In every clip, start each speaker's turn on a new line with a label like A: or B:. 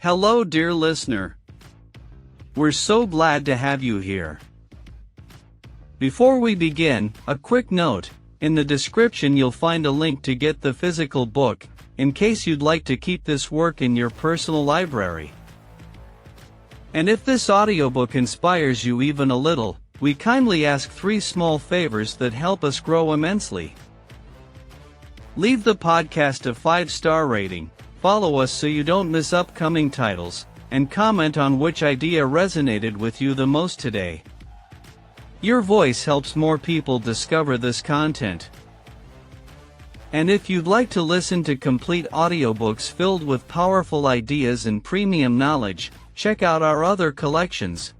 A: Hello, dear listener. We're so glad to have you here. Before we begin, a quick note. In the description you'll find a link to get the physical book, in case you'd like to keep this work in your personal library. And if this audiobook inspires you even a little, we kindly ask 3 small favors that help us grow immensely. Leave the podcast a 5-star rating, follow us so you don't miss upcoming titles, and comment on which idea resonated with you the most today. Your voice helps more people discover this content. And if you'd like to listen to complete audiobooks filled with powerful ideas and premium knowledge, check out our other collections.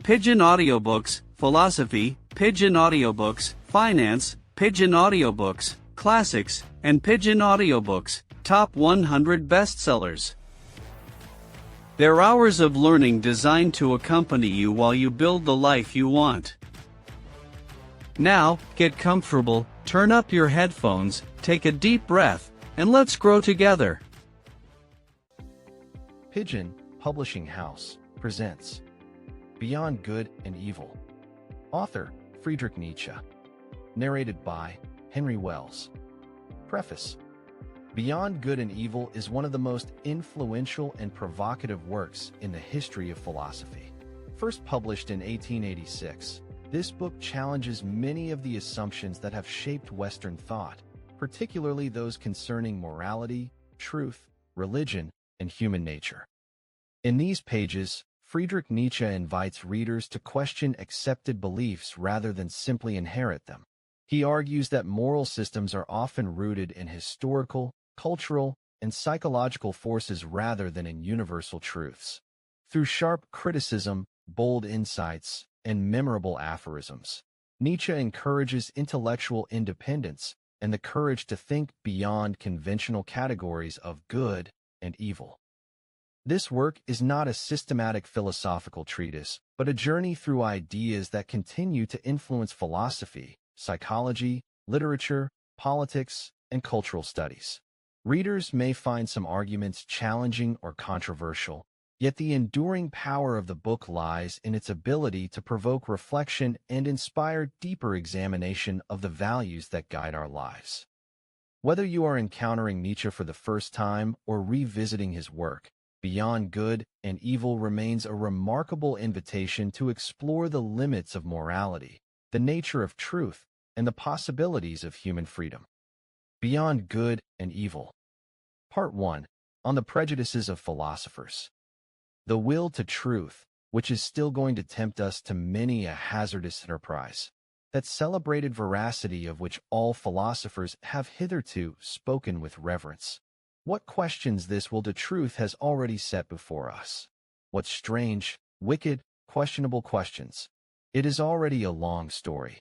A: Pigeon Audiobooks, Philosophy, Pigeon Audiobooks, Finance, Pigeon Audiobooks, Classics, and Pigeon Audiobooks, Top 100 Bestsellers. They're hours of learning designed to accompany you while you build the life you want. Now, get comfortable, turn up your headphones, take a deep breath, and let's grow together.
B: Pigeon Publishing House presents Beyond Good and Evil. Author Friedrich Nietzsche. Narrated by Henry Wells. Preface. Beyond Good and Evil is one of the most influential and provocative works in the history of philosophy. First published in 1886, this book challenges many of the assumptions that have shaped Western thought, particularly those concerning morality, truth, religion, and human nature. In these pages, Friedrich Nietzsche invites readers to question accepted beliefs rather than simply inherit them. He argues that moral systems are often rooted in historical, cultural, and psychological forces rather than in universal truths. Through sharp criticism, bold insights, and memorable aphorisms, Nietzsche encourages intellectual independence and the courage to think beyond conventional categories of good and evil. This work is not a systematic philosophical treatise, but a journey through ideas that continue to influence philosophy, psychology, literature, politics, and cultural studies. Readers may find some arguments challenging or controversial, yet the enduring power of the book lies in its ability to provoke reflection and inspire deeper examination of the values that guide our lives. Whether you are encountering Nietzsche for the first time or revisiting his work, Beyond Good and Evil remains a remarkable invitation to explore the limits of morality, the nature of truth, and the possibilities of human freedom. Beyond Good and Evil. Part 1. On the Prejudices of Philosophers. The will to truth, which is still going to tempt us to many a hazardous enterprise. That celebrated veracity of which all philosophers have hitherto spoken with reverence. What questions this will to truth has already set before us. What strange, wicked, questionable questions. It is already a long story.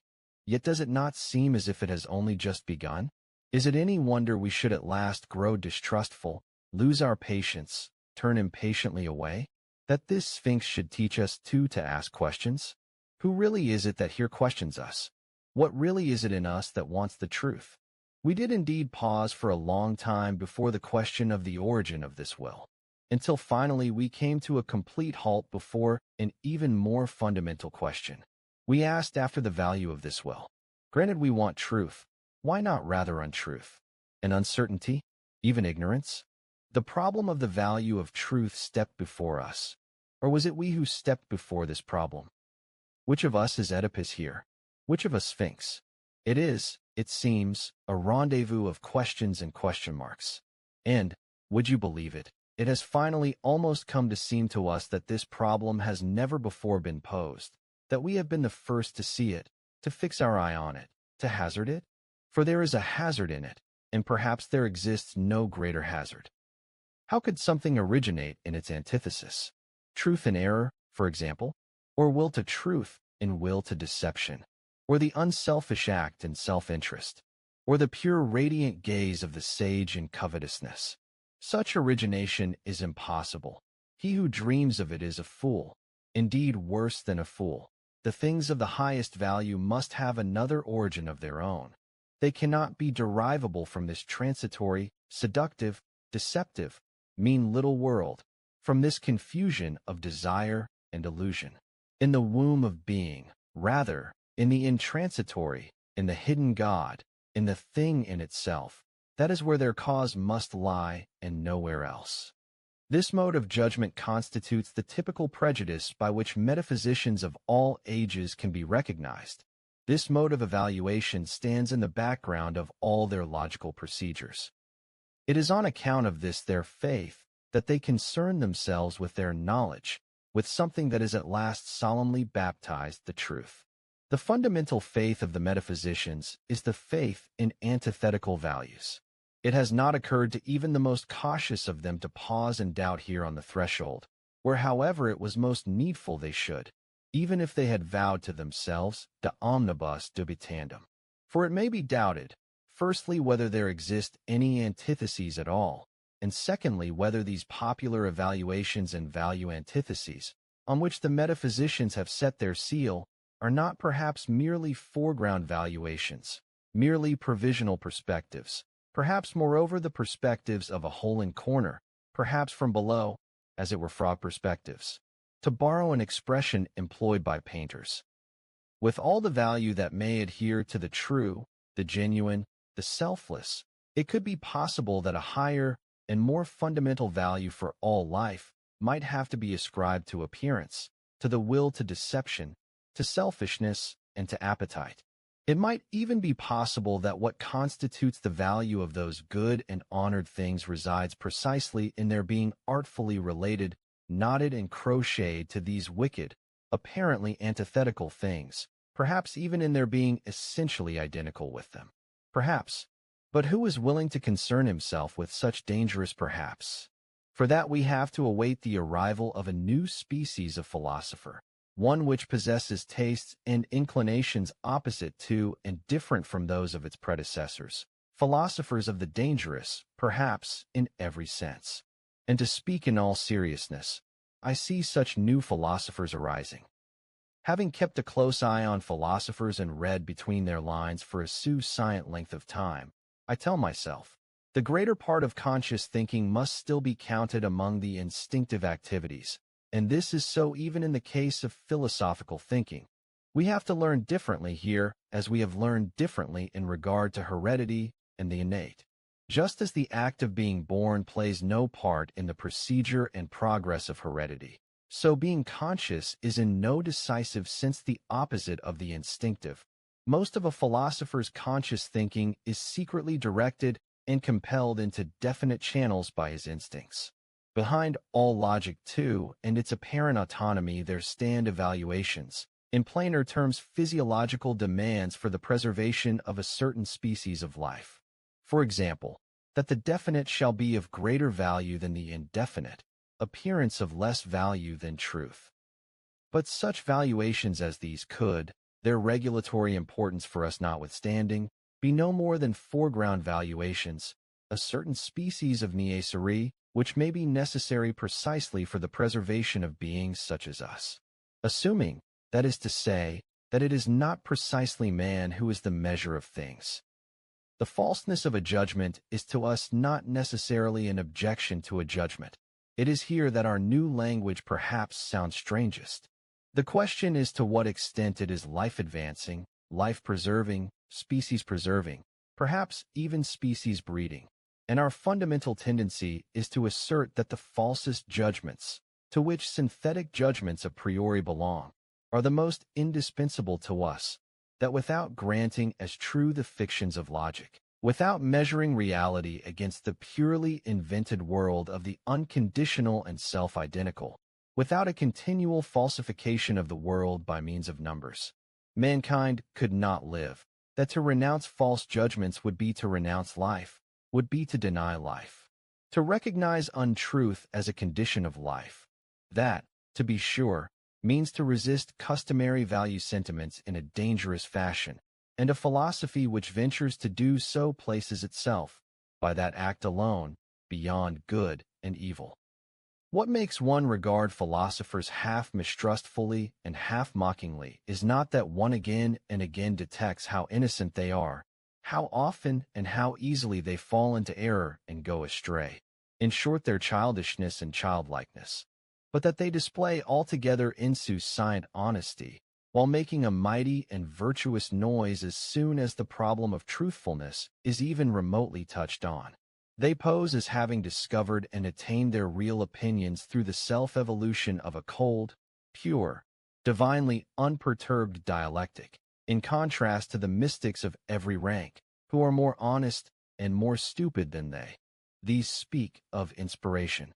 B: Yet does it not seem as if it has only just begun? Is it any wonder we should at last grow distrustful, lose our patience, turn impatiently away? That this Sphinx should teach us too to ask questions? Who really is it that here questions us? What really is it in us that wants the truth? We did indeed pause for a long time before the question of the origin of this will, until finally we came to a complete halt before an even more fundamental question. We asked after the value of this will. Granted we want truth, why not rather untruth? And uncertainty? Even ignorance? The problem of the value of truth stepped before us. Or was it we who stepped before this problem? Which of us is Oedipus here? Which of us Sphinx? It is, it seems, a rendezvous of questions and question marks. And, would you believe it, it has finally almost come to seem to us that this problem has never before been posed, that we have been the first to see it, to fix our eye on it, to hazard it? For there is a hazard in it, and perhaps there exists no greater hazard. How could something originate in its antithesis? Truth and error, for example? Or will to truth and will to deception? Or the unselfish act in self-interest? Or the pure radiant gaze of the sage in covetousness? Such origination is impossible. He who dreams of it is a fool, indeed worse than a fool. The things of the highest value must have another origin of their own. They cannot be derivable from this transitory, seductive, deceptive, mean little world, from this confusion of desire and illusion. In the womb of being, rather, in the intransitory, in the hidden God, in the thing in itself, that is where their cause must lie and nowhere else. This mode of judgment constitutes the typical prejudice by which metaphysicians of all ages can be recognized. This mode of evaluation stands in the background of all their logical procedures. It is on account of this their faith that they concern themselves with their knowledge, with something that is at last solemnly baptized the truth. The fundamental faith of the metaphysicians is the faith in antithetical values. It has not occurred to even the most cautious of them to pause and doubt here on the threshold, where however it was most needful they should, even if they had vowed to themselves, de omnibus dubitandum. For it may be doubted, firstly, whether there exist any antitheses at all, and secondly, whether these popular evaluations and value antitheses, on which the metaphysicians have set their seal, are not perhaps merely foreground valuations, merely provisional perspectives, perhaps moreover the perspectives of a hole in corner, perhaps from below, as it were frog perspectives, to borrow an expression employed by painters. With all the value that may adhere to the true, the genuine, the selfless, it could be possible that a higher and more fundamental value for all life might have to be ascribed to appearance, to the will to deception, to selfishness, and to appetite. It might even be possible that what constitutes the value of those good and honored things resides precisely in their being artfully related, knotted and crocheted to these wicked, apparently antithetical things, perhaps even in their being essentially identical with them. Perhaps. But who is willing to concern himself with such dangerous perhaps? For that we have to await the arrival of a new species of philosopher, one which possesses tastes and inclinations opposite to and different from those of its predecessors, philosophers of the dangerous, perhaps, in every sense. And to speak in all seriousness, I see such new philosophers arising. Having kept a close eye on philosophers and read between their lines for a scient length of time, I tell myself, the greater part of conscious thinking must still be counted among the instinctive activities, and this is so even in the case of philosophical thinking. We have to learn differently here, as we have learned differently in regard to heredity and the innate. Just as the act of being born plays no part in the procedure and progress of heredity, so being conscious is in no decisive sense the opposite of the instinctive. Most of a philosopher's conscious thinking is secretly directed and compelled into definite channels by his instincts. Behind all logic, too, and its apparent autonomy, there stand evaluations, in plainer terms physiological demands for the preservation of a certain species of life. For example, that the definite shall be of greater value than the indefinite, appearance of less value than truth. But such valuations as these could, their regulatory importance for us notwithstanding, be no more than foreground valuations, a certain species of niaiserie, which may be necessary precisely for the preservation of beings such as us. Assuming, that is to say, that it is not precisely man who is the measure of things. The falseness of a judgment is to us not necessarily an objection to a judgment. It is here that our new language perhaps sounds strangest. The question is to what extent it is life-advancing, life-preserving, species-preserving, perhaps even species-breeding. And our fundamental tendency is to assert that the falsest judgments, to which synthetic judgments a priori belong, are the most indispensable to us, that without granting as true the fictions of logic, without measuring reality against the purely invented world of the unconditional and self-identical, without a continual falsification of the world by means of numbers, mankind could not live, that to renounce false judgments would be to renounce life, would be to deny life, to recognize untruth as a condition of life. That, to be sure, means to resist customary value sentiments in a dangerous fashion, and a philosophy which ventures to do so places itself, by that act alone, beyond good and evil. What makes one regard philosophers half mistrustfully and half mockingly is not that one again and again detects how innocent they are, how often and how easily they fall into error and go astray. in short their childishness and childlikeness, but that they display altogether insouciant honesty, while making a mighty and virtuous noise as soon as the problem of truthfulness is even remotely touched on. They pose as having discovered and attained their real opinions through the self-evolution of a cold, pure, divinely unperturbed dialectic, in contrast to the mystics of every rank, who are more honest and more stupid than they. These speak of inspiration.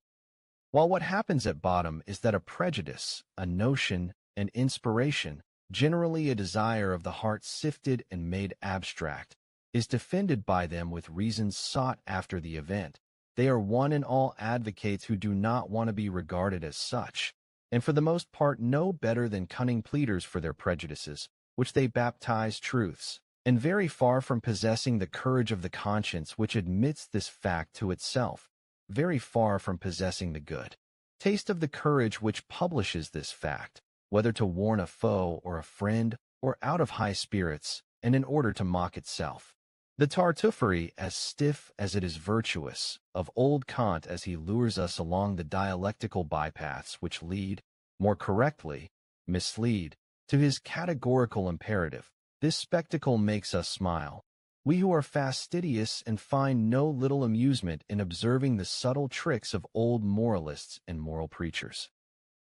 B: While what happens at bottom is that a prejudice, a notion, an inspiration, generally a desire of the heart sifted and made abstract, is defended by them with reasons sought after the event. They are one and all advocates who do not want to be regarded as such, and for the most part know better than cunning pleaders for their prejudices, which they baptize truths, and very far from possessing the courage of the conscience which admits this fact to itself, very far from possessing the good taste of the courage which publishes this fact, whether to warn a foe or a friend, or out of high spirits, and in order to mock itself. The Tartuffery, as stiff as it is virtuous, of old Kant as he lures us along the dialectical bypaths which lead, more correctly, mislead, to his categorical imperative, this spectacle makes us smile. We who are fastidious and find no little amusement in observing the subtle tricks of old moralists and moral preachers.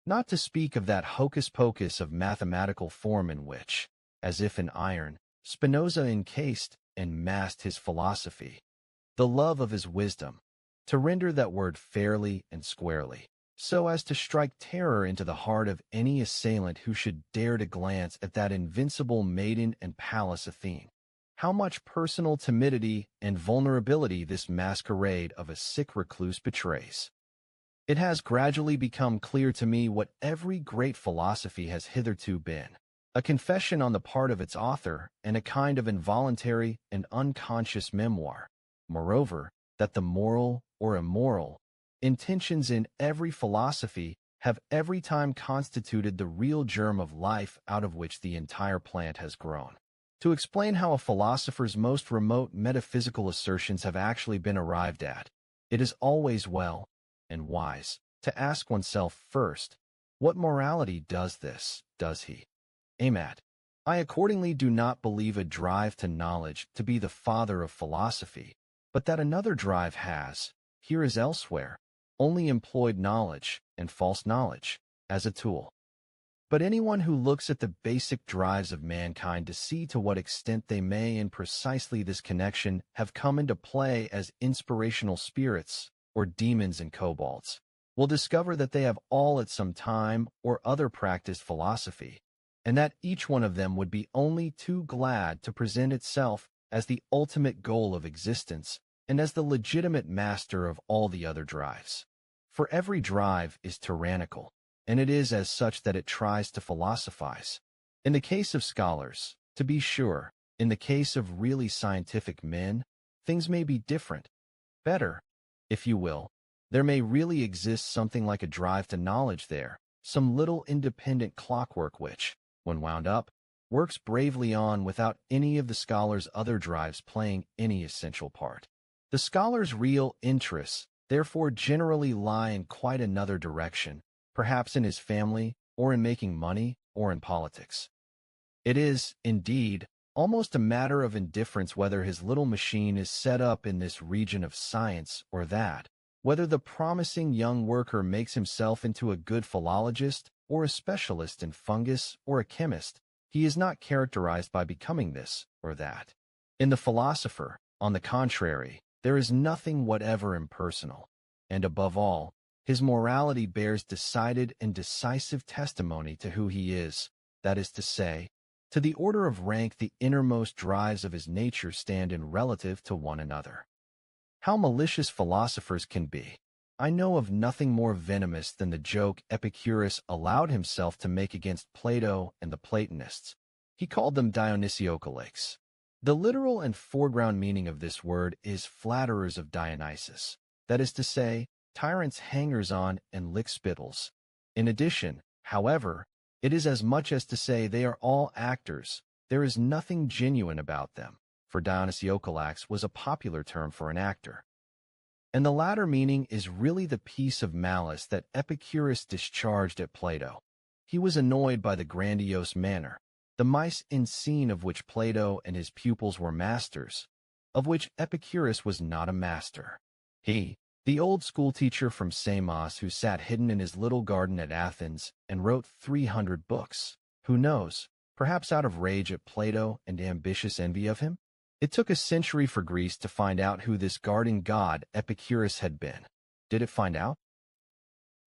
B: Not to speak of that hocus-pocus of mathematical form in which, as if in iron, Spinoza encased and masked his philosophy, the love of his wisdom, to render that word fairly and squarely, so as to strike terror into the heart of any assailant who should dare to glance at that invincible maiden and Pallas Athene. How much personal timidity and vulnerability this masquerade of a sick recluse betrays. It has gradually become clear to me what every great philosophy has hitherto been, a confession on the part of its author and a kind of involuntary and unconscious memoir. Moreover, that the moral or immoral intentions in every philosophy have every time constituted the real germ of life out of which the entire plant has grown. To explain how a philosopher's most remote metaphysical assertions have actually been arrived at, it is always well and wise to ask oneself first, what morality does he aim at? I accordingly do not believe a drive to knowledge to be the father of philosophy, but that another drive has, here as elsewhere, only employed knowledge and false knowledge as a tool. But anyone who looks at the basic drives of mankind to see to what extent they may in precisely this connection have come into play as inspirational spirits or demons and kobolds, will discover that they have all at some time or other practiced philosophy, and that each one of them would be only too glad to present itself as the ultimate goal of existence and as the legitimate master of all the other drives. For every drive is tyrannical, and it is as such that it tries to philosophize. In the case of scholars, to be sure, in the case of really scientific men, things may be different. Better, if you will. There may really exist something like a drive to knowledge there, some little independent clockwork which, when wound up, works bravely on without any of the scholar's other drives playing any essential part. The scholar's real interests, therefore, generally lie in quite another direction, perhaps in his family, or in making money, or in politics. It is, indeed, almost a matter of indifference whether his little machine is set up in this region of science or that, whether the promising young worker makes himself into a good philologist or a specialist in fungus or a chemist. He is not characterized by becoming this or that. In the philosopher, on the contrary, there is nothing whatever impersonal, and above all, his morality bears decided and decisive testimony to who he is, that is to say, to the order of rank the innermost drives of his nature stand in relative to one another. How malicious philosophers can be! I know of nothing more venomous than the joke Epicurus allowed himself to make against Plato and the Platonists. He called them Dionysiocalates. The literal and foreground meaning of this word is flatterers of Dionysus, that is to say, tyrants, hangers-on, and lick-spittles. In addition, however, it is as much as to say they are all actors. There is nothing genuine about them, for Dionysiocalax was a popular term for an actor. And the latter meaning is really the piece of malice that Epicurus discharged at Plato. He was annoyed by the grandiose manner, the mise en scene of which Plato and his pupils were masters, of which Epicurus was not a master. He, the old schoolteacher from Samos who sat hidden in his little garden at Athens and wrote 300 books, who knows, perhaps out of rage at Plato and ambitious envy of him? It took a century for Greece to find out who this garden god Epicurus had been. Did it find out?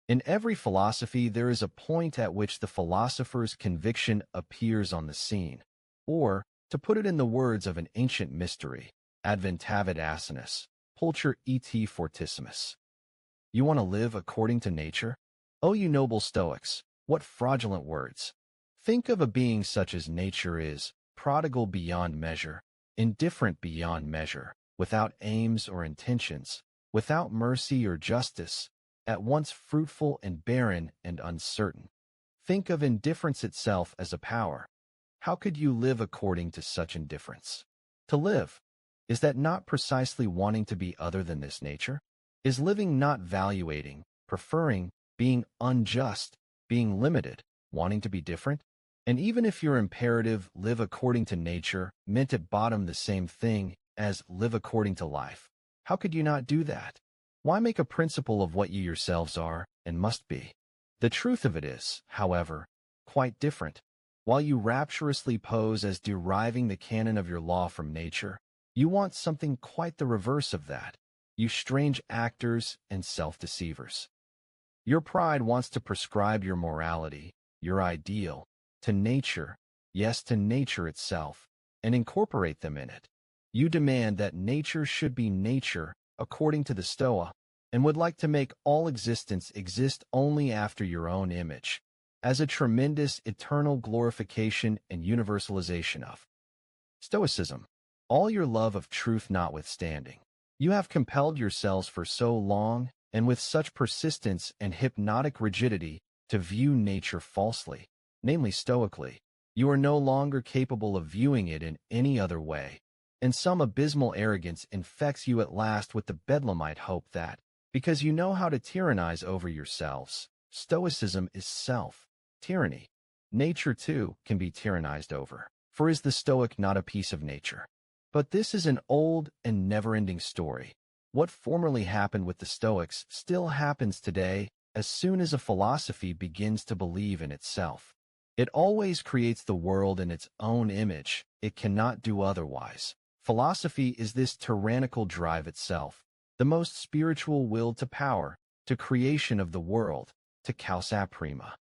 B: In every philosophy, there is a point at which the philosopher's conviction appears on the scene, or, to put it in the words of an ancient mystery, adventavit asinus, pulcher et fortissimus. You want to live according to nature? Oh, you noble Stoics, what fraudulent words! Think of a being such as nature is, prodigal beyond measure, indifferent beyond measure, without aims or intentions, without mercy or justice, at once fruitful and barren and uncertain. Think of indifference itself as a power. How could you live according to such indifference? To live, is that not precisely wanting to be other than this nature? Is living not valuating, preferring, being unjust, being limited, wanting to be different? And even if your imperative, live according to nature, meant at bottom the same thing as live according to life, how could you not do that? Why make a principle of what you yourselves are and must be? The truth of it is, however, quite different. While you rapturously pose as deriving the canon of your law from nature, you want something quite the reverse of that, you strange actors and self-deceivers. Your pride wants to prescribe your morality, your ideal, to nature, yes, to nature itself, and incorporate them in it. You demand that nature should be nature, according to the Stoa, and would like to make all existence exist only after your own image, as a tremendous eternal glorification and universalization of Stoicism. All your love of truth notwithstanding, you have compelled yourselves for so long, and with such persistence and hypnotic rigidity, to view nature falsely, namely stoically. You are no longer capable of viewing it in any other way, and some abysmal arrogance infects you at last with the bedlamite hope that, because you know how to tyrannize over yourselves, Stoicism is self-tyranny. Nature, too, can be tyrannized over, for is the Stoic not a piece of nature? But this is an old and never-ending story. What formerly happened with the Stoics still happens today as soon as a philosophy begins to believe in itself. It always creates the world in its own image. It cannot do otherwise. Philosophy is this tyrannical drive itself, the most spiritual will to power, to creation of the world, to causa prima.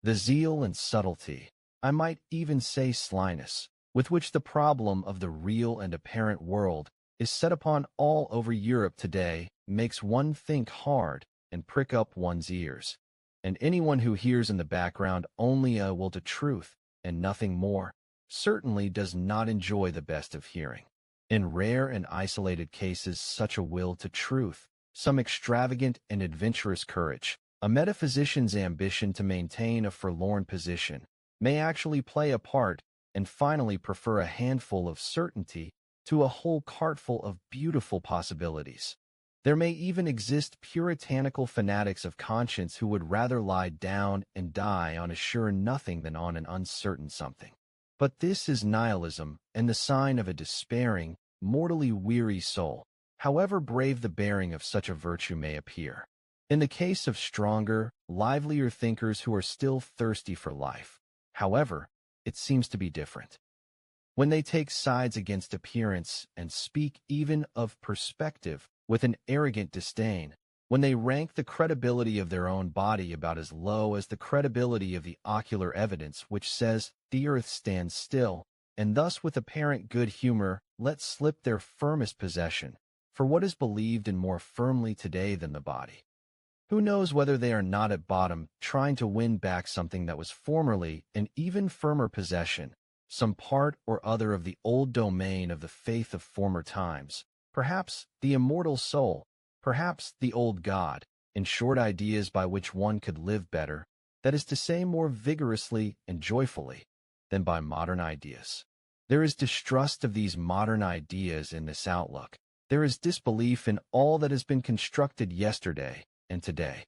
B: The zeal and subtlety, I might even say slyness, with which the problem of the real and apparent world is set upon all over Europe today makes one think hard and prick up one's ears. And anyone who hears in the background only a will to truth and nothing more certainly does not enjoy the best of hearing. In rare and isolated cases, such a will to truth, some extravagant and adventurous courage, a metaphysician's ambition to maintain a forlorn position, may actually play a part and finally prefer a handful of certainty to a whole cartful of beautiful possibilities. There may even exist puritanical fanatics of conscience who would rather lie down and die on a sure nothing than on an uncertain something. But this is nihilism and the sign of a despairing, mortally weary soul, however brave the bearing of such a virtue may appear. In the case of stronger, livelier thinkers who are still thirsty for life, however, it seems to be different. When they take sides against appearance and speak even of perspective with an arrogant disdain, when they rank the credibility of their own body about as low as the credibility of the ocular evidence which says the earth stands still, and thus with apparent good humor let slip their firmest possession, for what is believed in more firmly today than the body? Who knows whether they are not at bottom trying to win back something that was formerly an even firmer possession, some part or other of the old domain of the faith of former times, perhaps the immortal soul, perhaps the old God, in short, ideas by which one could live better, that is to say more vigorously and joyfully, than by modern ideas. There is distrust of these modern ideas in this outlook, There is disbelief in all that has been constructed yesterday and today.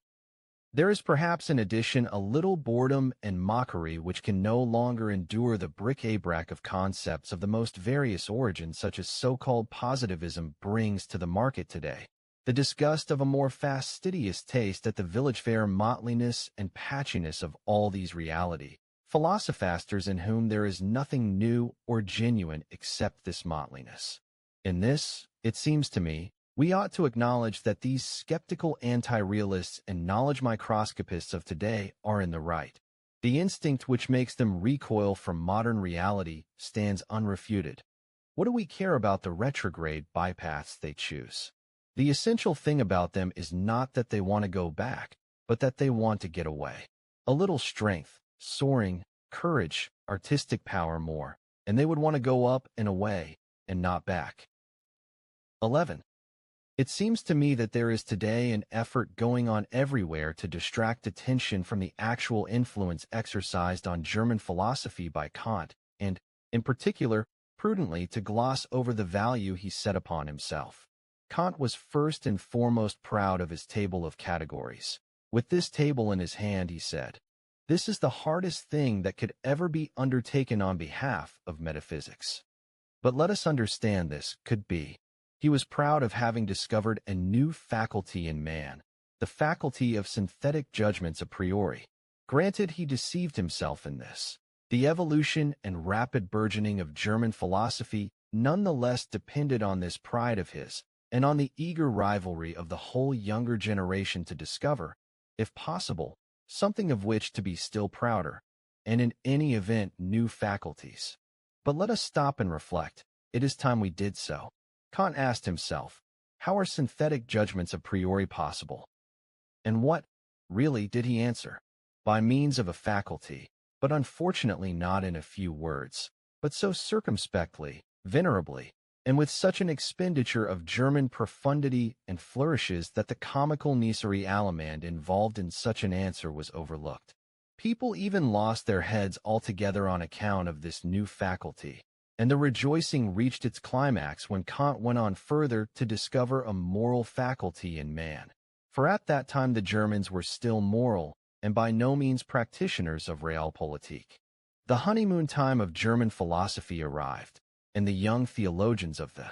B: There is perhaps in addition a little boredom and mockery which can no longer endure the bric-a-brac of concepts of the most various origins such as so-called positivism brings to the market today. The disgust of a more fastidious taste at the village fair motleyiness and patchiness of all these reality, philosophasters in whom there is nothing new or genuine except this motleyiness. In this, it seems to me, we ought to acknowledge that these skeptical anti-realists and knowledge microscopists of today are in the right. The instinct which makes them recoil from modern reality stands unrefuted. What do we care about the retrograde bypaths they choose? The essential thing about them is not that they want to go back, but that they want to get away. A little strength, soaring, courage, artistic power more, and they would want to go up and away, and not back. 11. It seems to me that there is today an effort going on everywhere to distract attention from the actual influence exercised on German philosophy by Kant, and, in particular, prudently to gloss over the value he set upon himself. Kant was first and foremost proud of his table of categories. With this table in his hand, he said, "This is the hardest thing that could ever be undertaken on behalf of metaphysics." But let us understand this could be. He was proud of having discovered a new faculty in man, the faculty of synthetic judgments a priori. Granted, he deceived himself in this. The evolution and rapid burgeoning of German philosophy nonetheless depended on this pride of his, and on the eager rivalry of the whole younger generation to discover, if possible, something of which to be still prouder, and in any event new faculties. But let us stop and reflect. It is time we did so. Kant asked himself, how are synthetic judgments a priori possible? And what, really, did he answer? By means of a faculty, but unfortunately not in a few words, but so circumspectly, venerably, and with such an expenditure of German profundity and flourishes that the comical niaiserie allemand involved in such an answer was overlooked. People even lost their heads altogether on account of this new faculty, and the rejoicing reached its climax when Kant went on further to discover a moral faculty in man. For at that time the Germans were still moral, and by no means practitioners of realpolitik. The honeymoon time of German philosophy arrived, and the young theologians of the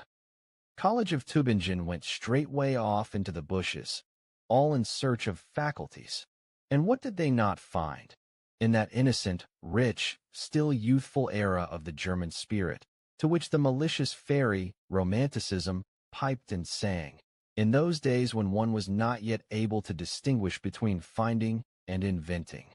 B: College of Tübingen went straightway off into the bushes, all in search of faculties. And what did they not find? In that innocent, rich, still youthful era of the German spirit, to which the malicious fairy, Romanticism, piped and sang, in those days when one was not yet able to distinguish between finding and inventing.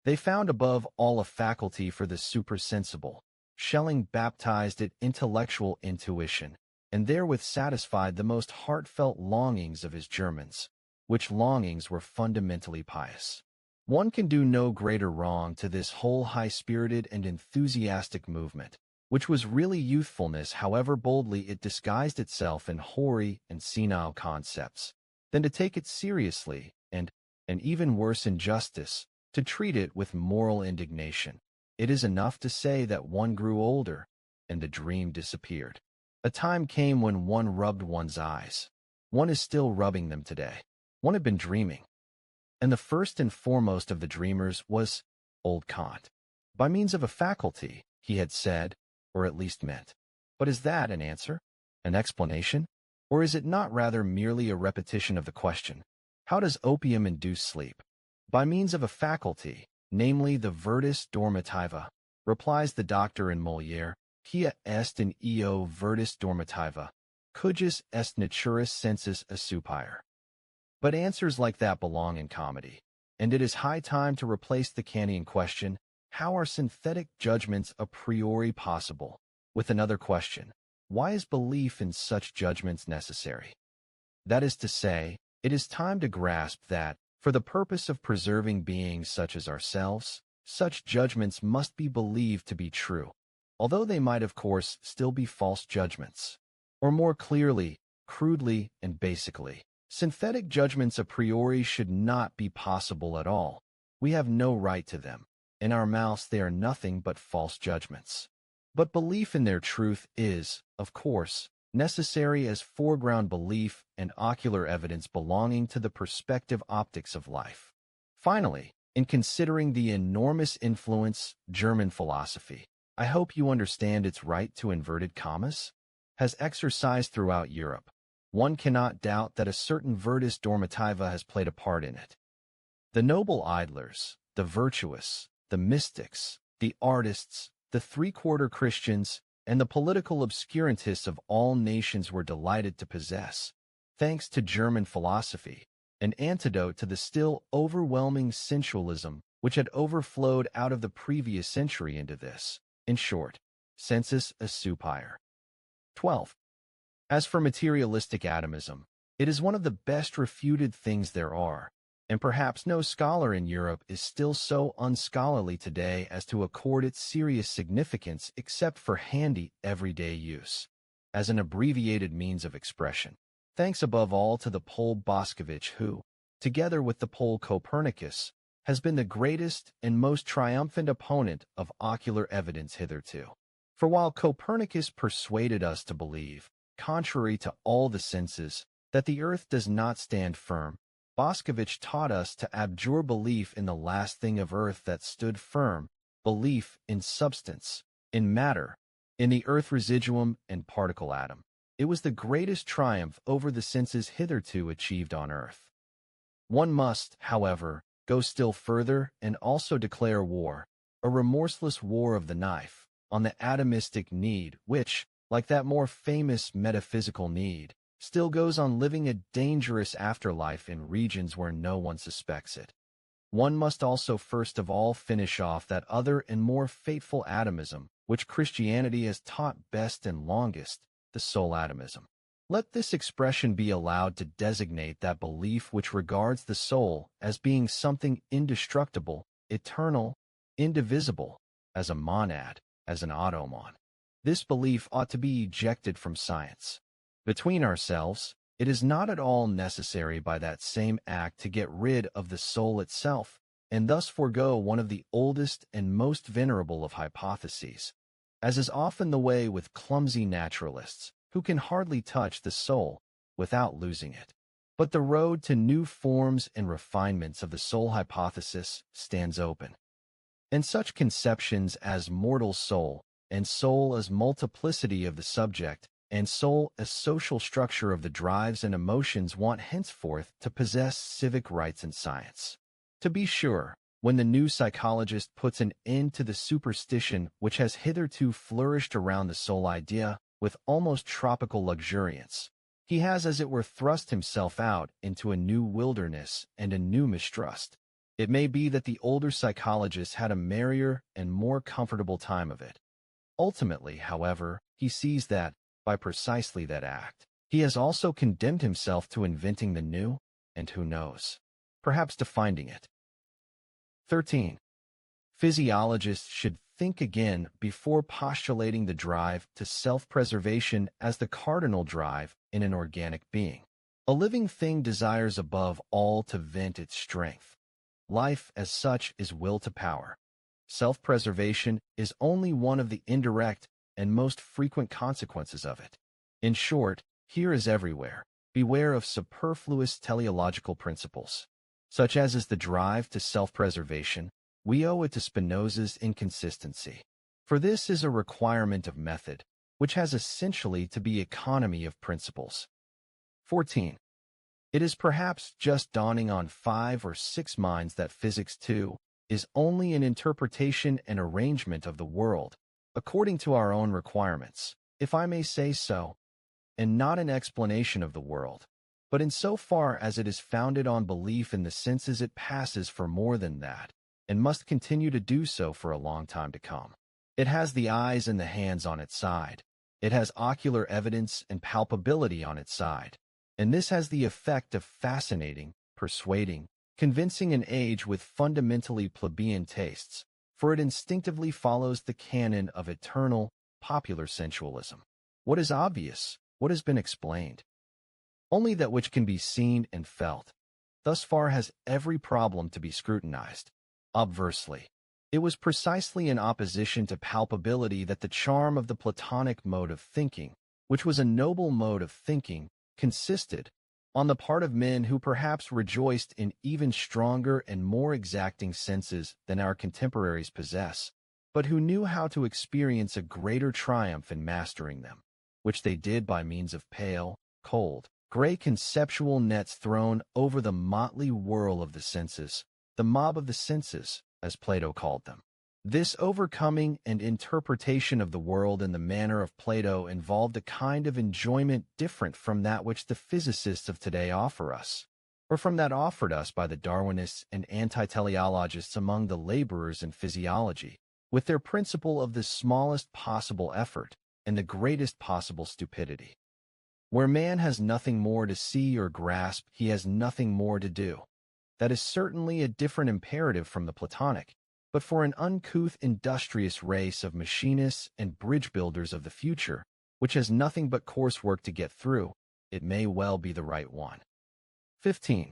B: They found above all a faculty for the supersensible. Schelling baptized it intellectual intuition, and therewith satisfied the most heartfelt longings of his Germans, which longings were fundamentally pious. One can do no greater wrong to this whole high-spirited and enthusiastic movement, which was really youthfulness however boldly it disguised itself in hoary and senile concepts, than to take it seriously and even worse injustice, to treat it with moral indignation. It is enough to say that one grew older, and the dream disappeared. A time came when one rubbed one's eyes. One is still rubbing them today. One had been dreaming. And the first and foremost of the dreamers was old Kant. By means of a faculty, he had said, or at least meant. But is that an answer? An explanation? Or is it not rather merely a repetition of the question, how does opium induce sleep? By means of a faculty, namely the virtus dormitiva, replies the doctor in Molière, quia est in eo virtus dormitiva, cujus est naturis sensus assupire. But answers like that belong in comedy, and it is high time to replace the Kantian question, how are synthetic judgments a priori possible, with another question, why is belief in such judgments necessary? That is to say, it is time to grasp that, for the purpose of preserving beings such as ourselves, such judgments must be believed to be true, although they might of course still be false judgments. Or more clearly, crudely and basically, synthetic judgments a priori should not be possible at all. We have no right to them. In our mouths they are nothing but false judgments. But belief in their truth is, of course, necessary as foreground belief and ocular evidence belonging to the perspective optics of life. Finally, in considering the enormous influence German philosophy, I hope you understand its right to inverted commas, has exercised throughout Europe. One cannot doubt that a certain virtus normativa has played a part in it. The noble idlers, the virtuous, the mystics, the artists, the three-quarter Christians, and the political obscurantists of all nations were delighted to possess, thanks to German philosophy, an antidote to the still overwhelming sensualism which had overflowed out of the previous century into this, in short, sensus superior. 12. As for materialistic atomism, it is one of the best refuted things there are, and perhaps no scholar in Europe is still so unscholarly today as to accord it serious significance except for handy, everyday use, as an abbreviated means of expression. Thanks above all to the Pole Boscovich who, together with the Pole Copernicus, has been the greatest and most triumphant opponent of ocular evidence hitherto. For while Copernicus persuaded us to believe, contrary to all the senses, that the earth does not stand firm, Boscovich taught us to abjure belief in the last thing of earth that stood firm, belief in substance, in matter, in the earth residuum and particle atom. It was the greatest triumph over the senses hitherto achieved on earth. One must, however, go still further and also declare war, a remorseless war of the knife, on the atomistic need which, like that more famous metaphysical need, still goes on living a dangerous afterlife in regions where no one suspects it. One must also first of all finish off that other and more fateful atomism, which Christianity has taught best and longest, the soul atomism. Let this expression be allowed to designate that belief which regards the soul as being something indestructible, eternal, indivisible, as a monad, as an automon. This belief ought to be ejected from science. Between ourselves, it is not at all necessary by that same act to get rid of the soul itself, and thus forego one of the oldest and most venerable of hypotheses, as is often the way with clumsy naturalists, who can hardly touch the soul without losing it. But the road to new forms and refinements of the soul hypothesis stands open. And such conceptions as mortal soul, and soul as multiplicity of the subject, and soul as social structure of the drives and emotions want henceforth to possess civic rights in science. To be sure, when the new psychologist puts an end to the superstition which has hitherto flourished around the soul idea with almost tropical luxuriance, he has as it were thrust himself out into a new wilderness and a new mistrust. It may be that the older psychologist had a merrier and more comfortable time of it. Ultimately, however, he sees that, by precisely that act, he has also condemned himself to inventing the new, and who knows, perhaps to finding it. 13. Physiologists should think again before postulating the drive to self-preservation as the cardinal drive in an organic being. A living thing desires above all to vent its strength. Life as such is will to power. Self-preservation is only one of the indirect and most frequent consequences of it. In short, here as everywhere, beware of superfluous teleological principles. Such as is the drive to self-preservation, we owe it to Spinoza's inconsistency. For this is a requirement of method, which has essentially to be economy of principles. 14. It is perhaps just dawning on 5 or 6 minds that physics, too, is only an interpretation and arrangement of the world, according to our own requirements, if I may say so, and not an explanation of the world. But in so far as it is founded on belief in the senses, it passes for more than that, and must continue to do so for a long time to come. It has the eyes and the hands on its side. It has ocular evidence and palpability on its side. And this has the effect of fascinating, persuading, convincing an age with fundamentally plebeian tastes, for it instinctively follows the canon of eternal, popular sensualism. What is obvious? What has been explained? Only that which can be seen and felt. Thus far has every problem to be scrutinized. Obversely, it was precisely in opposition to palpability that the charm of the Platonic mode of thinking, which was a noble mode of thinking, consisted, on the part of men who perhaps rejoiced in even stronger and more exacting senses than our contemporaries possess, but who knew how to experience a greater triumph in mastering them, which they did by means of pale, cold, gray conceptual nets thrown over the motley whirl of the senses, the mob of the senses, as Plato called them. This overcoming and interpretation of the world in the manner of Plato involved a kind of enjoyment different from that which the physicists of today offer us, or from that offered us by the Darwinists and anti-teleologists among the laborers in physiology, with their principle of the smallest possible effort and the greatest possible stupidity. Where man has nothing more to see or grasp, he has nothing more to do. That is certainly a different imperative from the Platonic, but for an uncouth, industrious race of machinists and bridge builders of the future, which has nothing but coarse work to get through, it may well be the right one. 15.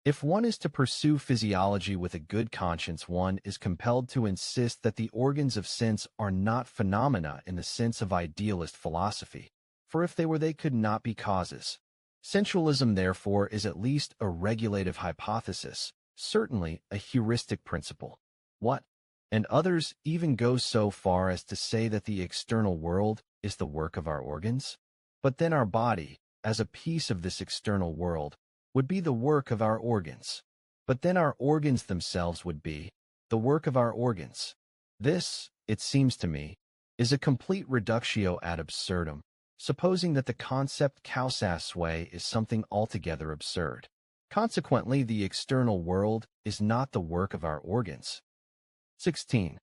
B: If one is to pursue physiology with a good conscience, one is compelled to insist that the organs of sense are not phenomena in the sense of idealist philosophy, for if they were, they could not be causes. Sensualism, therefore, is at least a regulative hypothesis, certainly a heuristic principle. What? And others even go so far as to say that the external world is the work of our organs? But then our body, as a piece of this external world, would be the work of our organs. But then our organs themselves would be the work of our organs. This, it seems to me, is a complete reductio ad absurdum, supposing that the concept causae is something altogether absurd. Consequently, the external world is not the work of our organs. 16.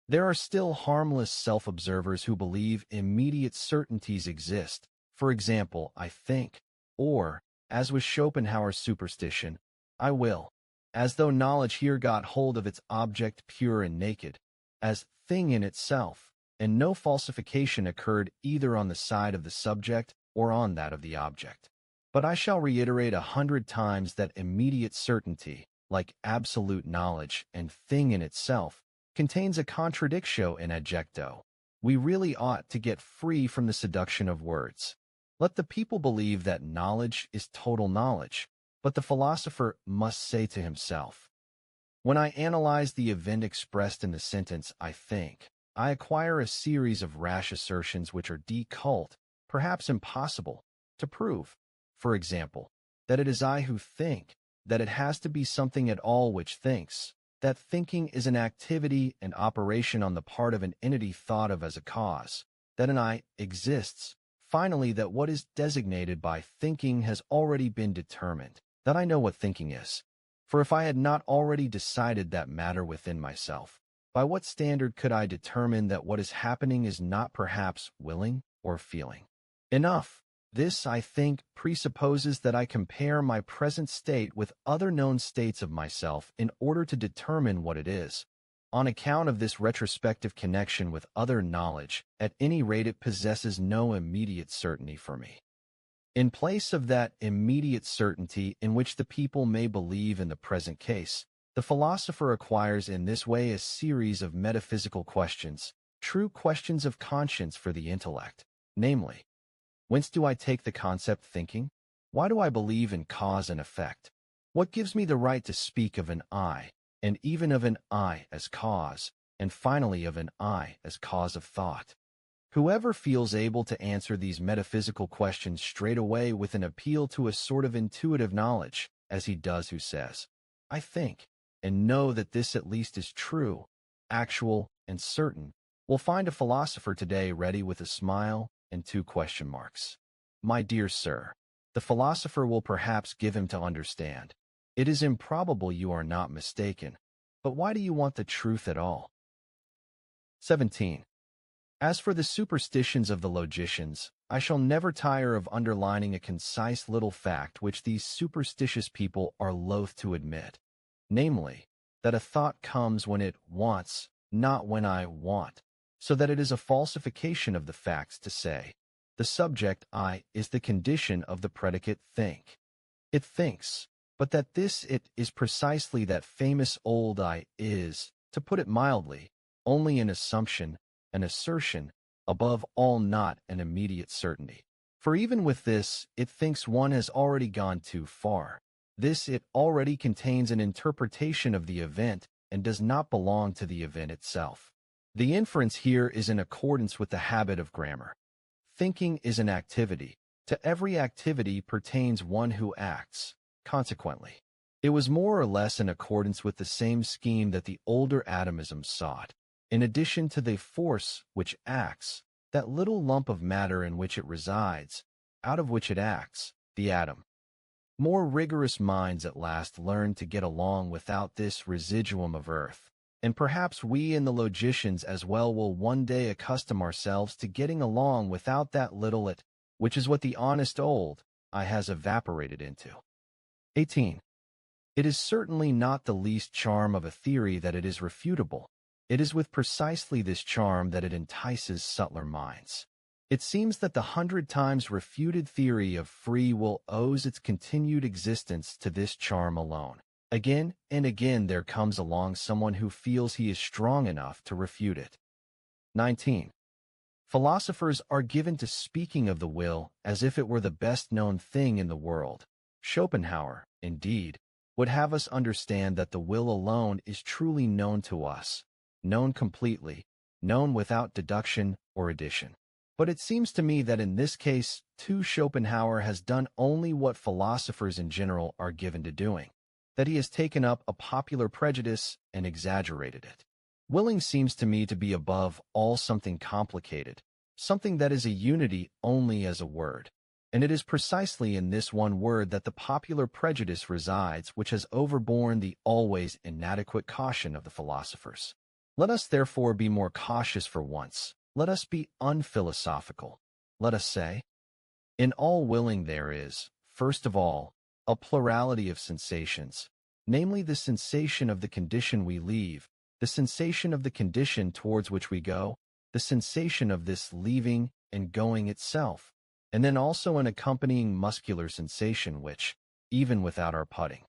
B: There are still harmless self-observers who believe immediate certainties exist, for example, I think, or, as with Schopenhauer's superstition, I will, as though knowledge here got hold of its object pure and naked, as thing in itself, and no falsification occurred either on the side of the subject or on that of the object. But I shall reiterate 100 times that immediate certainty, like absolute knowledge and thing in itself, contains a contradictio in adjecto. We really ought to get free from the seduction of words. Let the people believe that knowledge is total knowledge, but the philosopher must say to himself, when I analyze the event expressed in the sentence, I think, I acquire a series of rash assertions which are decult, perhaps impossible, to prove. For example, that it is I who think, that it has to be something at all which thinks, that thinking is an activity and operation on the part of an entity thought of as a cause, that an I exists, finally that what is designated by thinking has already been determined, that I know what thinking is. For if I had not already decided that matter within myself, by what standard could I determine that what is happening is not perhaps willing or feeling? Enough. This, I think, presupposes that I compare my present state with other known states of myself in order to determine what it is. On account of this retrospective connection with other knowledge, at any rate it possesses no immediate certainty for me. In place of that immediate certainty in which the people may believe in the present case, the philosopher acquires in this way a series of metaphysical questions, true questions of conscience for the intellect, namely, whence do I take the concept thinking? Why do I believe in cause and effect? What gives me the right to speak of an I, and even of an I as cause, and finally of an I as cause of thought? Whoever feels able to answer these metaphysical questions straight away with an appeal to a sort of intuitive knowledge, as he does who says, I think, and know that this at least is true, actual, and certain, will find a philosopher today ready with a smile and 2 question marks. My dear sir, the philosopher will perhaps give him to understand, it is improbable you are not mistaken, but why do you want the truth at all? 17. As for the superstitions of the logicians, I shall never tire of underlining a concise little fact which these superstitious people are loath to admit, namely, that a thought comes when it wants, not when I want, so that it is a falsification of the facts to say, the subject I is the condition of the predicate think. It thinks, but that this it is precisely that famous old I is, to put it mildly, only an assumption, an assertion, above all not an immediate certainty. For even with this, it thinks one has already gone too far. This it already contains an interpretation of the event and does not belong to the event itself. The inference here is in accordance with the habit of grammar. Thinking is an activity. To every activity pertains one who acts. Consequently, it was more or less in accordance with the same scheme that the older atomism sought. In addition to the force which acts, that little lump of matter in which it resides, out of which it acts, the atom. More rigorous minds at last learned to get along without this residuum of earth, and perhaps we and the logicians as well will one day accustom ourselves to getting along without that little it, which is what the honest old I has evaporated into. 18. It is certainly not the least charm of a theory that it is refutable. It is with precisely this charm that it entices subtler minds. It seems that the 100 times refuted theory of free will owes its continued existence to this charm alone. Again and again there comes along someone who feels he is strong enough to refute it. 19. Philosophers are given to speaking of the will as if it were the best-known thing in the world. Schopenhauer, indeed, would have us understand that the will alone is truly known to us, known completely, known without deduction or addition. But it seems to me that in this case, too, Schopenhauer has done only what philosophers in general are given to doing, that he has taken up a popular prejudice and exaggerated it. Willing seems to me to be above all something complicated, something that is a unity only as a word. And it is precisely in this one word that the popular prejudice resides which has overborne the always inadequate caution of the philosophers. Let us therefore be more cautious for once. Let us be unphilosophical. Let us say, in all willing there is, first of all, a plurality of sensations, namely the sensation of the condition we leave, the sensation of the condition towards which we go, the sensation of this leaving and going itself, and then also an accompanying muscular sensation which, even without our putting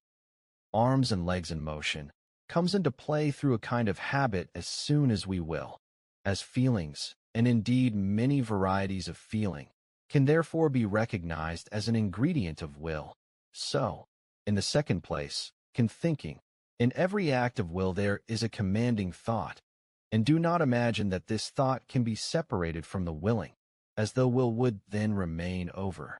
B: arms and legs in motion, comes into play through a kind of habit as soon as we will. As feelings, and indeed many varieties of feeling, can therefore be recognized as an ingredient of will, so, in the second place, can thinking. In every act of will there is a commanding thought, and do not imagine that this thought can be separated from the willing, as though will would then remain over.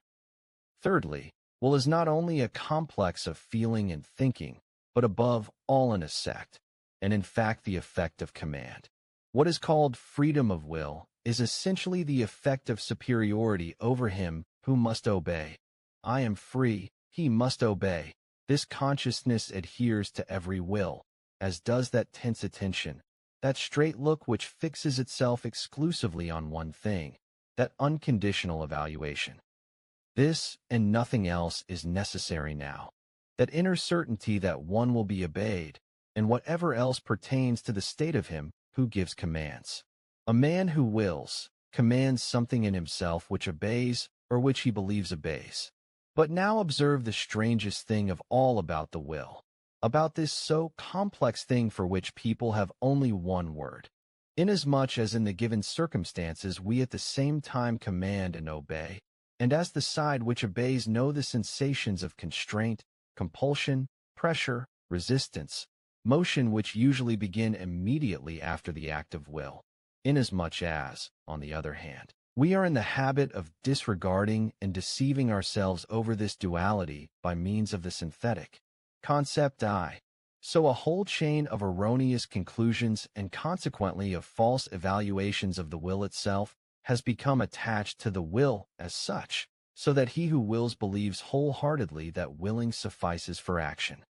B: Thirdly, will is not only a complex of feeling and thinking, but above all an effect, and in fact the effect of command. What is called freedom of will is essentially the effect of superiority over him who must obey. I am free, he must obey. This consciousness adheres to every will, as does that tense attention, that straight look which fixes itself exclusively on one thing, that unconditional evaluation. This and nothing else is necessary now, that inner certainty that one will be obeyed, and whatever else pertains to the state of him who gives commands. A man who wills, commands something in himself which obeys or which he believes obeys. But now observe the strangest thing of all about the will, about this so complex thing for which people have only one word. Inasmuch as in the given circumstances we at the same time command and obey, and as the side which obeys know the sensations of constraint, compulsion, pressure, resistance, motion which usually begin immediately after the act of will, inasmuch as, on the other hand, we are in the habit of disregarding and deceiving ourselves over this duality by means of the synthetic concept I. So a whole chain of erroneous conclusions and consequently of false evaluations of the will itself has become attached to the will as such, so that he who wills believes wholeheartedly that willing suffices for action.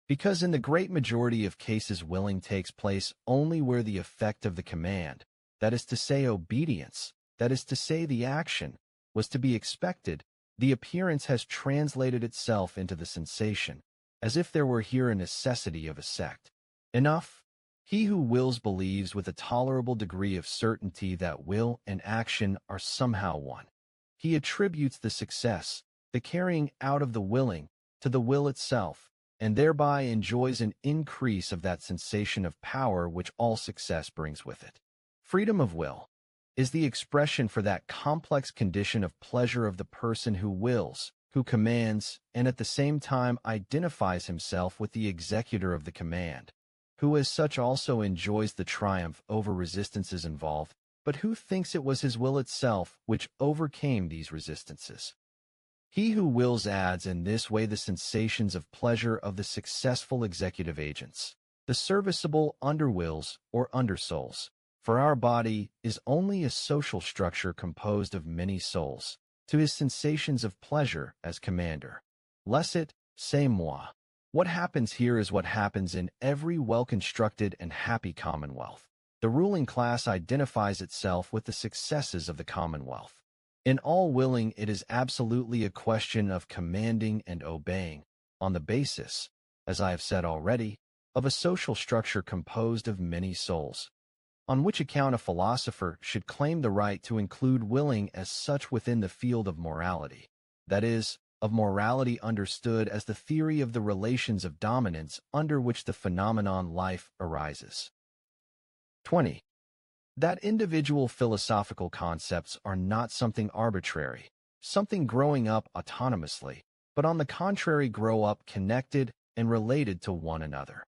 B: Because in the great majority of cases willing takes place only where the effect of the command, that is to say obedience, that is to say the action, was to be expected, the appearance has translated itself into the sensation, as if there were here a necessity of a sect. Enough. He who wills believes with a tolerable degree of certainty that will and action are somehow one. He attributes the success, the carrying out of the willing, to the will itself, and thereby enjoys an increase of that sensation of power which all success brings with it. Freedom of will. is the expression for that complex condition of pleasure of the person who wills, who commands, and at the same time identifies himself with the executor of the command, who as such also enjoys the triumph over resistances involved, but who thinks it was his will itself which overcame these resistances. He who wills adds in this way the sensations of pleasure of the successful executive agents, the serviceable underwills or undersouls. For our body is only a social structure composed of many souls, to his sensations of pleasure as commander. Laissez c'est moi. What happens here is what happens in every well-constructed and happy commonwealth. The ruling class identifies itself with the successes of the commonwealth. In all willing, it is absolutely a question of commanding and obeying, on the basis, as I have said already, of a social structure composed of many souls. On which account a philosopher should claim the right to include willing as such within the field of morality, that is, of morality understood as the theory of the relations of dominance under which the phenomenon life arises. 20. That individual philosophical concepts are not something arbitrary, something growing up autonomously, but on the contrary grow up connected and related to one another.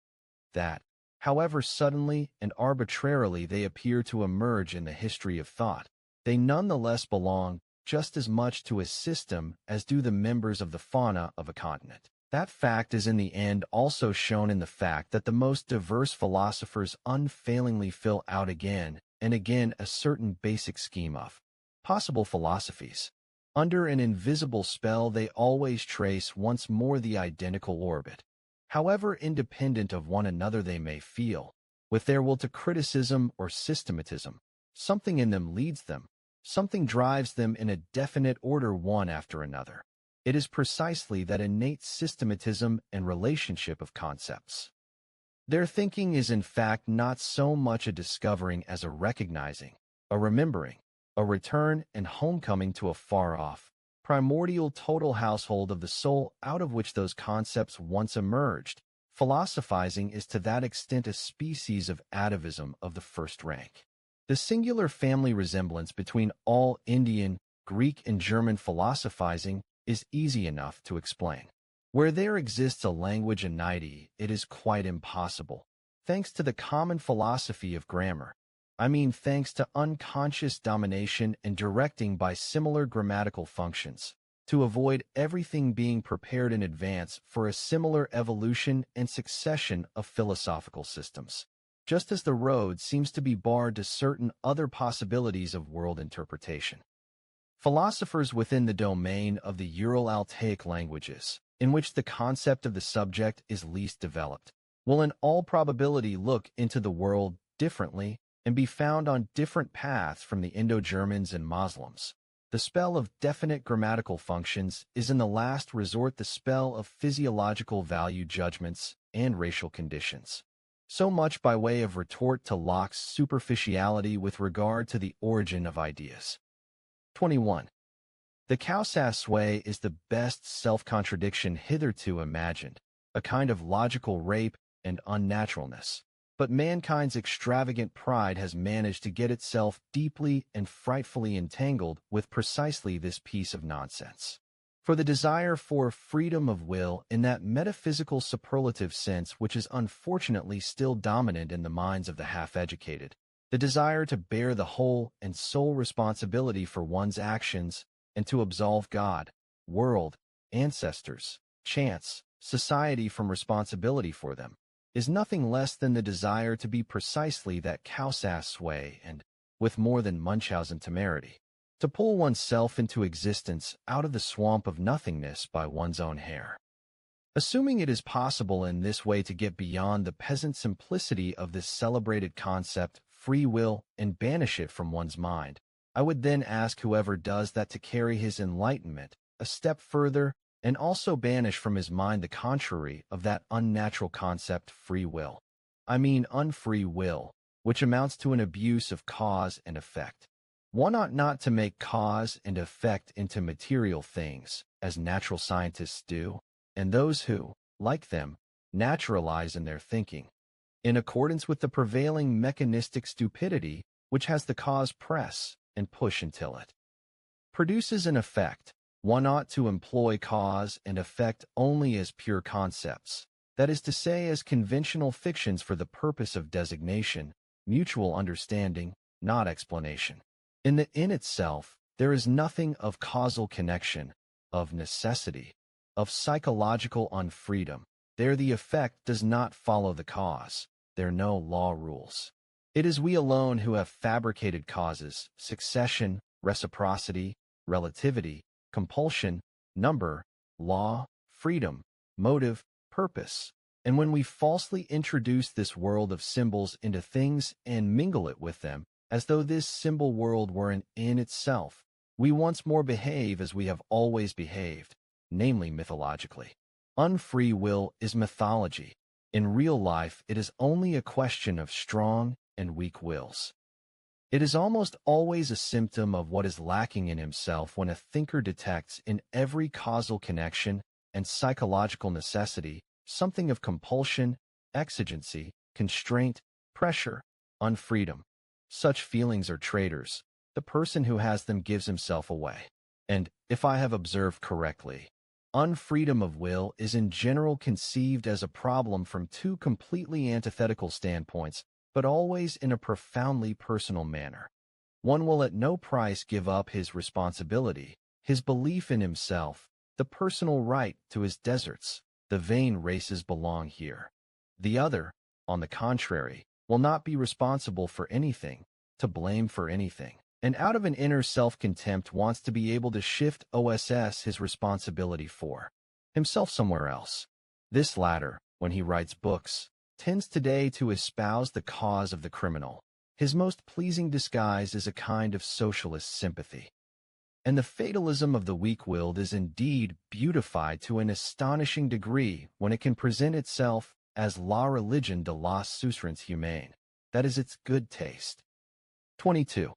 B: That, however suddenly and arbitrarily they appear to emerge in the history of thought, they nonetheless belong just as much to a system as do the members of the fauna of a continent. That fact is in the end also shown in the fact that the most diverse philosophers unfailingly fill out again and again a certain basic scheme of possible philosophies. Under an invisible spell they always trace once more the identical orbit. However independent of one another they may feel, with their will to criticism or systematism, something in them leads them, something drives them in a definite order one after another. It is precisely that innate systematism and relationship of concepts. Their thinking is in fact not so much a discovering as a recognizing, a remembering, a return and homecoming to a far-off, primordial total household of the soul out of which those concepts once emerged. Philosophizing is to that extent a species of atavism of the first rank. The singular family resemblance between all Indian, Greek, and German philosophizing is easy enough to explain. Where there exists a language anity, it is quite impossible, thanks to the common philosophy of grammar. I mean thanks to unconscious domination and directing by similar grammatical functions, to avoid everything being prepared in advance for a similar evolution and succession of philosophical systems, just as the road seems to be barred to certain other possibilities of world interpretation. Philosophers within the domain of the Ural-Altaic languages, in which the concept of the subject is least developed, will in all probability look into the world differently and be found on different paths from the Indo-Germans and Moslems. The spell of definite grammatical functions is in the last resort the spell of physiological value judgments and racial conditions. So much by way of retort to Locke's superficiality with regard to the origin of ideas. 21. The Causas way is the best self-contradiction hitherto imagined, a kind of logical rape and unnaturalness. But mankind's extravagant pride has managed to get itself deeply and frightfully entangled with precisely this piece of nonsense. For the desire for freedom of will in that metaphysical superlative sense which is unfortunately still dominant in the minds of the half-educated, the desire to bear the whole and sole responsibility for one's actions and to absolve God, world, ancestors, chance, society from responsibility for them, is nothing less than the desire to be precisely that Causas way and, with more than Munchausen temerity, to pull oneself into existence out of the swamp of nothingness by one's own hair. Assuming it is possible in this way to get beyond the peasant simplicity of this celebrated concept, free will, and banish it from one's mind, I would then ask whoever does that to carry his enlightenment a step further and also banish from his mind the contrary of that unnatural concept free will. I mean unfree will, which amounts to an abuse of cause and effect. One ought not to make cause and effect into material things, as natural scientists do, and those who, like them, naturalize in their thinking, in accordance with the prevailing mechanistic stupidity which has the cause press and push until it produces an effect. One ought to employ cause and effect only as pure concepts, that is to say, as conventional fictions for the purpose of designation, mutual understanding, not explanation. In the in itself, there is nothing of causal connection, of necessity, of psychological unfreedom. There the effect does not follow the cause. There are no law rules. It is we alone who have fabricated causes, succession, reciprocity, relativity, compulsion, number, law, freedom, motive, purpose. And when we falsely introduce this world of symbols into things and mingle it with them, as though this symbol world were an in itself, we once more behave as we have always behaved, namely mythologically. Unfree will is mythology. In real life, it is only a question of strong and weak wills. It is almost always a symptom of what is lacking in himself when a thinker detects in every causal connection and psychological necessity something of compulsion, exigency, constraint, pressure, unfreedom. Such feelings are traitors. The person who has them gives himself away. And, if I have observed correctly, unfreedom of will is in general conceived as a problem from two completely antithetical standpoints, but always in a profoundly personal manner. One will at no price give up his responsibility, his belief in himself, the personal right to his deserts. The vain races belong here. The other, on the contrary, will not be responsible for anything, to blame for anything, and out of an inner self-contempt wants to be able to shift his responsibility for himself somewhere else. This latter, when he writes books, tends today to espouse the cause of the criminal. His most pleasing disguise is a kind of socialist sympathy. And the fatalism of the weak-willed is indeed beautified to an astonishing degree when it can present itself as la religion de los souffrants humaine, that is its good taste. 22.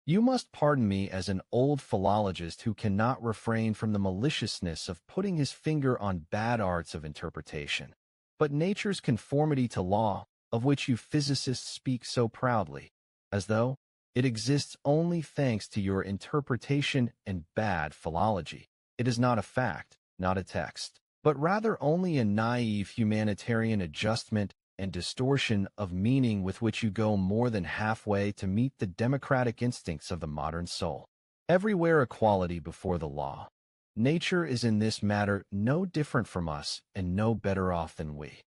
B: You must pardon me as an old philologist who cannot refrain from the maliciousness of putting his finger on bad arts of interpretation. But nature's conformity to law, of which you physicists speak so proudly, as though it exists only thanks to your interpretation and bad philology. It is not a fact, not a text, but rather only a naive humanitarian adjustment and distortion of meaning with which you go more than halfway to meet the democratic instincts of the modern soul. Everywhere equality before the law. Nature is in this matter no different from us and no better off than we.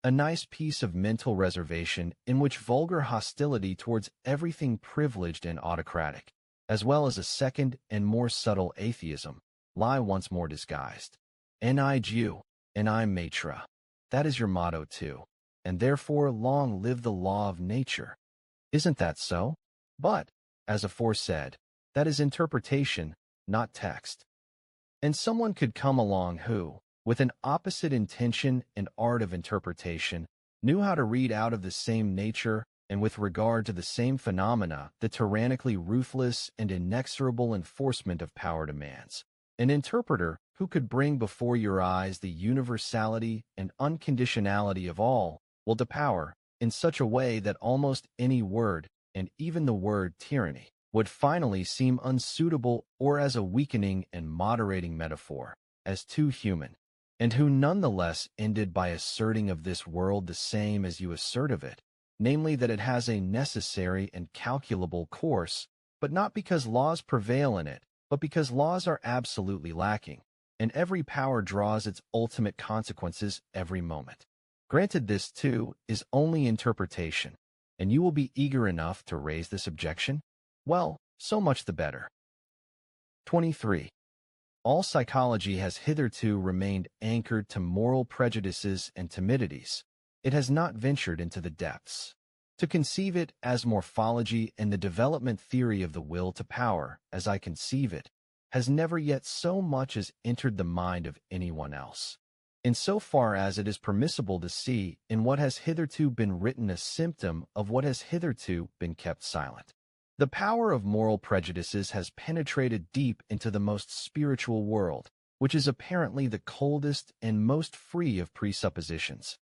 B: A nice piece of mental reservation in which vulgar hostility towards everything privileged and autocratic, as well as a second and more subtle atheism, lie once more disguised. "I Jew, and I'm Matra." That is your motto too, and therefore long live the law of nature. Isn't that so? But, as aforesaid, that is interpretation, not text. And someone could come along who, with an opposite intention and art of interpretation, knew how to read out of the same nature and with regard to the same phenomena the tyrannically ruthless and inexorable enforcement of power demands. An interpreter who could bring before your eyes the universality and unconditionality of all will to power in such a way that almost any word, and even the word tyranny, would finally seem unsuitable or as a weakening and moderating metaphor, as too human, and who nonetheless ended by asserting of this world the same as you assert of it, namely that it has a necessary and calculable course, but not because laws prevail in it, but because laws are absolutely lacking, and every power draws its ultimate consequences every moment. Granted, this, too, is only interpretation, and you will be eager enough to raise this objection? Well, so much the better. 23. All psychology has hitherto remained anchored to moral prejudices and timidities. It has not ventured into the depths. To conceive it as morphology and the development theory of the will to power, as I conceive it, has never yet so much as entered the mind of anyone else. In so far as it is permissible to see in what has hitherto been written a symptom of what has hitherto been kept silent. The power of moral prejudices has penetrated deep into the most spiritual world, which is apparently the coldest and most free of presuppositions,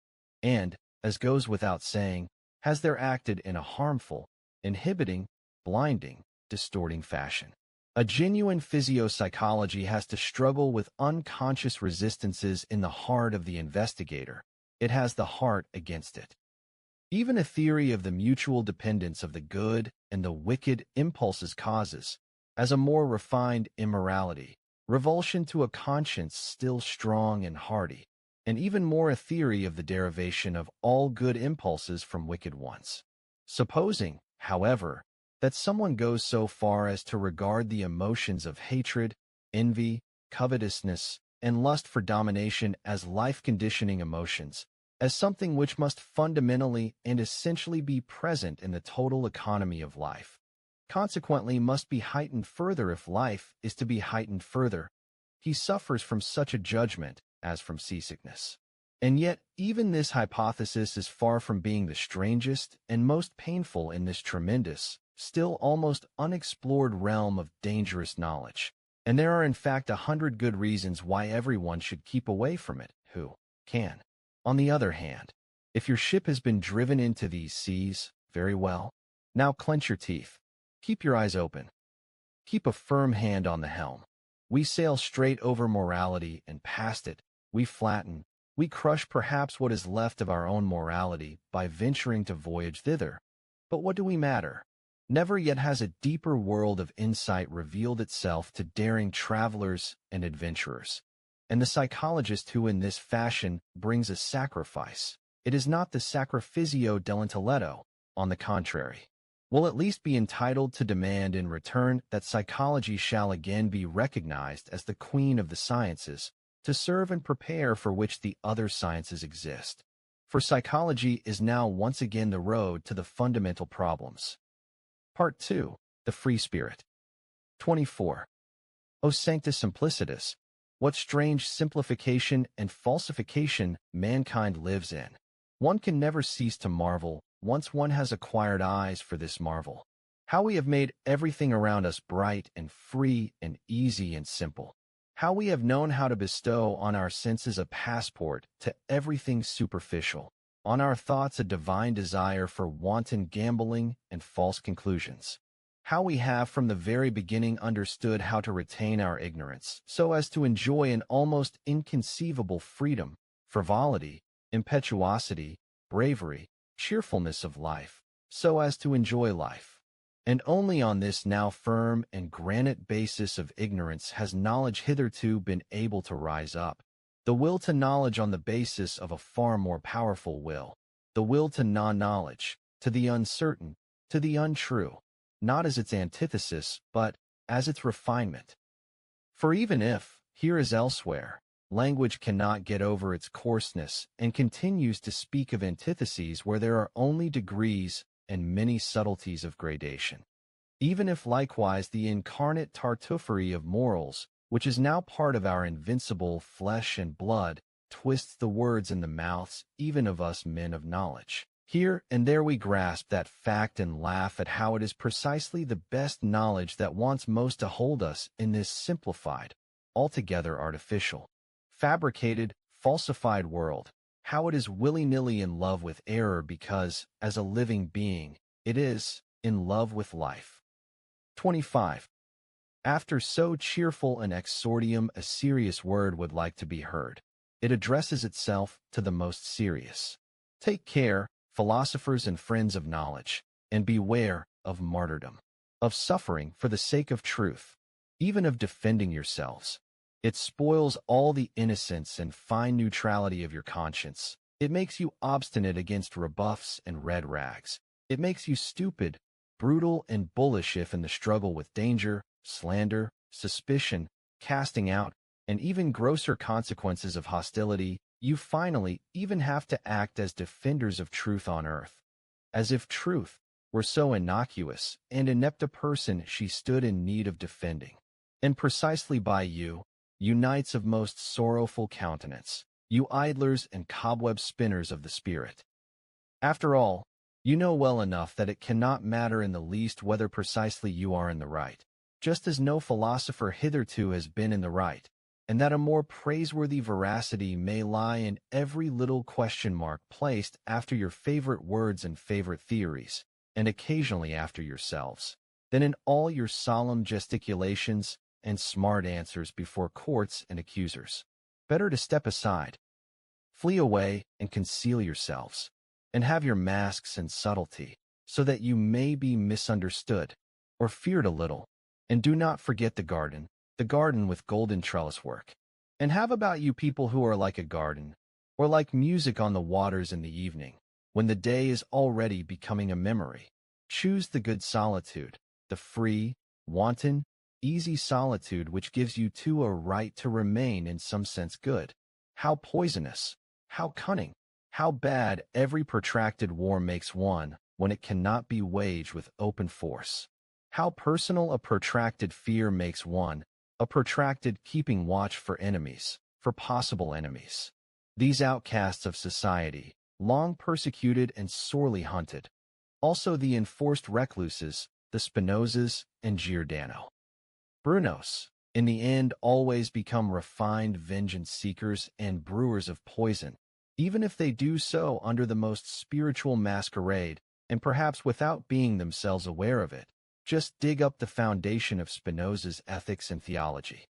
B: and, as goes without saying, has there acted in a harmful, inhibiting, blinding, distorting fashion. A genuine physiopsychology has to struggle with unconscious resistances in the heart of the investigator. It has the heart against it. Even a theory of the mutual dependence of the good and the wicked impulses causes, as a more refined immorality, revulsion to a conscience still strong and hardy, and even more a theory of the derivation of all good impulses from wicked ones. Supposing, however, that someone goes so far as to regard the emotions of hatred, envy, covetousness, and lust for domination as life-conditioning emotions, as something which must fundamentally and essentially be present in the total economy of life, consequently must be heightened further if life is to be heightened further, he suffers from such a judgment as from seasickness. And yet, even this hypothesis is far from being the strangest and most painful in this tremendous, still almost unexplored realm of dangerous knowledge. And there are in fact 100 good reasons why everyone should keep away from it who can. On the other hand, if your ship has been driven into these seas, very well. Now clench your teeth. Keep your eyes open. Keep a firm hand on the helm. We sail straight over morality and past it. We flatten, we crush perhaps what is left of our own morality by venturing to voyage thither. But what do we matter? Never yet has a deeper world of insight revealed itself to daring travelers and adventurers. And the psychologist who in this fashion brings a sacrifice, it is not the sacrificio dell'intelletto, on the contrary, will at least be entitled to demand in return that psychology shall again be recognized as the queen of the sciences, to serve and prepare for which the other sciences exist. For psychology is now once again the road to the fundamental problems. Part 2. The Free Spirit. 24. O Sanctus Simplicitus, what strange simplification and falsification mankind lives in. One can never cease to marvel, once one has acquired eyes for this marvel. How we have made everything around us bright and free and easy and simple. How we have known how to bestow on our senses a passport to everything superficial, on our thoughts a divine desire for wanton gambling and false conclusions. How we have from the very beginning understood how to retain our ignorance, so as to enjoy an almost inconceivable freedom, frivolity, impetuosity, bravery, cheerfulness of life, so as to enjoy life. And only on this now firm and granite basis of ignorance has knowledge hitherto been able to rise up. The will to knowledge on the basis of a far more powerful will, the will to non-knowledge, to the uncertain, to the untrue, not as its antithesis, but as its refinement. For even if, here as elsewhere, language cannot get over its coarseness and continues to speak of antitheses where there are only degrees and many subtleties of gradation, even if likewise the incarnate tartuffery of morals, which is now part of our invincible flesh and blood, twists the words in the mouths even of us men of knowledge. Here and there we grasp that fact and laugh at how it is precisely the best knowledge that wants most to hold us in this simplified, altogether artificial, fabricated, falsified world, how it is willy-nilly in love with error because, as a living being, it is in love with life. 25. After so cheerful an exordium a serious word would like to be heard. It addresses itself to the most serious. Take care, philosophers and friends of knowledge, and beware of martyrdom, of suffering for the sake of truth, even of defending yourselves. It spoils all the innocence and fine neutrality of your conscience. It makes you obstinate against rebuffs and red rags. It makes you stupid, brutal, and bullish if in the struggle with danger, slander, suspicion, casting out, and even grosser consequences of hostility, you finally even have to act as defenders of truth on earth, as if truth were so innocuous and inept a person she stood in need of defending. And precisely by you, you knights of most sorrowful countenance, you idlers and cobweb spinners of the spirit. After all, you know well enough that it cannot matter in the least whether precisely you are in the right, just as no philosopher hitherto has been in the right, and that a more praiseworthy veracity may lie in every little question mark placed after your favorite words and favorite theories, and occasionally after yourselves, than in all your solemn gesticulations and smart answers before courts and accusers. Better to step aside, flee away and conceal yourselves, and have your masks and subtlety, so that you may be misunderstood, or feared a little. And do not forget the garden with golden trellis work. And have about you people who are like a garden, or like music on the waters in the evening, when the day is already becoming a memory. Choose the good solitude, the free, wanton, easy solitude which gives you too a right to remain in some sense good. How poisonous, how cunning, how bad every protracted war makes one when it cannot be waged with open force. How personal a protracted fear makes one, a protracted keeping watch for enemies, for possible enemies. These outcasts of society, long persecuted and sorely hunted. Also the enforced recluses, the Spinozas and Giordano Brunos, in the end always become refined vengeance-seekers and brewers of poison, even if they do so under the most spiritual masquerade, and perhaps without being themselves aware of it. Just dig up the foundation of Spinoza's ethics and theology.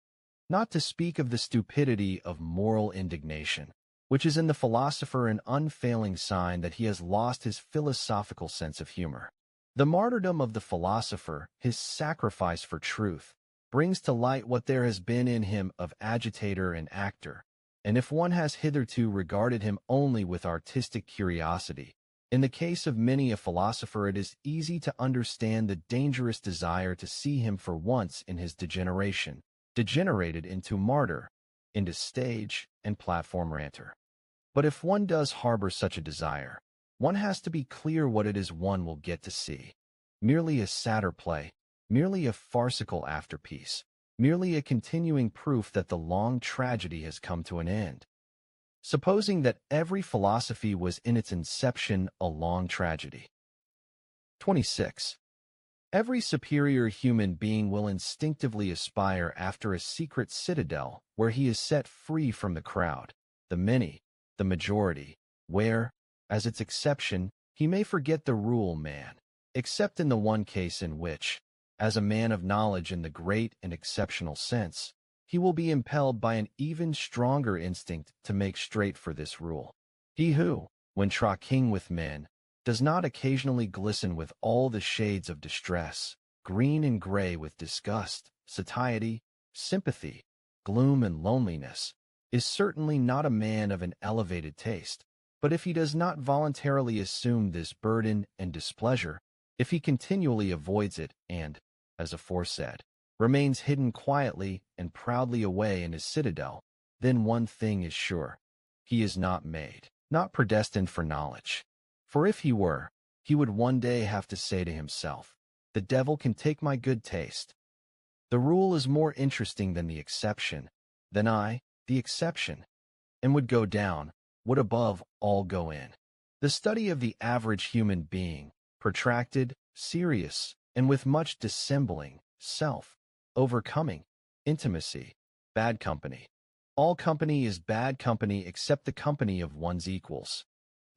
B: Not to speak of the stupidity of moral indignation, which is in the philosopher an unfailing sign that he has lost his philosophical sense of humor. The martyrdom of the philosopher, his sacrifice for truth, brings to light what there has been in him of agitator and actor, and if one has hitherto regarded him only with artistic curiosity, in the case of many a philosopher it is easy to understand the dangerous desire to see him for once in his degeneration, degenerated into martyr, into stage and platform ranter. But if one does harbor such a desire, one has to be clear what it is one will get to see. Merely a satyr play, merely a farcical afterpiece, merely a continuing proof that the long tragedy has come to an end. Supposing that every philosophy was in its inception a long tragedy. 26. Every superior human being will instinctively aspire after a secret citadel where he is set free from the crowd, the many, the majority, where, as its exception, he may forget the rule man, except in the one case in which, as a man of knowledge in the great and exceptional sense, he will be impelled by an even stronger instinct to make straight for this rule. He who, when talking with men, does not occasionally glisten with all the shades of distress, green and gray with disgust, satiety, sympathy, gloom and loneliness, is certainly not a man of an elevated taste. But if he does not voluntarily assume this burden and displeasure, if he continually avoids it and, as aforesaid, remains hidden quietly and proudly away in his citadel, then one thing is sure. He is not made, not predestined for knowledge. For if he were, he would one day have to say to himself, "The devil can take my good taste." The rule is more interesting than the exception, than I, the exception, and would go down, would above all go in. The study of the average human being, protracted, serious, and with much dissembling, self-overcoming, intimacy, bad company. All company is bad company except the company of one's equals.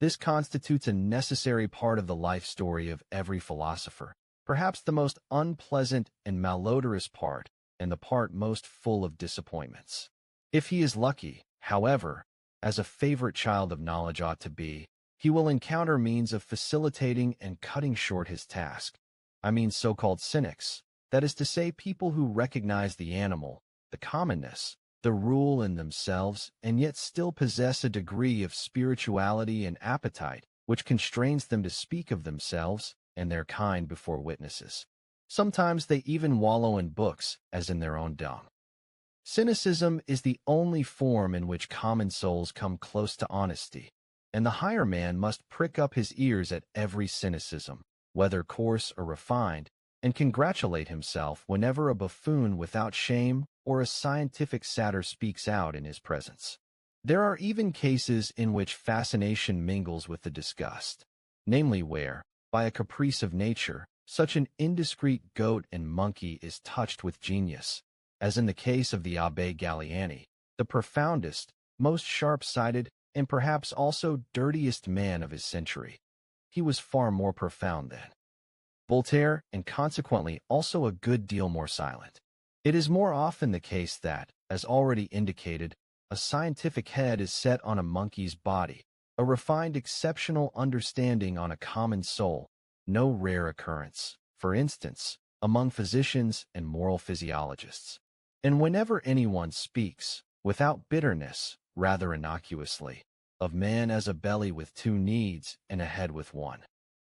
B: This constitutes a necessary part of the life story of every philosopher, perhaps the most unpleasant and malodorous part, and the part most full of disappointments. If he is lucky, however, as a favorite child of knowledge ought to be, he will encounter means of facilitating and cutting short his task. I mean so-called cynics, that is to say people who recognize the animal, the commonness, the rule in themselves, and yet still possess a degree of spirituality and appetite which constrains them to speak of themselves and their kind before witnesses. Sometimes they even wallow in books as in their own dung. Cynicism is the only form in which common souls come close to honesty, and the higher man must prick up his ears at every cynicism, whether coarse or refined, and congratulate himself whenever a buffoon without shame or a scientific satyr speaks out in his presence. There are even cases in which fascination mingles with the disgust, namely where, by a caprice of nature, such an indiscreet goat and monkey is touched with genius, as in the case of the Abbé Galliani, the profoundest, most sharp-sighted, and perhaps also dirtiest man of his century. He was far more profound then. Voltaire, and consequently also a good deal more silent. It is more often the case that, as already indicated, a scientific head is set on a monkey's body, a refined exceptional understanding on a common soul, no rare occurrence, for instance, among physicians and moral physiologists. And whenever anyone speaks, without bitterness, rather innocuously, of man as a belly with two needs and a head with one,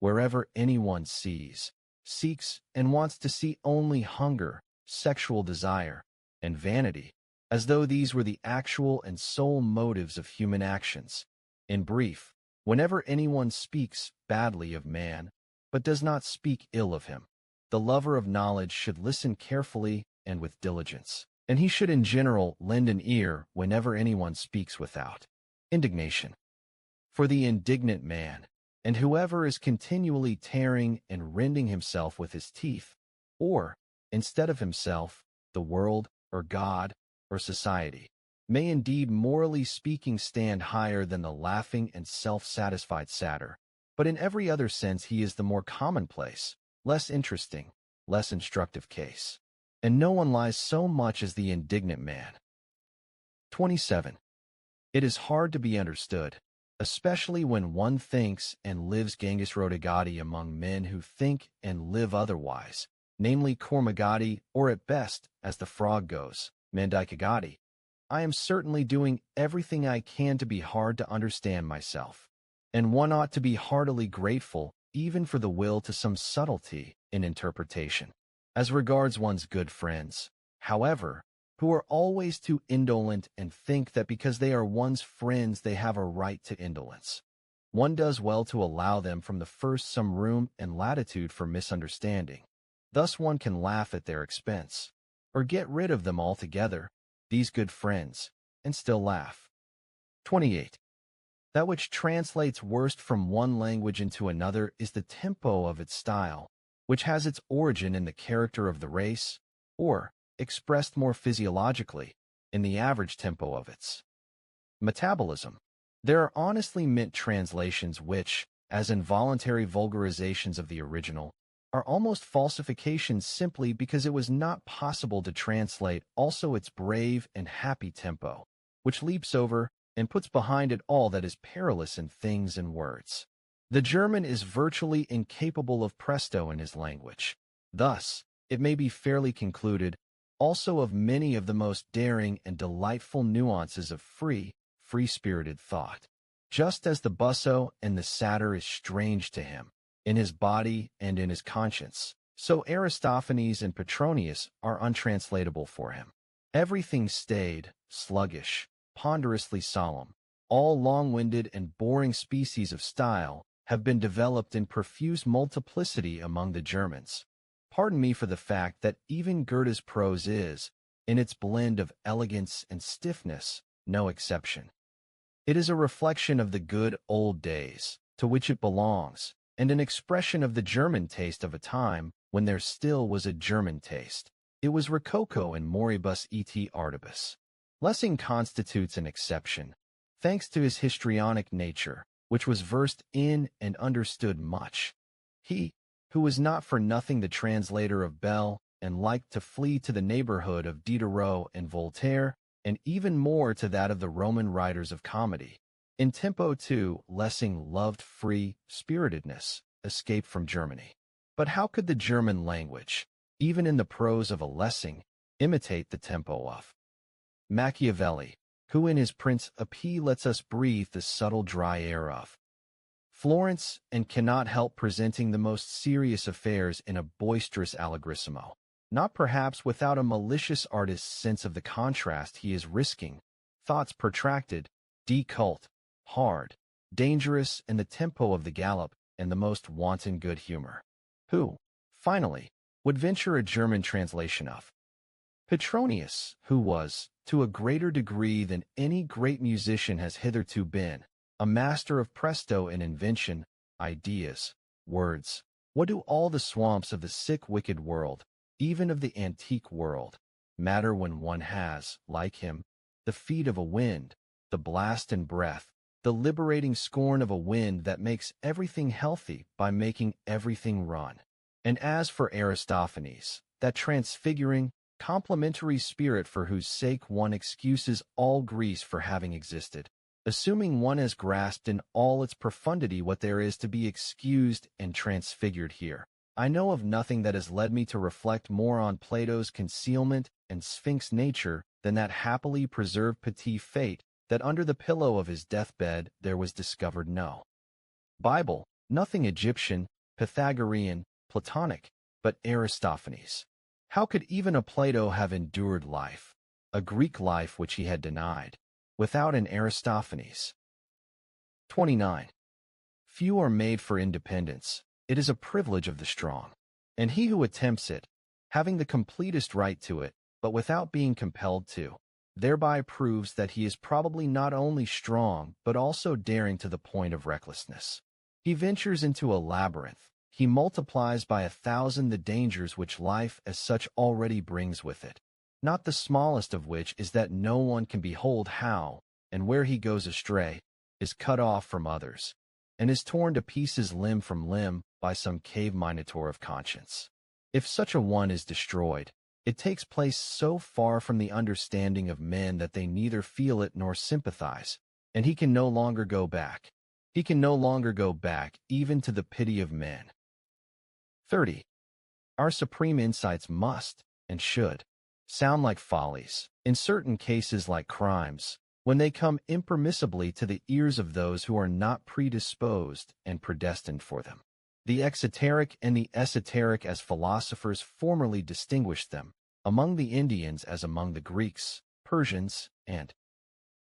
B: wherever anyone sees, seeks, and wants to see only hunger, sexual desire, and vanity, as though these were the actual and sole motives of human actions. In brief, whenever anyone speaks badly of man, but does not speak ill of him, the lover of knowledge should listen carefully and with diligence, and he should in general lend an ear whenever anyone speaks without indignation. For the indignant man, and whoever is continually tearing and rending himself with his teeth, or, instead of himself, the world, or God, or society, may indeed morally speaking stand higher than the laughing and self-satisfied satyr, but in every other sense he is the more commonplace, less interesting, less instructive case. And no one lies so much as the indignant man. 27. It is hard to be understood, especially when one thinks and lives Genghis Rodigati among men who think and live otherwise, namely Kormagati, or at best, as the frog goes, Mandikagati. I am certainly doing everything I can to be hard to understand myself, and one ought to be heartily grateful even for the will to some subtlety in interpretation. As regards one's good friends, however, who are always too indolent and think that because they are one's friends they have a right to indolence, one does well to allow them from the first some room and latitude for misunderstanding. Thus one can laugh at their expense, or get rid of them altogether, these good friends, and still laugh. 28. That which translates worst from one language into another is the tempo of its style, which has its origin in the character of the race, or, expressed more physiologically, in the average tempo of its metabolism. There are honestly meant translations which, as involuntary vulgarizations of the original, are almost falsifications simply because it was not possible to translate also its brave and happy tempo, which leaps over and puts behind it all that is perilous in things and words. The German is virtually incapable of presto in his language. Thus, it may be fairly concluded, also of many of the most daring and delightful nuances of free-spirited thought. Just as the busso and the satyr is strange to him, in his body and in his conscience, so Aristophanes and Petronius are untranslatable for him. Everything staid, sluggish, ponderously solemn, all long-winded and boring species of style have been developed in profuse multiplicity among the Germans. Pardon me for the fact that even Goethe's prose is, in its blend of elegance and stiffness, no exception. It is a reflection of the good old days, to which it belongs, and an expression of the German taste of a time when there still was a German taste. It was rococo and moribus et artibus. Lessing constitutes an exception, thanks to his histrionic nature, which was versed in and understood much. He, who was not for nothing the translator of Bell, and liked to flee to the neighborhood of Diderot and Voltaire, and even more to that of the Roman writers of comedy. In tempo too, Lessing loved free-spiritedness, escape from Germany. But how could the German language, even in the prose of a Lessing, imitate the tempo of Machiavelli, who in his Prince a P lets us breathe the subtle dry air of Florence, and cannot help presenting the most serious affairs in a boisterous allegrissimo, not perhaps without a malicious artist's sense of the contrast he is risking, thoughts protracted, deculte, hard, dangerous, and the tempo of the gallop, and the most wanton good humor. Who, finally, would venture a German translation of Petronius, who was, to a greater degree than any great musician has hitherto been, a master of presto and invention, ideas, words. What do all the swamps of the sick wicked world, even of the antique world, matter when one has, like him, the feet of a wind, the blast and breath, the liberating scorn of a wind that makes everything healthy by making everything run? And as for Aristophanes, that transfiguring, complementary spirit for whose sake one excuses all Greece for having existed, assuming one has grasped in all its profundity what there is to be excused and transfigured here, I know of nothing that has led me to reflect more on Plato's concealment and sphinx nature than that happily preserved petit fate that under the pillow of his deathbed there was discovered no Bible, nothing Egyptian, Pythagorean, Platonic, but Aristophanes. How could even a Plato have endured life, a Greek life which he had denied, without an Aristophanes? 29. Few are made for independence. It is a privilege of the strong. And he who attempts it, having the completest right to it, but without being compelled to, thereby proves that he is probably not only strong, but also daring to the point of recklessness. He ventures into a labyrinth. He multiplies by 1,000 the dangers which life as such already brings with it, not the smallest of which is that no one can behold how, and where he goes astray, is cut off from others, and is torn to pieces limb from limb by some cave minotaur of conscience. If such a one is destroyed, it takes place so far from the understanding of men that they neither feel it nor sympathize, and he can no longer go back. He can no longer go back even to the pity of men. 30. Our supreme insights must, and should, sound like follies, in certain cases like crimes, when they come impermissibly to the ears of those who are not predisposed and predestined for them. The exoteric and the esoteric, as philosophers formerly distinguished them, among the Indians as among the Greeks, Persians, and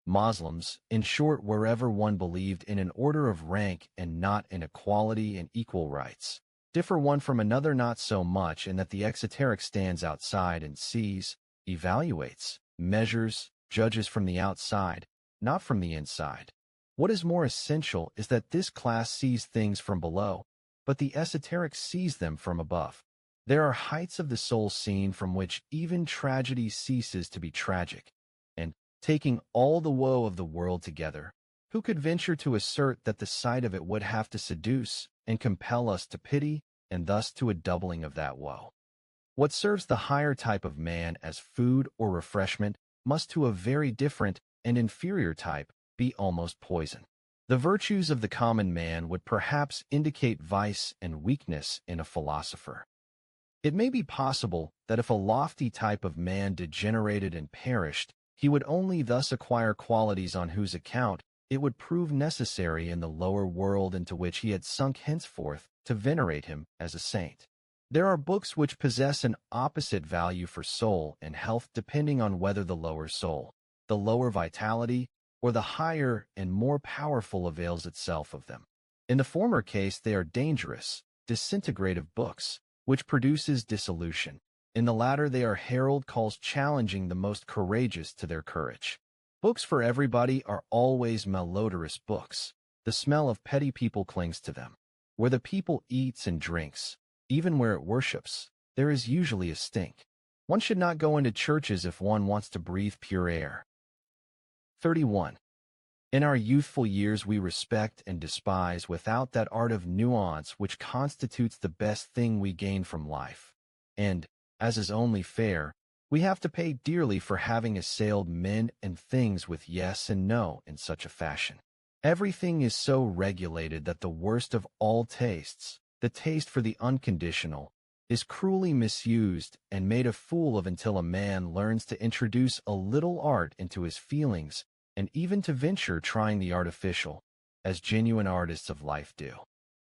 B: Moslems, in short, wherever one believed in an order of rank and not in equality and equal rights, differ one from another not so much in that the exoteric stands outside and sees, evaluates, measures, judges from the outside, not from the inside. What is more essential is that this class sees things from below, but the esoteric sees them from above. There are heights of the soul seen from which even tragedy ceases to be tragic, and, taking all the woe of the world together, who could venture to assert that the sight of it would have to seduce and compel us to pity, and thus to a doubling of that woe? What serves the higher type of man as food or refreshment must to a very different and inferior type be almost poison. The virtues of the common man would perhaps indicate vice and weakness in a philosopher. It may be possible that if a lofty type of man degenerated and perished, he would only thus acquire qualities on whose account it would prove necessary in the lower world into which he had sunk henceforth to venerate him as a saint. There are books which possess an opposite value for soul and health depending on whether the lower soul, the lower vitality, or the higher and more powerful avails itself of them. In the former case they are dangerous, disintegrative books, which produces dissolution. In the latter they are herald calls challenging the most courageous to their courage. Books for everybody are always malodorous books. The smell of petty people clings to them. Where the people eats and drinks, even where it worships, there is usually a stink. One should not go into churches if one wants to breathe pure air. 31. In our youthful years we respect and despise without that art of nuance which constitutes the best thing we gain from life. And, as is only fair, we have to pay dearly for having assailed men and things with yes and no in such a fashion. Everything is so regulated that the worst of all tastes, the taste for the unconditional, is cruelly misused and made a fool of until a man learns to introduce a little art into his feelings and even to venture trying the artificial, as genuine artists of life do.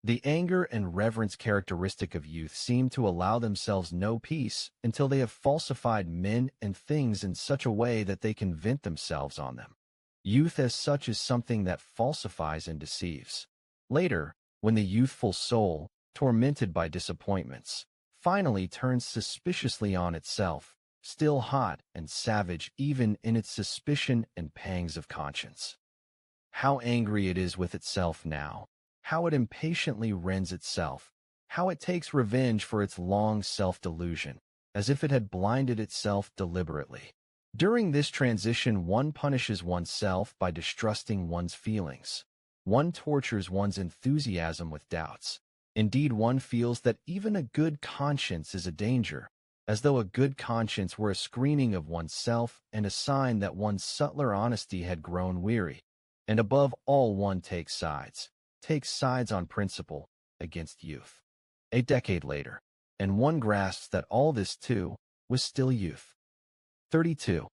B: The anger and reverence characteristic of youth seem to allow themselves no peace until they have falsified men and things in such a way that they can vent themselves on them. Youth as such is something that falsifies and deceives. Later, when the youthful soul, tormented by disappointments, finally turns suspiciously on itself, still hot and savage even in its suspicion and pangs of conscience. How angry it is with itself now, how it impatiently rends itself, how it takes revenge for its long self-delusion, as if it had blinded itself deliberately. During this transition one punishes oneself by distrusting one's feelings. One tortures one's enthusiasm with doubts. Indeed, one feels that even a good conscience is a danger, as though a good conscience were a screening of oneself and a sign that one's subtler honesty had grown weary. And above all, one takes sides on principle, against youth. A decade later, and one grasps that all this, too, was still youth. 32.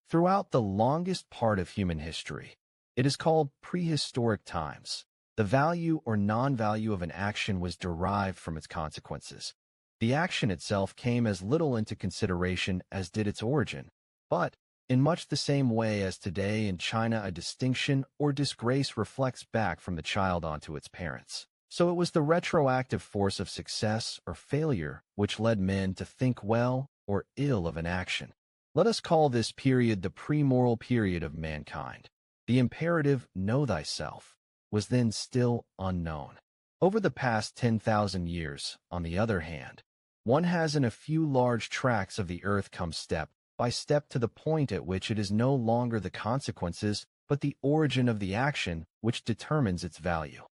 B: Throughout the longest part of human history, it is called prehistoric times. The value or non-value of an action was derived from its consequences. The action itself came as little into consideration as did its origin, but, in much the same way as today in China a distinction or disgrace reflects back from the child onto its parents, so it was the retroactive force of success or failure which led men to think well or ill of an action. Let us call this period the pre-moral period of mankind. The imperative, know thyself, was then still unknown. Over the past 10,000 years, on the other hand, one has in a few large tracts of the earth come step by step to the point at which it is no longer the consequences but the origin of the action which determines its value.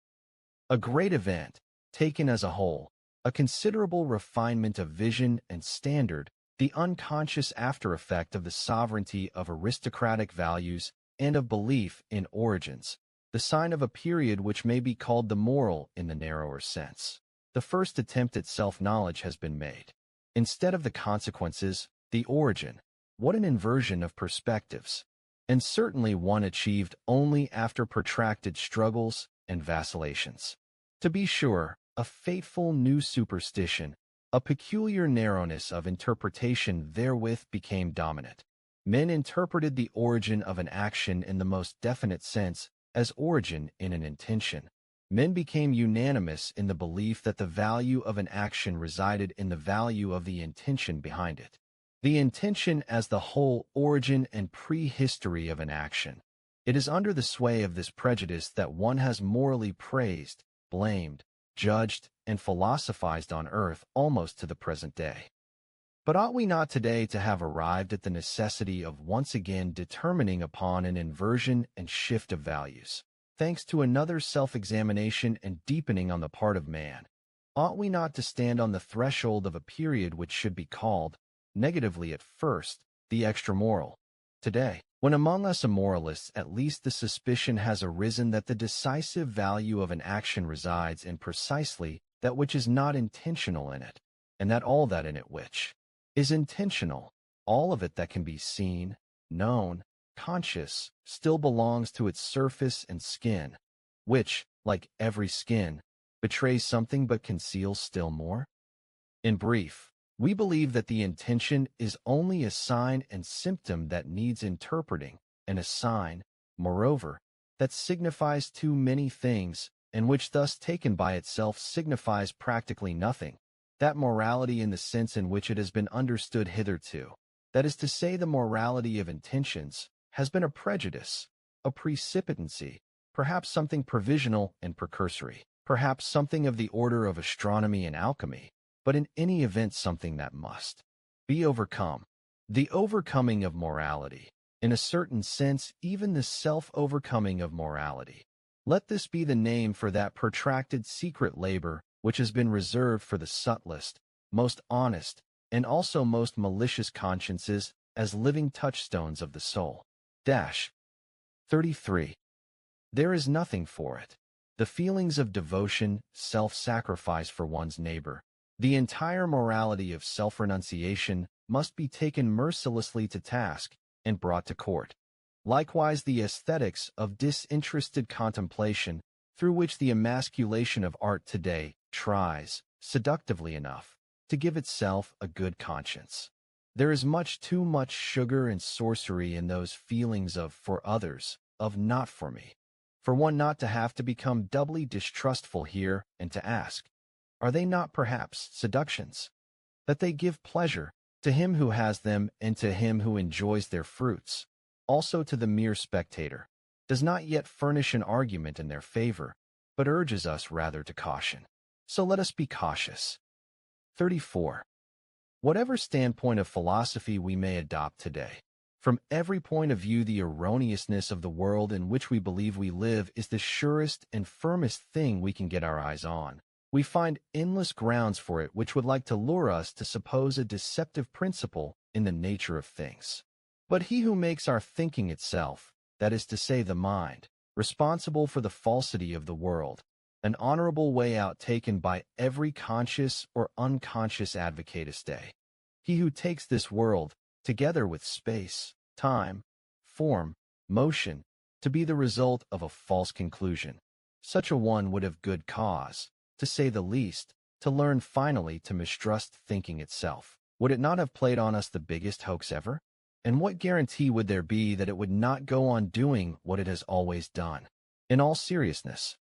B: A great event, taken as a whole, a considerable refinement of vision and standard, the unconscious after-effect of the sovereignty of aristocratic values and of belief in origins, the sign of a period which may be called the moral in the narrower sense. The first attempt at self-knowledge has been made. Instead of the consequences, the origin. What an inversion of perspectives! And certainly one achieved only after protracted struggles and vacillations. To be sure, a fateful new superstition, a peculiar narrowness of interpretation therewith became dominant. Men interpreted the origin of an action in the most definite sense as origin in an intention. Men became unanimous in the belief that the value of an action resided in the value of the intention behind it. The intention as the whole origin and prehistory of an action. It is under the sway of this prejudice that one has morally praised, blamed, judged, and philosophized on earth almost to the present day. But ought we not today to have arrived at the necessity of once again determining upon an inversion and shift of values, thanks to another self-examination and deepening on the part of man? Ought we not to stand on the threshold of a period which should be called, negatively at first, the extramoral? Today, when among us immoralists at least the suspicion has arisen that the decisive value of an action resides in precisely that which is not intentional in it, and that all that in it which is intentional, all of it that can be seen, known, conscious, still belongs to its surface and skin, which, like every skin, betrays something but conceals still more? In brief, we believe that the intention is only a sign and symptom that needs interpreting, and a sign, moreover, that signifies too many things, and which thus taken by itself signifies practically nothing. That morality in the sense in which it has been understood hitherto, that is to say the morality of intentions, has been a prejudice, a precipitancy, perhaps something provisional and precursory, perhaps something of the order of astronomy and alchemy, but in any event something that must be overcome. The overcoming of morality, in a certain sense even the self-overcoming of morality. Let this be the name for that protracted secret labor which has been reserved for the subtlest, most honest, and also most malicious consciences as living touchstones of the soul. 33. There is nothing for it. The feelings of devotion, self-sacrifice for one's neighbor, the entire morality of self-renunciation must be taken mercilessly to task and brought to court. Likewise the aesthetics of disinterested contemplation through which the emasculation of art today tries, seductively enough, to give itself a good conscience. There is much too much sugar and sorcery in those feelings of for others, of not for me, for one not to have to become doubly distrustful here and to ask, are they not perhaps seductions? That they give pleasure to him who has them and to him who enjoys their fruits, also to the mere spectator, does not yet furnish an argument in their favor, but urges us rather to caution. So let us be cautious. 34. Whatever standpoint of philosophy we may adopt today, from every point of view the erroneousness of the world in which we believe we live is the surest and firmest thing we can get our eyes on. We find endless grounds for it which would like to lure us to suppose a deceptive principle in the nature of things. But he who makes our thinking itself, that is to say the mind, responsible for the falsity of the world, an honorable way out taken by every conscious or unconscious advocatus Dei. He who takes this world, together with space, time, form, motion, to be the result of a false conclusion. Such a one would have good cause, to say the least, to learn finally to mistrust thinking itself. Would it not have played on us the biggest hoax ever? And what guarantee would there be that it would not go on doing what it has always done? In all seriousness,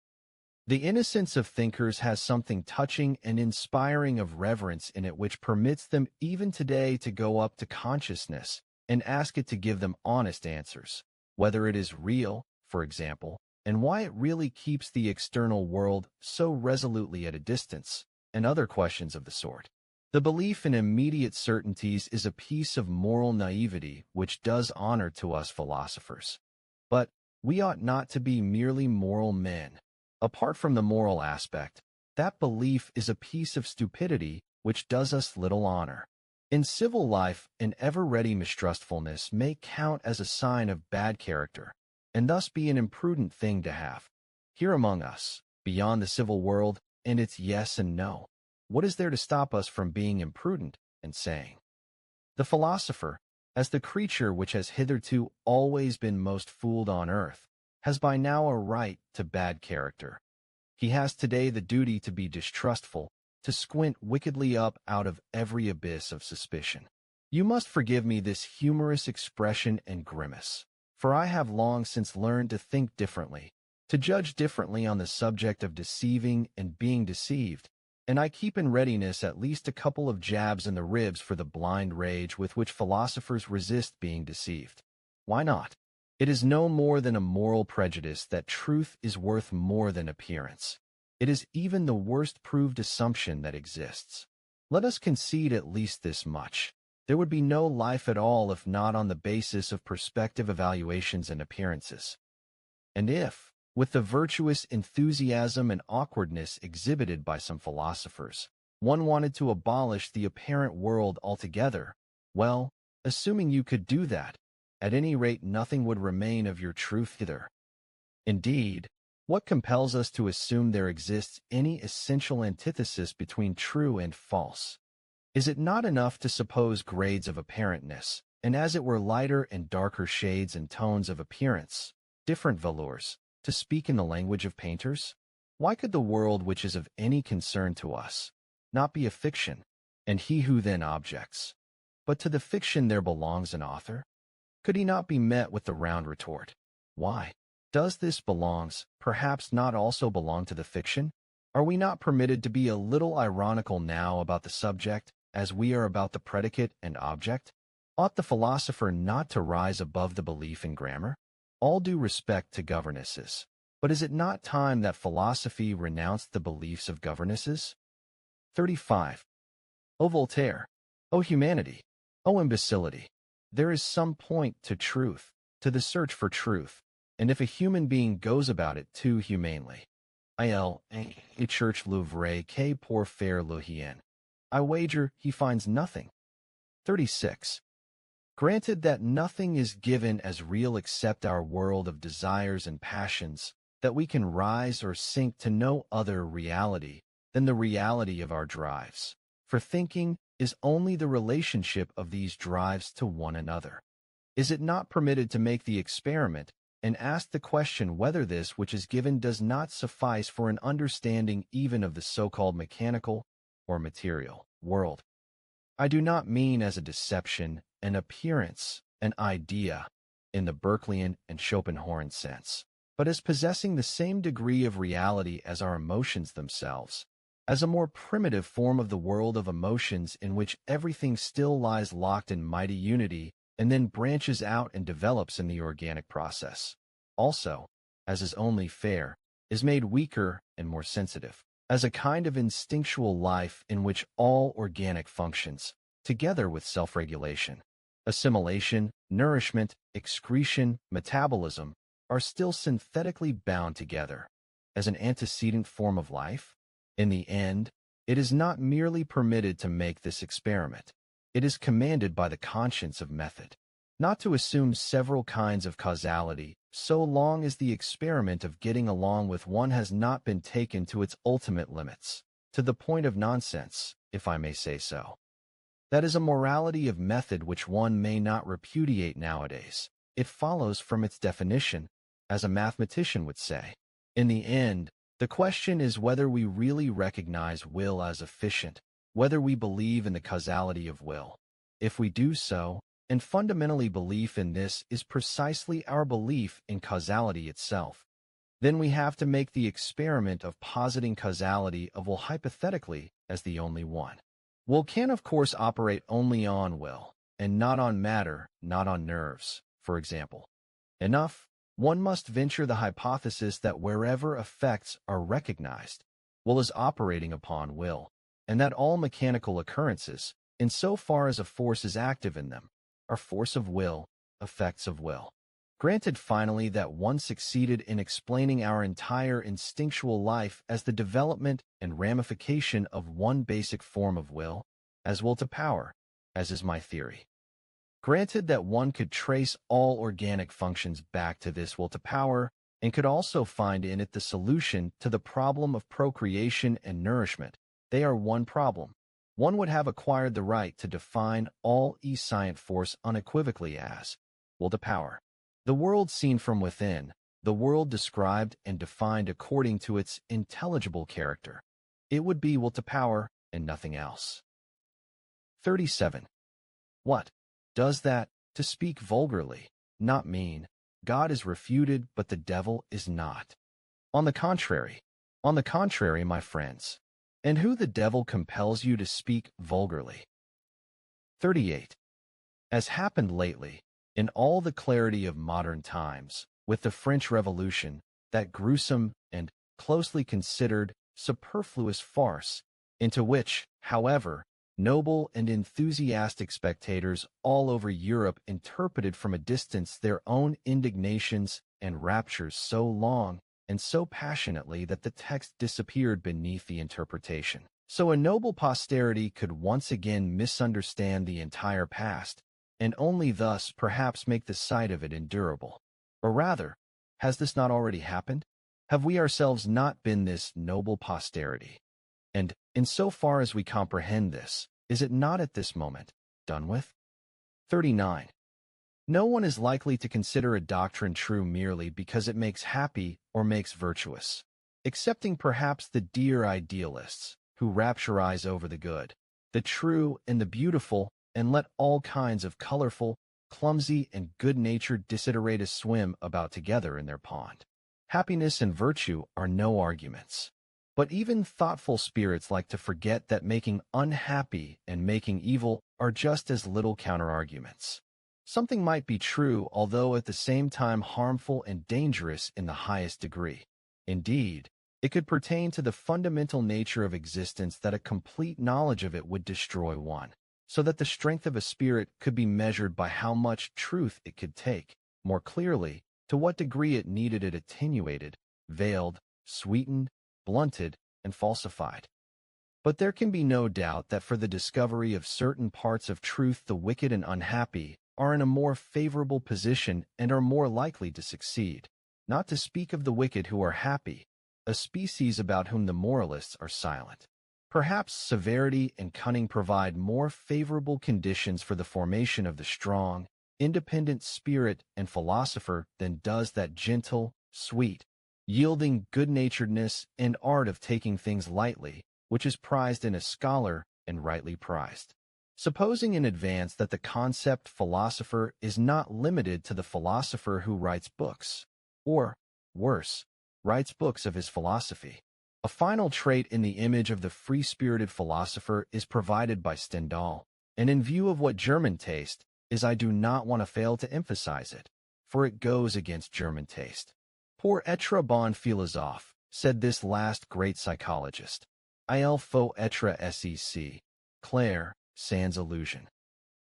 B: the innocence of thinkers has something touching and inspiring of reverence in it which permits them even today to go up to consciousness and ask it to give them honest answers, whether it is real, for example, and why it really keeps the external world so resolutely at a distance, and other questions of the sort. The belief in immediate certainties is a piece of moral naivety which does honor to us philosophers. But we ought not to be merely moral men. Apart from the moral aspect, that belief is a piece of stupidity which does us little honor. In civil life, an ever-ready mistrustfulness may count as a sign of bad character, and thus be an imprudent thing to have. Here among us, beyond the civil world and its yes and no, what is there to stop us from being imprudent and saying? The philosopher, as the creature which has hitherto always been most fooled on earth, has by now a right to bad character. He has today the duty to be distrustful, to squint wickedly up out of every abyss of suspicion. You must forgive me this humorous expression and grimace, for I have long since learned to think differently, to judge differently on the subject of deceiving and being deceived, and I keep in readiness at least a couple of jabs in the ribs for the blind rage with which philosophers resist being deceived. Why not? It is no more than a moral prejudice that truth is worth more than appearance. It is even the worst proved assumption that exists. Let us concede at least this much. There would be no life at all if not on the basis of perspective evaluations and appearances. And if, with the virtuous enthusiasm and awkwardness exhibited by some philosophers, one wanted to abolish the apparent world altogether, well, assuming you could do that, at any rate nothing would remain of your truth hither. Indeed, what compels us to assume there exists any essential antithesis between true and false? Is it not enough to suppose grades of apparentness, and as it were lighter and darker shades and tones of appearance, different velours, to speak in the language of painters? Why could the world which is of any concern to us not be a fiction, and he who then objects? But to the fiction there belongs an author? Could he not be met with the round retort, why? Does this belongs, perhaps not also belong to the fiction? Are we not permitted to be a little ironical now about the subject, as we are about the predicate and object? Ought the philosopher not to rise above the belief in grammar? All due respect to governesses, but is it not time that philosophy renounced the beliefs of governesses? 35. O Voltaire! O humanity! O imbecility! There is some point to truth, to the search for truth, and if a human being goes about it too humanely, a church l'ouvre que pour faire le hien, I wager he finds nothing. 36. Granted that nothing is given as real except our world of desires and passions, that we can rise or sink to no other reality than the reality of our drives, for thinking is only the relationship of these drives to one another. Is it not permitted to make the experiment and ask the question whether this which is given does not suffice for an understanding even of the so-called mechanical or material world? I do not mean as a deception, an appearance, an idea, in the Berkeleyan and Schopenhauerian sense, but as possessing the same degree of reality as our emotions themselves, as a more primitive form of the world of emotions in which everything still lies locked in mighty unity and then branches out and develops in the organic process. Also, as is only fair, is made weaker and more sensitive, as a kind of instinctual life in which all organic functions, together with self-regulation, assimilation, nourishment, excretion, metabolism, are still synthetically bound together, as an antecedent form of life? In the end, it is not merely permitted to make this experiment. It is commanded by the conscience of method, not to assume several kinds of causality, so long as the experiment of getting along with one has not been taken to its ultimate limits, to the point of nonsense, if I may say so. That is a morality of method which one may not repudiate nowadays. It follows from its definition, as a mathematician would say. In the end, the question is whether we really recognize will as efficient, whether we believe in the causality of will. If we do so, and fundamentally belief in this is precisely our belief in causality itself, then we have to make the experiment of positing causality of will hypothetically as the only one. Will can of course operate only on will, and not on matter, not on nerves, for example. Enough, one must venture the hypothesis that wherever effects are recognized, will is operating upon will, and that all mechanical occurrences, insofar as a force is active in them, are force of will, effects of will. Granted finally that one succeeded in explaining our entire instinctual life as the development and ramification of one basic form of will, as will to power, as is my theory. Granted that one could trace all organic functions back to this will to power, and could also find in it the solution to the problem of procreation and nourishment. They are one problem. One would have acquired the right to define all escient force unequivocally as will to power. The world seen from within, the world described and defined according to its intelligible character. It would be will to power and nothing else. 37. What does that, to speak vulgarly, not mean? God is refuted, but the devil is not. On the contrary, my friends. And who the devil compels you to speak vulgarly? 38. As happened lately, in all the clarity of modern times, with the French Revolution, that gruesome and, closely considered, superfluous farce, into which, however, noble and enthusiastic spectators all over Europe interpreted from a distance their own indignations and raptures so long and so passionately that the text disappeared beneath the interpretation. So a noble posterity could once again misunderstand the entire past, and only thus perhaps make the sight of it endurable. Or rather, has this not already happened? Have we ourselves not been this noble posterity? And, in so far as we comprehend this, is it not at this moment done with? 39. No one is likely to consider a doctrine true merely because it makes happy or makes virtuous, excepting perhaps the dear idealists who rapturize over the good, the true and the beautiful, and let all kinds of colorful, clumsy, and good-natured desideratus swim about together in their pond. Happiness and virtue are no arguments. But even thoughtful spirits like to forget that making unhappy and making evil are just as little counter-arguments. Something might be true, although at the same time harmful and dangerous in the highest degree. Indeed, it could pertain to the fundamental nature of existence that a complete knowledge of it would destroy one, so that the strength of a spirit could be measured by how much truth it could take, more clearly, to what degree it needed it attenuated, veiled, sweetened, blunted, and falsified. But there can be no doubt that for the discovery of certain parts of truth the wicked and unhappy are in a more favorable position and are more likely to succeed, not to speak of the wicked who are happy, a species about whom the moralists are silent. Perhaps severity and cunning provide more favorable conditions for the formation of the strong, independent spirit and philosopher than does that gentle, sweet, yielding good-naturedness and art of taking things lightly, which is prized in a scholar and rightly prized. Supposing in advance that the concept philosopher is not limited to the philosopher who writes books, or, worse, writes books of his philosophy. A final trait in the image of the free-spirited philosopher is provided by Stendhal, and in view of what German taste is, I do not want to fail to emphasize it, for it goes against German taste. Pour être bon philosophe, said this last great psychologist. Il faut être sec, clair, sans illusion.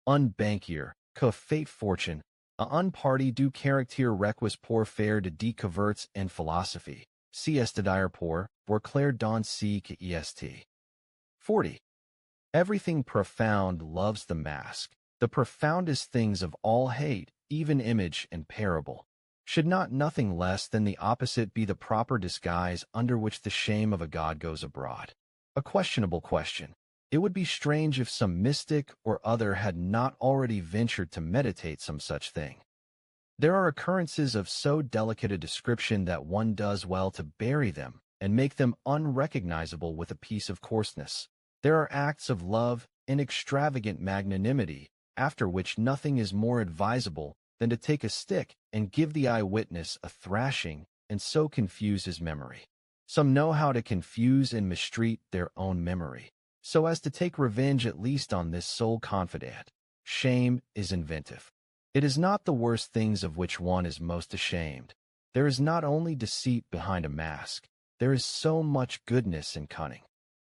B: Un banquier, que fait fortune, un parti du caractère requis pour faire de découvertes en philosophie, c'est-à-dire pour clair dans ce que est. 40. Everything profound loves the mask. The profoundest things of all hate, even image and parable. Should not nothing less than the opposite be the proper disguise under which the shame of a god goes abroad? A questionable question. It would be strange if some mystic or other had not already ventured to meditate some such thing. There are occurrences of so delicate a description that one does well to bury them and make them unrecognizable with a piece of coarseness. There are acts of love and extravagant magnanimity, after which nothing is more advisable than to take a stick and give the eyewitness a thrashing and so confuse his memory. Some know how to confuse and mistreat their own memory, so as to take revenge at least on this sole confidant. Shame is inventive. It is not the worst things of which one is most ashamed. There is not only deceit behind a mask, there is so much goodness and cunning.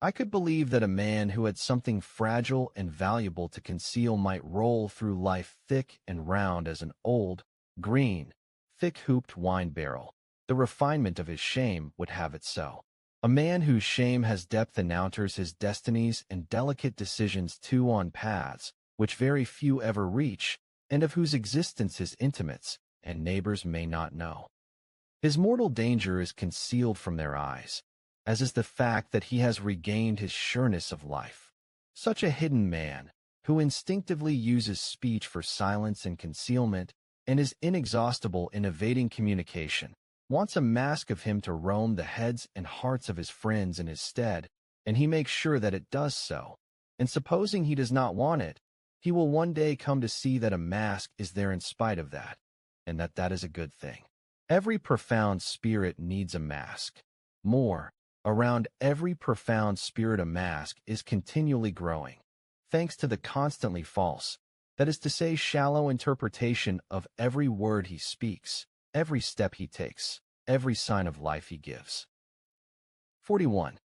B: I could believe that a man who had something fragile and valuable to conceal might roll through life thick and round as an old, green, thick-hooped wine barrel. The refinement of his shame would have it so. A man whose shame has depth encounters his destinies and delicate decisions too on paths which very few ever reach, and of whose existence his intimates and neighbors may not know. His mortal danger is concealed from their eyes, as is the fact that he has regained his sureness of life. Such a hidden man, who instinctively uses speech for silence and concealment, and is inexhaustible in evading communication, wants a mask of him to roam the heads and hearts of his friends in his stead, and he makes sure that it does so. And supposing he does not want it, he will one day come to see that a mask is there in spite of that, and that that is a good thing. Every profound spirit needs a mask. More, around every profound spirit a mask is continually growing, thanks to the constantly false, that is to say shallow interpretation of every word he speaks, every step he takes, every sign of life he gives. 41.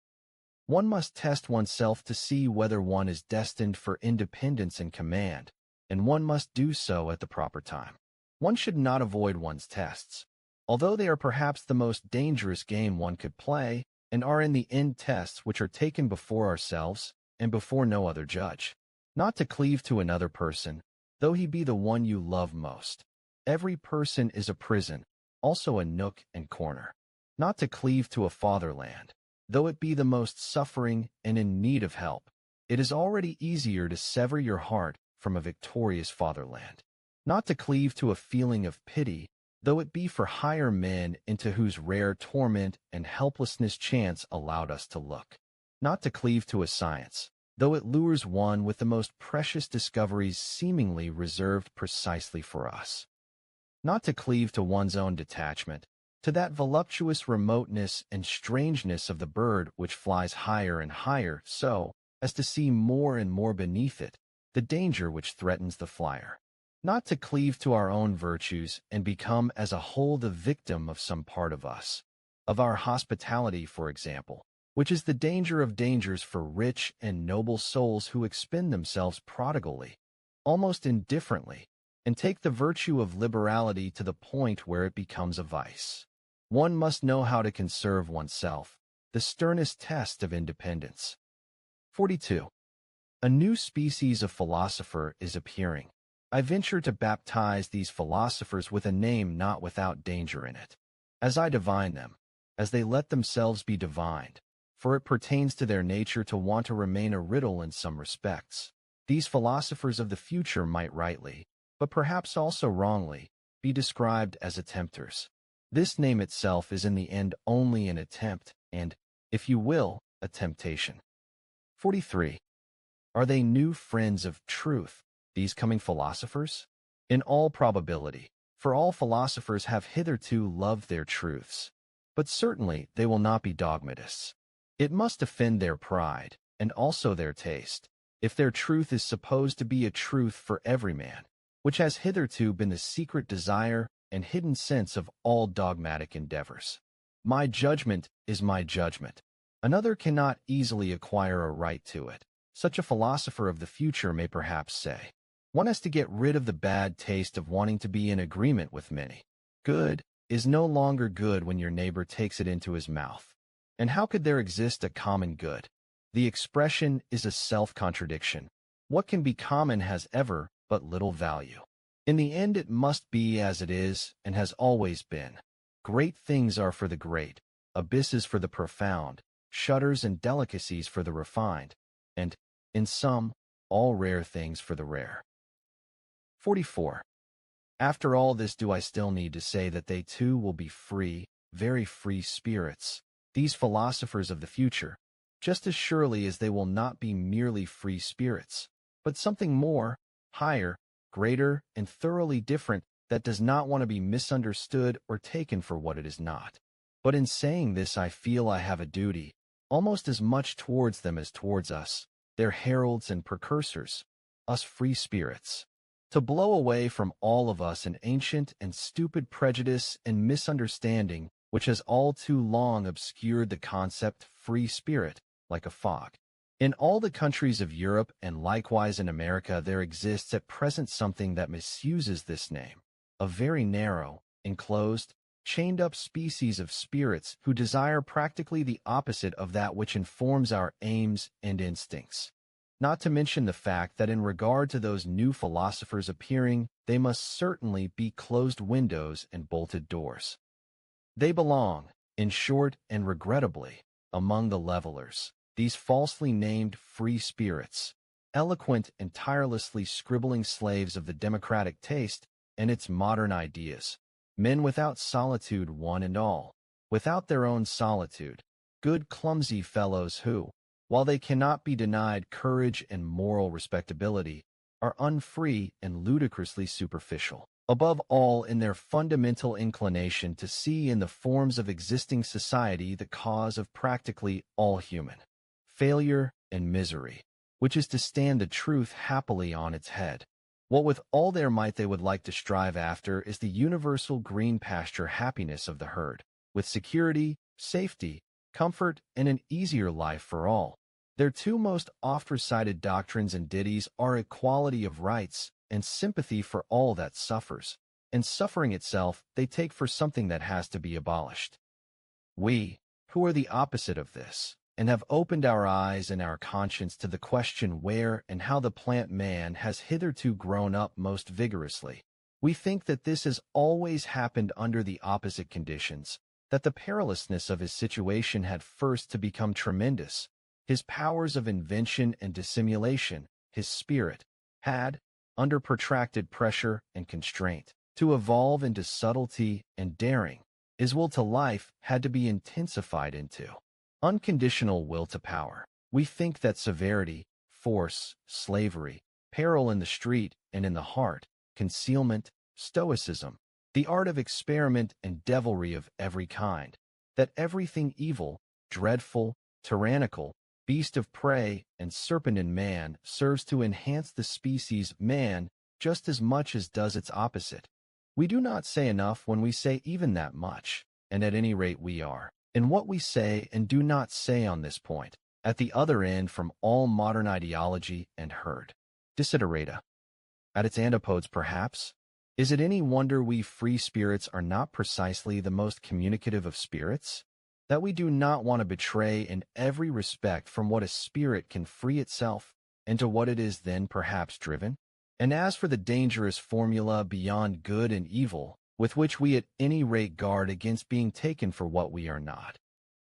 B: One must test oneself to see whether one is destined for independence and command, and one must do so at the proper time. One should not avoid one's tests, although they are perhaps the most dangerous game one could play, and are in the end tests which are taken before ourselves and before no other judge. Not to cleave to another person, though he be the one you love most. Every person is a prison, also a nook and corner. Not to cleave to a fatherland, though it be the most suffering and in need of help. It is already easier to sever your heart from a victorious fatherland. Not to cleave to a feeling of pity, though it be for higher men into whose rare torment and helplessness chance allowed us to look. Not to cleave to a science, though it lures one with the most precious discoveries seemingly reserved precisely for us. Not to cleave to one's own detachment, to that voluptuous remoteness and strangeness of the bird which flies higher and higher so as to see more and more beneath it the danger which threatens the flyer. Not to cleave to our own virtues and become as a whole the victim of some part of us, of our hospitality, for example, which is the danger of dangers for rich and noble souls who expend themselves prodigally, almost indifferently, and take the virtue of liberality to the point where it becomes a vice. One must know how to conserve oneself, the sternest test of independence. 42. A new species of philosopher is appearing. I venture to baptize these philosophers with a name not without danger in it, as I divine them, as they let themselves be divined, for it pertains to their nature to want to remain a riddle in some respects. These philosophers of the future might rightly, but perhaps also wrongly, be described as attempters. This name itself is in the end only an attempt and, if you will, a temptation. 43. Are they new friends of truth, these coming philosophers? In all probability, for all philosophers have hitherto loved their truths. But certainly they will not be dogmatists. It must offend their pride, and also their taste, if their truth is supposed to be a truth for every man, which has hitherto been the secret desire and hidden sense of all dogmatic endeavors. My judgment is my judgment. Another cannot easily acquire a right to it. Such a philosopher of the future may perhaps say. One has to get rid of the bad taste of wanting to be in agreement with many. Good, is no longer good when your neighbor takes it into his mouth. And how could there exist a common good? The expression is a self-contradiction. What can be common has ever but little value. In the end, it must be as it is and has always been. Great things are for the great, abysses for the profound, shudders and delicacies for the refined, and, in sum, all rare things for the rare. 44. After all this, do I still need to say that they too will be free, very free spirits, these philosophers of the future, just as surely as they will not be merely free spirits, but something more, higher, greater, and thoroughly different that does not want to be misunderstood or taken for what it is not. But in saying this, I feel I have a duty, almost as much towards them as towards us, their heralds and precursors, us free spirits, to blow away from all of us an ancient and stupid prejudice and misunderstanding which has all too long obscured the concept free spirit like a fog. In all the countries of Europe and likewise in America, there exists at present something that misuses this name, a very narrow, enclosed, chained-up species of spirits who desire practically the opposite of that which informs our aims and instincts. Not to mention the fact that in regard to those new philosophers appearing, they must certainly be closed windows and bolted doors. They belong, in short and regrettably, among the levelers, these falsely named free spirits, eloquent and tirelessly scribbling slaves of the democratic taste and its modern ideas, men without solitude one and all, without their own solitude, good clumsy fellows who, while they cannot be denied courage and moral respectability, are unfree and ludicrously superficial, above all in their fundamental inclination to see in the forms of existing society the cause of practically all human failure and misery, which is to stand the truth happily on its head. What with all their might they would like to strive after is the universal green pasture happiness of the herd, with security, safety, comfort, and an easier life for all. Their two most oft-recited doctrines and ditties are equality of rights and sympathy for all that suffers, and suffering itself they take for something that has to be abolished. We, who are the opposite of this, and have opened our eyes and our conscience to the question where and how the plant man has hitherto grown up most vigorously, we think that this has always happened under the opposite conditions, that the perilousness of his situation had first to become tremendous, his powers of invention and dissimulation, his spirit, had, under protracted pressure and constraint, to evolve into subtlety and daring, his will to life had to be intensified into unconditional will to power. We think that severity, force, slavery, peril in the street and in the heart, concealment, stoicism, the art of experiment and devilry of every kind, that everything evil, dreadful, tyrannical, beast of prey, and serpent in man serves to enhance the species man just as much as does its opposite. We do not say enough when we say even that much, and at any rate we are, in what we say and do not say on this point, at the other end from all modern ideology and herd. Desiderata. At its antipodes, perhaps, is it any wonder we free spirits are not precisely the most communicative of spirits? That we do not want to betray in every respect from what a spirit can free itself, and to what it is then perhaps driven? And as for the dangerous formula beyond good and evil, with which we at any rate guard against being taken for what we are not,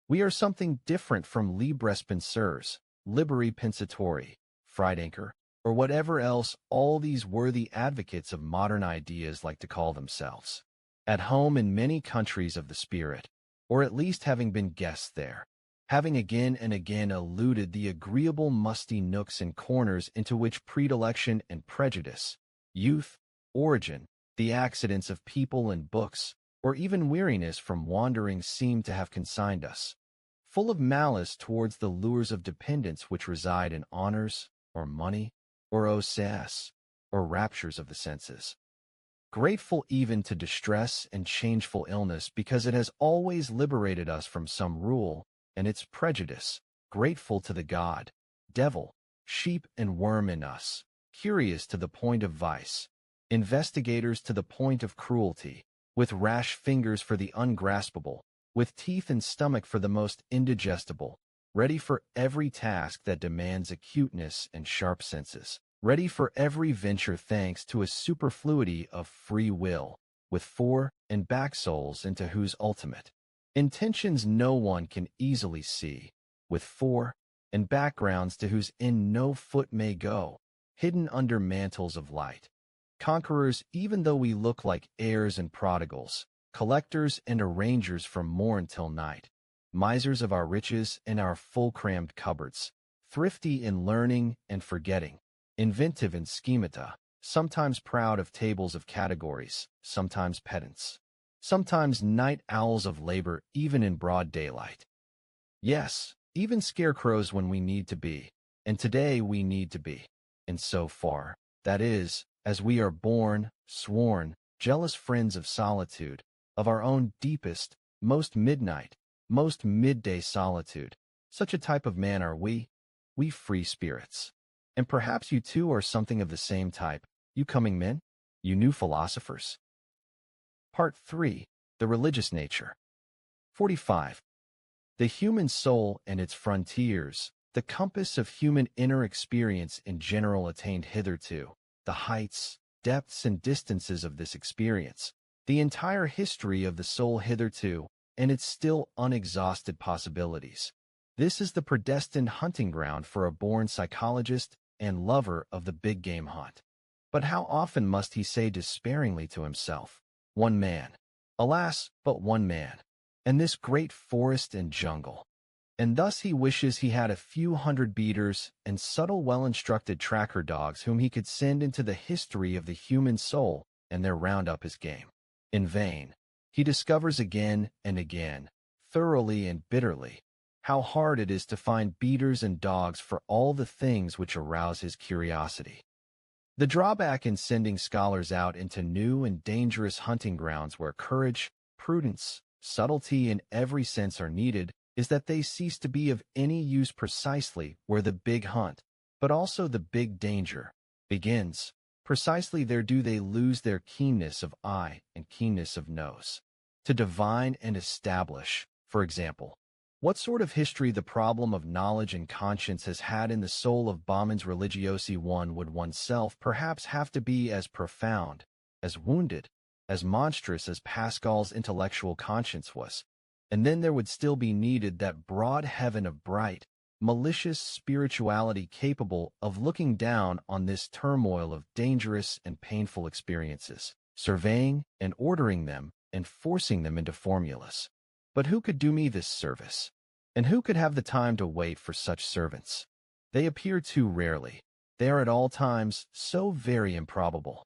B: we are something different from libres penseurs, liberi pensatori, Friedinker, or whatever else all these worthy advocates of modern ideas like to call themselves. At home in many countries of the spirit, or at least having been guests there, having again and again eluded the agreeable musty nooks and corners into which predilection and prejudice, youth, origin, the accidents of people and books, or even weariness from wandering seem to have consigned us, full of malice towards the lures of dependence which reside in honors, or money, or OCS, or raptures of the senses. Grateful even to distress and changeful illness because it has always liberated us from some rule and its prejudice, grateful to the god, devil, sheep and worm in us, curious to the point of vice, investigators to the point of cruelty, with rash fingers for the ungraspable, with teeth and stomach for the most indigestible, ready for every task that demands acuteness and sharp senses, ready for every venture thanks to a superfluity of free will, with fore and back souls into whose ultimate intentions no one can easily see, with fore and backgrounds to whose end no foot may go, hidden under mantles of light. Conquerors, even though we look like heirs and prodigals, collectors and arrangers from morn till night, misers of our riches and our full-crammed cupboards, thrifty in learning and forgetting, inventive in schemata, sometimes proud of tables of categories, sometimes pedants, sometimes night owls of labor even in broad daylight. Yes, even scarecrows when we need to be, and today we need to be. And so far, that is, as we are born, sworn, jealous friends of solitude, of our own deepest, most midnight, most midday solitude. Such a type of man are we free spirits. And perhaps you too are something of the same type, you coming men, you new philosophers. Part 3. The Religious Nature. 45. The human soul and its frontiers, the compass of human inner experience in general attained hitherto, the heights, depths, and distances of this experience, the entire history of the soul hitherto, and its still unexhausted possibilities. This is the predestined hunting ground for a born psychologist and lover of the big game hunt. But how often must he say despairingly to himself, one man, alas, but one man, and this great forest and jungle. And thus he wishes he had a few hundred beaters and subtle, well-instructed tracker dogs whom he could send into the history of the human soul and there round up his game. In vain. He discovers again and again, thoroughly and bitterly, how hard it is to find beaters and dogs for all the things which arouse his curiosity. The drawback in sending scholars out into new and dangerous hunting grounds where courage, prudence, subtlety in every sense are needed is that they cease to be of any use precisely where the big hunt, but also the big danger, begins. Precisely there do they lose their keenness of eye and keenness of nose. To divine and establish, for example, what sort of history the problem of knowledge and conscience has had in the soul of Bauman's Religiosi, one would oneself perhaps have to be as profound, as wounded, as monstrous as Pascal's intellectual conscience was, and then there would still be needed that broad heaven of bright, malicious spirituality capable of looking down on this turmoil of dangerous and painful experiences, surveying and ordering them and forcing them into formulas. But who could do me this service? And who could have the time to wait for such servants? They appear too rarely. They are at all times so very improbable.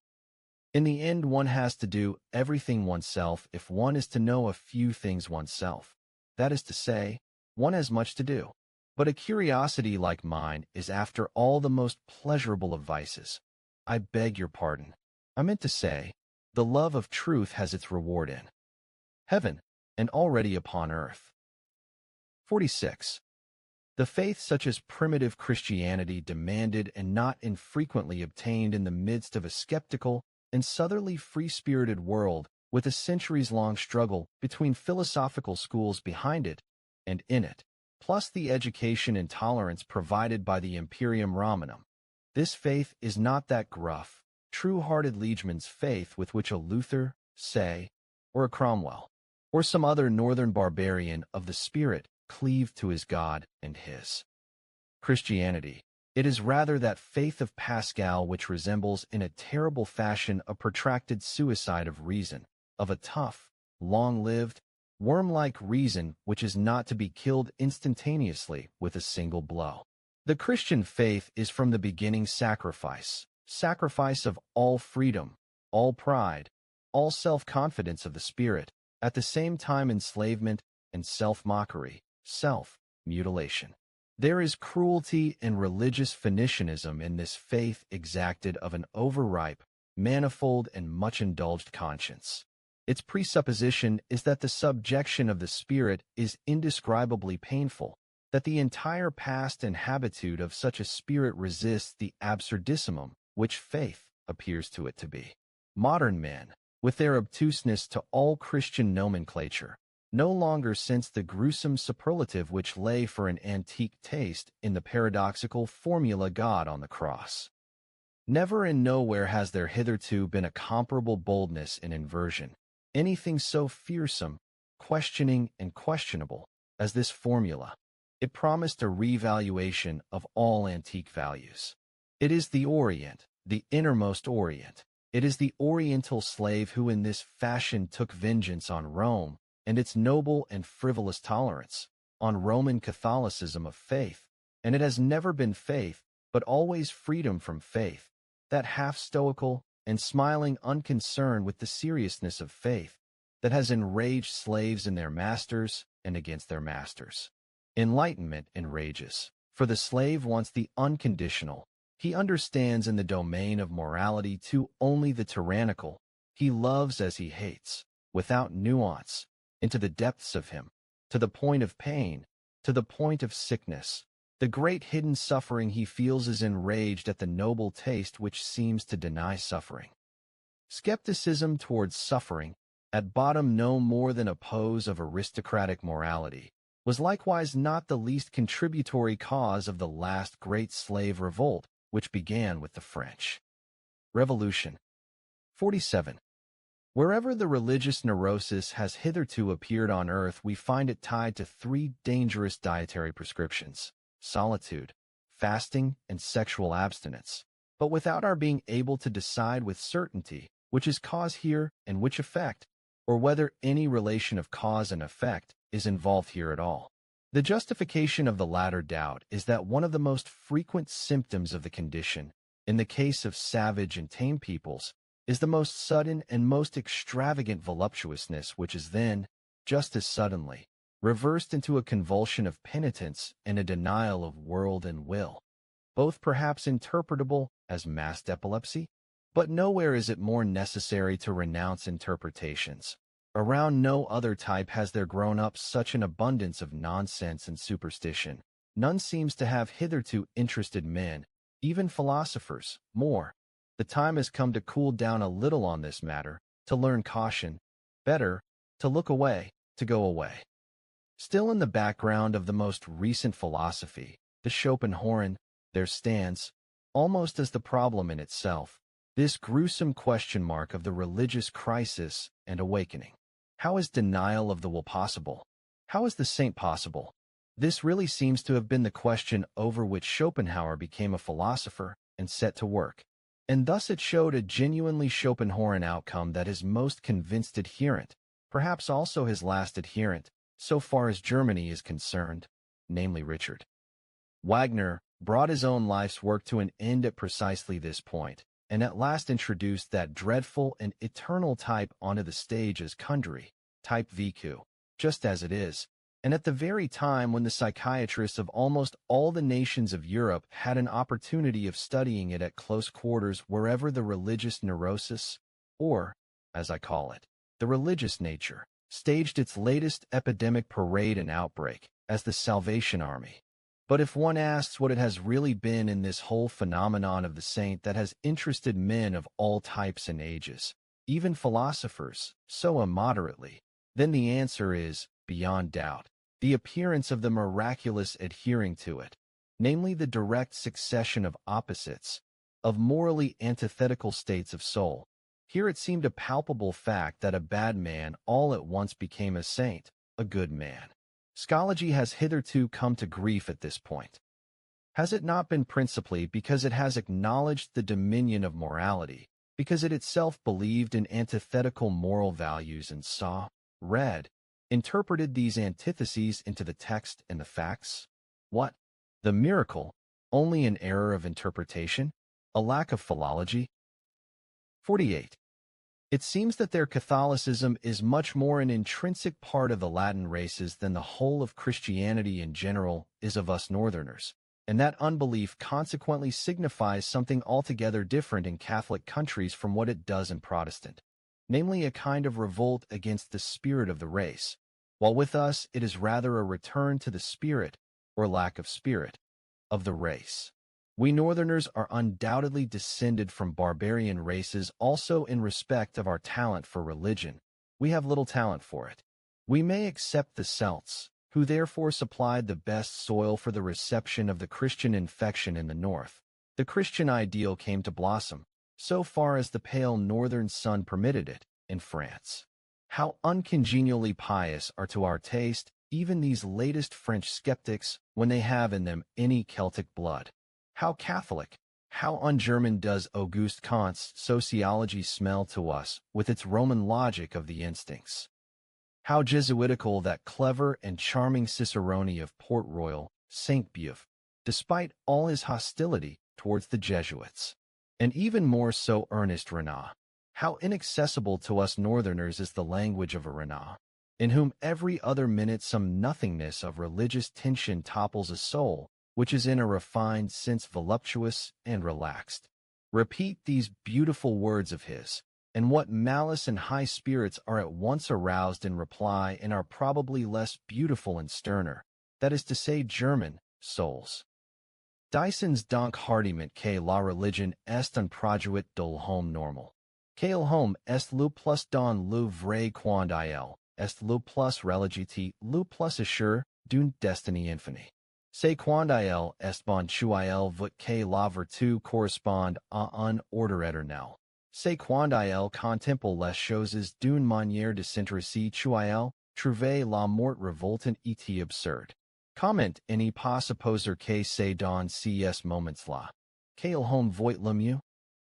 B: In the end, one has to do everything oneself if one is to know a few things oneself. That is to say, one has much to do. But a curiosity like mine is after all the most pleasurable of vices. I beg your pardon. I meant to say, the love of truth has its reward in heaven, and already upon earth. 46. The faith such as primitive Christianity demanded and not infrequently obtained in the midst of a skeptical and southerly free-spirited world with a centuries-long struggle between philosophical schools behind it and in it, plus the education and tolerance provided by the Imperium Romanum. This faith is not that gruff, true-hearted liegeman's faith with which a Luther, say, or a Cromwell, or some other northern barbarian of the spirit cleaved to his God and his Christianity. It is rather that faith of Pascal which resembles in a terrible fashion a protracted suicide of reason, of a tough, long-lived, worm-like reason which is not to be killed instantaneously with a single blow. The Christian faith is from the beginning sacrifice, sacrifice of all freedom, all pride, all self-confidence of the spirit, at the same time enslavement and self-mockery, self-mutilation. There is cruelty and religious Phoenicianism in this faith exacted of an overripe, manifold, and much-indulged conscience. Its presupposition is that the subjection of the spirit is indescribably painful, that the entire past and habitude of such a spirit resists the absurdissimum which faith appears to it to be. Modern men, with their obtuseness to all Christian nomenclature, no longer sense the gruesome superlative which lay for an antique taste in the paradoxical formula God on the cross. Never and nowhere has there hitherto been a comparable boldness in inversion, anything so fearsome, questioning, and questionable as this formula. It promised a revaluation of all antique values. It is the Orient, the innermost Orient. It is the Oriental slave who in this fashion took vengeance on Rome and its noble and frivolous tolerance, on Roman Catholicism of faith, and it has never been faith, but always freedom from faith, that half-stoical and smiling unconcern with the seriousness of faith that has enraged slaves in their masters and against their masters. Enlightenment enrages, for the slave wants the unconditional. He understands in the domain of morality too only the tyrannical. He loves as he hates, without nuance, into the depths of him, to the point of pain, to the point of sickness. The great hidden suffering he feels is enraged at the noble taste which seems to deny suffering. Skepticism towards suffering, at bottom no more than a pose of aristocratic morality, was likewise not the least contributory cause of the last great slave revolt, which began with the French Revolution. 47. Wherever the religious neurosis has hitherto appeared on earth, we find it tied to three dangerous dietary prescriptions: solitude, fasting, and sexual abstinence, but without our being able to decide with certainty which is cause here and which effect, or whether any relation of cause and effect is involved here at all. The justification of the latter doubt is that one of the most frequent symptoms of the condition, in the case of savage and tame peoples, is the most sudden and most extravagant voluptuousness, which is then, just as suddenly, reversed into a convulsion of penitence and a denial of world and will, both perhaps interpretable as masked epilepsy, but nowhere is it more necessary to renounce interpretations. Around no other type has there grown up such an abundance of nonsense and superstition. None seems to have hitherto interested men, even philosophers, more. The time has come to cool down a little on this matter, to learn caution. Better, to look away, to go away. Still in the background of the most recent philosophy, the Schopenhauerian, there stands, almost as the problem in itself, this gruesome question mark of the religious crisis and awakening. How is denial of the will possible? How is the saint possible? This really seems to have been the question over which Schopenhauer became a philosopher and set to work. And thus it showed a genuinely Schopenhauerian outcome that his most convinced adherent, perhaps also his last adherent, so far as Germany is concerned, namely Richard Wagner, brought his own life's work to an end at precisely this point, and at last introduced that dreadful and eternal type onto the stage as Kundry, type VQ, just as it is, and at the very time when the psychiatrists of almost all the nations of Europe had an opportunity of studying it at close quarters wherever the religious neurosis, or, as I call it, the religious nature, staged its latest epidemic parade and outbreak, as the Salvation Army. But if one asks what it has really been in this whole phenomenon of the saint that has interested men of all types and ages, even philosophers, so immoderately, then the answer is, beyond doubt, the appearance of the miraculous adhering to it, namely the direct succession of opposites, of morally antithetical states of soul. Here it seemed a palpable fact that a bad man all at once became a saint, a good man. Schology has hitherto come to grief at this point. Has it not been principally because it has acknowledged the dominion of morality, because it itself believed in antithetical moral values and saw, read, interpreted these antitheses into the text and the facts? What? The miracle? Only an error of interpretation? A lack of philology? 48. It seems that their Catholicism is much more an intrinsic part of the Latin races than the whole of Christianity in general is of us Northerners, and that unbelief consequently signifies something altogether different in Catholic countries from what it does in Protestant, namely a kind of revolt against the spirit of the race, while with us it is rather a return to the spirit, or lack of spirit, of the race. We Northerners are undoubtedly descended from barbarian races also in respect of our talent for religion. We have little talent for it. We may accept the Celts, who therefore supplied the best soil for the reception of the Christian infection in the north. The Christian ideal came to blossom, so far as the pale northern sun permitted it, in France. How uncongenially pious are to our taste even these latest French skeptics when they have in them any Celtic blood. How Catholic, how un-German does Auguste Comte's sociology smell to us with its Roman logic of the instincts. How Jesuitical that clever and charming Cicerone of Port Royal, Saint Beuve, despite all his hostility towards the Jesuits. And even more so Ernest Renan. How inaccessible to us Northerners is the language of a Renan, in whom every other minute some nothingness of religious tension topples a soul, which is in a refined sense voluptuous and relaxed. Repeat these beautiful words of his, and what malice and high spirits are at once aroused in reply and are probably less beautiful and sterner, that is to say German, souls. Dyson's donc hardiment que la religion est un produit de l'homme normal. Que l'homme est le plus dans le vrai quand il est le plus religité, le plus assure d'une destinée infinie. C'est quand il est bon qu'il voit que la vertu corresponde à un ordre éternel. C'est quand il contemple les choses d'une manière désinteressée qu'il trouve la mort révoltante et absurde. Comment n'est pas supposer que c'est dans ces moments-là qu'il voit le mieux?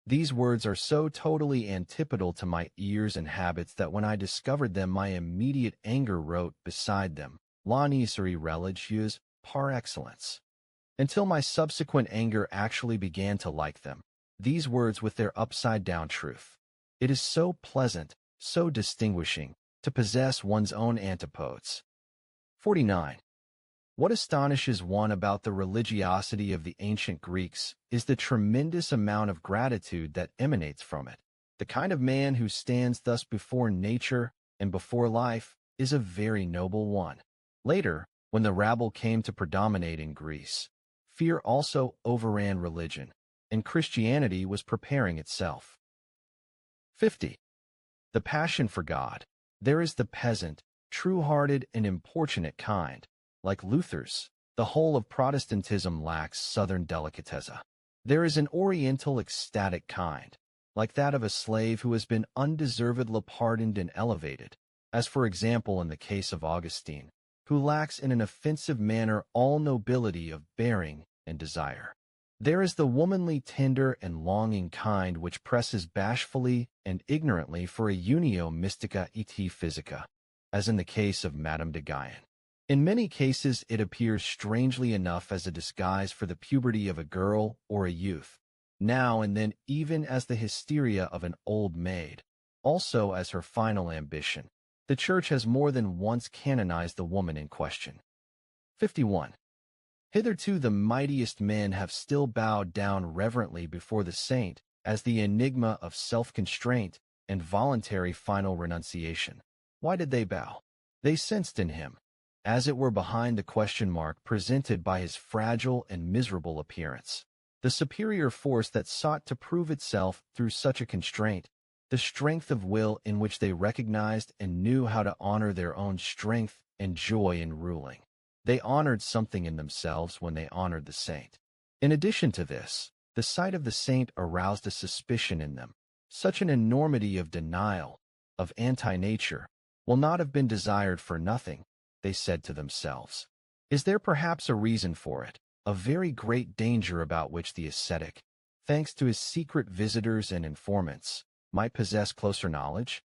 B: These words are so totally antipodal to my ears and habits that when I discovered them my immediate anger wrote beside them, la niaiserie religieuse par excellence. Until my subsequent anger actually began to like them, these words with their upside-down truth. It is so pleasant, so distinguishing, to possess one's own antipodes. 49. What astonishes one about the religiosity of the ancient Greeks is the tremendous amount of gratitude that emanates from it. The kind of man who stands thus before nature and before life is a very noble one. Later, when the rabble came to predominate in Greece, fear also overran religion, and Christianity was preparing itself. 50. The passion for God. There is the peasant, true-hearted and importunate kind. Like Luther's, the whole of Protestantism lacks southern delicatezza. There is an oriental ecstatic kind, like that of a slave who has been undeservedly pardoned and elevated, as for example in the case of Augustine, who lacks in an offensive manner all nobility of bearing and desire. There is the womanly tender and longing kind which presses bashfully and ignorantly for a unio mystica et physica, as in the case of Madame de Guyon. In many cases it appears strangely enough as a disguise for the puberty of a girl or a youth, now and then even as the hysteria of an old maid, also as her final ambition. The Church has more than once canonized the woman in question. 51. Hitherto the mightiest men have still bowed down reverently before the saint as the enigma of self-constraint and voluntary final renunciation. Why did they bow? They sensed in him, as it were behind the question mark presented by his fragile and miserable appearance, the superior force that sought to prove itself through such a constraint, the strength of will in which they recognized and knew how to honor their own strength and joy in ruling. They honored something in themselves when they honored the saint. In addition to this, the sight of the saint aroused a suspicion in them. Such an enormity of denial, of anti-nature, will not have been desired for nothing, they said to themselves. Is there perhaps a reason for it, a very great danger about which the ascetic, thanks to his secret visitors and informants, might possess closer knowledge?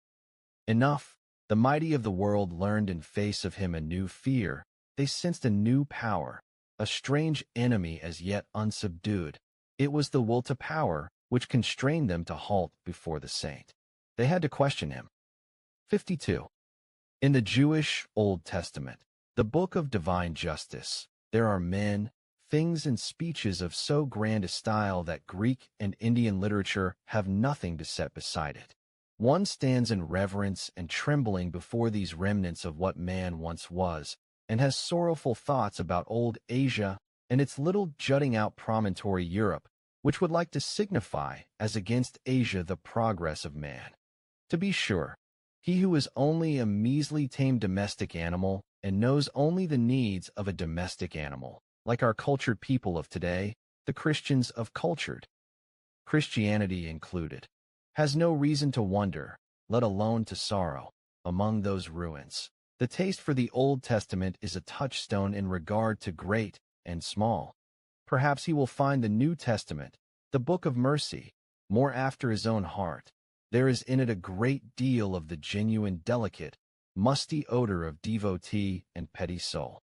B: Enough, the mighty of the world learned in face of him a new fear. They sensed a new power, a strange enemy as yet unsubdued. It was the will to power which constrained them to halt before the saint. They had to question him. 52. In the Jewish Old Testament, the book of divine justice, there are men, things and speeches of so grand a style that Greek and Indian literature have nothing to set beside it. One stands in reverence and trembling before these remnants of what man once was, and has sorrowful thoughts about old Asia and its little jutting out promontory Europe, which would like to signify as against Asia the progress of man. To be sure, he who is only a measly tame domestic animal and knows only the needs of a domestic animal, like our cultured people of today, the Christians of cultured, Christianity included, has no reason to wonder, let alone to sorrow, among those ruins. The taste for the Old Testament is a touchstone in regard to great and small. Perhaps he will find the New Testament, the book of mercy, more after his own heart. There is in it a great deal of the genuine delicate, musty odor of devotee and petty soul.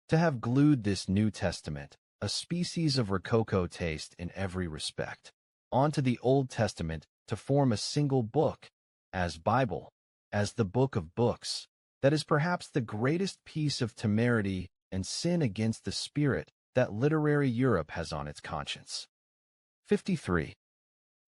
B: To have glued this New Testament, a species of rococo taste in every respect, onto the Old Testament to form a single book, as Bible, as the book of books, that is perhaps the greatest piece of temerity and sin against the spirit that literary Europe has on its conscience. 53.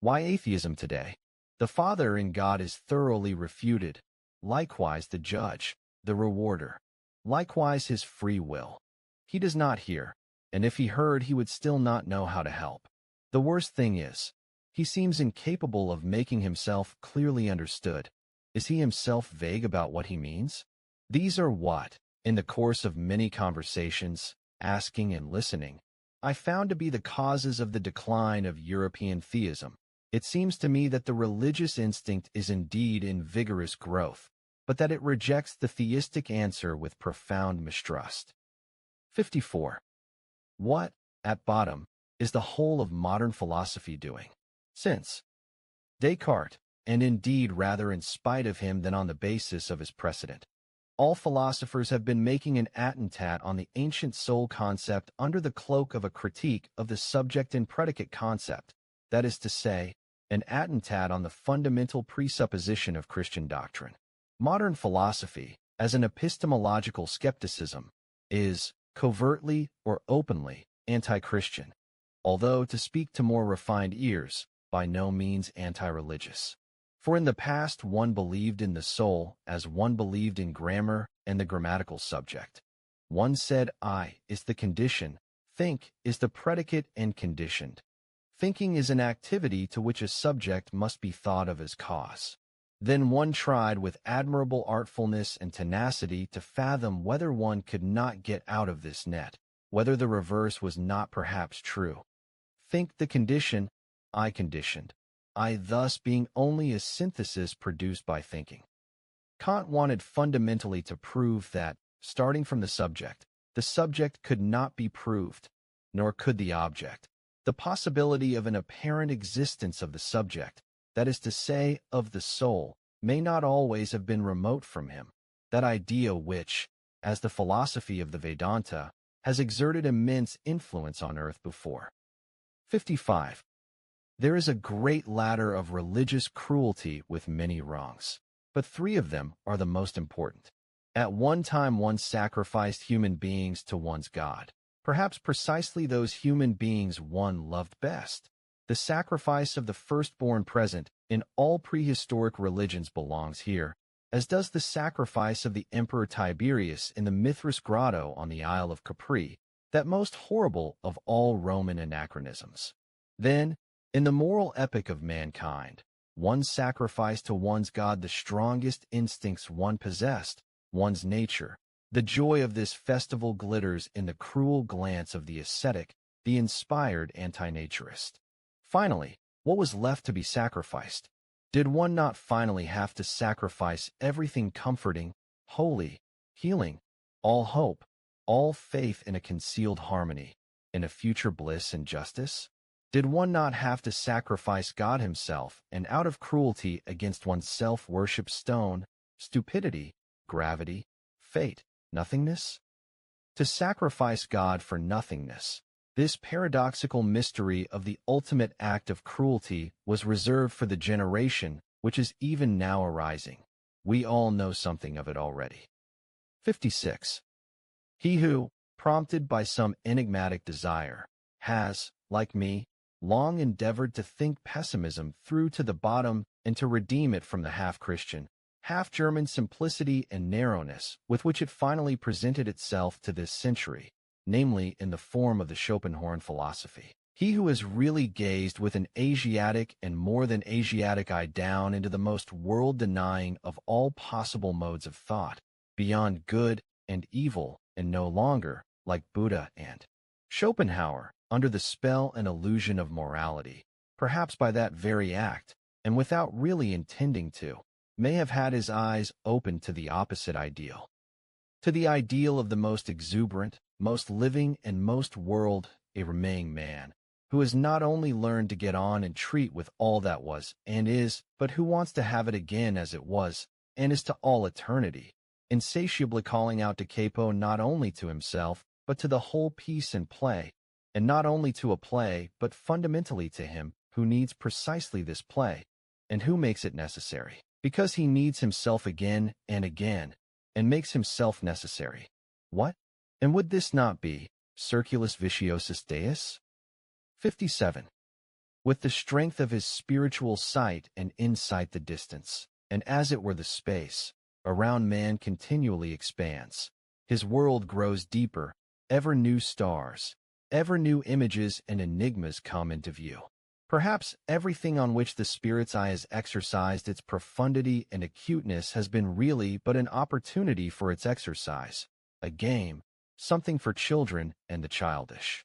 B: Why atheism today? The Father in God is thoroughly refuted, likewise the judge, the rewarder, likewise his free will. He does not hear, and if he heard he would still not know how to help. The worst thing is, he seems incapable of making himself clearly understood. Is he himself vague about what he means? These are what, in the course of many conversations, asking and listening, I found to be the causes of the decline of European theism. It seems to me that the religious instinct is indeed in vigorous growth, but that it rejects the theistic answer with profound mistrust. 54. What, at bottom, is the whole of modern philosophy doing? Since Descartes, and indeed rather in spite of him than on the basis of his precedent, all philosophers have been making an attentat on the ancient soul concept under the cloak of a critique of the subject and predicate concept, that is to say, an attentat on the fundamental presupposition of Christian doctrine. Modern philosophy, as an epistemological skepticism, is, covertly or openly, anti-Christian, although, to speak to more refined ears, by no means anti-religious. For in the past one believed in the soul as one believed in grammar and the grammatical subject. One said I is the condition, think is the predicate and conditioned. Thinking is an activity to which a subject must be thought of as cause. Then one tried with admirable artfulness and tenacity to fathom whether one could not get out of this net, whether the reverse was not perhaps true. Think the condition, I conditioned, I thus being only a synthesis produced by thinking. Kant wanted fundamentally to prove that, starting from the subject could not be proved, nor could the object. The possibility of an apparent existence of the subject, that is to say, of the soul, may not always have been remote from him. That idea which, as the philosophy of the Vedanta, has exerted immense influence on earth before. 55. There is a great ladder of religious cruelty with many wrongs, but three of them are the most important. At one time one sacrificed human beings to one's God, perhaps precisely those human beings one loved best. The sacrifice of the firstborn present in all prehistoric religions belongs here, as does the sacrifice of the Emperor Tiberius in the Mithras Grotto on the Isle of Capri, that most horrible of all Roman anachronisms. Then, in the moral epic of mankind, one sacrificed to one's God the strongest instincts one possessed, one's nature. The joy of this festival glitters in the cruel glance of the ascetic, the inspired anti-naturist. Finally, what was left to be sacrificed? Did one not finally have to sacrifice everything comforting, holy, healing, all hope, all faith in a concealed harmony, in a future bliss and justice? Did one not have to sacrifice God himself, and out of cruelty against one's self-worship stone, stupidity, gravity, fate, nothingness? To sacrifice God for nothingness, this paradoxical mystery of the ultimate act of cruelty was reserved for the generation which is even now arising. We all know something of it already. 56. He who, prompted by some enigmatic desire, has, like me, long endeavored to think pessimism through to the bottom and to redeem it from the half-Christian, half-German simplicity and narrowness with which it finally presented itself to this century, namely in the form of the Schopenhauerian philosophy. He who has really gazed with an Asiatic and more than Asiatic eye down into the most world-denying of all possible modes of thought, beyond good and evil, and no longer, like Buddha and Schopenhauer, under the spell and illusion of morality, perhaps by that very act, and without really intending to, may have had his eyes opened to the opposite ideal. To the ideal of the most exuberant, most living, and most world-remaking man, who has not only learned to get on and treat with all that was and is, but who wants to have it again as it was, and is to all eternity, insatiably calling out to capo not only to himself, but to the whole piece and play, and not only to a play, but fundamentally to him who needs precisely this play, and who makes it necessary, because he needs himself again, and makes himself necessary. What? And would this not be circulus viciosus Deus? 57. With the strength of his spiritual sight and insight the distance, and as it were the space, around man continually expands. His world grows deeper, ever new stars, ever new images and enigmas come into view. Perhaps everything on which the spirit's eye has exercised its profundity and acuteness has been really but an opportunity for its exercise, a game, something for children and the childish.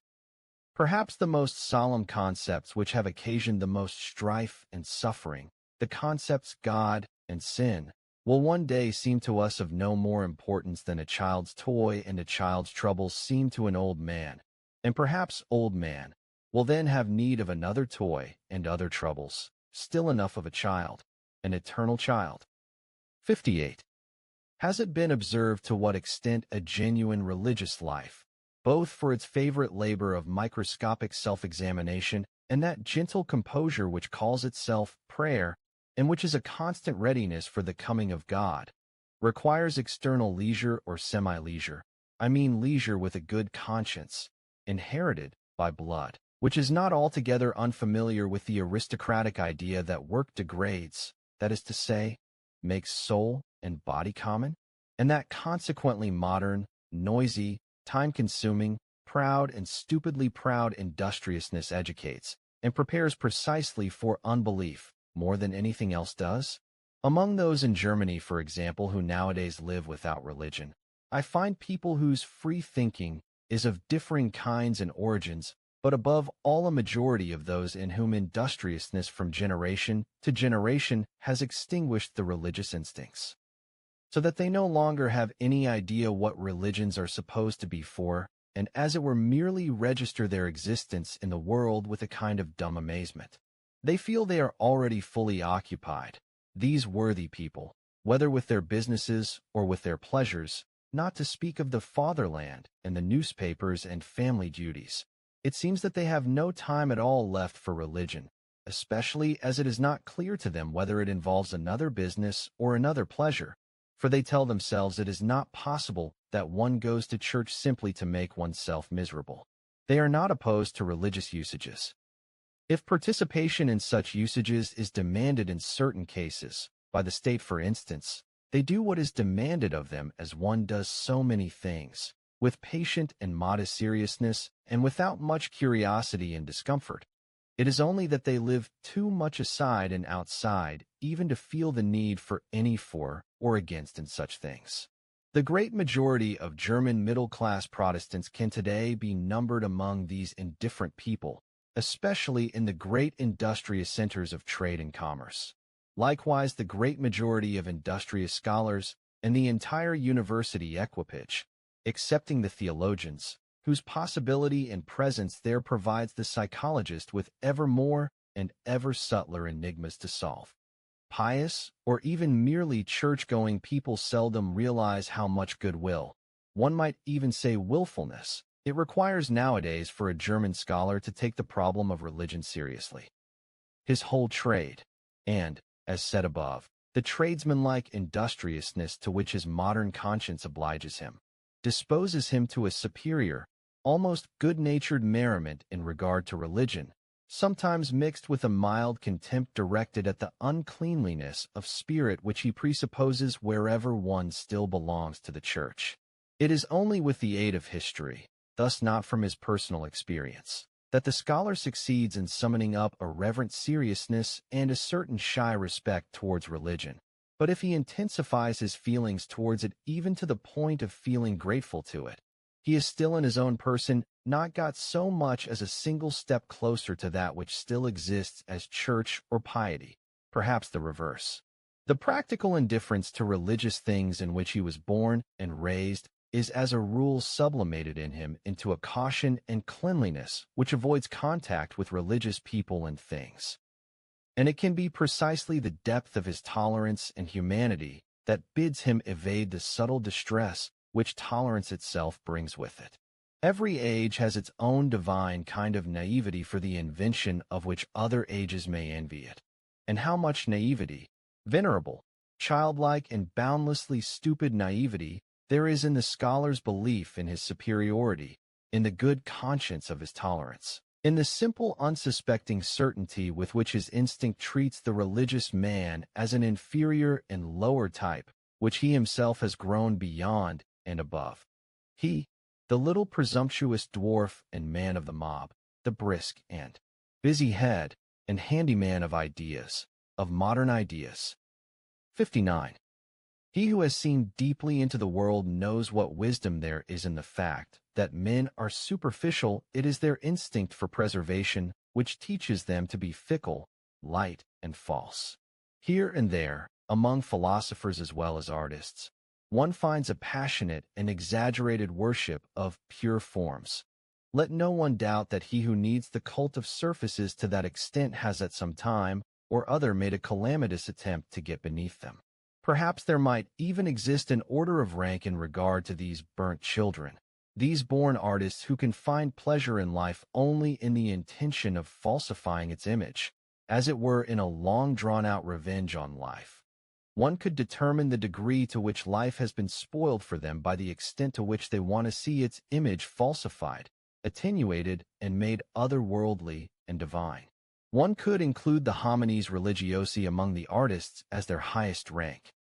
B: Perhaps the most solemn concepts which have occasioned the most strife and suffering, the concepts God and sin, will one day seem to us of no more importance than a child's toy, and a child's troubles seem to an old man, and perhaps old man will then have need of another toy and other troubles, still enough of a child, an eternal child. 58. Has it been observed to what extent a genuine religious life, both for its favorite labor of microscopic self-examination and that gentle composure which calls itself prayer, and which is a constant readiness for the coming of God, requires external leisure or semi-leisure, I mean leisure with a good conscience, inherited by blood, which is not altogether unfamiliar with the aristocratic idea that work degrades, that is to say, makes soul and body common, and that consequently modern, noisy, time-consuming, proud and stupidly proud industriousness educates and prepares precisely for unbelief more than anything else does? Among those in Germany, for example, who nowadays live without religion, I find people whose free thinking is of differing kinds and origins, but above all a majority of those in whom industriousness from generation to generation has extinguished the religious instincts, so that they no longer have any idea what religions are supposed to be for, and as it were merely register their existence in the world with a kind of dumb amazement. They feel they are already fully occupied, these worthy people, whether with their businesses or with their pleasures, not to speak of the fatherland and the newspapers and family duties. It seems that they have no time at all left for religion, especially as it is not clear to them whether it involves another business or another pleasure, for they tell themselves it is not possible that one goes to church simply to make oneself miserable. They are not opposed to religious usages. If participation in such usages is demanded in certain cases, by the state for instance, they do what is demanded of them as one does so many things, with patient and modest seriousness, and without much curiosity and discomfort. It is only that they live too much aside and outside even to feel the need for any for or against in such things. The great majority of German middle-class Protestants can today be numbered among these indifferent people, especially in the great industrious centers of trade and commerce. Likewise, the great majority of industrious scholars and the entire university equipage, excepting the theologians, whose possibility and presence there provides the psychologist with ever more and ever subtler enigmas to solve. Pious, or even merely church-going people seldom realize how much goodwill, one might even say willfulness, it requires nowadays for a German scholar to take the problem of religion seriously. His whole trade, and, as said above, the tradesmanlike industriousness to which his modern conscience obliges him, disposes him to a superior, almost good-natured merriment in regard to religion, sometimes mixed with a mild contempt directed at the uncleanliness of spirit which he presupposes wherever one still belongs to the church. It is only with the aid of history, thus not from his personal experience, that the scholar succeeds in summoning up a reverent seriousness and a certain shy respect towards religion. But if he intensifies his feelings towards it even to the point of feeling grateful to it, he is still in his own person not got so much as a single step closer to that which still exists as church or piety, perhaps the reverse. The practical indifference to religious things in which he was born and raised is as a rule sublimated in him into a caution and cleanliness which avoids contact with religious people and things. And it can be precisely the depth of his tolerance and humanity that bids him evade the subtle distress which tolerance itself brings with it. Every age has its own divine kind of naivety for the invention of which other ages may envy it. And how much naivety, venerable, childlike, and boundlessly stupid naivety there is in the scholar's belief in his superiority, in the good conscience of his tolerance, in the simple unsuspecting certainty with which his instinct treats the religious man as an inferior and lower type, which he himself has grown beyond and above. He, the little presumptuous dwarf and man of the mob, the brisk and busy head and handyman of ideas, of modern ideas. 59. He who has seen deeply into the world knows what wisdom there is in the fact that men are superficial. It is their instinct for preservation which teaches them to be fickle, light, and false. Here and there, among philosophers as well as artists, one finds a passionate and exaggerated worship of pure forms. Let no one doubt that he who needs the cult of surfaces to that extent has at some time or other made a calamitous attempt to get beneath them. Perhaps there might even exist an order of rank in regard to these burnt children, these born artists who can find pleasure in life only in the intention of falsifying its image, as it were in a long drawn-out revenge on life. One could determine the degree to which life has been spoiled for them by the extent to which they want to see its image falsified, attenuated, and made otherworldly and divine. One could include the homines religiosi among the artists as their highest rank.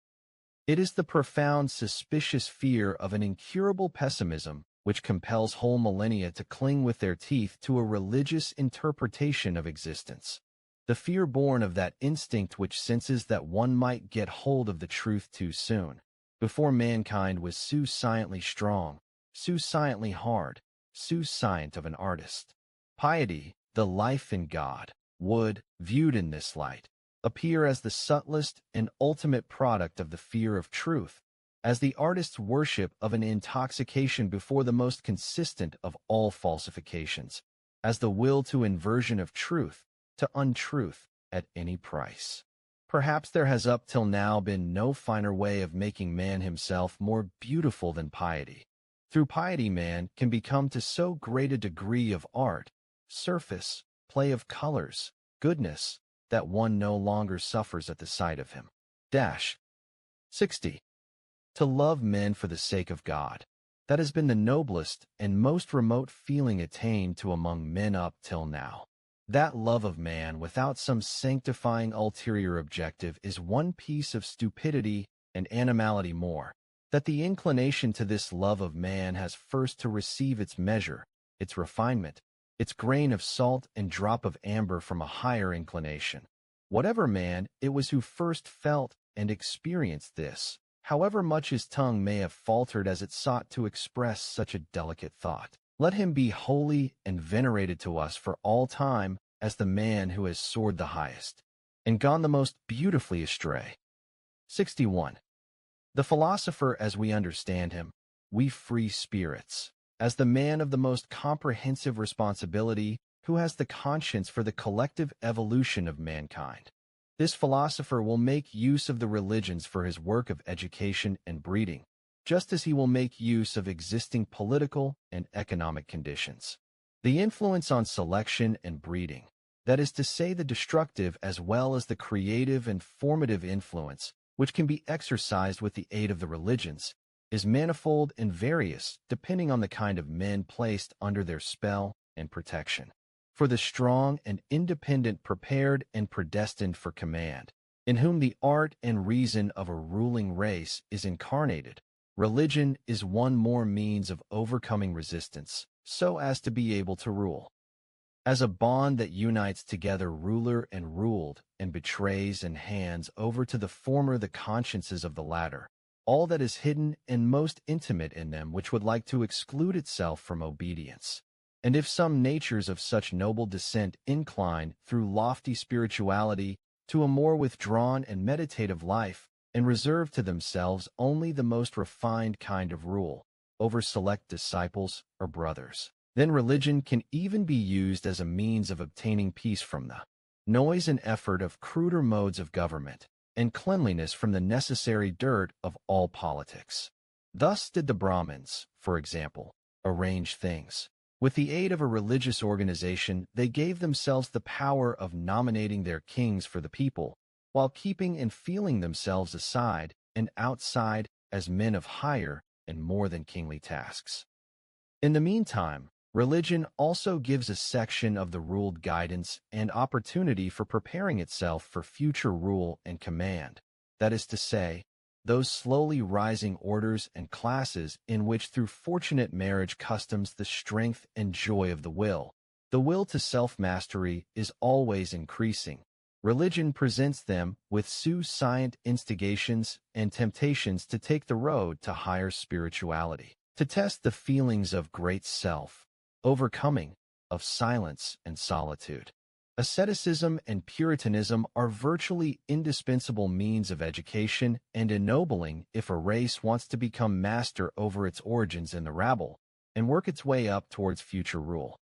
B: It is the profound, suspicious fear of an incurable pessimism which compels whole millennia to cling with their teeth to a religious interpretation of existence. The fear born of that instinct which senses that one might get hold of the truth too soon, before mankind was sous-sciently strong, sous-sciently hard, sous-scient of an artist. Piety, the life in God, would, viewed in this light, appear as the subtlest and ultimate product of the fear of truth, as the artist's worship of an intoxication before the most consistent of all falsifications, as the will to inversion of truth to untruth at any price. Perhaps there has up till now been no finer way of making man himself more beautiful than piety. Through piety man can become to so great a degree of art, surface, play of colors, goodness, that one no longer suffers at the sight of him. 60. To love men for the sake of God. That has been the noblest and most remote feeling attained to among men up till now. That love of man without some sanctifying ulterior objective is one piece of stupidity and animality more, that the inclination to this love of man has first to receive its measure, its refinement, its grain of salt and drop of amber from a higher inclination. Whatever man it was who first felt and experienced this, however much his tongue may have faltered as it sought to express such a delicate thought, let him be holy and venerated to us for all time as the man who has soared the highest and gone the most beautifully astray. 61. The philosopher as we understand him, we free spirits, as the man of the most comprehensive responsibility who has the conscience for the collective evolution of mankind. This philosopher will make use of the religions for his work of education and breeding, just as he will make use of existing political and economic conditions. The influence on selection and breeding, that is to say the destructive as well as the creative and formative influence, which can be exercised with the aid of the religions, is manifold and various depending on the kind of men placed under their spell and protection. For the strong and independent prepared and predestined for command, in whom the art and reason of a ruling race is incarnated, religion is one more means of overcoming resistance, so as to be able to rule. As a bond that unites together ruler and ruled, and betrays and hands over to the former the consciences of the latter, all that is hidden and most intimate in them which would like to exclude itself from obedience. And if some natures of such noble descent incline, through lofty spirituality, to a more withdrawn and meditative life, and reserve to themselves only the most refined kind of rule, over select disciples or brothers, then religion can even be used as a means of obtaining peace from the noise and effort of cruder modes of government, and cleanliness from the necessary dirt of all politics. Thus did the Brahmins, for example, arrange things. With the aid of a religious organization, they gave themselves the power of nominating their kings for the people, while keeping and feeling themselves aside and outside as men of higher and more than kingly tasks. In the meantime, religion also gives a section of the ruled guidance and opportunity for preparing itself for future rule and command, that is to say, those slowly rising orders and classes in which through fortunate marriage customs the strength and joy of the will to self-mastery is always increasing. Religion presents them with sous-scient instigations and temptations to take the road to higher spirituality, to test the feelings of great self, overcoming, of silence and solitude. Asceticism and Puritanism are virtually indispensable means of education and ennobling if a race wants to become master over its origins in the rabble and work its way up towards future rule.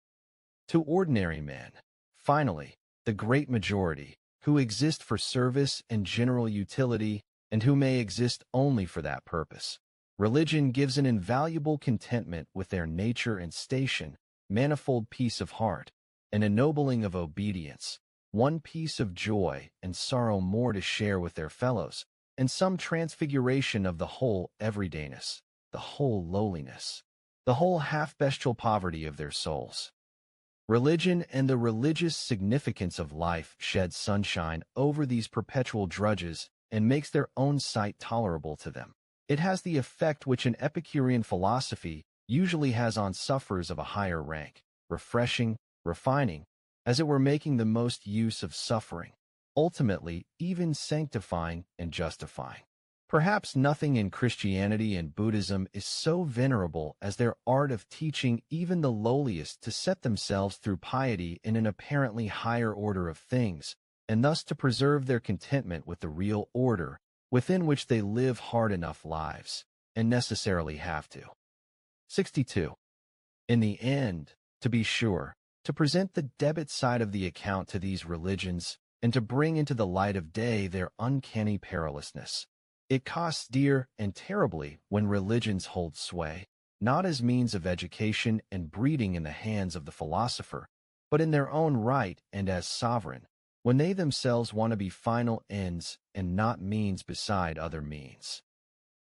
B: To ordinary men, finally, the great majority, who exist for service and general utility and who may exist only for that purpose, religion gives an invaluable contentment with their nature and station, manifold peace of heart, an ennobling of obedience, one piece of joy and sorrow more to share with their fellows, and some transfiguration of the whole everydayness, the whole lowliness, the whole half-bestial poverty of their souls. Religion and the religious significance of life sheds sunshine over these perpetual drudges and makes their own sight tolerable to them. It has the effect which an Epicurean philosophy usually has on sufferers of a higher rank, refreshing, refining, as it were making the most use of suffering, ultimately even sanctifying and justifying. Perhaps nothing in Christianity and Buddhism is so venerable as their art of teaching even the lowliest to set themselves through piety in an apparently higher order of things, and thus to preserve their contentment with the real order within which they live hard enough lives, and necessarily have to. 62. In the end, to be sure, to present the debit side of the account to these religions, and to bring into the light of day their uncanny perilousness. It costs dear and terribly when religions hold sway, not as means of education and breeding in the hands of the philosopher, but in their own right and as sovereign, when they themselves want to be final ends and not means beside other means.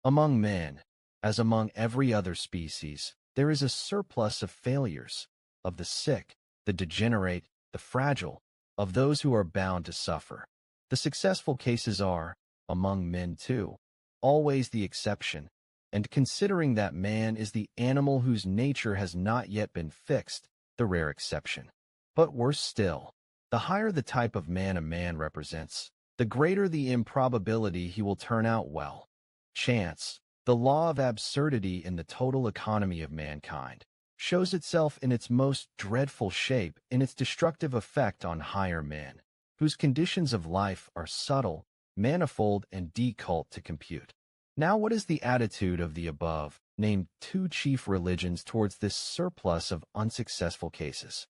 B: Among men, as among every other species, there is a surplus of failures, of the sick, the degenerate, the fragile, of those who are bound to suffer. The successful cases are, among men too, always the exception, and considering that man is the animal whose nature has not yet been fixed, the rare exception. But worse still, the higher the type of man a man represents, the greater the improbability he will turn out well. Chance, the law of absurdity in the total economy of mankind, shows itself in its most dreadful shape in its destructive effect on higher men, whose conditions of life are subtle, manifold, and difficult to compute. Now what is the attitude of the above named two chief religions towards this surplus of unsuccessful cases?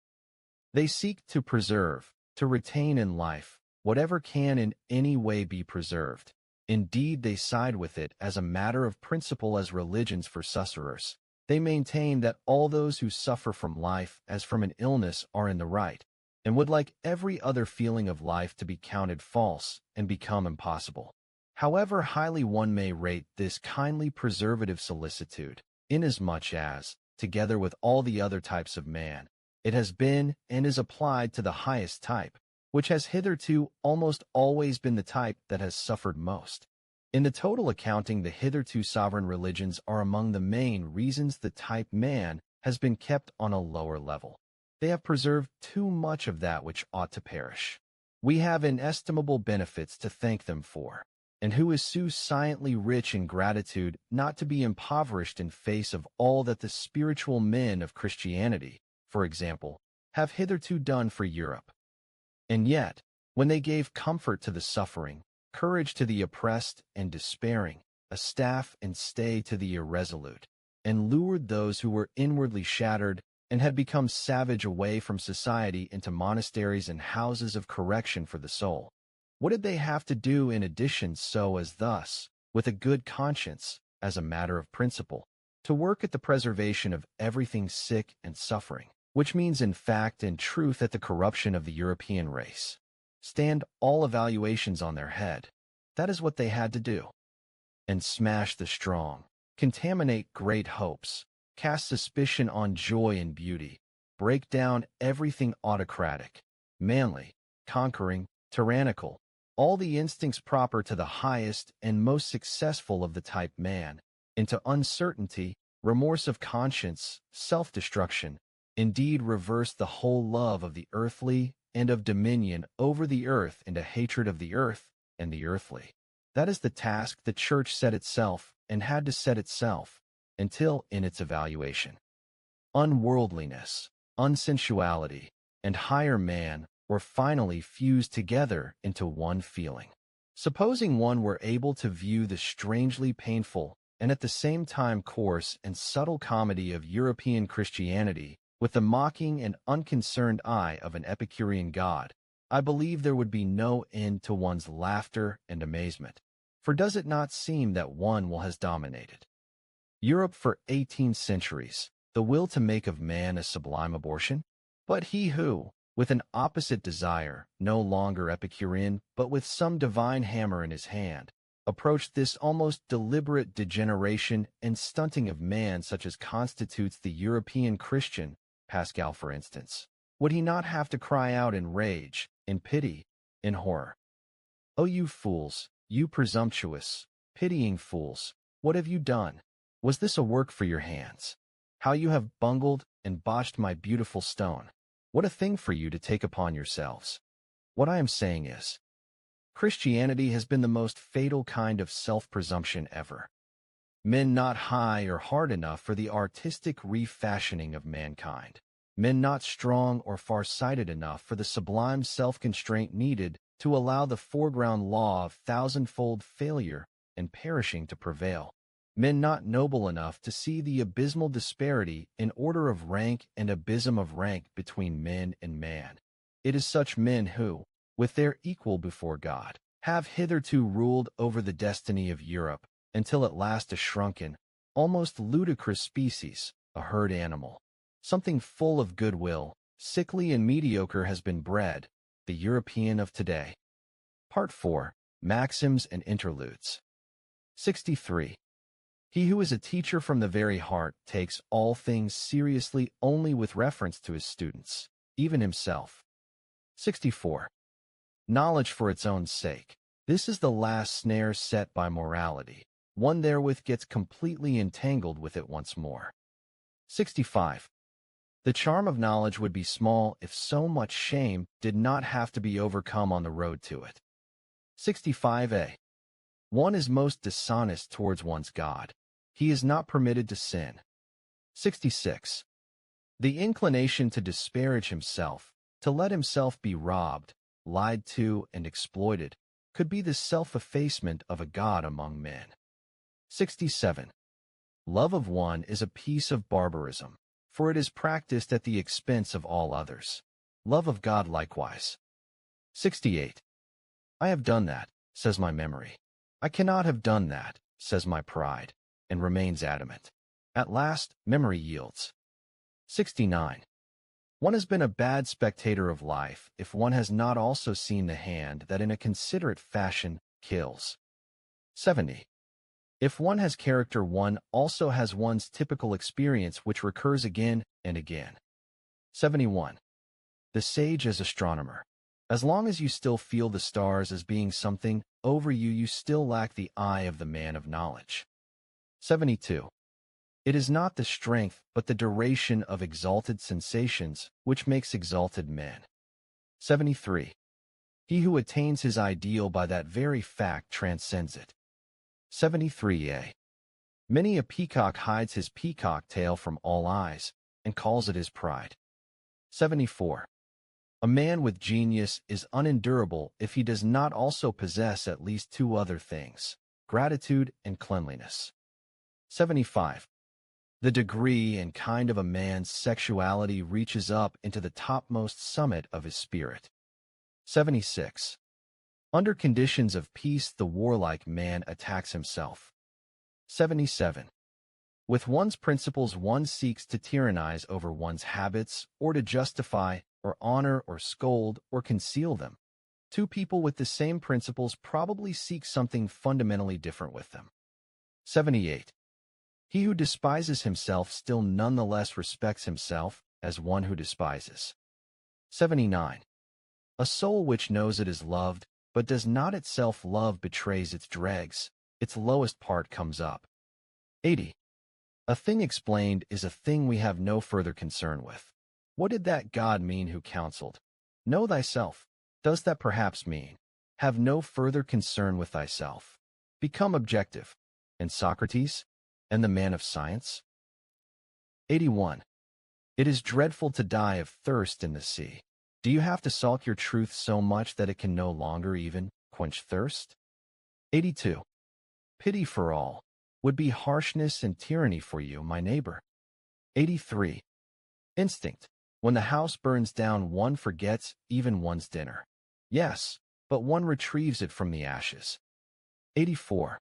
B: They seek to preserve, to retain in life, whatever can in any way be preserved. Indeed, they side with it as a matter of principle as religions for susurrers. They maintain that all those who suffer from life as from an illness are in the right, and would like every other feeling of life to be counted false and become impossible. However highly one may rate this kindly preservative solicitude, inasmuch as, together with all the other types of man, it has been and is applied to the highest type, which has hitherto almost always been the type that has suffered most. In the total accounting, the hitherto sovereign religions are among the main reasons the type man has been kept on a lower level. They have preserved too much of that which ought to perish. We have inestimable benefits to thank them for, and who is so sciently rich in gratitude not to be impoverished in face of all that the spiritual men of Christianity, for example, have hitherto done for Europe. And yet, when they gave comfort to the suffering, courage to the oppressed and despairing, a staff and stay to the irresolute, and lured those who were inwardly shattered and had become savage away from society into monasteries and houses of correction for the soul, what did they have to do in addition so as thus, with a good conscience, as a matter of principle, to work at the preservation of everything sick and suffering, which means in fact and truth at the corruption of the European race? Stand all evaluations on their head. That is what they had to do. And smash the strong, contaminate great hopes, cast suspicion on joy and beauty, break down everything autocratic, manly, conquering, tyrannical, all the instincts proper to the highest and most successful of the type man, into uncertainty, remorse of conscience, self-destruction, indeed reverse the whole love of the earthly and of dominion over the earth into hatred of the earth and the earthly. That is the task the Church set itself and had to set itself, until in its evaluation, unworldliness, unsensuality, and higher man were finally fused together into one feeling. Supposing one were able to view the strangely painful and at the same time coarse and subtle comedy of European Christianity with the mocking and unconcerned eye of an Epicurean god, I believe there would be no end to one's laughter and amazement. For does it not seem that one will has dominated Europe for 18 centuries, the will to make of man a sublime abortion? But he who, with an opposite desire, no longer Epicurean, but with some divine hammer in his hand, approached this almost deliberate degeneration and stunting of man such as constitutes the European Christian, Pascal for instance, would he not have to cry out in rage, in pity, in horror? O you fools, you presumptuous, pitying fools, what have you done? Was this a work for your hands? How you have bungled and botched my beautiful stone. What a thing for you to take upon yourselves. What I am saying is, Christianity has been the most fatal kind of self-presumption ever. Men not high or hard enough for the artistic refashioning of mankind. Men not strong or far-sighted enough for the sublime self-constraint needed to allow the foreground law of thousandfold failure and perishing to prevail. Men not noble enough to see the abysmal disparity in order of rank and abysm of rank between men and man. It is such men who, with their equal before God, have hitherto ruled over the destiny of Europe, until at last a shrunken, almost ludicrous species, a herd animal, something full of goodwill, sickly and mediocre has been bred, the European of today. Part 4. Maxims and Interludes. 63. He who is a teacher from the very heart takes all things seriously only with reference to his students, even himself. 64. Knowledge for its own sake. This is the last snare set by morality. One therewith gets completely entangled with it once more. 65. The charm of knowledge would be small if so much shame did not have to be overcome on the road to it. 65a. One is most dishonest towards one's God. He is not permitted to sin. 66. The inclination to disparage himself, to let himself be robbed, lied to, and exploited, could be the self-effacement of a god among men. 67. Love of one is a piece of barbarism, for it is practiced at the expense of all others. Love of God likewise. 68. I have done that, says my memory. I cannot have done that, says my pride, and remains adamant. At last, memory yields. 69. One has been a bad spectator of life if one has not also seen the hand that in a considerate fashion kills. 70. If one has character, one also has one's typical experience which recurs again and again. 71. The sage as astronomer. As long as you still feel the stars as being something over you, you still lack the eye of the man of knowledge. 72. It is not the strength but the duration of exalted sensations which makes exalted men. 73. He who attains his ideal by that very fact transcends it. 73a. Many a peacock hides his peacock tail from all eyes, and calls it his pride. 74. A man with genius is unendurable if he does not also possess at least two other things, gratitude and cleanliness. 75. The degree and kind of a man's sexuality reaches up into the topmost summit of his spirit. 76. Under conditions of peace, the warlike man attacks himself. 77. With one's principles, one seeks to tyrannize over one's habits, or to justify, or honor, or scold, or conceal them. Two people with the same principles probably seek something fundamentally different with them. 78. He who despises himself still nonetheless respects himself as one who despises. 79. A soul which knows it is loved, but does not itself love, betrays its dregs, its lowest part comes up. 80. A thing explained is a thing we have no further concern with. What did that God mean who counseled, "Know thyself"? Does that perhaps mean, have no further concern with thyself? Become objective. And Socrates? And the man of science? 81. It is dreadful to die of thirst in the sea. Do you have to sulk your truth so much that it can no longer even quench thirst? 82. Pity for all would be harshness and tyranny for you, my neighbor. 83. Instinct. When the house burns down, one forgets even one's dinner. Yes, but one retrieves it from the ashes. 84.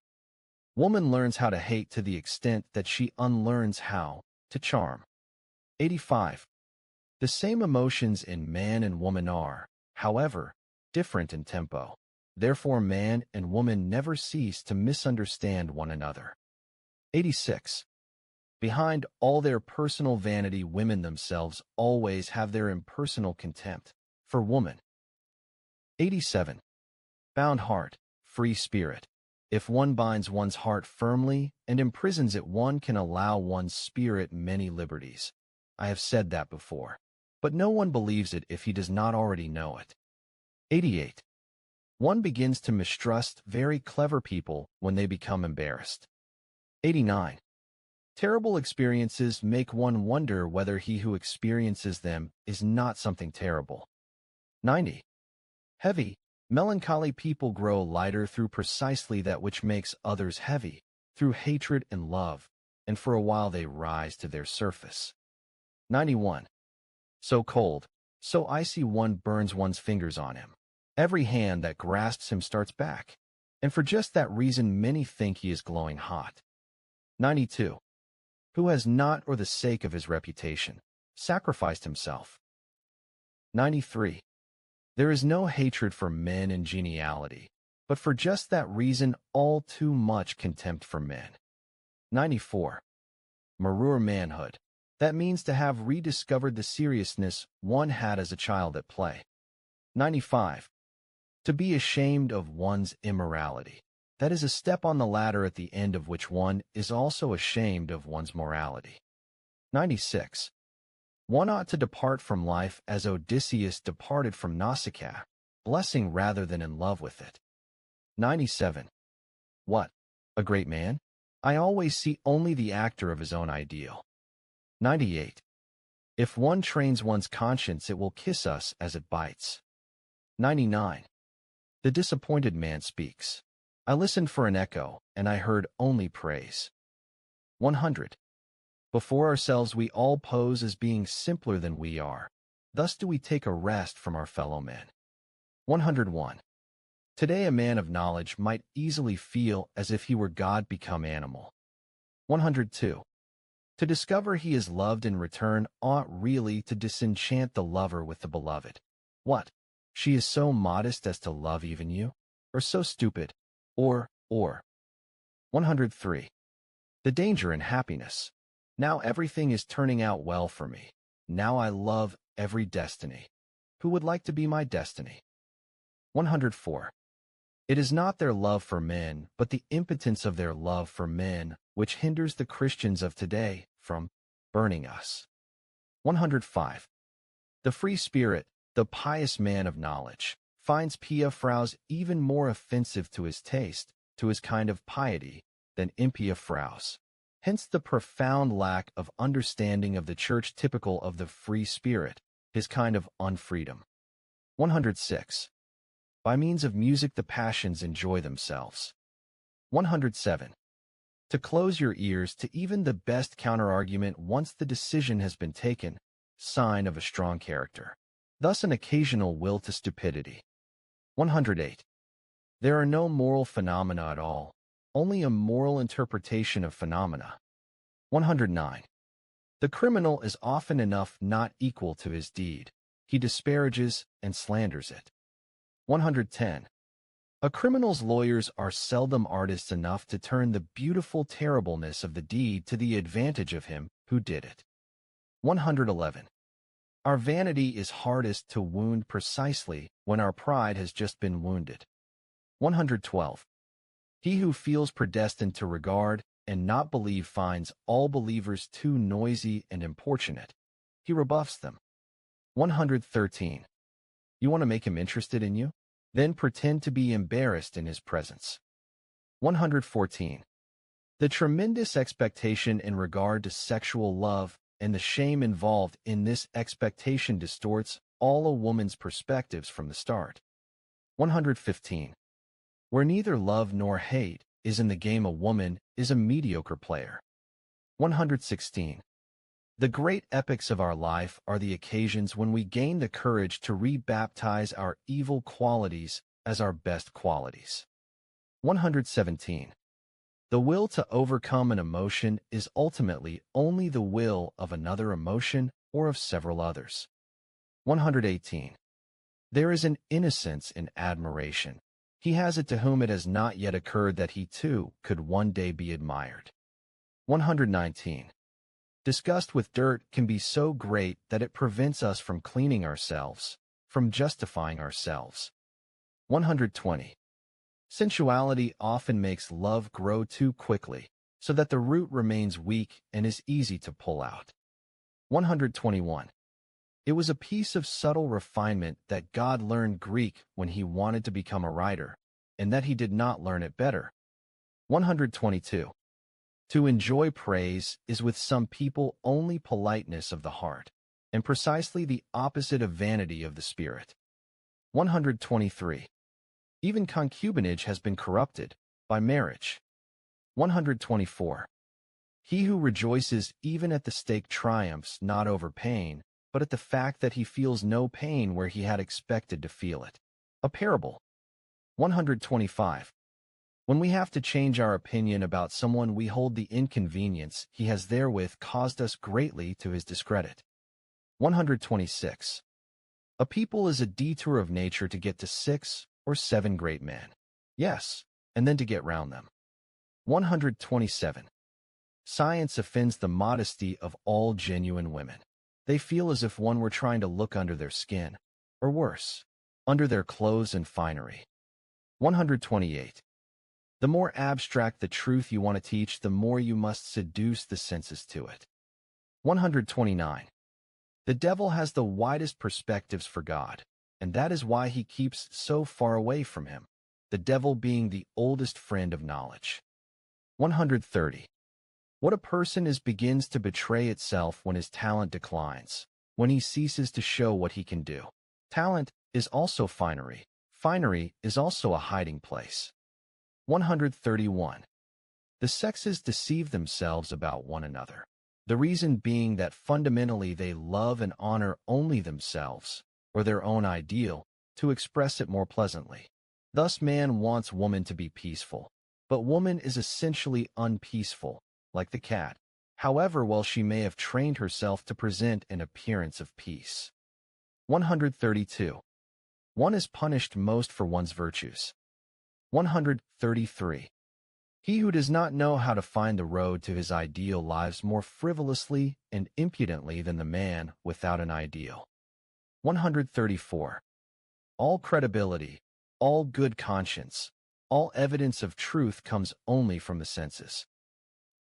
B: Woman learns how to hate to the extent that she unlearns how to charm. 85. The same emotions in man and woman are, however, different in tempo. Therefore, man and woman never cease to misunderstand one another. 86. Behind all their personal vanity, women themselves always have their impersonal contempt for woman. 87. Bound heart, free spirit. If one binds one's heart firmly and imprisons it, one can allow one's spirit many liberties. I have said that before, but no one believes it if he does not already know it. 88. One begins to mistrust very clever people when they become embarrassed. 89. Terrible experiences make one wonder whether he who experiences them is not something terrible. 90. Heavy, melancholy people grow lighter through precisely that which makes others heavy, through hatred and love, and for a while they rise to their surface. 91. So cold, so icy, one burns one's fingers on him. Every hand that grasps him starts back, and for just that reason many think he is glowing hot. 92. Who has not, or the sake of his reputation, sacrificed himself? 93. There is no hatred for men in geniality, but for just that reason all too much contempt for men. 94. Mature manhood. That means to have rediscovered the seriousness one had as a child at play. 95. To be ashamed of one's immorality. That is a step on the ladder at the end of which one is also ashamed of one's morality. 96. One ought to depart from life as Odysseus departed from Nausicaa, blessing rather than in love with it. 97. What? A great man? I always see only the actor of his own ideal. 98. If one trains one's conscience, it will kiss us as it bites. 99. The disappointed man speaks. I listened for an echo, and I heard only praise. 100. Before ourselves we all pose as being simpler than we are. Thus do we take a rest from our fellow men. 101. Today a man of knowledge might easily feel as if he were God become animal. 102. To discover he is loved in return ought really to disenchant the lover with the beloved. What? She is so modest as to love even you? Or so stupid? Or. 103. The danger in happiness. Now everything is turning out well for me. Now I love every destiny. Who would like to be my destiny? 104. It is not their love for men, but the impotence of their love for men, which hinders the Christians of today from burning us. 105. The free spirit, the pious man of knowledge, finds pia fraus even more offensive to his taste, to his kind of piety, than impia fraus. Hence the profound lack of understanding of the church typical of the free spirit, his kind of unfreedom. 106. By means of music the passions enjoy themselves. 107. To close your ears to even the best counterargument once the decision has been taken, sign of a strong character. Thus an occasional will to stupidity. 108. There are no moral phenomena at all, only a moral interpretation of phenomena. 109. The criminal is often enough not equal to his deed. He disparages and slanders it. 110. A criminal's lawyers are seldom artists enough to turn the beautiful terribleness of the deed to the advantage of him who did it. 111. Our vanity is hardest to wound precisely when our pride has just been wounded. 112. He who feels predestined to regard and not believe finds all believers too noisy and importunate. He rebuffs them. 113. You want to make him interested in you? Then pretend to be embarrassed in his presence. 114. The tremendous expectation in regard to sexual love and the shame involved in this expectation distorts all a woman's perspectives from the start. 115. Where neither love nor hate is in the game, a woman is a mediocre player. 116. The great epics of our life are the occasions when we gain the courage to rebaptize our evil qualities as our best qualities. 117. The will to overcome an emotion is ultimately only the will of another emotion or of several others. 118. There is an innocence in admiration. He has it to whom it has not yet occurred that he too could one day be admired. 119. Disgust with dirt can be so great that it prevents us from cleaning ourselves, from justifying ourselves. 120. Sensuality often makes love grow too quickly, so that the root remains weak and is easy to pull out. 121. It was a piece of subtle refinement that God learned Greek when he wanted to become a writer, and that he did not learn it better. 122. To enjoy praise is with some people only politeness of the heart, and precisely the opposite of vanity of the spirit. 123. Even concubinage has been corrupted by marriage. 124. He who rejoices even at the stake triumphs not over pain, but at the fact that he feels no pain where he had expected to feel it. A parable. 125. When we have to change our opinion about someone, we hold the inconvenience he has therewith caused us greatly to his discredit. 126. A people is a detour of nature to get to 6 or 7 great men. Yes, and then to get round them. 127. Science offends the modesty of all genuine women. They feel as if one were trying to look under their skin, or worse, under their clothes and finery. 128. The more abstract the truth you want to teach, the more you must seduce the senses to it. 129. The devil has the widest perspectives for God, and that is why he keeps so far away from him, the devil being the oldest friend of knowledge. 130. What a person is begins to betray itself when his talent declines, when he ceases to show what he can do. Talent is also finery. Finery is also a hiding place. 131. The sexes deceive themselves about one another, the reason being that fundamentally they love and honor only themselves, or their own ideal, to express it more pleasantly. Thus man wants woman to be peaceful, but woman is essentially unpeaceful, like the cat, however well she may have trained herself to present an appearance of peace. 132. One is punished most for one's virtues. 133. He who does not know how to find the road to his ideal lives more frivolously and impudently than the man without an ideal. 134. All credibility, all good conscience, all evidence of truth comes only from the senses.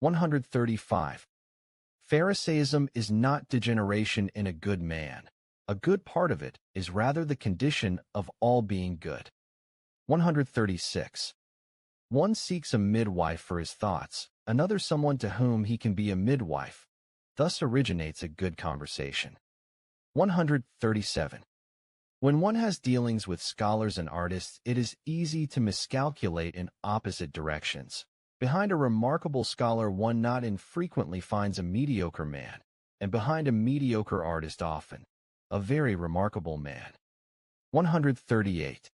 B: 135. Pharisaism is not degeneration in a good man. A good part of it is rather the condition of all being good. 136. One seeks a midwife for his thoughts, another someone to whom he can be a midwife. Thus originates a good conversation. 137. When one has dealings with scholars and artists, it is easy to miscalculate in opposite directions. Behind a remarkable scholar, one not infrequently finds a mediocre man, and behind a mediocre artist often, a very remarkable man. 138.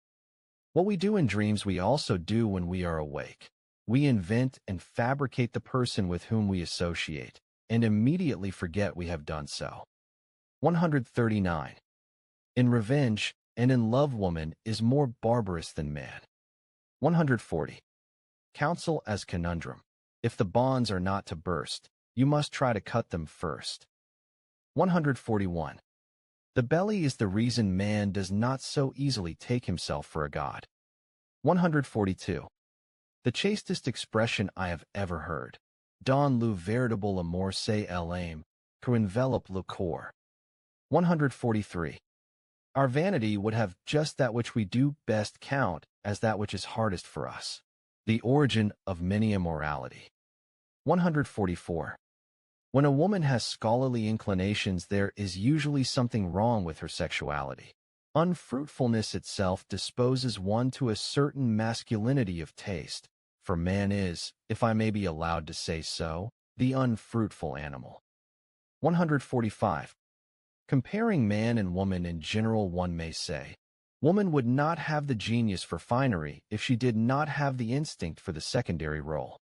B: What we do in dreams we also do when we are awake. We invent and fabricate the person with whom we associate, and immediately forget we have done so. 139. In revenge, and in love woman is more barbarous than man. 140. Counsel as conundrum. If the bonds are not to burst, you must try to cut them first. 141. The belly is the reason man does not so easily take himself for a god. 142. The chastest expression I have ever heard. Dans le véritable amour c'est l'âme, que enveloppe le corps. 143. Our vanity would have just that which we do best count as that which is hardest for us. The origin of many immorality. 144. When a woman has scholarly inclinations, there is usually something wrong with her sexuality. Unfruitfulness itself disposes one to a certain masculinity of taste, for man is, if I may be allowed to say so, the unfruitful animal. 145. Comparing man and woman in general, one may say, woman would not have the genius for finery if she did not have the instinct for the secondary role.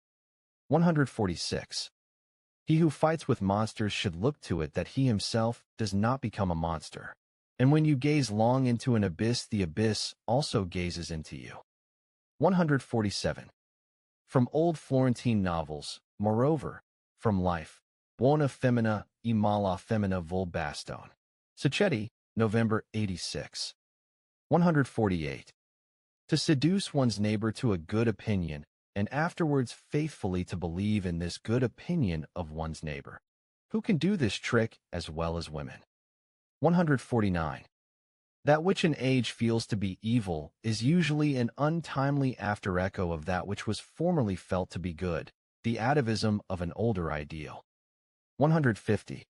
B: 146. He who fights with monsters should look to it that he himself does not become a monster. And when you gaze long into an abyss, the abyss also gazes into you. 147. From old Florentine novels, moreover, from life, buona femmina e mala femmina vul bastone. Sacchetti, November 86. 148. To seduce one's neighbor to a good opinion, and afterwards faithfully to believe in this good opinion of one's neighbor. Who can do this trick as well as women? 149. That which an age feels to be evil is usually an untimely after-echo of that which was formerly felt to be good, the atavism of an older ideal. 150.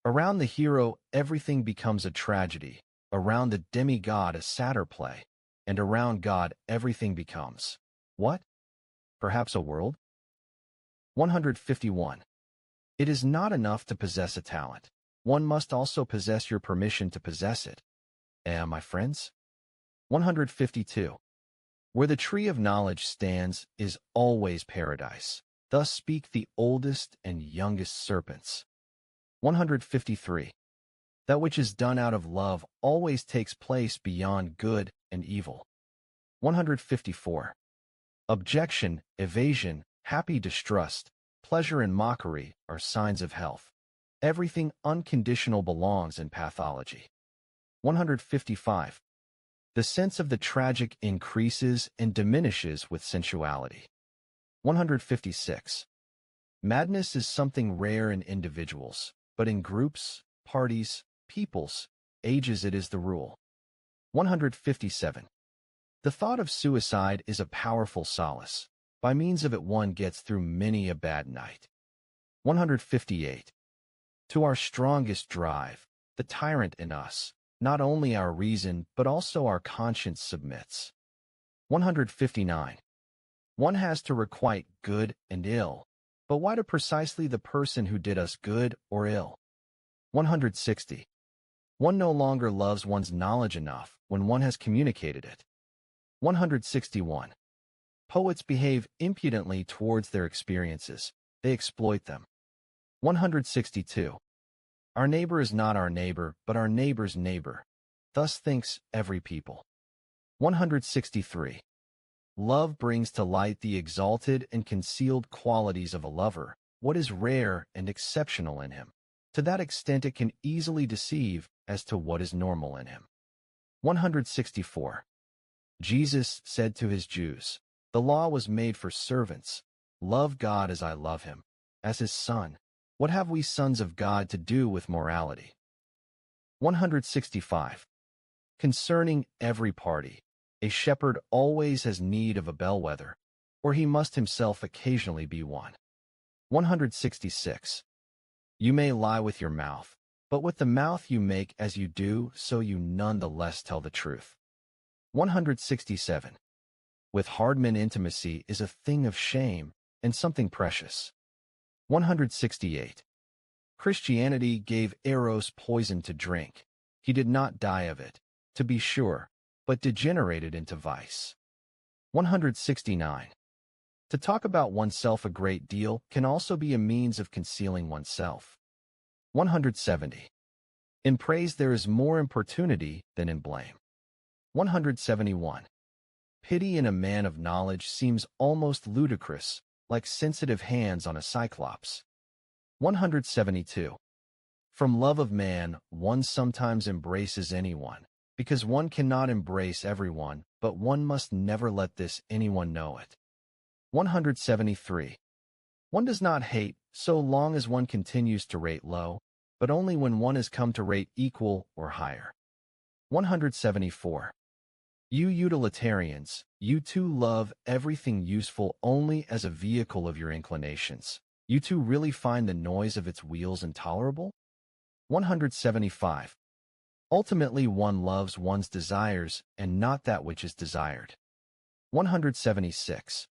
B: Around the hero everything becomes a tragedy, around the demigod a satyr play, and around God everything becomes, what? Perhaps a world? 151. It is not enough to possess a talent. One must also possess your permission to possess it. My friends? 152. Where the tree of knowledge stands is always paradise. Thus speak the oldest and youngest serpents. 153. That which is done out of love always takes place beyond good and evil. 154. Objection, evasion, happy distrust, pleasure and mockery are signs of health. Everything unconditional belongs in pathology. 155. The sense of the tragic increases and diminishes with sensuality. 156. Madness is something rare in individuals, but in groups, parties, peoples, ages it is the rule. 157. The thought of suicide is a powerful solace. By means of it one gets through many a bad night. 158. To our strongest drive, the tyrant in us, not only our reason but also our conscience submits. 159. One has to requite good and ill, but why to precisely the person who did us good or ill? 160. One no longer loves one's knowledge enough when one has communicated it. 161. Poets behave impudently towards their experiences. They exploit them. 162. Our neighbor is not our neighbor, but our neighbor's neighbor. Thus thinks every people. 163. Love brings to light the exalted and concealed qualities of a lover, what is rare and exceptional in him. To that extent it can easily deceive as to what is normal in him. 164. Jesus said to his Jews, The law was made for servants. Love God as I love him, as his son. What have we sons of God to do with morality? 165. Concerning every party, a shepherd always has need of a bellwether, or he must himself occasionally be one. 166. You may lie with your mouth, but with the mouth you make as you do, so you none the less tell the truth. 167. With hard men intimacy is a thing of shame and something precious. 168. Christianity gave Eros poison to drink. He did not die of it, to be sure, but degenerated into vice. 169. To talk about oneself a great deal can also be a means of concealing oneself. 170. In praise there is more importunity than in blame. 171. Pity in a man of knowledge seems almost ludicrous, like sensitive hands on a cyclops. 172. From love of man, one sometimes embraces anyone, because one cannot embrace everyone, but one must never let this anyone know it. 173. One does not hate so long as one continues to rate low, but only when one has come to rate equal or higher. 174. You utilitarians, you too love everything useful only as a vehicle of your inclinations. You too really find the noise of its wheels intolerable? 175. Ultimately one loves one's desires and not that which is desired. 176.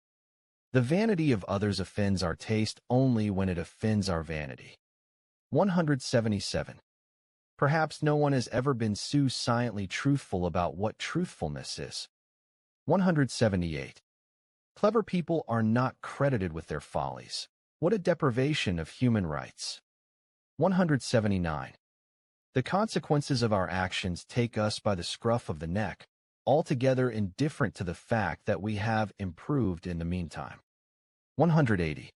B: The vanity of others offends our taste only when it offends our vanity. 177. Perhaps no one has ever been so sciently truthful about what truthfulness is. 178. Clever people are not credited with their follies. What a deprivation of human rights. 179. The consequences of our actions take us by the scruff of the neck, altogether indifferent to the fact that we have improved in the meantime. 180.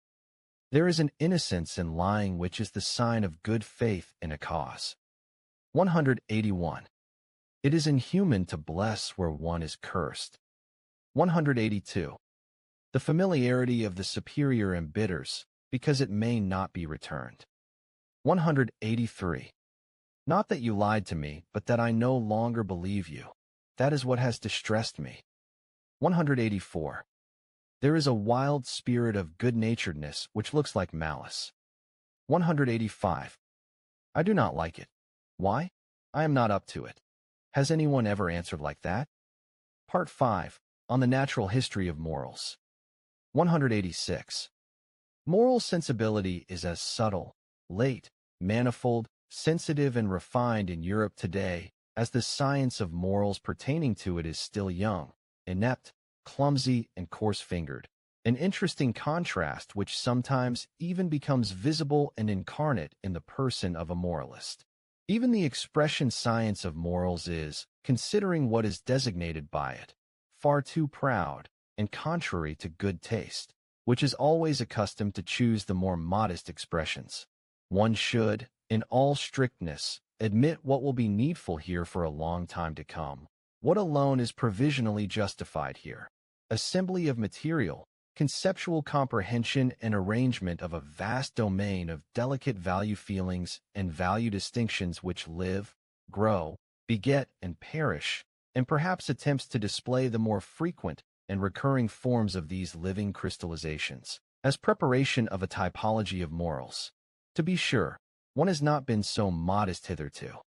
B: There is an innocence in lying which is the sign of good faith in a cause. 181. It is inhuman to bless where one is cursed. 182. The familiarity of the superior embitters, because it may not be returned. 183. Not that you lied to me, but that I no longer believe you. That is what has distressed me. 184. There is a wild spirit of good-naturedness which looks like malice. 185. I do not like it. Why? I am not up to it. Has anyone ever answered like that? Part 5. On the Natural History of Morals. 186. Moral sensibility is as subtle, late, manifold, sensitive and refined in Europe today as the science of morals pertaining to it is still young, inept, clumsy, and coarse-fingered, an interesting contrast which sometimes even becomes visible and incarnate in the person of a moralist. Even the expression science of morals is, considering what is designated by it, far too proud and contrary to good taste, which is always accustomed to choose the more modest expressions. One should, in all strictness, admit what will be needful here for a long time to come. What alone is provisionally justified here? Assembly of material, conceptual comprehension and arrangement of a vast domain of delicate value feelings and value distinctions which live, grow, beget, and perish, and perhaps attempts to display the more frequent and recurring forms of these living crystallizations, as preparation of a typology of morals. To be sure, one has not been so modest hitherto.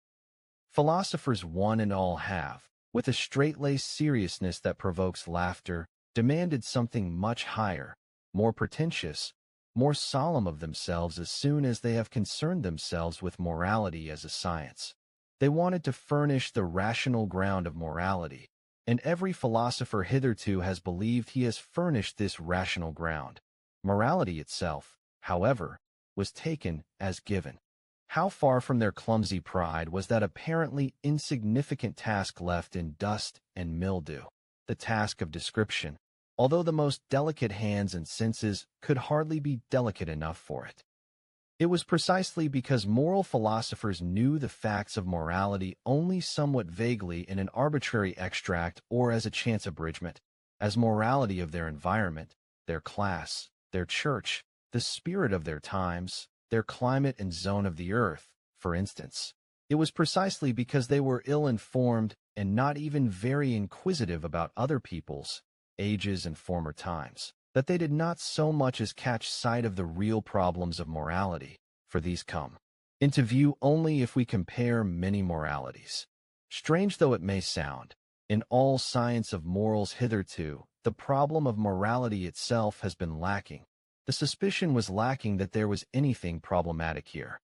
B: Philosophers one and all have, with a straight-laced seriousness that provokes laughter, demanded something much higher, more pretentious, more solemn of themselves as soon as they have concerned themselves with morality as a science. They wanted to furnish the rational ground of morality, and every philosopher hitherto has believed he has furnished this rational ground. Morality itself, however, was taken as given. How far from their clumsy pride was that apparently insignificant task left in dust and mildew, the task of description, although the most delicate hands and senses could hardly be delicate enough for it. It was precisely because moral philosophers knew the facts of morality only somewhat vaguely in an arbitrary extract or as a chance abridgment, as morality of their environment, their class, their church, the spirit of their times, their climate and zone of the earth, for instance. It was precisely because they were ill-informed and not even very inquisitive about other peoples, ages, and former times, that they did not so much as catch sight of the real problems of morality, for these come into view only if we compare many moralities. Strange though it may sound, in all science of morals hitherto, the problem of morality itself has been lacking. The suspicion was lacking that there was anything problematic here.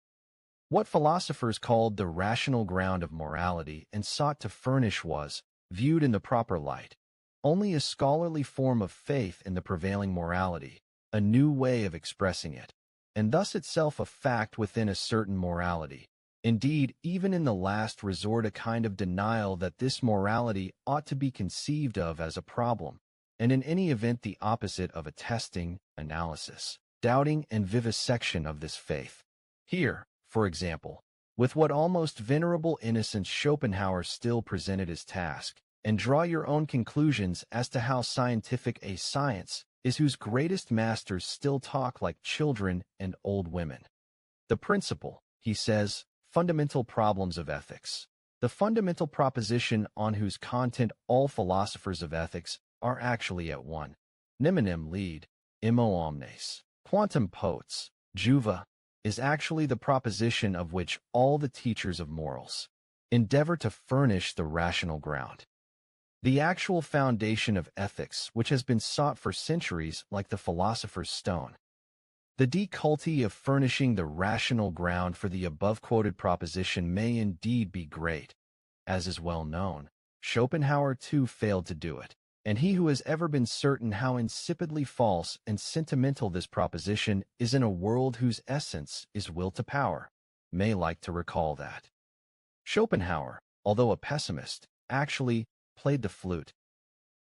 B: What philosophers called the rational ground of morality and sought to furnish was, viewed in the proper light, only a scholarly form of faith in the prevailing morality, a new way of expressing it, and thus itself a fact within a certain morality. Indeed, even in the last resort, a kind of denial that this morality ought to be conceived of as a problem, and in any event the opposite of a testing, analysis, doubting, and vivisection of this faith. Here, for example, with what almost venerable innocence Schopenhauer still presented his task, and draw your own conclusions as to how scientific a science is whose greatest masters still talk like children and old women. The principal, he says, fundamental problems of ethics, the fundamental proposition on whose content all philosophers of ethics are actually at one. Neminem lead, immo omnes, quantum potes, juva, is actually the proposition of which all the teachers of morals endeavor to furnish the rational ground. The actual foundation of ethics, which has been sought for centuries like the philosopher's stone. The difficulty of furnishing the rational ground for the above-quoted proposition may indeed be great. As is well known, Schopenhauer too failed to do it, and he who has ever been certain how insipidly false and sentimental this proposition is in a world whose essence is will to power, may like to recall that Schopenhauer, although a pessimist, actually played the flute.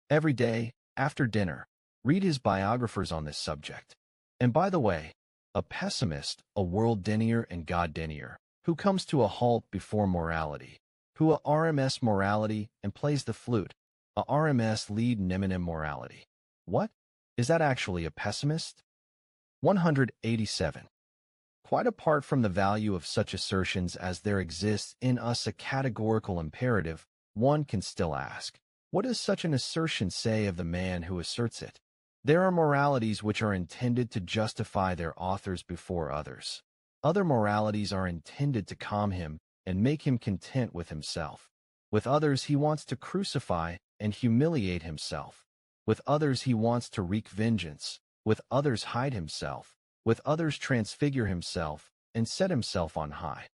B: Every day, after dinner, read his biographers on this subject. And by the way, a pessimist, a world denier and God denier, who comes to a halt before morality, who a RMS morality and plays the flute, a RMS lead neminem morality. What? Is that actually a pessimist? 187. Quite apart from the value of such assertions as there exists in us a categorical imperative, one can still ask, what does such an assertion say of the man who asserts it? There are moralities which are intended to justify their authors before others. Other moralities are intended to calm him and make him content with himself. With others he wants to crucify and humiliate himself. With others he wants to wreak vengeance. With others hide himself. With others transfigure himself and set himself on high.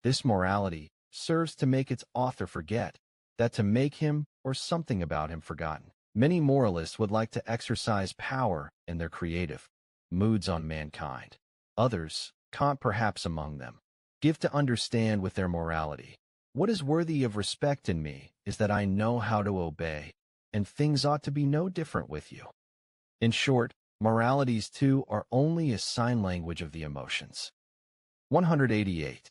B: This morality serves to make its author forget, that to make him or something about him forgotten. Many moralists would like to exercise power in their creative moods on mankind. Others, Kant perhaps among them, give to understand with their morality, what is worthy of respect in me is that I know how to obey, and things ought to be no different with you. In short, moralities too are only a sign language of the emotions. 188.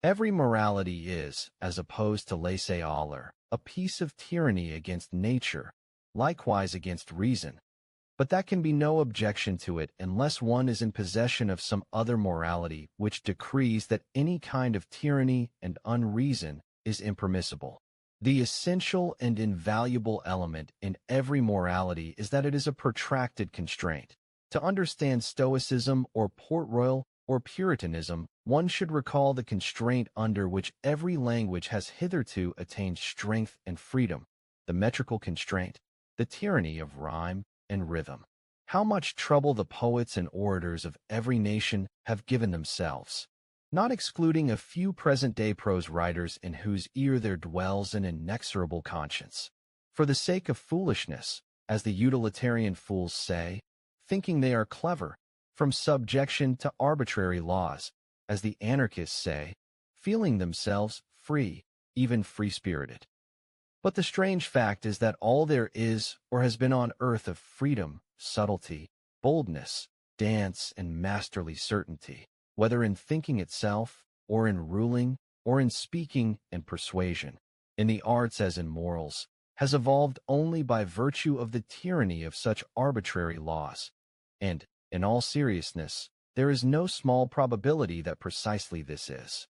B: Every morality is, as opposed to laissez-aller, a piece of tyranny against nature, likewise against reason. But that can be no objection to it unless one is in possession of some other morality which decrees that any kind of tyranny and unreason is impermissible. The essential and invaluable element in every morality is that it is a protracted constraint. To understand Stoicism or Port Royal or Puritanism, one should recall the constraint under which every language has hitherto attained strength and freedom, the metrical constraint, the tyranny of rhyme and rhythm. How much trouble the poets and orators of every nation have given themselves, not excluding a few present-day prose writers in whose ear there dwells an inexorable conscience, for the sake of foolishness, as the utilitarian fools say, thinking they are clever, from subjection to arbitrary laws, as the anarchists say, feeling themselves free, even free-spirited. But the strange fact is that all there is or has been on earth of freedom, subtlety, boldness, dance, and masterly certainty, whether in thinking itself, or in ruling, or in speaking and persuasion, in the arts as in morals, has evolved only by virtue of the tyranny of such arbitrary laws. And, in all seriousness, there is no small probability that precisely this is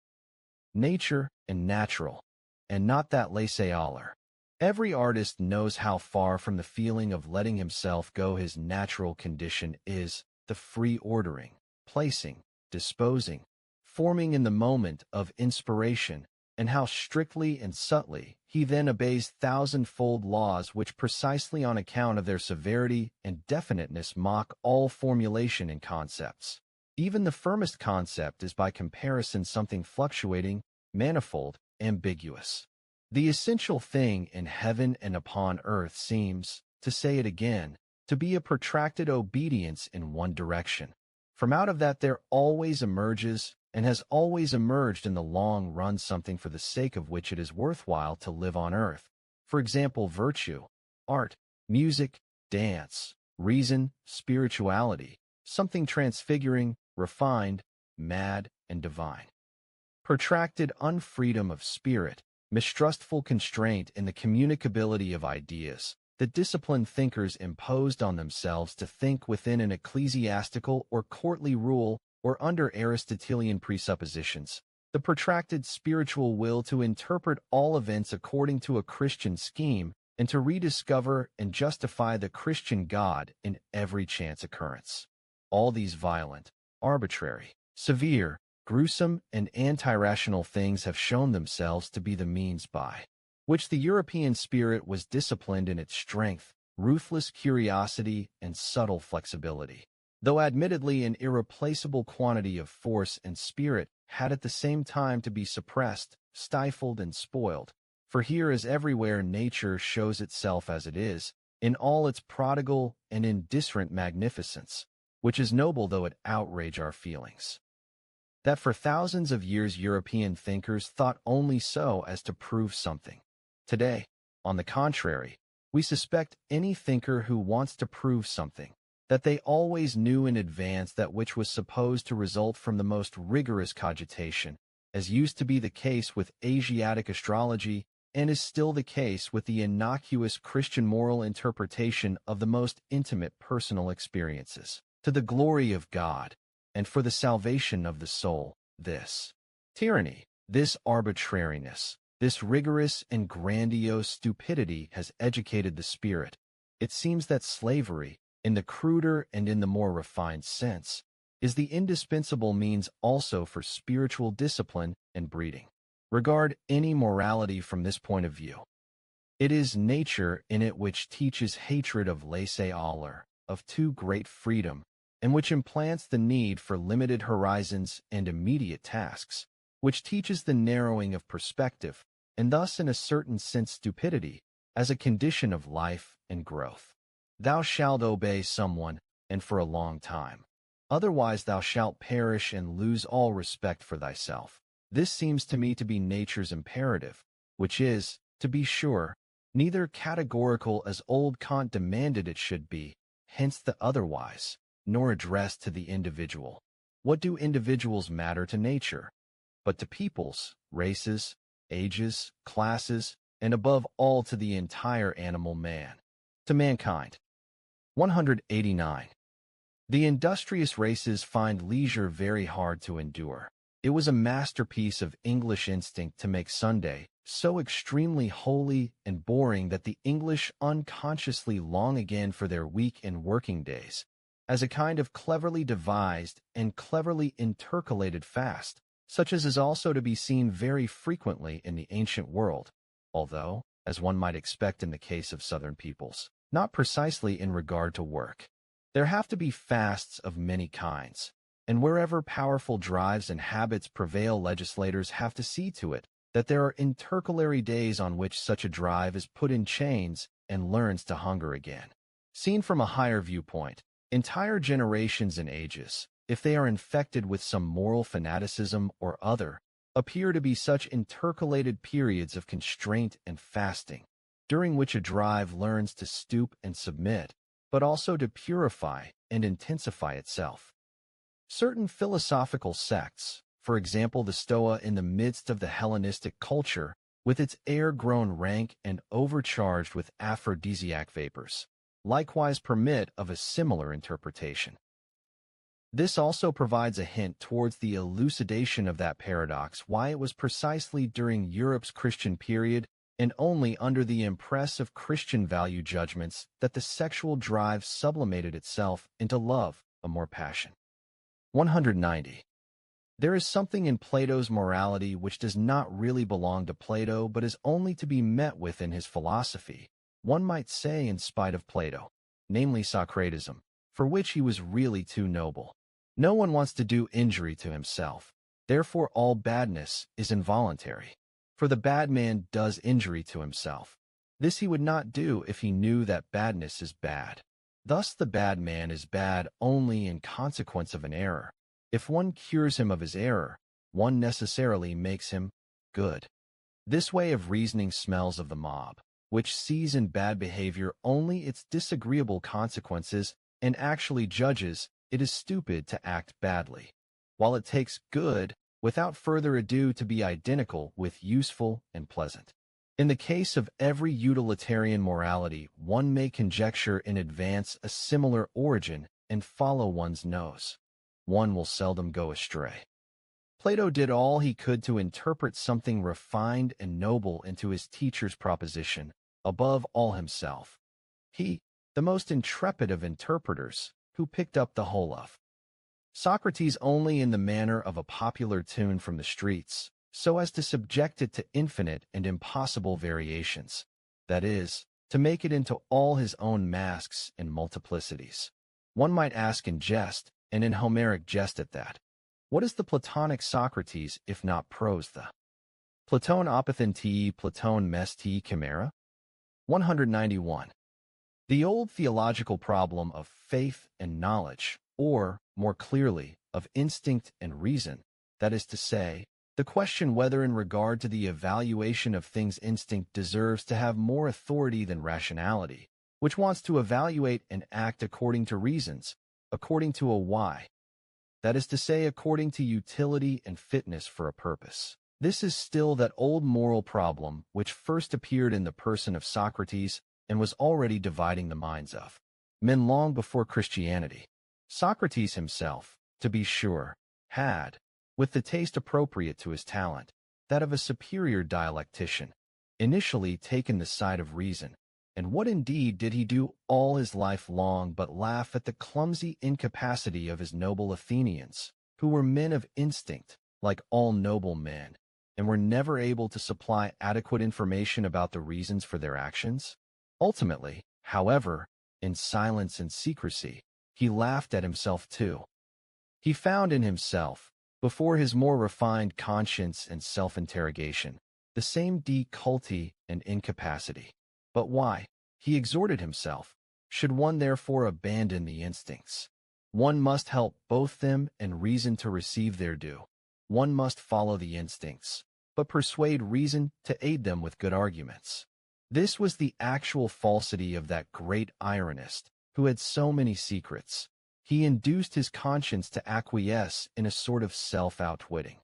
B: nature and natural, and not that laissez-aller. Every artist knows how far from the feeling of letting himself go his natural condition is, the free ordering, placing, disposing, forming in the moment of inspiration, and how strictly and subtly he then obeys thousand-fold laws which precisely on account of their severity and definiteness mock all formulation in concepts. Even the firmest concept is by comparison something fluctuating, manifold, ambiguous. The essential thing in heaven and upon earth seems, to say it again, to be a protracted obedience in one direction. From out of that there always emerges, and has always emerged in the long run, something for the sake of which it is worthwhile to live on earth. For example, virtue, art, music, dance, reason, spirituality, something transfiguring, refined, mad, and divine. Protracted unfreedom of spirit, mistrustful constraint in the communicability of ideas, the disciplined thinkers imposed on themselves to think within an ecclesiastical or courtly rule or under Aristotelian presuppositions, the protracted spiritual will to interpret all events according to a Christian scheme and to rediscover and justify the Christian God in every chance occurrence. All these violent, arbitrary, severe, gruesome, and anti-rational things have shown themselves to be the means by which the European spirit was disciplined in its strength, ruthless curiosity, and subtle flexibility. Though admittedly an irreplaceable quantity of force and spirit had at the same time to be suppressed, stifled, and spoiled. For here as everywhere nature shows itself as it is, in all its prodigal and indifferent magnificence, which is noble though it outrage our feelings. That for thousands of years European thinkers thought only so as to prove something. Today, on the contrary, we suspect any thinker who wants to prove something, that they always knew in advance that which was supposed to result from the most rigorous cogitation, as used to be the case with Asiatic astrology and is still the case with the innocuous Christian moral interpretation of the most intimate personal experiences. To the glory of God, and for the salvation of the soul, this tyranny, this arbitrariness, this rigorous and grandiose stupidity has educated the spirit. It seems that slavery, in the cruder and in the more refined sense, is the indispensable means also for spiritual discipline and breeding. Regard any morality from this point of view. It is nature in it which teaches hatred of laissez-aller, of too great freedom, and which implants the need for limited horizons and immediate tasks, which teaches the narrowing of perspective, and thus in a certain sense stupidity, as a condition of life and growth. Thou shalt obey someone, and for a long time. Otherwise thou shalt perish and lose all respect for thyself. This seems to me to be nature's imperative, which is, to be sure, neither categorical as old Kant demanded it should be, hence the otherwise, nor addressed to the individual. What do individuals matter to nature? But to peoples, races, ages, classes, and above all to the entire animal man, to mankind. 189. The industrious races find leisure very hard to endure. It was a masterpiece of English instinct to make Sunday so extremely holy and boring that the English unconsciously long again for their week and working days, as a kind of cleverly devised and cleverly intercalated fast, such as is also to be seen very frequently in the ancient world, although, as one might expect in the case of southern peoples, not precisely in regard to work. There have to be fasts of many kinds, and wherever powerful drives and habits prevail, legislators have to see to it that there are intercalary days on which such a drive is put in chains and learns to hunger again. Seen from a higher viewpoint, entire generations and ages, if they are infected with some moral fanaticism or other, appear to be such intercalated periods of constraint and fasting, during which a drive learns to stoop and submit, but also to purify and intensify itself. Certain philosophical sects, for example the Stoa in the midst of the Hellenistic culture, with its air grown rank and overcharged with aphrodisiac vapors, likewise permit of a similar interpretation. This also provides a hint towards the elucidation of that paradox, why it was precisely during Europe's Christian period and only under the impress of Christian value judgments that the sexual drive sublimated itself into love, a more passion. 190. There is something in Plato's morality which does not really belong to Plato but is only to be met with in his philosophy, one might say in spite of Plato, namely Socratism, for which he was really too noble. No one wants to do injury to himself, therefore all badness is involuntary. For the bad man does injury to himself. This he would not do if he knew that badness is bad. Thus the bad man is bad only in consequence of an error. If one cures him of his error, one necessarily makes him good. This way of reasoning smells of the mob, which sees in bad behavior only its disagreeable consequences and actually judges it is stupid to act badly, while it takes good without further ado to be identical with useful and pleasant. In the case of every utilitarian morality, one may conjecture in advance a similar origin and follow one's nose. One will seldom go astray. Plato did all he could to interpret something refined and noble into his teacher's proposition, above all himself. He, the most intrepid of interpreters, who picked up the whole of Socrates only in the manner of a popular tune from the streets, so as to subject it to infinite and impossible variations, that is, to make it into all his own masks and multiplicities. One might ask in jest, and in Homeric jest at that, what is the Platonic Socrates if not prose? The Platon opathen te Platon mes te chimera? 191. The old theological problem of faith and knowledge, or, more clearly, of instinct and reason, that is to say, the question whether in regard to the evaluation of things instinct deserves to have more authority than rationality, which wants to evaluate and act according to reasons, according to a why, that is to say, according to utility and fitness for a purpose. This is still that old moral problem which first appeared in the person of Socrates and was already dividing the minds of men long before Christianity. Socrates himself, to be sure, had, with the taste appropriate to his talent, that of a superior dialectician, initially taken the side of reason, and what indeed did he do all his life long but laugh at the clumsy incapacity of his noble Athenians, who were men of instinct, like all noble men, and were never able to supply adequate information about the reasons for their actions? Ultimately, however, in silence and secrecy, he laughed at himself too. He found in himself, before his more refined conscience and self-interrogation, the same difficulty and incapacity. But why, he exhorted himself, should one therefore abandon the instincts? One must help both them and reason to receive their due. One must follow the instincts, but persuade reason to aid them with good arguments. This was the actual falsity of that great ironist, who had so many secrets. He induced his conscience to acquiesce in a sort of self-outwitting.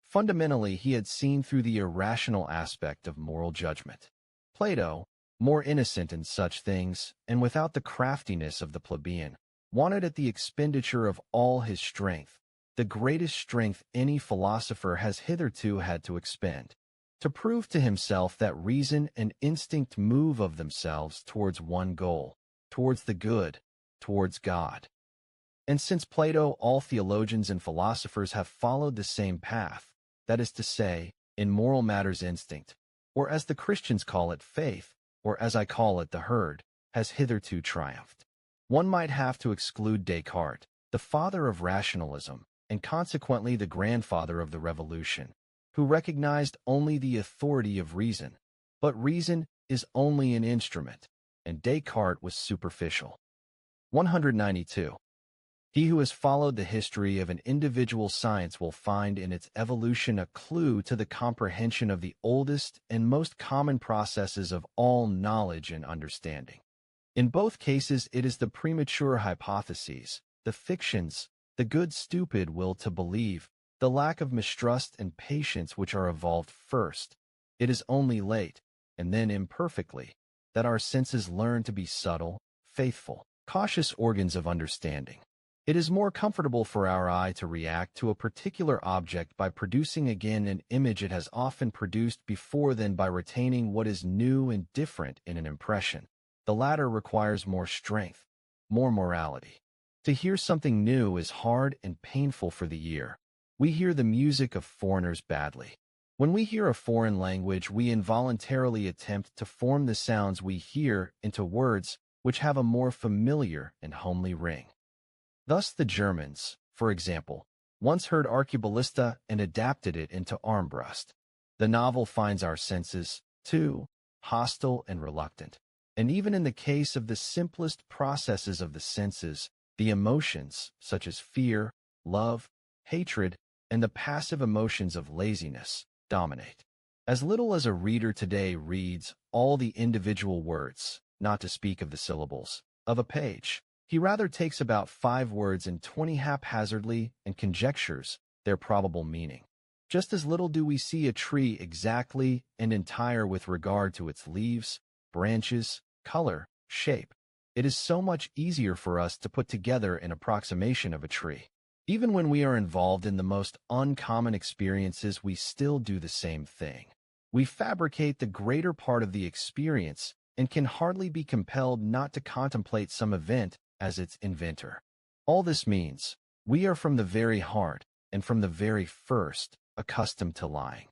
B: Fundamentally, he had seen through the irrational aspect of moral judgment. Plato, more innocent in such things, and without the craftiness of the plebeian, wanted at the expenditure of all his strength, the greatest strength any philosopher has hitherto had to expend, to prove to himself that reason and instinct move of themselves towards one goal, towards the good, towards God. And since Plato, all theologians and philosophers have followed the same path, that is to say, in moral matters instinct, or as the Christians call it faith, or as I call it the herd, has hitherto triumphed. One might have to exclude Descartes, the father of rationalism, and consequently the grandfather of the revolution, who recognized only the authority of reason. But reason is only an instrument, and Descartes was superficial. 192. He who has followed the history of an individual science will find in its evolution a clue to the comprehension of the oldest and most common processes of all knowledge and understanding. In both cases, it is the premature hypotheses, the fictions, the good stupid will to believe, the lack of mistrust and patience which are evolved first, It is only late, and then imperfectly, that our senses learn to be subtle, faithful, cautious organs of understanding. It is more comfortable for our eye to react to a particular object by producing again an image it has often produced before than by retaining what is new and different in an impression. The latter requires more strength, more morality. To hear something new is hard and painful for the ear. We hear the music of foreigners badly. When we hear a foreign language, we involuntarily attempt to form the sounds we hear into words which have a more familiar and homely ring. Thus the Germans, for example, once heard Arqueballista and adapted it into armbrust. The novel finds our senses, too, hostile and reluctant. And even in the case of the simplest processes of the senses, the emotions, such as fear, love, hatred, and the passive emotions of laziness, dominate. As little as a reader today reads all the individual words, not to speak of the syllables, of a page. He rather takes about 5 words and 20 haphazardly and conjectures their probable meaning. Just as little do we see a tree exactly and entire with regard to its leaves, branches, color, shape. It is so much easier for us to put together an approximation of a tree. Even when we are involved in the most uncommon experiences, we still do the same thing. We fabricate the greater part of the experience and can hardly be compelled not to contemplate some event as its inventor. All this means we are from the very heart and from the very first accustomed to lying.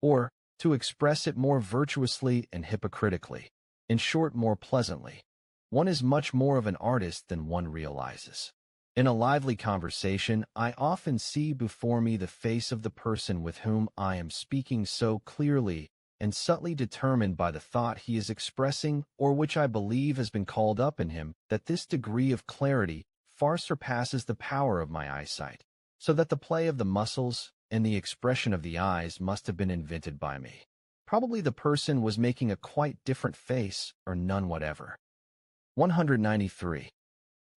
B: Or, to express it more virtuously and hypocritically, in short, more pleasantly, one is much more of an artist than one realizes. In a lively conversation, I often see before me the face of the person with whom I am speaking so clearly and subtly determined by the thought he is expressing or which I believe has been called up in him, that this degree of clarity far surpasses the power of my eyesight, so that the play of the muscles and the expression of the eyes must have been invented by me. Probably the person was making a quite different face or none whatever. 193.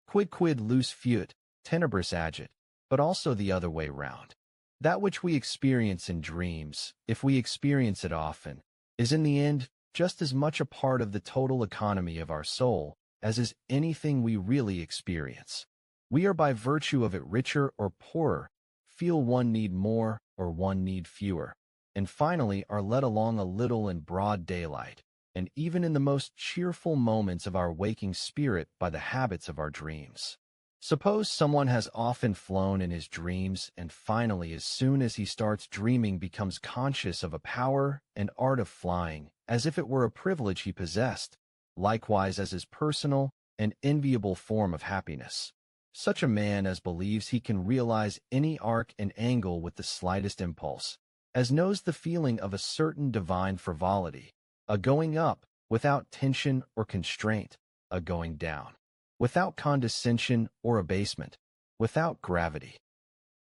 B: Quid luce fuit, tenebris agit, but also the other way round. That which we experience in dreams, if we experience it often, is in the end just as much a part of the total economy of our soul as is anything we really experience. We are by virtue of it richer or poorer, feel one need more or one need fewer, and finally are led along a little in broad daylight, and even in the most cheerful moments of our waking spirit by the habits of our dreams. Suppose someone has often flown in his dreams and finally, as soon as he starts dreaming, becomes conscious of a power and art of flying, as if it were a privilege he possessed, likewise as his personal and enviable form of happiness. Such a man as believes he can realize any arc and angle with the slightest impulse, as knows the feeling of a certain divine frivolity, a going up without tension or constraint, a going down without condescension or abasement, without gravity.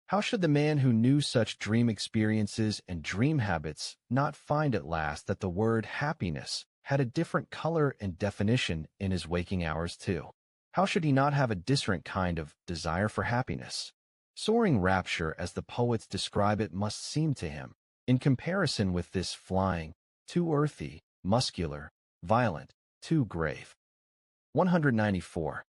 B: How should the man who knew such dream experiences and dream habits not find at last that the word happiness had a different color and definition in his waking hours too? How should he not have a different kind of desire for happiness? Soaring rapture, as the poets describe it, must seem to him, in comparison with this flying, too earthy, muscular, violent, too grave. 194.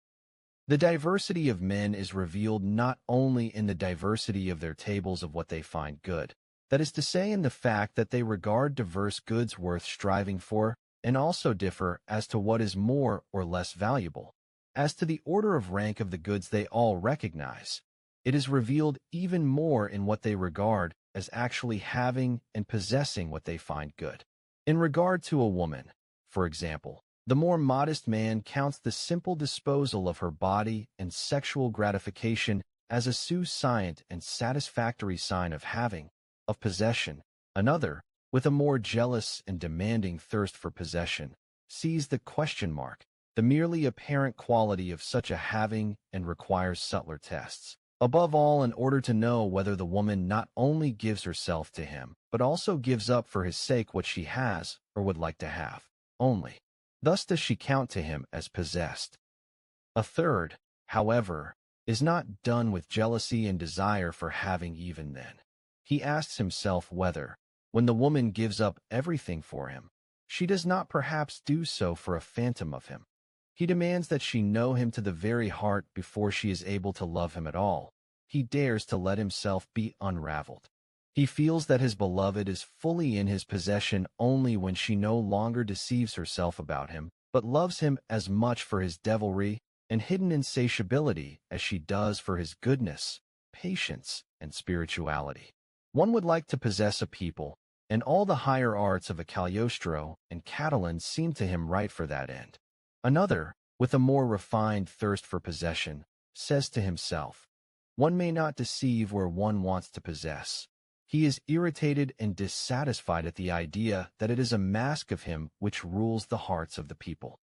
B: The diversity of men is revealed not only in the diversity of their tables of what they find good, that is to say, in the fact that they regard diverse goods worth striving for, and also differ as to what is more or less valuable. As to the order of rank of the goods they all recognize, it is revealed even more in what they regard as actually having and possessing what they find good. In regard to a woman, for example, the more modest man counts the simple disposal of her body and sexual gratification as a sufficient and satisfactory sign of having, of possession. Another, with a more jealous and demanding thirst for possession, sees the question mark, the merely apparent quality of such a having, and requires subtler tests. Above all, in order to know whether the woman not only gives herself to him, but also gives up for his sake what she has or would like to have, only. Thus does she count to him as possessed. A third, however, is not done with jealousy and desire for having even then. He asks himself whether, When the woman gives up everything for him, she does not perhaps do so for a phantom of him. He demands that she know him to the very heart before she is able to love him at all. He dares to let himself be unraveled. He feels that his beloved is fully in his possession only when she no longer deceives herself about him, but loves him as much for his devilry and hidden insatiability as she does for his goodness, patience, and spirituality. One would like to possess a people, and all the higher arts of a Cagliostro and Catalan seem to him right for that end. Another, with a more refined thirst for possession, says to himself, one may not deceive where one wants to possess. He is irritated and dissatisfied at the idea that it is a mask of him which rules the hearts of the people.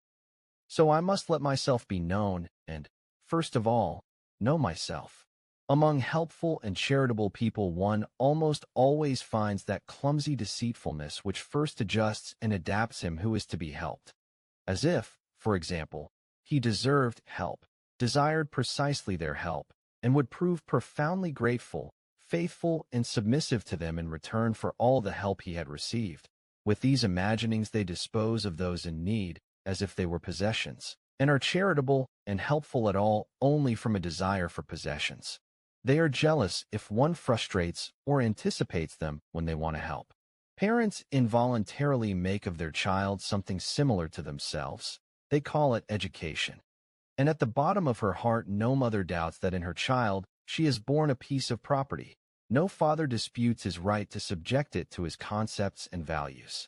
B: So I must let myself be known and, first of all, know myself. Among helpful and charitable people one almost always finds that clumsy deceitfulness which first adjusts and adapts him who is to be helped. As if, for example, he deserved help, desired precisely their help, and would prove profoundly grateful, faithful, and submissive to them in return for all the help he had received. With these imaginings they dispose of those in need as if they were possessions, and are charitable and helpful at all only from a desire for possessions. They are jealous if one frustrates or anticipates them when they want to help. Parents involuntarily make of their child something similar to themselves. They call it education. And at the bottom of her heart no mother doubts that in her child she has born a piece of property. No father disputes his right to subject it to his concepts and values.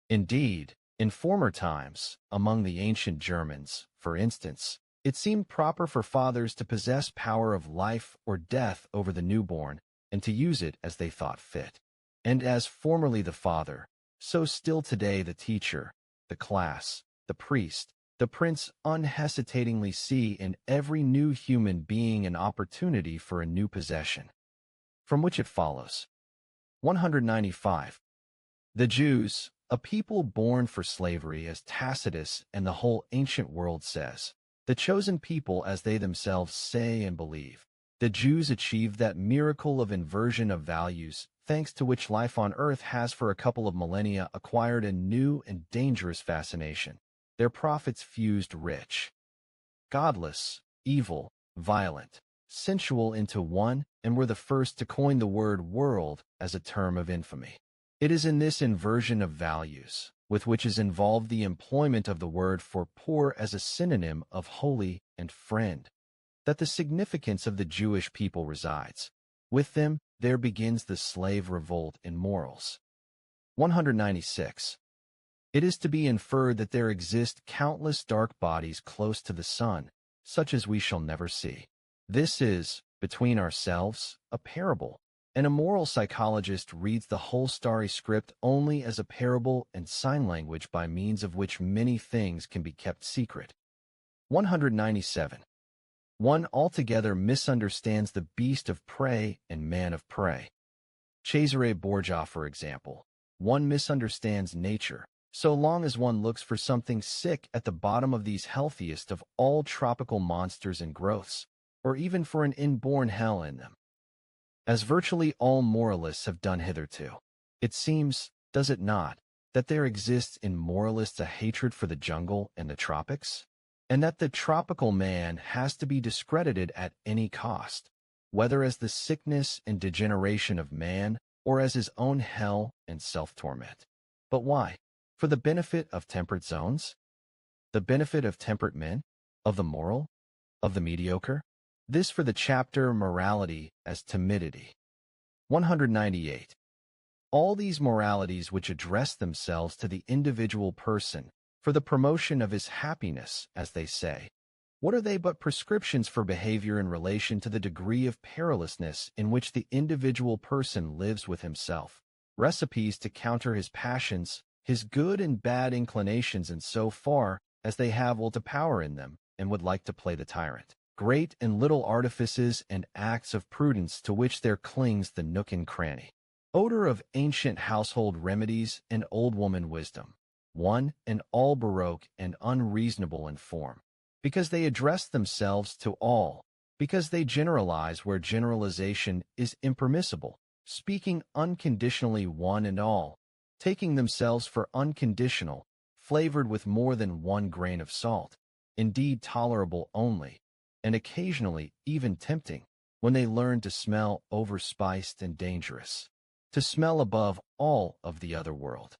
B: Indeed, in former times, among the ancient Germans, for instance, it seemed proper for fathers to possess power of life or death over the newborn and to use it as they thought fit. And as formerly the father, so still today the teacher, the class, the priest, the prince unhesitatingly see in every new human being an opportunity for a new possession. From which it follows. 195. The Jews, a people born for slavery as Tacitus and the whole ancient world says, the chosen people as they themselves say and believe. The Jews achieved that miracle of inversion of values, thanks to which life on earth has for a couple of millennia acquired a new and dangerous fascination. Their prophets fused rich, godless, evil, violent, sensual into one, and were the first to coin the word world as a term of infamy. It is in this inversion of values, with which is involved the employment of the word for poor as a synonym of holy and friend, that the significance of the Jewish people resides. With them, there begins the slave revolt in morals. 196. It is to be inferred that there exist countless dark bodies close to the sun, such as we shall never see. This is, between ourselves, a parable, and a moral psychologist reads the whole starry script only as a parable and sign language by means of which many things can be kept secret. 197. One altogether misunderstands the beast of prey and man of prey. Cesare Borgia, for example. One misunderstands nature, so long as one looks for something sick at the bottom of these healthiest of all tropical monsters and growths, or even for an inborn hell in them. As virtually all moralists have done hitherto, it seems, does it not, that there exists in moralists a hatred for the jungle and the tropics, and that the tropical man has to be discredited at any cost, whether as the sickness and degeneration of man or as his own hell and self-torment. But why? For the benefit of temperate zones? The benefit of temperate men? Of the moral? Of the mediocre? This for the chapter Morality as Timidity. 198. All these moralities which address themselves to the individual person for the promotion of his happiness, as they say, what are they but prescriptions for behavior in relation to the degree of perilousness in which the individual person lives with himself, recipes to counter his passions, his good and bad inclinations in so far as they have will to power in them, and would like to play the tyrant. Great and little artifices and acts of prudence to which there clings the nook and cranny. Odor of ancient household remedies and old woman wisdom, one and all baroque and unreasonable in form, because they address themselves to all, because they generalize where generalization is impermissible, speaking unconditionally one and all, taking themselves for unconditional, flavored with more than 1 grain of salt, indeed tolerable only, and occasionally even tempting, when they learn to smell overspiced and dangerous, to smell above all of the other world.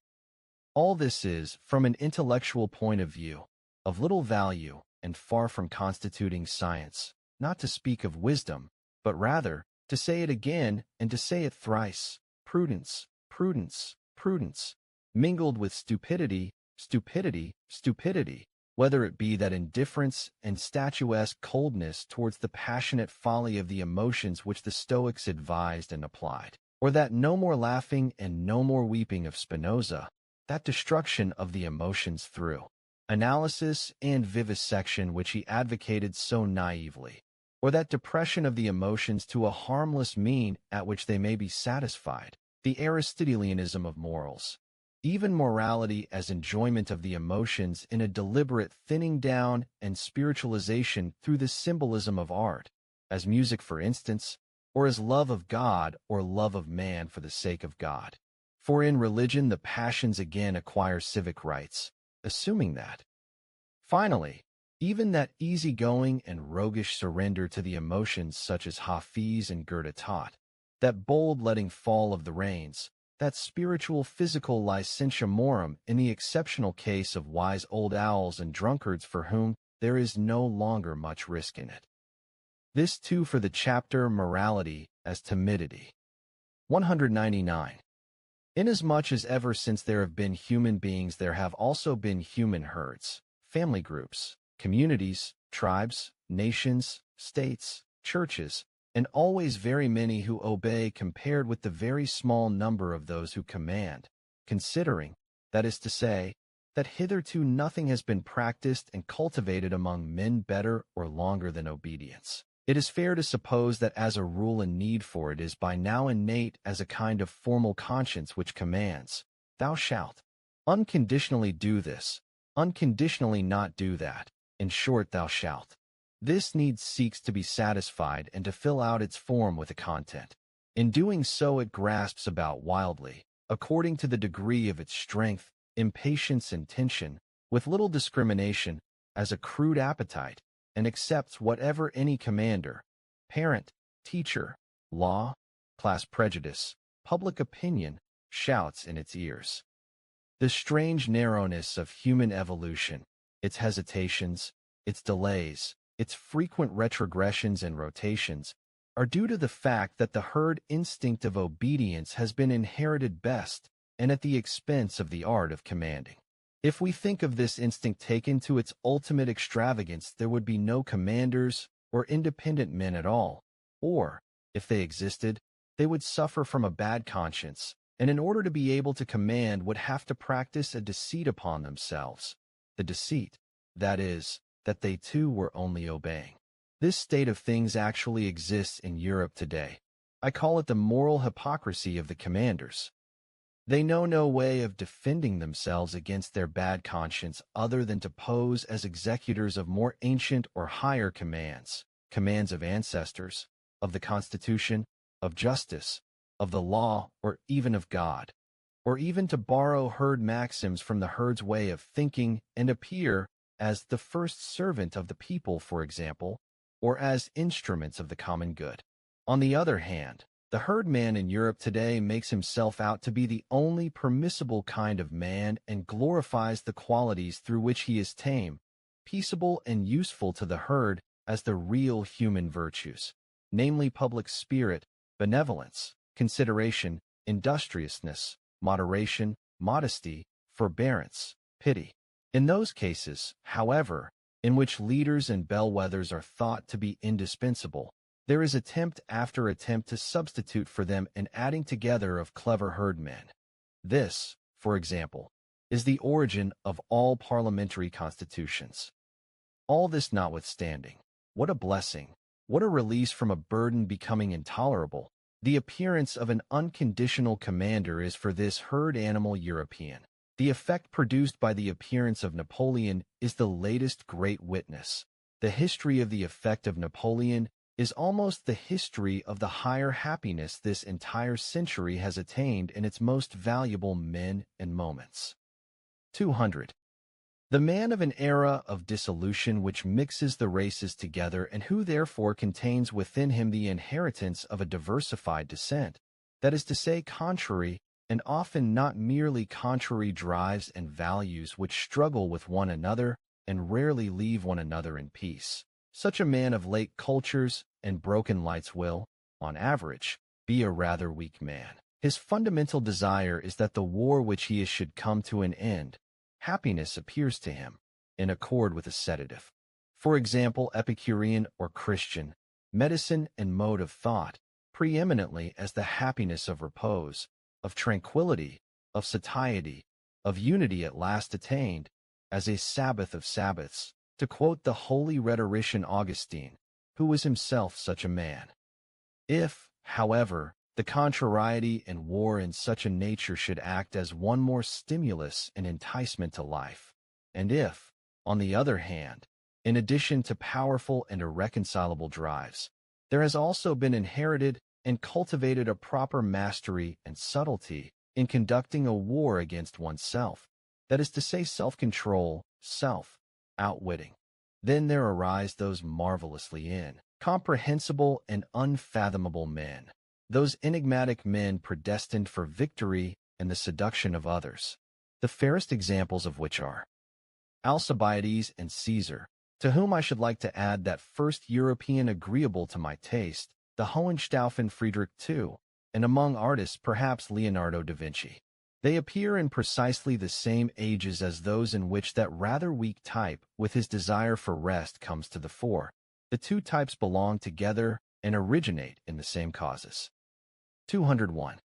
B: All this is, from an intellectual point of view, of little value and far from constituting science, not to speak of wisdom, but rather, to say it again and to say it thrice, prudence, prudence, prudence, mingled with stupidity, stupidity, stupidity, whether it be that indifference and statuesque coldness towards the passionate folly of the emotions which the Stoics advised and applied, or that no more laughing and no more weeping of Spinoza, that destruction of the emotions through analysis and vivisection which he advocated so naively, or that depression of the emotions to a harmless mean at which they may be satisfied, the Aristotelianism of morals, even morality as enjoyment of the emotions in a deliberate thinning down and spiritualization through the symbolism of art, as music for instance, or as love of God or love of man for the sake of God. For in religion the passions again acquire civic rights, assuming that. Finally, even that easygoing and roguish surrender to the emotions such as Hafiz and Goethe taught, that bold letting fall of the reins, that spiritual physical licentiamorum in the exceptional case of wise old owls and drunkards for whom there is no longer much risk in it. This too for the chapter Morality as Timidity. 199. Inasmuch as ever since there have been human beings there have also been human herds, family groups, communities, tribes, nations, states, churches, and always very many who obey compared with the very small number of those who command, considering, that is to say, that hitherto nothing has been practiced and cultivated among men better or longer than obedience. It is fair to suppose that as a rule a need for it is by now innate as a kind of formal conscience which commands, thou shalt unconditionally do this, unconditionally not do that, in short thou shalt. This need seeks to be satisfied and to fill out its form with a content. In doing so it grasps about wildly, according to the degree of its strength, impatience and tension, with little discrimination, as a crude appetite, and accepts whatever any commander, parent, teacher, law, class prejudice, public opinion, shouts in its ears. The strange narrowness of human evolution, its hesitations, its delays, its frequent retrogressions and rotations, are due to the fact that the herd instinct of obedience has been inherited best and at the expense of the art of commanding. If we think of this instinct taken to its ultimate extravagance, there would be no commanders or independent men at all, or, if they existed, they would suffer from a bad conscience, and in order to be able to command would have to practice a deceit upon themselves. The deceit, that is, that they too were only obeying. This state of things actually exists in Europe today. I call it the moral hypocrisy of the commanders. They know no way of defending themselves against their bad conscience other than to pose as executors of more ancient or higher commands, commands of ancestors, of the Constitution, of justice, of the law, or even of God, or even to borrow herd maxims from the herd's way of thinking and appear as the first servant of the people, for example, or as instruments of the common good. On the other hand, the herdman in Europe today makes himself out to be the only permissible kind of man and glorifies the qualities through which he is tame, peaceable, and useful to the herd as the real human virtues, namely public spirit, benevolence, consideration, industriousness, moderation, modesty, forbearance, pity. In those cases, however, in which leaders and bellwethers are thought to be indispensable, there is attempt after attempt to substitute for them an adding together of clever herdmen. This, for example, is the origin of all parliamentary constitutions. All this notwithstanding, what a blessing, what a release from a burden becoming intolerable, the appearance of an unconditional commander is for this herd animal European. The effect produced by the appearance of Napoleon is the latest great witness. The history of the effect of Napoleon is almost the history of the higher happiness this entire century has attained in its most valuable men and moments. 200. The man of an era of dissolution which mixes the races together and who therefore contains within him the inheritance of a diversified descent, that is to say, contrary, and often not merely contrary drives and values which struggle with one another and rarely leave one another in peace. Such a man of late cultures and broken lights will, on average, be a rather weak man. His fundamental desire is that the war which he is should come to an end. Happiness appears to him in accord with a sedative. For example, Epicurean or Christian, medicine and mode of thought, preeminently as the happiness of repose, of tranquility, of satiety, of unity at last attained, as a Sabbath of Sabbaths, to quote the holy rhetorician Augustine, who was himself such a man. If, however, the contrariety and war in such a nature should act as one more stimulus and enticement to life, and if, on the other hand, in addition to powerful and irreconcilable drives, there has also been inherited and cultivated a proper mastery and subtlety in conducting a war against oneself, that is to say, self-control, self-outwitting, then there arise those marvelously incomprehensible and unfathomable men, those enigmatic men predestined for victory and the seduction of others, the fairest examples of which are Alcibiades and Caesar, to whom I should like to add that first European agreeable to my taste, the Hohenstaufen Friedrich II, and among artists perhaps Leonardo da Vinci. They appear in precisely the same ages as those in which that rather weak type with his desire for rest comes to the fore. The two types belong together and originate in the same causes. 201.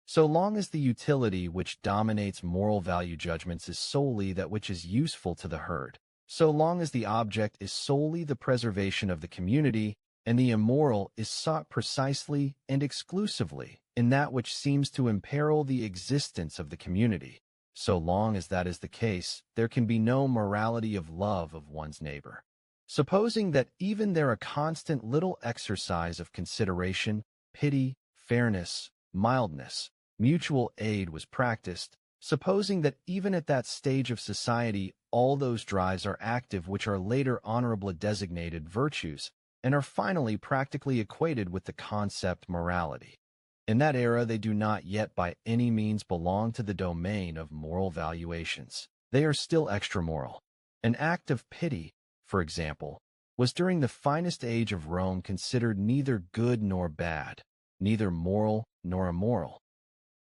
B: So long as the utility which dominates moral value judgments is solely that which is useful to the herd, so long as the object is solely the preservation of the community, and the immoral is sought precisely and exclusively in that which seems to imperil the existence of the community, so long as that is the case, there can be no morality of love of one's neighbor. Supposing that even there a constant little exercise of consideration, pity, fairness, mildness, mutual aid was practiced, supposing that even at that stage of society all those drives are active which are later honorably designated virtues, and are finally practically equated with the concept morality. In that era they do not yet by any means belong to the domain of moral valuations. They are still extramoral. An act of pity, for example, was during the finest age of Rome considered neither good nor bad, neither moral nor immoral.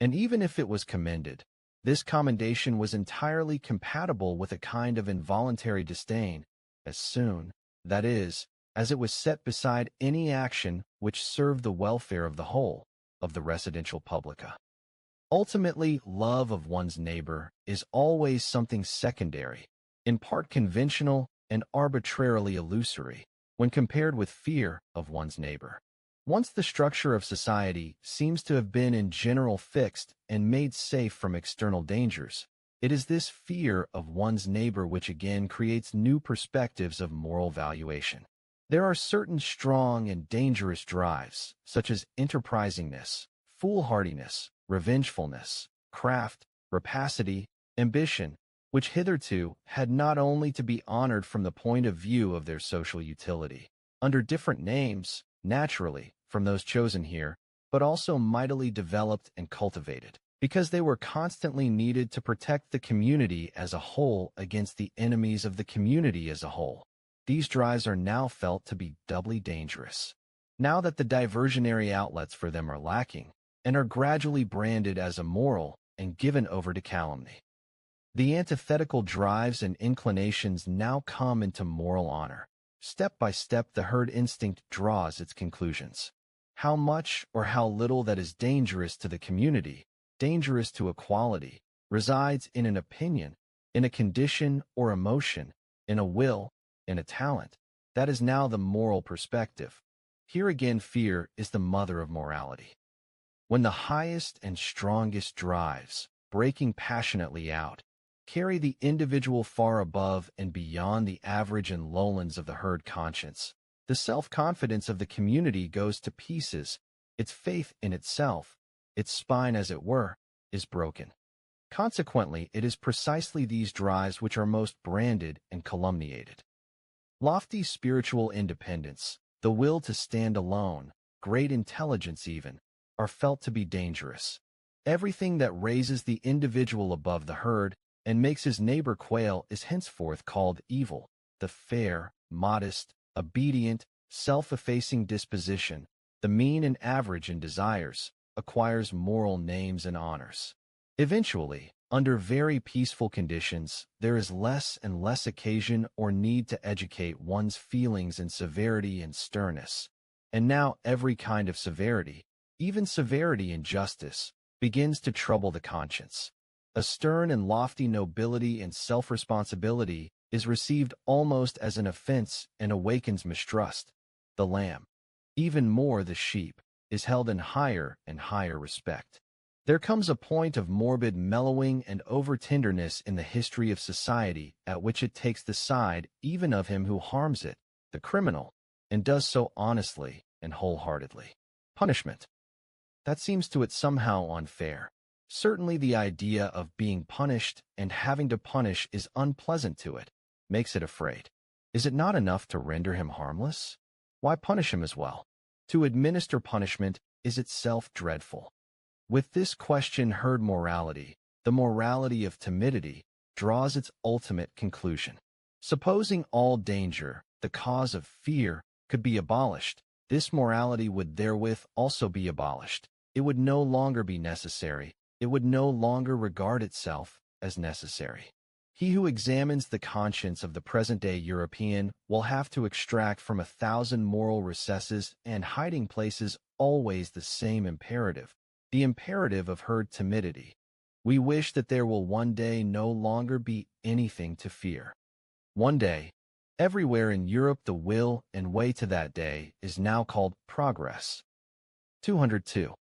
B: And even if it was commended, this commendation was entirely compatible with a kind of involuntary disdain, as soon, that is, as it was set beside any action which served the welfare of the whole, of the residential publica. Ultimately, love of one's neighbor is always something secondary, in part conventional and arbitrarily illusory, when compared with fear of one's neighbor. Once the structure of society seems to have been in general fixed and made safe from external dangers, it is this fear of one's neighbor which again creates new perspectives of moral valuation. There are certain strong and dangerous drives, such as enterprisingness, foolhardiness, revengefulness, craft, rapacity, ambition, which hitherto had not only to be honored from the point of view of their social utility, under different names, naturally, from those chosen here, but also mightily developed and cultivated, because they were constantly needed to protect the community as a whole against the enemies of the community as a whole. These drives are now felt to be doubly dangerous, now that the diversionary outlets for them are lacking, and are gradually branded as immoral and given over to calumny. The antithetical drives and inclinations now come into moral honor. Step by step the herd instinct draws its conclusions. How much or how little that is dangerous to the community, dangerous to equality, resides in an opinion, in a condition or emotion, in a will, in a talent. That is now the moral perspective. Here again fear is the mother of morality. When the highest and strongest drives, breaking passionately out, carry the individual far above and beyond the average and lowlands of the herd conscience, The self-confidence of the community goes to pieces. Its faith in itself, its spine as it were, is broken. Consequently, it is precisely these drives which are most branded and calumniated. Lofty spiritual independence, the will to stand alone, great intelligence even, are felt to be dangerous. Everything that raises the individual above the herd and makes his neighbor quail is henceforth called evil. The fair, modest, obedient, self-effacing disposition, the mean and average in desires, acquires moral names and honors. Eventually, under very peaceful conditions, there is less and less occasion or need to educate one's feelings in severity and sternness. And now every kind of severity, even severity in justice, begins to trouble the conscience. A stern and lofty nobility and self-responsibility is received almost as an offense and awakens mistrust. The lamb, even more the sheep, is held in higher and higher respect. There comes a point of morbid mellowing and over-tenderness in the history of society at which it takes the side even of him who harms it, the criminal, and does so honestly and wholeheartedly. Punishment. That seems to it somehow unfair. Certainly the idea of being punished and having to punish is unpleasant to it, makes it afraid. Is it not enough to render him harmless? Why punish him as well? To administer punishment is itself dreadful. With this question herd morality, the morality of timidity, draws its ultimate conclusion. Supposing all danger, the cause of fear, could be abolished, this morality would therewith also be abolished. It would no longer be necessary. It would no longer regard itself as necessary. He who examines the conscience of the present-day European will have to extract from 1,000 moral recesses and hiding places always the same imperative, the imperative of herd timidity. We wish that there will one day no longer be anything to fear. One day, everywhere in Europe the will and way to that day is now called progress. 202.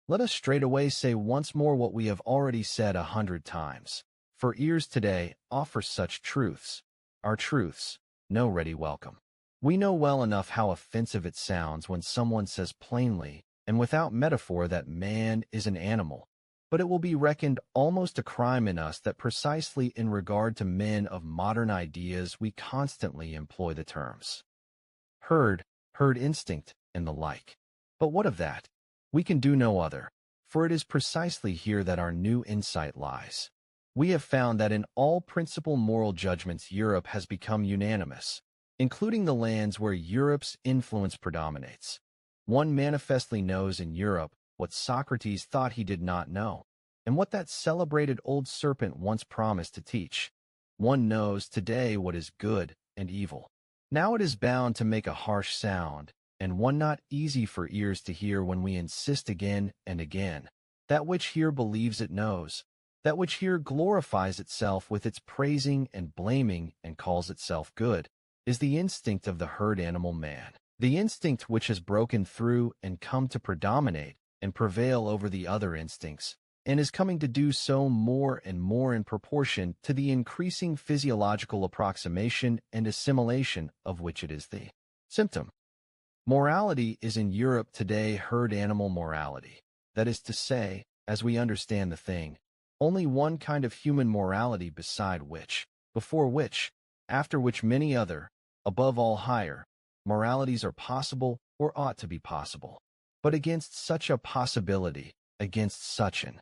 B: Let us straightway say once more what we have already said 100 times. For ears today offer such truths, our truths, no ready welcome. We know well enough how offensive it sounds when someone says plainly, and without metaphor, that man is an animal, but it will be reckoned almost a crime in us that precisely in regard to men of modern ideas we constantly employ the terms herd instinct, and the like. But what of that? We can do no other, for it is precisely here that our new insight lies. We have found that in all principal moral judgments Europe has become unanimous, including the lands where Europe's influence predominates. One manifestly knows in Europe what Socrates thought he did not know, and what that celebrated old serpent once promised to teach. One knows today what is good and evil. Now it is bound to make a harsh sound, and one not easy for ears to hear when we insist again and again. That which here believes it knows, that which here glorifies itself with its praising and blaming and calls itself good, is the instinct of the herd animal man, the instinct which has broken through and come to predominate and prevail over the other instincts, and is coming to do so more and more in proportion to the increasing physiological approximation and assimilation of which it is the symptom. Morality is in Europe today herd animal morality. That is to say, as we understand the thing, only one kind of human morality beside which, before which, after which many other, above all higher, moralities are possible or ought to be possible. But against such a possibility, against such an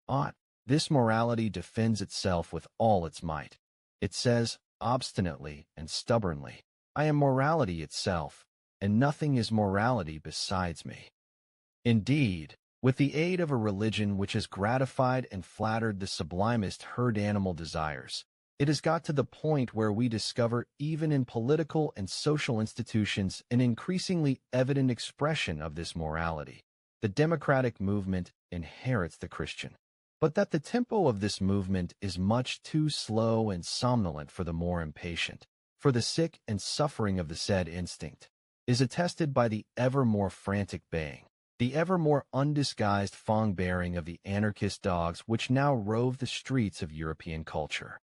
B: ought, this morality defends itself with all its might. It says, obstinately and stubbornly, I am morality itself, and nothing is morality besides me. Indeed, with the aid of a religion which has gratified and flattered the sublimest herd animal desires, it has got to the point where we discover even in political and social institutions an increasingly evident expression of this morality. The democratic movement inherits the Christian, but that the tempo of this movement is much too slow and somnolent for the more impatient, for the sick and suffering of the said instinct, is attested by the ever more frantic baying, the ever more undisguised fong-bearing of the anarchist dogs which now rove the streets of European culture.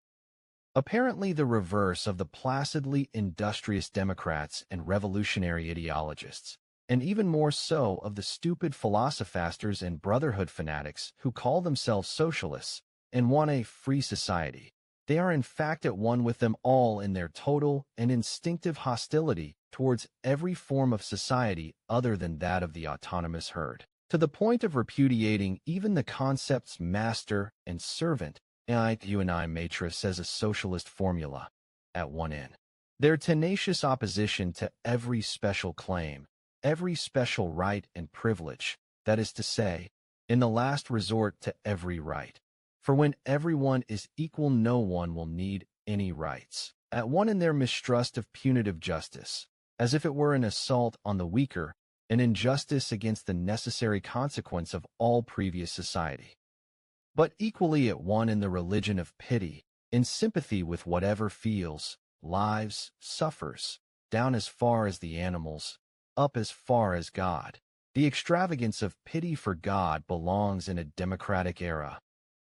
B: apparently the reverse of the placidly industrious Democrats and revolutionary ideologists, and even more so of the stupid philosophers and brotherhood fanatics who call themselves socialists and want a free society. They are in fact at one with them all in their total and instinctive hostility towards every form of society other than that of the autonomous herd, to the point of repudiating even the concepts master and servant, I matrix as a socialist formula, at one end. Their tenacious opposition to every special claim, every special right and privilege, that is to say, in the last resort to every right. For when everyone is equal, no one will need any rights. At one in their mistrust of punitive justice, as if it were an assault on the weaker, an injustice against the necessary consequence of all previous society. But equally at one in the religion of pity, in sympathy with whatever feels, lives, suffers, down as far as the animals, up as far as God. The extravagance of pity for God belongs in a democratic era.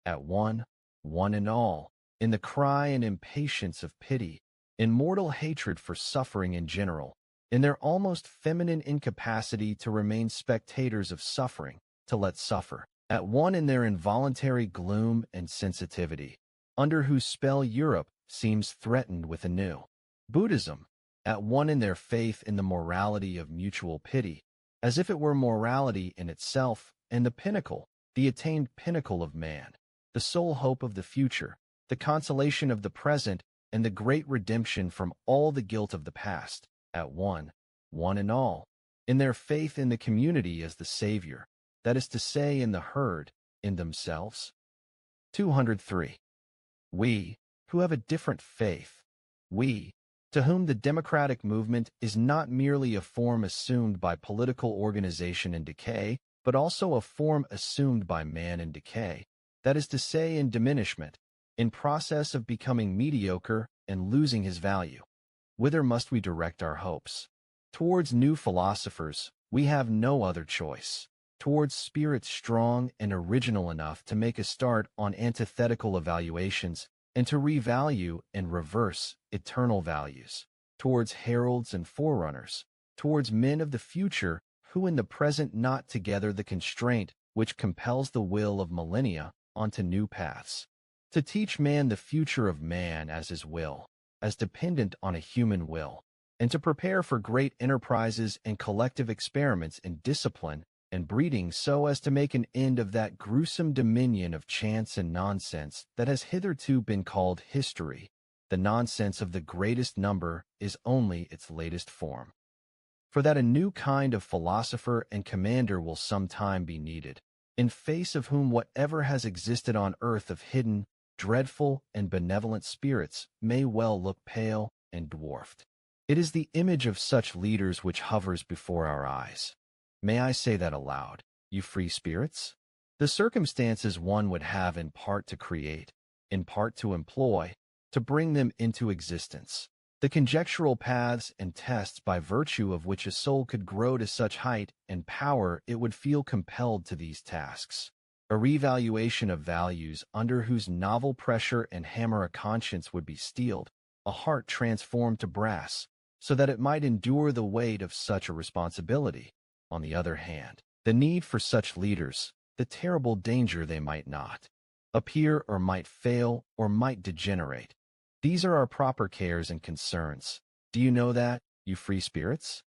B: At one and all, in the cry and impatience of pity, in mortal hatred for suffering in general, in their almost feminine incapacity to remain spectators of suffering, to let suffer, at one in their involuntary gloom and sensitivity, under whose spell Europe seems threatened with a new Buddhism, at one in their faith in the morality of mutual pity, as if it were morality in itself and the pinnacle, the attained pinnacle of man, the sole hope of the future, the consolation of the present, and the great redemption from all the guilt of the past, at one and all, in their faith in the community as the Savior, that is to say, in the herd, in themselves. 203. We, who have a different faith, we, to whom the democratic movement is not merely a form assumed by political organization in decay, but also a form assumed by man in decay, that is to say, in diminishment, in process of becoming mediocre and losing his value. Whither must we direct our hopes? Towards new philosophers, we have no other choice. Towards spirits strong and original enough to make a start on antithetical evaluations and to revalue and reverse eternal values. Towards heralds and forerunners. Towards men of the future who in the present knot together the constraint which compels the will of millennia onto new paths. To teach man the future of man as his will, as dependent on a human will, and to prepare for great enterprises and collective experiments in discipline and breeding so as to make an end of that gruesome dominion of chance and nonsense that has hitherto been called history. The nonsense of the greatest number is only its latest form. For that a new kind of philosopher and commander will sometime be needed, in face of whom whatever has existed on earth of hidden, dreadful, and benevolent spirits may well look pale and dwarfed. It is the image of such leaders which hovers before our eyes. May I say that aloud, you free spirits? The circumstances one would have in part to create, in part to employ, to bring them into existence. The conjectural paths and tests by virtue of which a soul could grow to such height and power it would feel compelled to these tasks. A revaluation of values under whose novel pressure and hammer a conscience would be steeled, a heart transformed to brass, so that it might endure the weight of such a responsibility. On the other hand, the need for such leaders, the terrible danger they might not appear or might fail or might degenerate. These are our proper cares and concerns. Do you know that, you free spirits?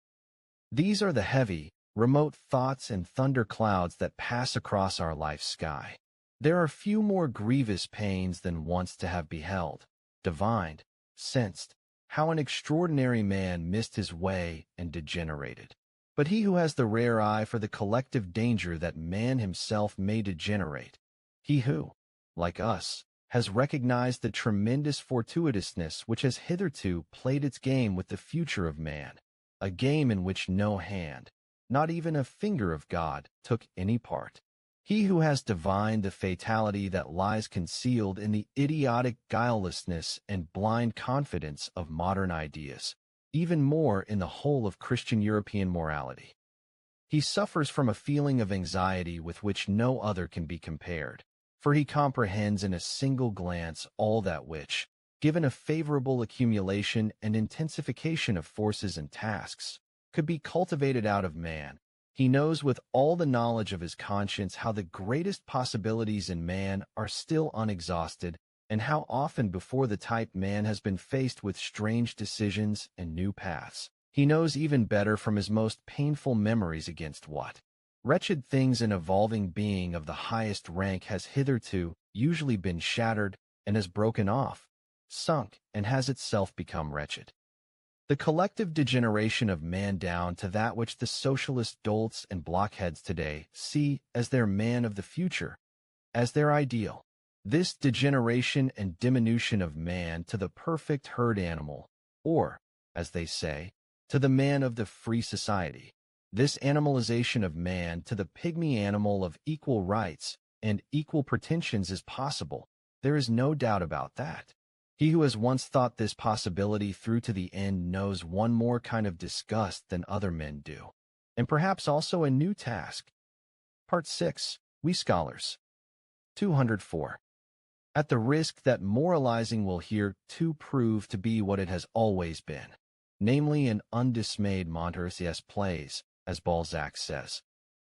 B: These are the heavy, remote thoughts and thunder clouds that pass across our life's sky. There are few more grievous pains than once to have beheld, divined, sensed, how an extraordinary man missed his way and degenerated. But he who has the rare eye for the collective danger that man himself may degenerate, he who, like us, has recognized the tremendous fortuitousness which has hitherto played its game with the future of man, a game in which no hand, not even a finger of God, took any part. He who has divined the fatality that lies concealed in the idiotic guilelessness and blind confidence of modern ideas, even more in the whole of Christian European morality. He suffers from a feeling of anxiety with which no other can be compared, for he comprehends in a single glance all that which, given a favorable accumulation and intensification of forces and tasks, could be cultivated out of man. He knows with all the knowledge of his conscience how the greatest possibilities in man are still unexhausted, and how often before the type man has been faced with strange decisions and new paths. He knows even better from his most painful memories against what wretched things an evolving being of the highest rank has hitherto usually been shattered and has broken off, sunk, and has itself become wretched. The collective degeneration of man down to that which the socialist dolts and blockheads today see as their man of the future, as their ideal. This degeneration and diminution of man to the perfect herd animal, or, as they say, to the man of the free society. This animalization of man to the pygmy animal of equal rights and equal pretensions is possible. There is no doubt about that. He who has once thought this possibility through to the end knows one more kind of disgust than other men do, and perhaps also a new task. Part 6. We Scholars. 204. At the risk that moralizing will here too prove to be what it has always been, namely an undismayed Montaire's plays, as Balzac says,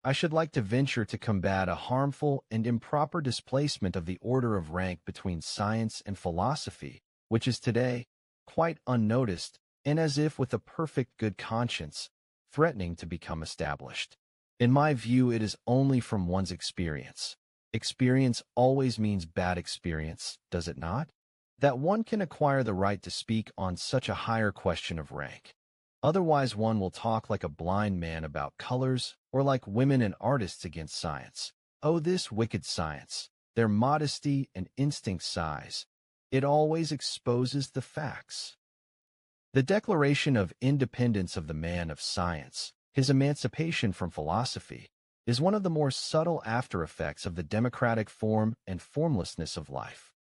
B: I should like to venture to combat a harmful and improper displacement of the order of rank between science and philosophy, which is today, quite unnoticed, and as if with a perfect good conscience, threatening to become established. In my view, it is only from one's experience. Experience always means bad experience, does it not? That one can acquire the right to speak on such a higher question of rank. Otherwise one will talk like a blind man about colors, or like women and artists against science. Oh, this wicked science, their modesty and instinct size. It always exposes the facts. The declaration of independence of the man of science, his emancipation from philosophy, is one of the more subtle after-effects of the democratic form and formlessness of life.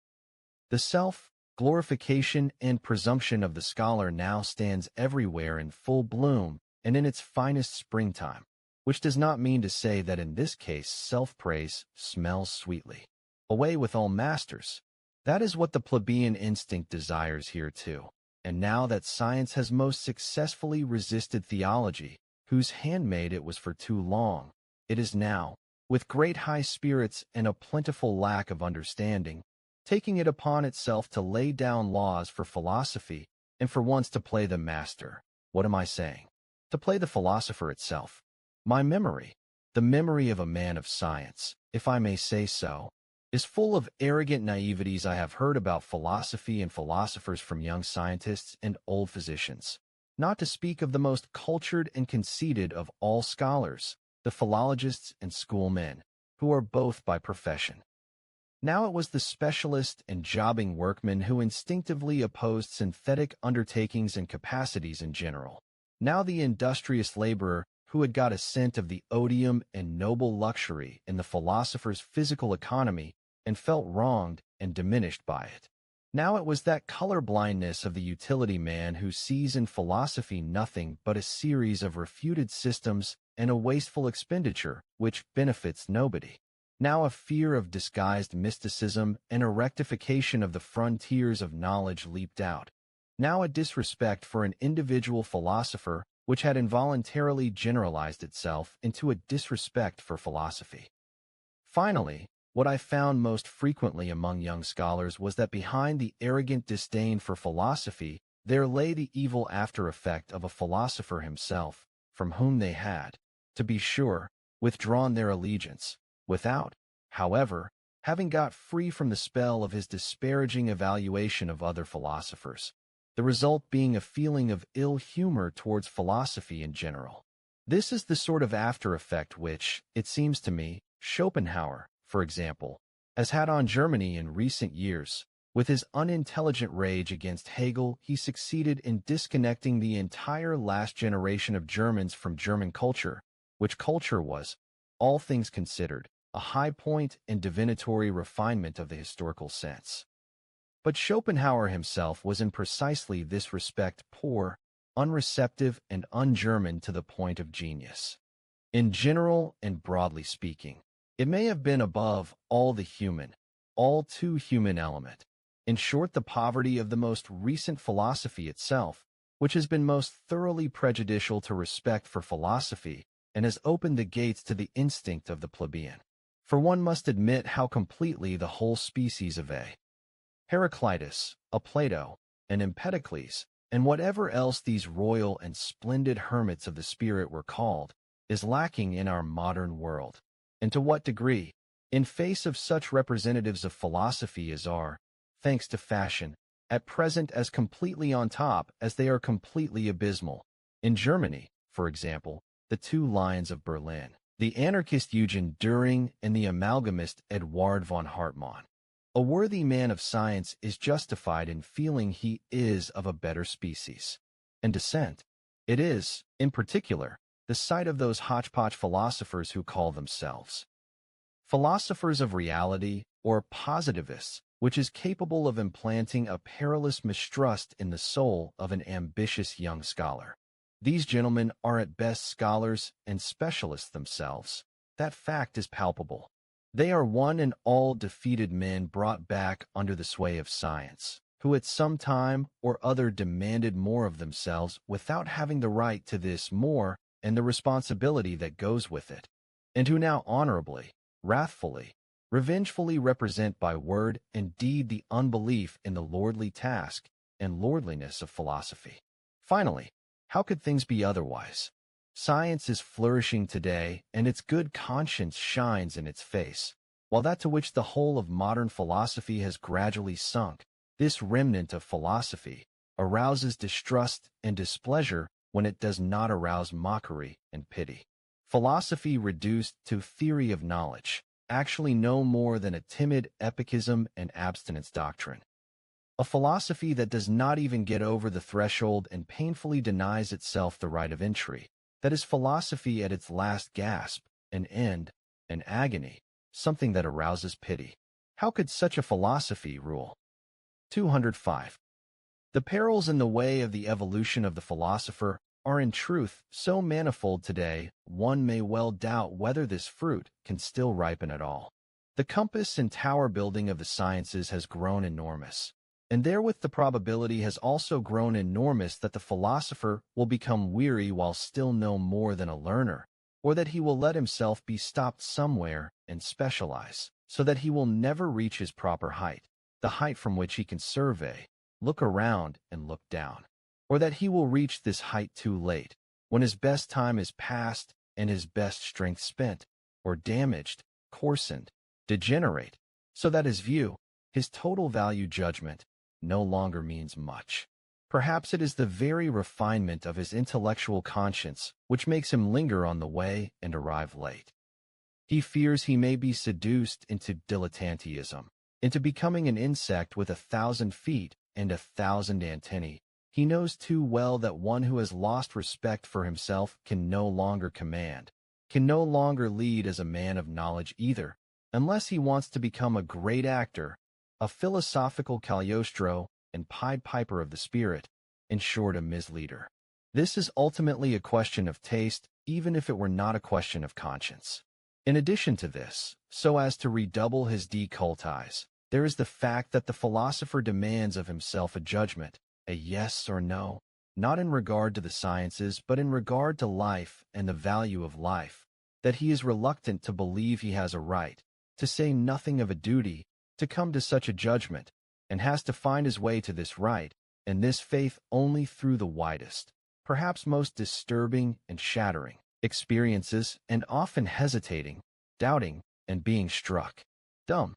B: The self-glorification and presumption of the scholar now stands everywhere in full bloom and in its finest springtime, which does not mean to say that in this case self-praise smells sweetly. Away with all masters. That is what the plebeian instinct desires here too. And now that science has most successfully resisted theology, whose handmaid it was for too long, it is now, with great high spirits and a plentiful lack of understanding, taking it upon itself to lay down laws for philosophy, and for once to play the master. What am I saying? To play the philosopher itself. My memory, the memory of a man of science, if I may say so, is full of arrogant naiveties I have heard about philosophy and philosophers from young scientists and old physicians, not to speak of the most cultured and conceited of all scholars, the philologists and schoolmen, who are both by profession. Now it was the specialist and jobbing workman who instinctively opposed synthetic undertakings and capacities in general. Now the industrious laborer who had got a scent of the odium and noble luxury in the philosopher's physical economy and felt wronged and diminished by it. Now it was that color-blindness of the utility man who sees in philosophy nothing but a series of refuted systems and a wasteful expenditure which benefits nobody. Now a fear of disguised mysticism and a rectification of the frontiers of knowledge leaped out. Now a disrespect for an individual philosopher which had involuntarily generalized itself into a disrespect for philosophy. Finally, what I found most frequently among young scholars was that behind the arrogant disdain for philosophy there lay the evil after-effect of a philosopher himself, from whom they had, to be sure, withdrawn their allegiance, without, however, having got free from the spell of his disparaging evaluation of other philosophers, the result being a feeling of ill humor towards philosophy in general. This is the sort of after-effect which, it seems to me, Schopenhauer, for example, has had on Germany in recent years. With his unintelligent rage against Hegel, he succeeded in disconnecting the entire last generation of Germans from German culture, which culture was, all things considered, a high point and divinatory refinement of the historical sense. But Schopenhauer himself was in precisely this respect poor, unreceptive, and un-German to the point of genius. In general and broadly speaking, it may have been above all the human, all too human element, In short, the poverty of the most recent philosophy itself, which has been most thoroughly prejudicial to respect for philosophy and has opened the gates to the instinct of the plebeian. For one must admit how completely the whole species of a Heraclitus, a Plato, an Empedocles, and whatever else these royal and splendid hermits of the spirit were called, is lacking in our modern world. And to what degree? In face of such representatives of philosophy as are, thanks to fashion, at present as completely on top as they are completely abysmal. In Germany, for example, the two lions of Berlin, the anarchist Eugen Düring and the amalgamist Eduard von Hartmann. A worthy man of science is justified in feeling he is of a better species and descent. It is, in particular, the sight of those hodgepodge philosophers who call themselves philosophers of reality or positivists, which is capable of implanting a perilous mistrust in the soul of an ambitious young scholar. These gentlemen are at best scholars and specialists themselves. That fact is palpable. They are one and all defeated men brought back under the sway of science, who at some time or other demanded more of themselves without having the right to this more and the responsibility that goes with it, and who now honorably, wrathfully, revengefully represent by word and deed the unbelief in the lordly task and lordliness of philosophy. Finally, how could things be otherwise? Science is flourishing today, and its good conscience shines in its face, while that to which the whole of modern philosophy has gradually sunk, this remnant of philosophy, arouses distrust and displeasure when it does not arouse mockery and pity. Philosophy reduced to theory of knowledge, actually no more than a timid epicism and abstinence doctrine. A philosophy that does not even get over the threshold and painfully denies itself the right of entry. That is philosophy at its last gasp, an end, an agony, something that arouses pity. How could such a philosophy rule? 205. The perils in the way of the evolution of the philosopher are in truth so manifold today, one may well doubt whether this fruit can still ripen at all. The compass and tower building of the sciences has grown enormous, and therewith the probability has also grown enormous that the philosopher will become weary while still no more than a learner, or that he will let himself be stopped somewhere and specialize, so that he will never reach his proper height, the height from which he can survey, look around, and look down, or that he will reach this height too late, when his best time is past and his best strength spent, or damaged, coarsened, degenerate, so that his view, his total value judgment, no longer means much. Perhaps it is the very refinement of his intellectual conscience which makes him linger on the way and arrive late. He fears he may be seduced into dilettanteism, into becoming an insect with 1,000 feet and 1,000 antennae. He knows too well that one who has lost respect for himself can no longer command, can no longer lead as a man of knowledge either, unless he wants to become a great actor, a philosophical Cagliostro and Pied Piper of the spirit, in short a misleader. This is ultimately a question of taste, even if it were not a question of conscience. In addition to this, so as to redouble his décolletage, there is the fact that the philosopher demands of himself a judgment, a yes or no, not in regard to the sciences but in regard to life and the value of life, that he is reluctant to believe he has a right, to say nothing of a duty, to come to such a judgment, and has to find his way to this right, and this faith only through the widest, perhaps most disturbing and shattering, experiences, and often hesitating, doubting, and being struck dumb.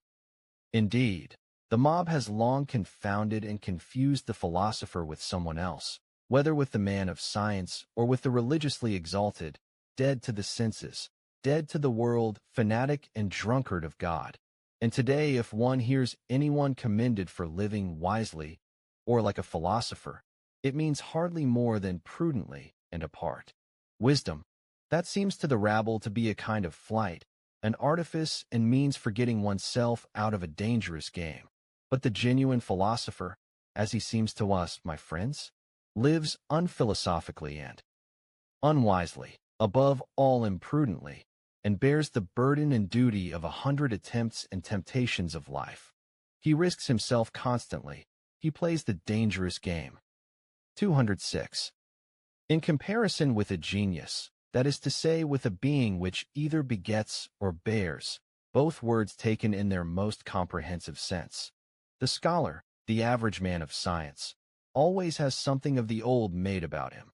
B: Indeed, the mob has long confounded and confused the philosopher with someone else, whether with the man of science or with the religiously exalted, dead to the senses, dead to the world, fanatic and drunkard of God. And today, if one hears anyone commended for living wisely, or like a philosopher, it means hardly more than prudently and apart. Wisdom, that seems to the rabble to be a kind of flight, an artifice and means for getting oneself out of a dangerous game. But the genuine philosopher, as he seems to us, my friends, lives unphilosophically and unwisely, above all imprudently, and bears the burden and duty of 100 attempts and temptations of life. He risks himself constantly. He plays the dangerous game. 206. In comparison with a genius, that is to say with a being which either begets or bears, both words taken in their most comprehensive sense, the scholar, the average man of science, always has something of the old maid about him.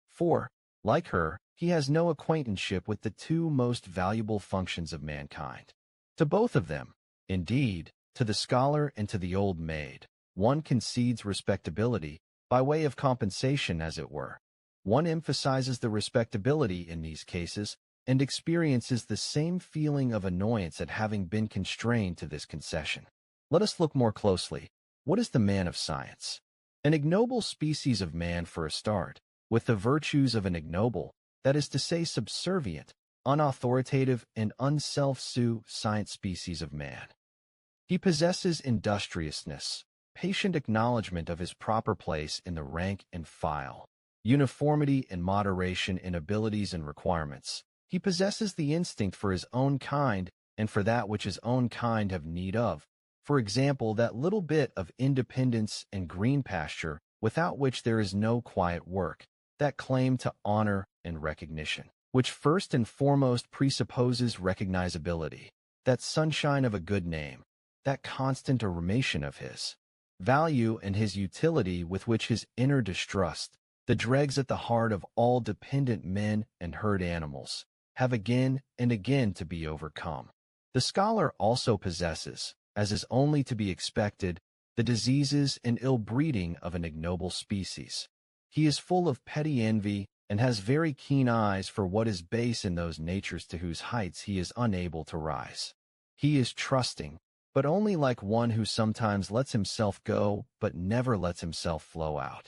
B: For, like her, he has no acquaintanceship with the two most valuable functions of mankind. To both of them, indeed, to the scholar and to the old maid, one concedes respectability, by way of compensation as it were. One emphasizes the respectability in these cases, and experiences the same feeling of annoyance at having been constrained to this concession. Let us look more closely. What is the man of science? An ignoble species of man for a start, with the virtues of an ignoble, that is to say subservient, unauthoritative, and unself-sue science species of man. He possesses industriousness, patient acknowledgement of his proper place in the rank and file, uniformity and moderation in abilities and requirements. He possesses the instinct for his own kind and for that which his own kind have need of. For example, that little bit of independence and green pasture without which there is no quiet work, that claim to honor and recognition, which first and foremost presupposes recognizability, that sunshine of a good name, that constant affirmation of his value and his utility with which his inner distrust, the dregs at the heart of all dependent men and herd animals, have again and again to be overcome. The scholar also possesses, as is only to be expected, the diseases and ill-breeding of an ignoble species. He is full of petty envy and has very keen eyes for what is base in those natures to whose heights he is unable to rise. He is trusting, but only like one who sometimes lets himself go but never lets himself flow out.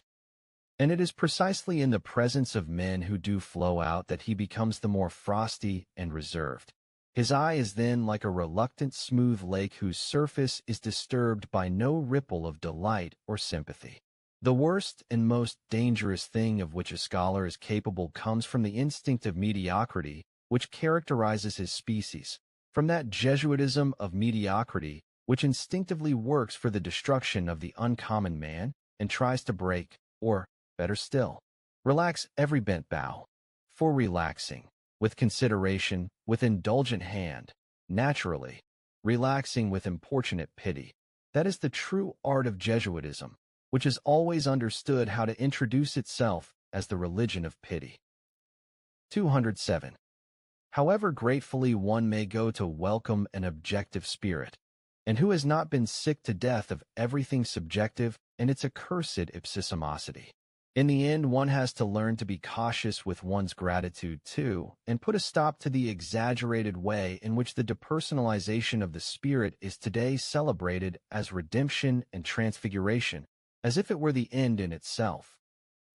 B: And it is precisely in the presence of men who do flow out that he becomes the more frosty and reserved. His eye is then like a reluctant smooth lake whose surface is disturbed by no ripple of delight or sympathy. The worst and most dangerous thing of which a scholar is capable comes from the instinct of mediocrity which characterizes his species, from that Jesuitism of mediocrity which instinctively works for the destruction of the uncommon man and tries to break, or, better still, relax every bent bough. For relaxing, with consideration, with indulgent hand, naturally, relaxing with importunate pity. That is the true art of Jesuitism, which has always understood how to introduce itself as the religion of pity. 207. However gratefully one may go to welcome an objective spirit, and who has not been sick to death of everything subjective and its accursed ipsissimosity. In the end, one has to learn to be cautious with one's gratitude too, and put a stop to the exaggerated way in which the depersonalization of the spirit is today celebrated as redemption and transfiguration, as if it were the end in itself,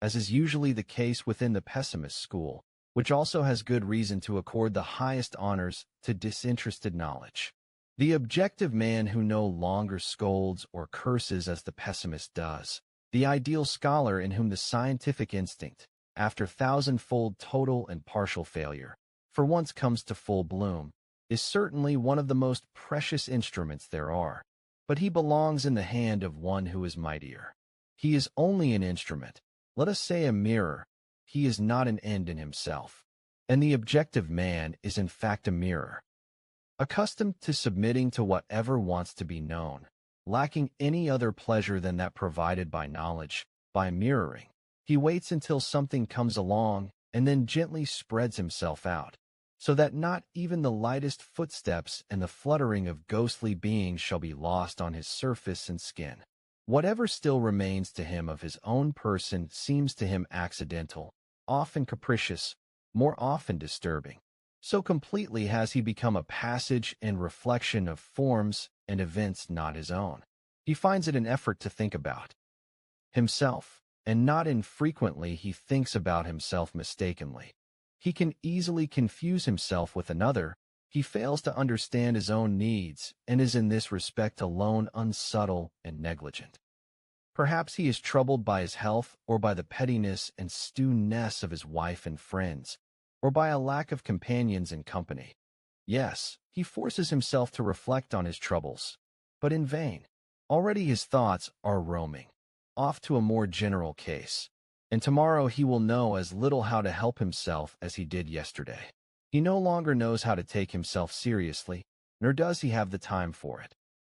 B: as is usually the case within the pessimist school, which also has good reason to accord the highest honors to disinterested knowledge. The objective man who no longer scolds or curses as the pessimist does, the ideal scholar in whom the scientific instinct, after thousandfold total and partial failure, for once comes to full bloom, is certainly one of the most precious instruments there are, but he belongs in the hand of one who is mightier. He is only an instrument, let us say a mirror. He is not an end in himself, and the objective man is in fact a mirror, accustomed to submitting to whatever wants to be known, lacking any other pleasure than that provided by knowledge, by mirroring. He waits until something comes along and then gently spreads himself out, so that not even the lightest footsteps and the fluttering of ghostly beings shall be lost on his surface and skin. Whatever still remains to him of his own person seems to him accidental, often capricious, more often disturbing. So completely has he become a passage and reflection of forms and events not his own. He finds it an effort to think about himself, and not infrequently he thinks about himself mistakenly. He can easily confuse himself with another. He fails to understand his own needs, and is in this respect alone unsubtle and negligent. Perhaps he is troubled by his health, or by the pettiness and stewness of his wife and friends, or by a lack of companions and company. Yes, he forces himself to reflect on his troubles, but in vain. Already his thoughts are roaming, off to a more general case, and tomorrow he will know as little how to help himself as he did yesterday. He no longer knows how to take himself seriously, nor does he have the time for it.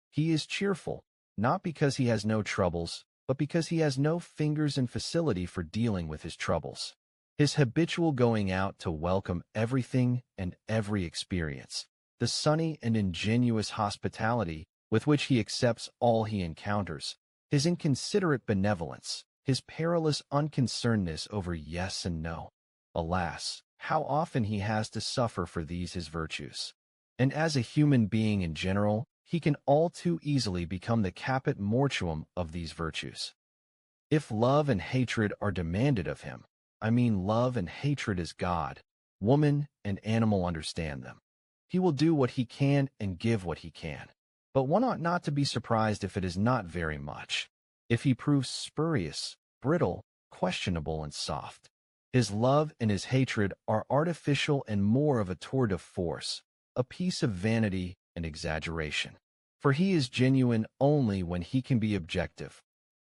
B: He is cheerful, not because he has no troubles, but because he has no fingers and facility for dealing with his troubles. His habitual going out to welcome everything and every experience, the sunny and ingenuous hospitality with which he accepts all he encounters, his inconsiderate benevolence, his perilous unconcernedness over yes and no. Alas, how often he has to suffer for these his virtues. And as a human being in general, he can all too easily become the caput mortuum of these virtues. If love and hatred are demanded of him, I mean love and hatred as God, woman, and animal understand them, he will do what he can and give what he can. But one ought not to be surprised if it is not very much, if he proves spurious, brittle, questionable, and soft. His love and his hatred are artificial and more of a tour de force, a piece of vanity and exaggeration. For he is genuine only when he can be objective.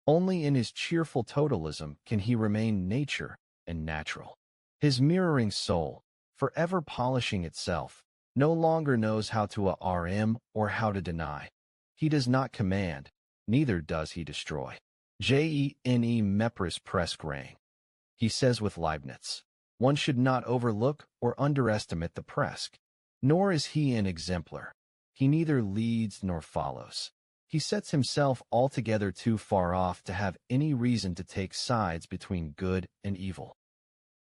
B: Only in his cheerful totalism can he remain nature and natural. His mirroring soul, forever polishing itself, no longer knows how to rm or how to deny. He does not command, neither does he destroy. Gene mepris presque rein. He says with Leibniz, one should not overlook or underestimate the presque, nor is he an exemplar. He neither leads nor follows. He sets himself altogether too far off to have any reason to take sides between good and evil.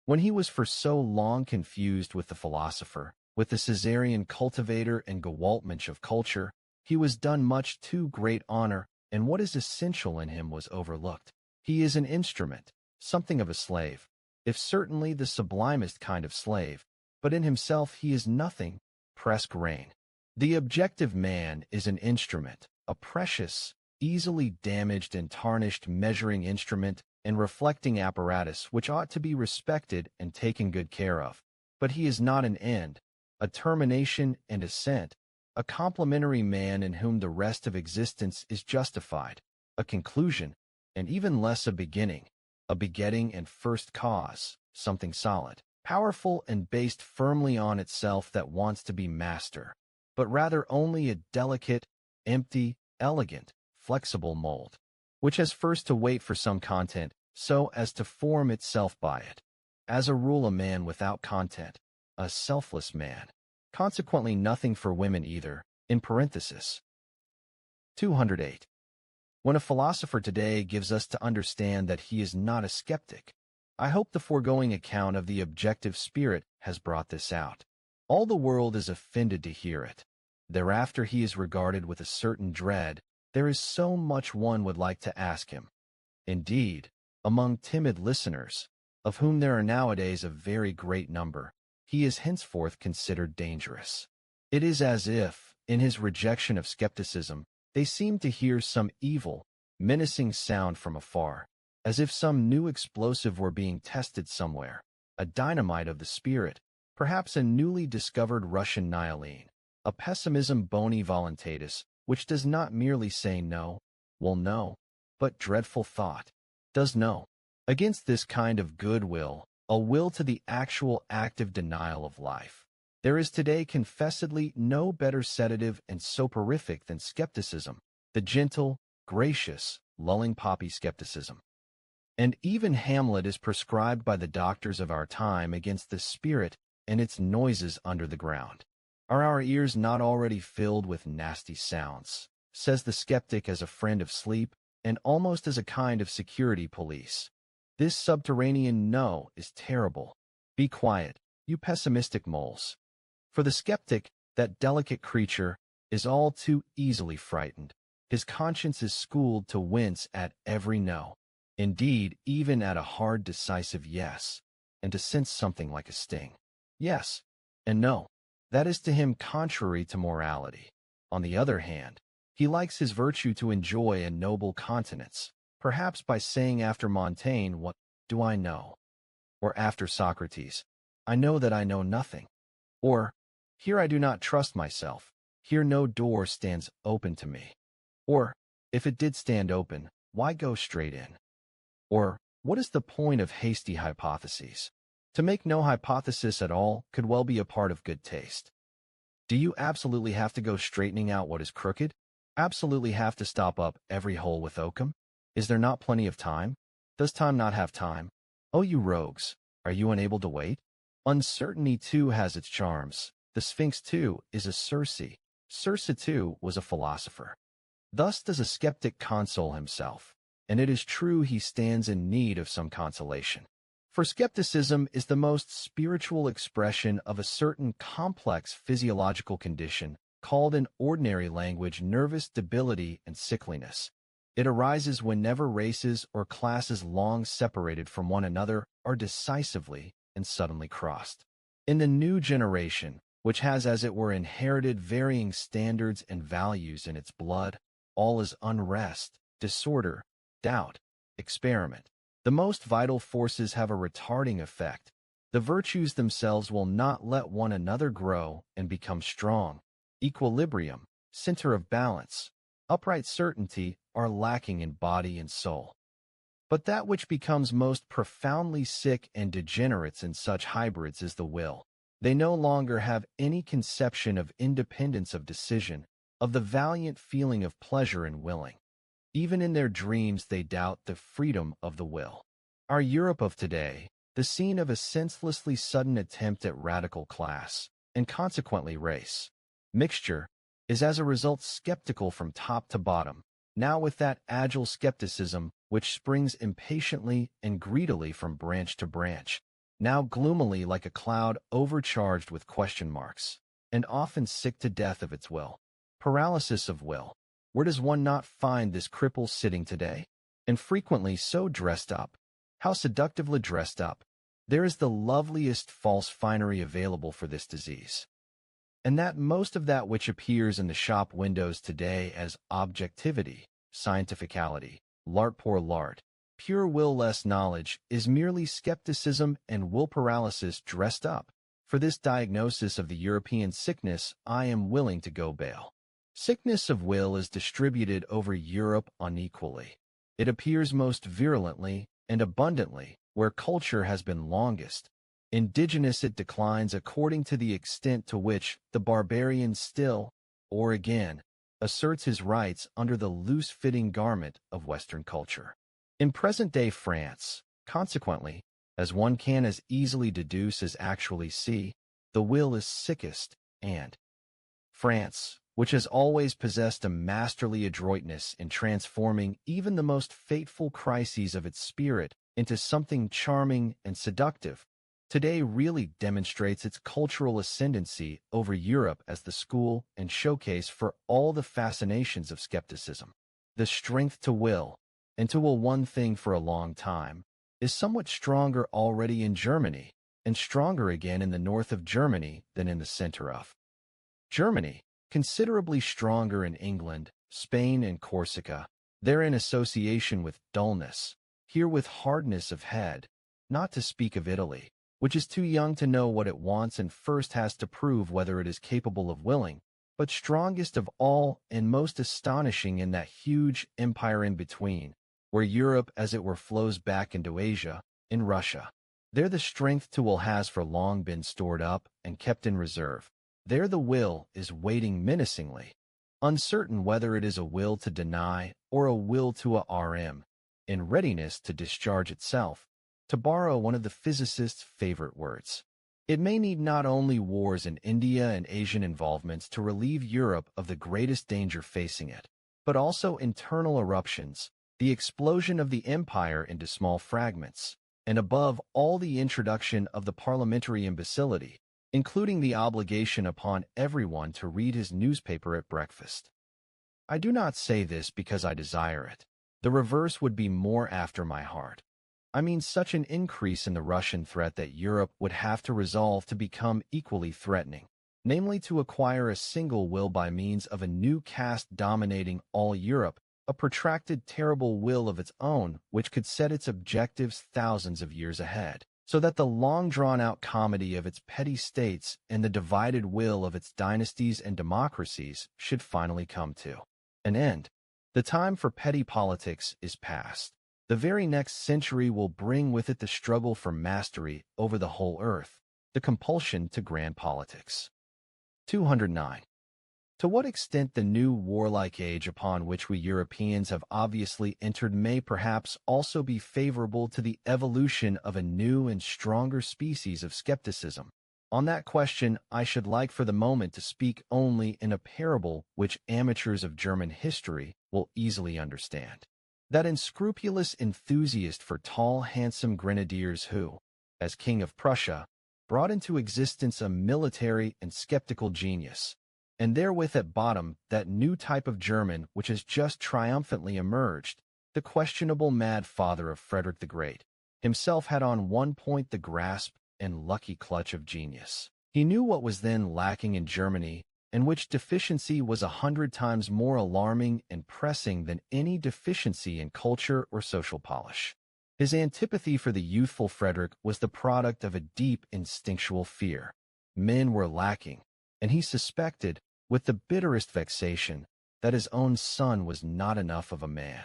B: When he was for so long confused with the philosopher, with the Caesarean cultivator and Gewaltmensch of culture, he was done much too great honor, and what is essential in him was overlooked. He is an instrument, something of a slave, if certainly the sublimest kind of slave, but in himself he is nothing, presque rein. The objective man is an instrument, a precious, easily damaged and tarnished measuring instrument and reflecting apparatus which ought to be respected and taken good care of. But he is not an end, a termination and ascent, a complementary man in whom the rest of existence is justified, a conclusion, and even less a beginning, a begetting and first cause, something solid, powerful and based firmly on itself that wants to be master, but rather only a delicate, empty, elegant, flexible mold, which has first to wait for some content so as to form itself by it. As a rule, a man without content, a selfless man, consequently nothing for women either, in parenthesis. 208. When a philosopher today gives us to understand that he is not a skeptic, I hope the foregoing account of the objective spirit has brought this out. All the world is offended to hear it. Thereafter he is regarded with a certain dread. There is so much one would like to ask him. Indeed, among timid listeners, of whom there are nowadays a very great number, he is henceforth considered dangerous. It is as if, in his rejection of skepticism, they seem to hear some evil, menacing sound from afar, as if some new explosive were being tested somewhere, a dynamite of the spirit, perhaps a newly discovered Russian nihilene, a pessimism boni voluntatis, which does not merely say no, well no, but dreadful thought, does no. Against this kind of goodwill, a will to the actual active denial of life, there is today confessedly no better sedative and soporific than skepticism, the gentle, gracious, lulling poppy skepticism. And even Hamlet is prescribed by the doctors of our time against the spirit and its noises under the ground. Are our ears not already filled with nasty sounds? Says the skeptic as a friend of sleep, and almost as a kind of security police. This subterranean no is terrible. Be quiet, you pessimistic moles. For the skeptic, that delicate creature, is all too easily frightened. His conscience is schooled to wince at every no. Indeed, even at a hard, decisive yes, and to sense something like a sting. Yes and no. That is to him contrary to morality. On the other hand, he likes his virtue to enjoy a noble continence, perhaps by saying after Montaigne, "What do I know?" Or after Socrates, "I know that I know nothing." Or, "Here I do not trust myself, here no door stands open to me." Or, If it did stand open, why go straight in? Or, what is the point of hasty hypotheses? To make no hypothesis at all could well be a part of good taste. Do you absolutely have to go straightening out what is crooked? Absolutely have to stop up every hole with oakum? Is there not plenty of time? Does time not have time? Oh, you rogues, are you unable to wait? Uncertainty too has its charms. The Sphinx too is a Circe. Circe too was a philosopher. Thus does a skeptic console himself, and it is true he stands in need of some consolation. For skepticism is the most spiritual expression of a certain complex physiological condition called in ordinary language nervous debility and sickliness. It arises whenever races or classes long separated from one another are decisively and suddenly crossed. In the new generation, which has as it were inherited varying standards and values in its blood, all is unrest, disorder, doubt, experiment. The most vital forces have a retarding effect. The virtues themselves will not let one another grow and become strong. Equilibrium, center of balance, upright certainty are lacking in body and soul. But that which becomes most profoundly sick and degenerates in such hybrids is the will. They no longer have any conception of independence of decision, of the valiant feeling of pleasure in willing. Even in their dreams they doubt the freedom of the will. Our Europe of today, the scene of a senselessly sudden attempt at radical class, and consequently race mixture, is as a result skeptical from top to bottom, now with that agile skepticism which springs impatiently and greedily from branch to branch, now gloomily like a cloud overcharged with question marks, and often sick to death of its will. Paralysis of will. Where does one not find this cripple sitting today? And frequently so dressed up. How seductively dressed up. There is the loveliest false finery available for this disease. And that most of that which appears in the shop windows today as objectivity, scientificality, l'art pour l'art, pure will-less knowledge is merely skepticism and will paralysis dressed up. For this diagnosis of the European sickness, I am willing to go bail. Sickness of will is distributed over Europe unequally. It appears most virulently and abundantly where culture has been longest. Indigenous it declines according to the extent to which the barbarian still, or again, asserts his rights under the loose-fitting garment of Western culture. In present-day France, consequently, as one can as easily deduce as actually see, the will is sickest, and France, which has always possessed a masterly adroitness in transforming even the most fateful crises of its spirit into something charming and seductive, today really demonstrates its cultural ascendancy over Europe as the school and showcase for all the fascinations of skepticism. The strength to will, and to will one thing for a long time, is somewhat stronger already in Germany, and stronger again in the north of Germany than in the center of Germany, considerably stronger in England, Spain, and Corsica, there in association with dullness, here with hardness of head, not to speak of Italy, which is too young to know what it wants and first has to prove whether it is capable of willing, but strongest of all and most astonishing in that huge empire in between, where Europe as it were flows back into Asia, in Russia. There the strength to will has for long been stored up and kept in reserve. There the will is waiting menacingly, uncertain whether it is a will to deny or a will to rm, in readiness to discharge itself. To borrow one of the physicist's favorite words, it may need not only wars in India and Asian involvements to relieve Europe of the greatest danger facing it, but also internal eruptions, the explosion of the empire into small fragments, and above all the introduction of the parliamentary imbecility, including the obligation upon everyone to read his newspaper at breakfast. I do not say this because I desire it. The reverse would be more after my heart. I mean such an increase in the Russian threat that Europe would have to resolve to become equally threatening, namely to acquire a single will by means of a new caste dominating all Europe, a protracted terrible will of its own which could set its objectives thousands of years ahead, so that the long-drawn-out comedy of its petty states and the divided will of its dynasties and democracies should finally come to an end. The time for petty politics is past. The very next century will bring with it the struggle for mastery over the whole earth, the compulsion to grand politics. 209. To what extent the new warlike age upon which we Europeans have obviously entered may perhaps also be favorable to the evolution of a new and stronger species of skepticism? On that question, I should like for the moment to speak only in a parable which amateurs of German history will easily understand. That unscrupulous enthusiast for tall, handsome grenadiers who, as King of Prussia, brought into existence a military and skeptical genius, and therewith at bottom that new type of German which has just triumphantly emerged, the questionable mad father of Frederick the Great, himself had on one point the grasp and lucky clutch of genius. He knew what was then lacking in Germany, and which deficiency was 100 times more alarming and pressing than any deficiency in culture or social polish. His antipathy for the youthful Frederick was the product of a deep instinctual fear. Men were lacking, and he suspected, with the bitterest vexation, that his own son was not enough of a man.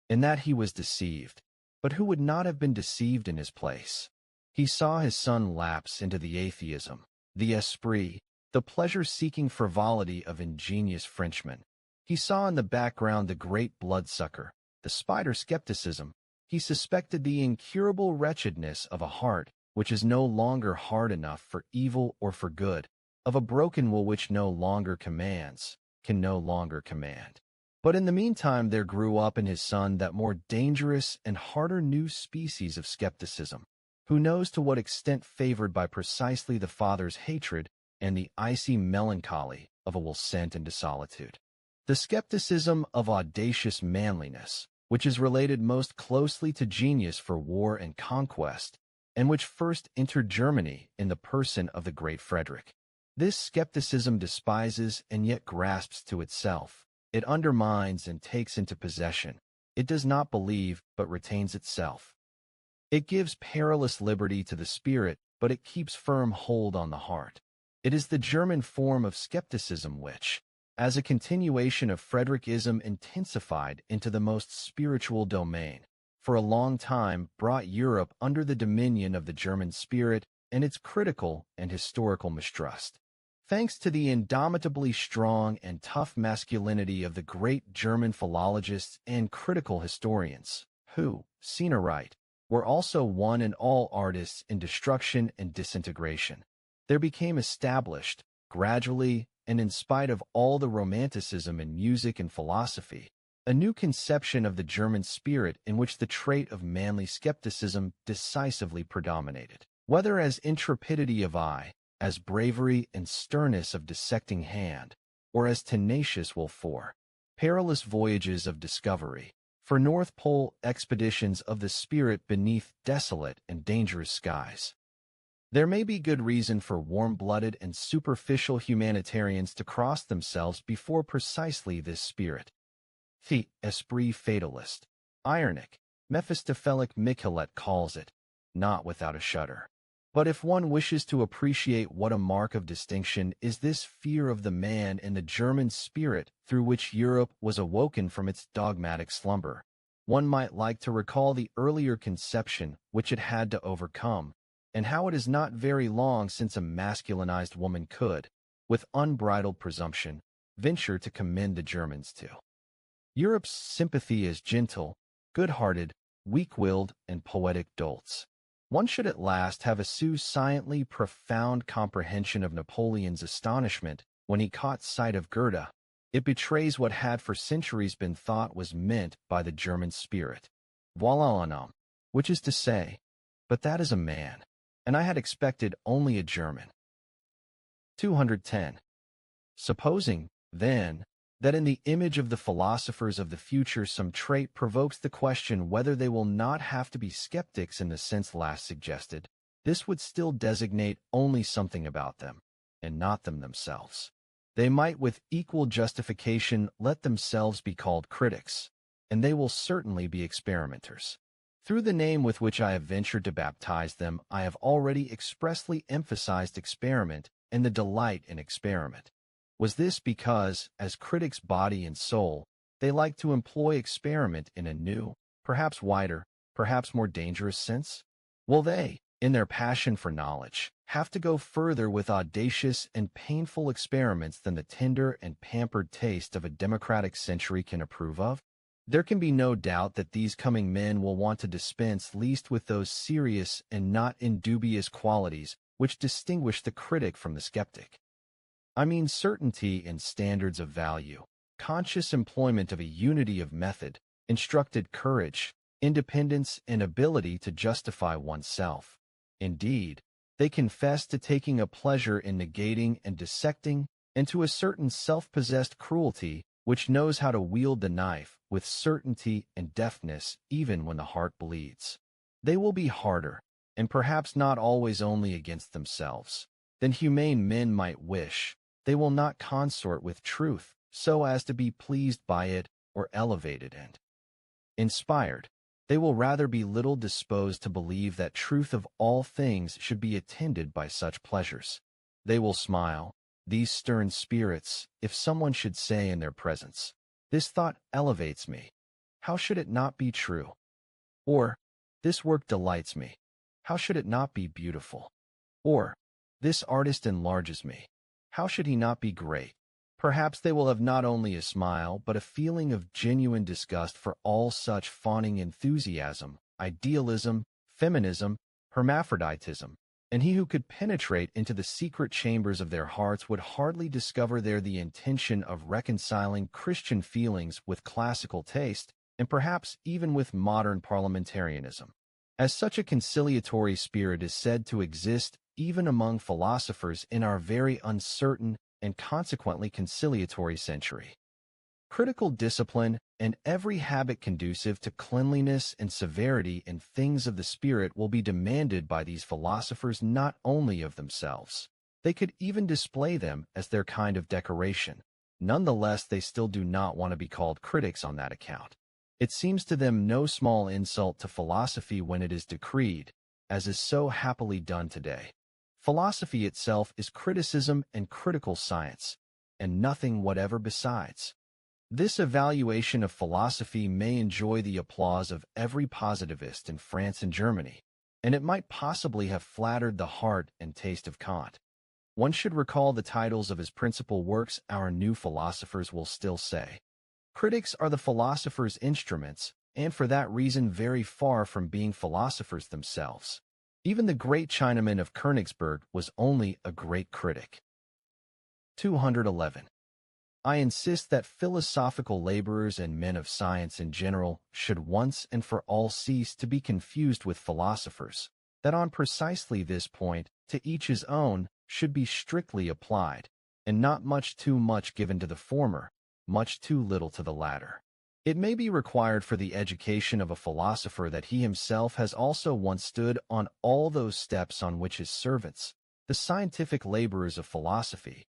B: In that he was deceived, but who would not have been deceived in his place? He saw his son lapse into the atheism, the esprit, the pleasure-seeking frivolity of ingenious Frenchmen. He saw in the background the great bloodsucker, the spider skepticism. He suspected the incurable wretchedness of a heart which is no longer hard enough for evil or for good, of a broken will which no longer commands, can no longer command. But in the meantime there grew up in his son that more dangerous and harder new species of skepticism. Who knows to what extent favored by precisely the father's hatred and the icy melancholy of a will sent into solitude. The skepticism of audacious manliness, which is related most closely to genius for war and conquest, and which first entered Germany in the person of the great Frederick. This skepticism despises and yet grasps to itself. It undermines and takes into possession. It does not believe, but retains itself. It gives perilous liberty to the spirit, but it keeps firm hold on the heart. It is the German form of skepticism which, as a continuation of Frederickism intensified into the most spiritual domain, for a long time brought Europe under the dominion of the German spirit and its critical and historical mistrust. Thanks to the indomitably strong and tough masculinity of the great German philologists and critical historians, who, seen aright, were also one and all artists in destruction and disintegration, there became established, gradually, and in spite of all the romanticism in music and philosophy, a new conception of the German spirit in which the trait of manly skepticism decisively predominated. Whether as intrepidity of eye, as bravery and sternness of dissecting hand, or as tenacious will for perilous voyages of discovery, for North Pole expeditions of the spirit beneath desolate and dangerous skies. There may be good reason for warm-blooded and superficial humanitarians to cross themselves before precisely this spirit. The esprit fatalist, ironic, Mephistophelic Michelet calls it, not without a shudder. But if one wishes to appreciate what a mark of distinction is this fear of the man in the German spirit through which Europe was awoken from its dogmatic slumber, one might like to recall the earlier conception which it had to overcome, and how it is not very long since a masculinized woman could, with unbridled presumption, venture to commend the Germans to Europe's sympathy as gentle, good-hearted, weak-willed, and poetic dolts. One should at last have a sciently profound comprehension of Napoleon's astonishment when he caught sight of Goethe. It betrays what had for centuries been thought was meant by the German spirit. Voilà un homme, which is to say, but that is a man, and I had expected only a German. 210. Supposing, then, that in the image of the philosophers of the future some trait provokes the question whether they will not have to be skeptics in the sense last suggested, this would still designate only something about them, and not them themselves. They might with equal justification let themselves be called critics, and they will certainly be experimenters. Through the name with which I have ventured to baptize them, I have already expressly emphasized experiment and the delight in experiment. Was this because, as critics body and soul, They like to employ experiment in a new, perhaps wider, perhaps more dangerous sense? Will they, in their passion for knowledge, have to go further with audacious and painful experiments than the tender and pampered taste of a democratic century can approve of? There can be no doubt that these coming men will want to dispense least with those serious and not indubious qualities which distinguish the critic from the skeptic. I mean certainty in standards of value, conscious employment of a unity of method, instructed courage, independence, and ability to justify oneself. Indeed, they confess to taking a pleasure in negating and dissecting, and to a certain self-possessed cruelty which knows how to wield the knife with certainty and deftness even when the heart bleeds. They will be harder, and perhaps not always only against themselves, than humane men might wish. They will not consort with truth so as to be pleased by it or elevated and inspired. They will rather be little disposed to believe that truth of all things should be attended by such pleasures. They will smile, these stern spirits, if someone should say in their presence, "This thought elevates me. How should it not be true?" Or, "This work delights me. How should it not be beautiful?" Or, "This artist enlarges me. How should he not be great?" Perhaps they will have not only a smile but a feeling of genuine disgust for all such fawning enthusiasm, idealism, feminism, hermaphroditism, and he who could penetrate into the secret chambers of their hearts would hardly discover there the intention of reconciling Christian feelings with classical taste, and perhaps even with modern parliamentarism. As such a conciliatory spirit is said to exist even among philosophers in our very uncertain and consequently conciliatory century. Critical discipline and every habit conducive to cleanliness and severity in things of the spirit will be demanded by these philosophers not only of themselves. They could even display them as their kind of decoration. Nonetheless, they still do not want to be called critics on that account. It seems to them no small insult to philosophy when it is decreed, as is so happily done today. Philosophy itself is criticism and critical science, and nothing whatever besides. This evaluation of philosophy may enjoy the applause of every positivist in France and Germany, and it might possibly have flattered the heart and taste of Kant. One should recall the titles of his principal works. Our new philosophers will still say, critics are the philosophers' instruments, and for that reason very far from being philosophers themselves. Even the great Chinaman of Königsberg was only a great critic. 211. I insist that philosophical laborers and men of science in general should once and for all cease to be confused with philosophers, that on precisely this point, to each his own, should be strictly applied, and not much too much given to the former, much too little to the latter. It may be required for the education of a philosopher that he himself has also once stood on all those steps on which his servants, the scientific laborers of philosophy,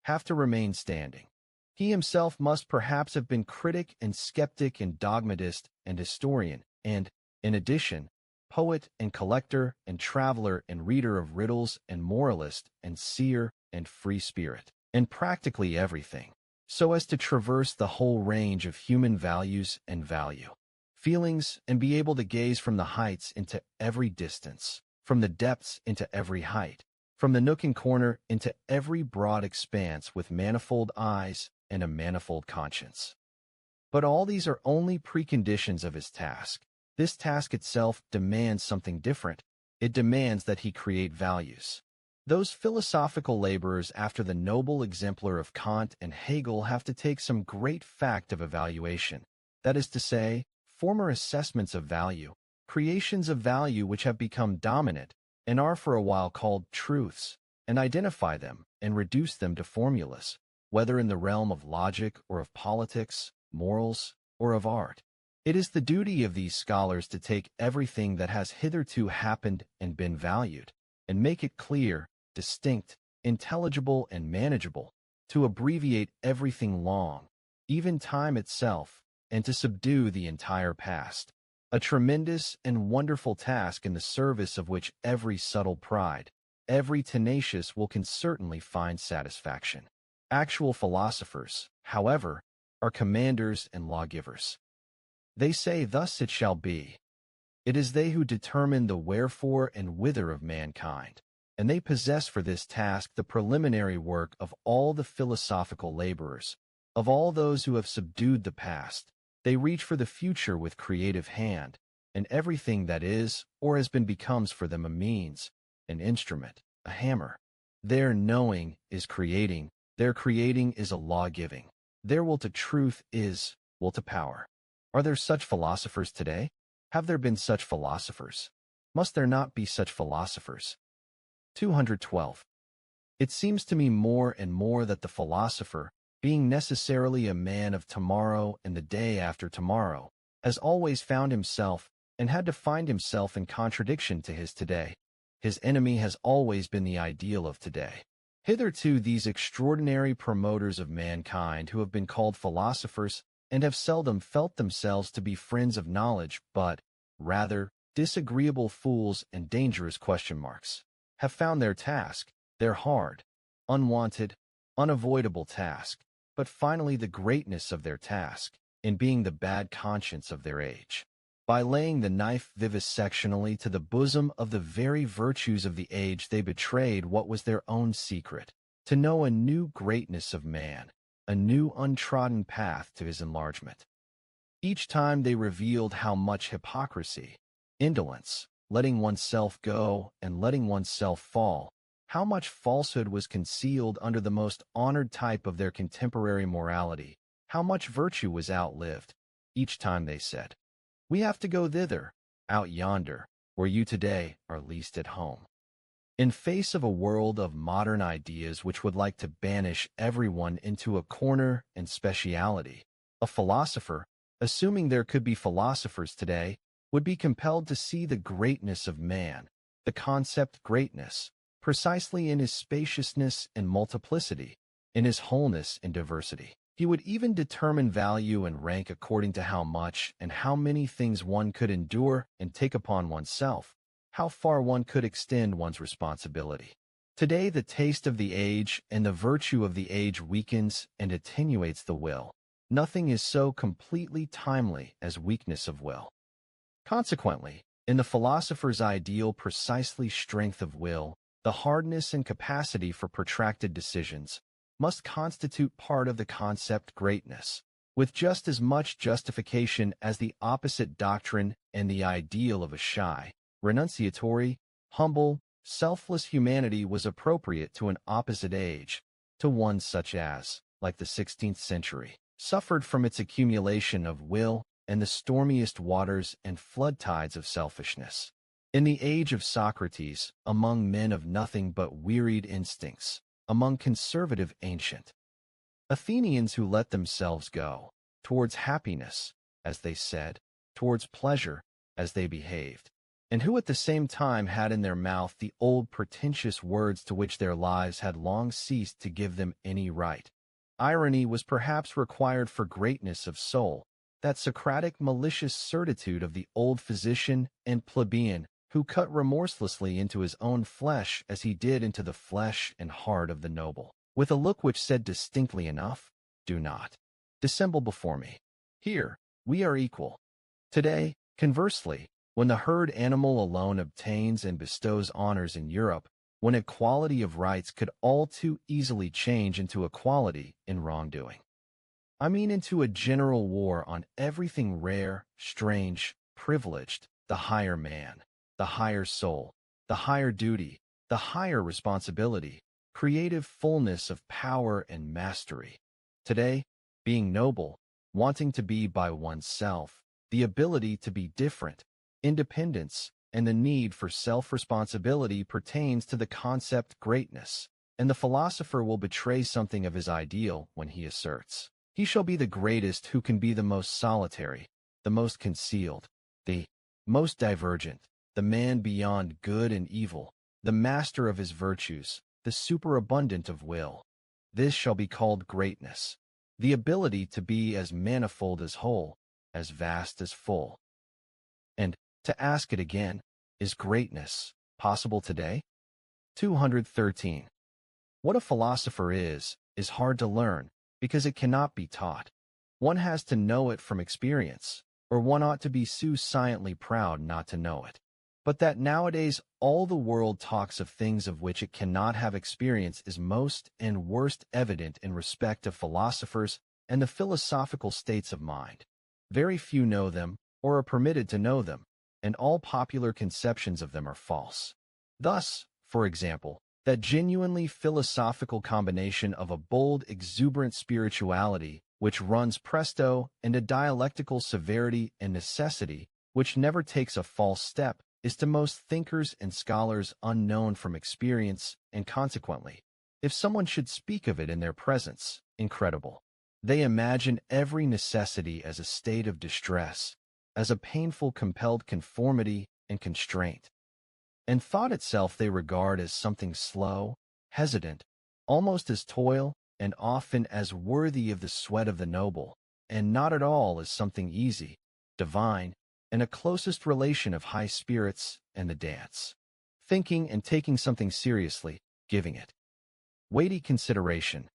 B: have to remain standing. He himself must perhaps have been critic and skeptic and dogmatist and historian, and, in addition, poet and collector and traveler and reader of riddles and moralist and seer and free spirit, and practically everything, so as to traverse the whole range of human values and feelings, and be able to gaze from the heights into every distance, from the depths into every height, from the nook and corner into every broad expanse with manifold eyes and a manifold conscience. But all these are only preconditions of his task. This task itself demands something different. It demands that he create values. Those philosophical laborers after the noble exemplar of Kant and Hegel have to take some great fact of evaluation, that is to say, former assessments of value, creations of value which have become dominant and are for a while called truths, and identify them and reduce them to formulas, whether in the realm of logic or of politics, morals, or of art. It is the duty of these scholars to take everything that has hitherto happened and been valued, and make it clear, distinct, intelligible, and manageable, to abbreviate everything long, even time itself, and to subdue the entire past. A tremendous and wonderful task in the service of which every subtle pride, every tenacious will can certainly find satisfaction. Actual philosophers, however, are commanders and lawgivers. They say, "Thus it shall be." It is they who determine the wherefore and whither of mankind, and they possess for this task the preliminary work of all the philosophical laborers, of all those who have subdued the past. They reach for the future with creative hand, and everything that is or has been becomes for them a means, an instrument, a hammer. Their knowing is creating, their creating is a law-giving. Their will to truth is will to power. Are there such philosophers today? Have there been such philosophers? Must there not be such philosophers? 212. It seems to me more and more that the philosopher, being necessarily a man of tomorrow and the day after tomorrow, has always found himself and had to find himself in contradiction to his today. His enemy has always been the ideal of today. Hitherto these extraordinary promoters of mankind who have been called philosophers and have seldom felt themselves to be friends of knowledge, but, rather, disagreeable fools and dangerous question marks, have found their task, their hard, unwanted, unavoidable task, but finally the greatness of their task, in being the bad conscience of their age. By laying the knife vivisectionally to the bosom of the very virtues of the age, they betrayed what was their own secret, to know a new greatness of man, a new untrodden path to his enlargement. Each time they revealed how much hypocrisy, indolence, letting oneself go and letting oneself fall, how much falsehood was concealed under the most honored type of their contemporary morality, how much virtue was outlived. Each time they said, "We have to go thither, out yonder, where you today are least at home." In face of a world of modern ideas which would like to banish everyone into a corner and speciality, a philosopher, assuming there could be philosophers today, would be compelled to see the greatness of man, the concept greatness, precisely in his spaciousness and multiplicity, in his wholeness and diversity. He would even determine value and rank according to how much and how many things one could endure and take upon oneself, how far one could extend one's responsibility. Today, the taste of the age and the virtue of the age weakens and attenuates the will. Nothing is so completely timely as weakness of will. Consequently, in the philosopher's ideal, precisely strength of will, the hardness and capacity for protracted decisions, must constitute part of the concept greatness, with just as much justification as the opposite doctrine and the ideal of a shy, renunciatory, humble, selfless humanity was appropriate to an opposite age, to one such as, like the 16th century, suffered from its accumulation of will and the stormiest waters and flood tides of selfishness. In the age of Socrates, among men of nothing but wearied instincts, among conservative ancient Athenians who let themselves go, towards happiness, as they said, towards pleasure, as they behaved, and who at the same time had in their mouth the old pretentious words to which their lives had long ceased to give them any right. Irony was perhaps required for greatness of soul, that Socratic malicious certitude of the old physician and plebeian who cut remorselessly into his own flesh as he did into the flesh and heart of the noble, with a look which said distinctly enough, "Do not dissemble before me. Here, we are equal." Today, conversely, when the herd animal alone obtains and bestows honors in Europe, when equality of rights could all too easily change into equality in wrongdoing. I mean into a general war on everything rare, strange, privileged, the higher man, the higher soul, the higher duty, the higher responsibility, creative fullness of power and mastery. Today, being noble, wanting to be by oneself, the ability to be different, independence, and the need for self-responsibility pertains to the concept greatness, and the philosopher will betray something of his ideal when he asserts, "He shall be the greatest who can be the most solitary, the most concealed, the most divergent, the man beyond good and evil, the master of his virtues, the superabundant of will. This shall be called greatness, the ability to be as manifold as whole, as vast as full." And, to ask it again, is greatness possible today? 213. What a philosopher is hard to learn, because it cannot be taught. One has to know it from experience, or one ought to be sciently proud not to know it. But that nowadays all the world talks of things of which it cannot have experience is most and worst evident in respect of philosophers and the philosophical states of mind. Very few know them, or are permitted to know them, and all popular conceptions of them are false. Thus, for example, that genuinely philosophical combination of a bold, exuberant spirituality which runs presto and a dialectical severity and necessity which never takes a false step is to most thinkers and scholars unknown from experience, and consequently, if someone should speak of it in their presence, incredible. They imagine every necessity as a state of distress, as a painful compelled conformity and constraint. And thought itself they regard as something slow, hesitant, almost as toil, and often as worthy of the sweat of the noble, and not at all as something easy, divine, and a closest relation of high spirits and the dance. Thinking and taking something seriously, giving it weighty consideration.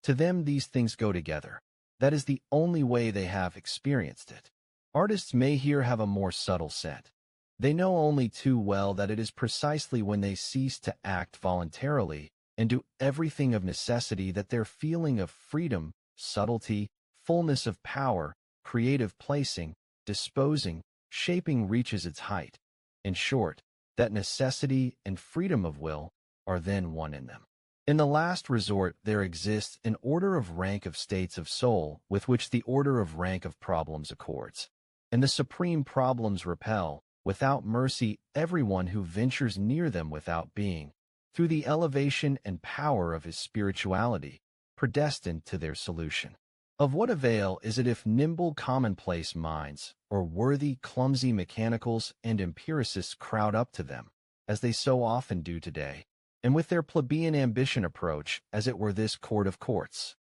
B: To them these things go together. That is the only way they have experienced it. Artists may here have a more subtle set. They know only too well that it is precisely when they cease to act voluntarily and do everything of necessity that their feeling of freedom, subtlety, fullness of power, creative placing, disposing, shaping reaches its height. In short, that necessity and freedom of will are then one in them. In the last resort, there exists an order of rank of states of soul with which the order of rank of problems accords. And the supreme problems repel, without mercy, everyone who ventures near them without being, through the elevation and power of his spirituality, predestined to their solution. Of what avail is it if nimble commonplace minds, or worthy clumsy mechanicals and empiricists crowd up to them, as they so often do today, and with their plebeian ambition approach, as it were this court of courts?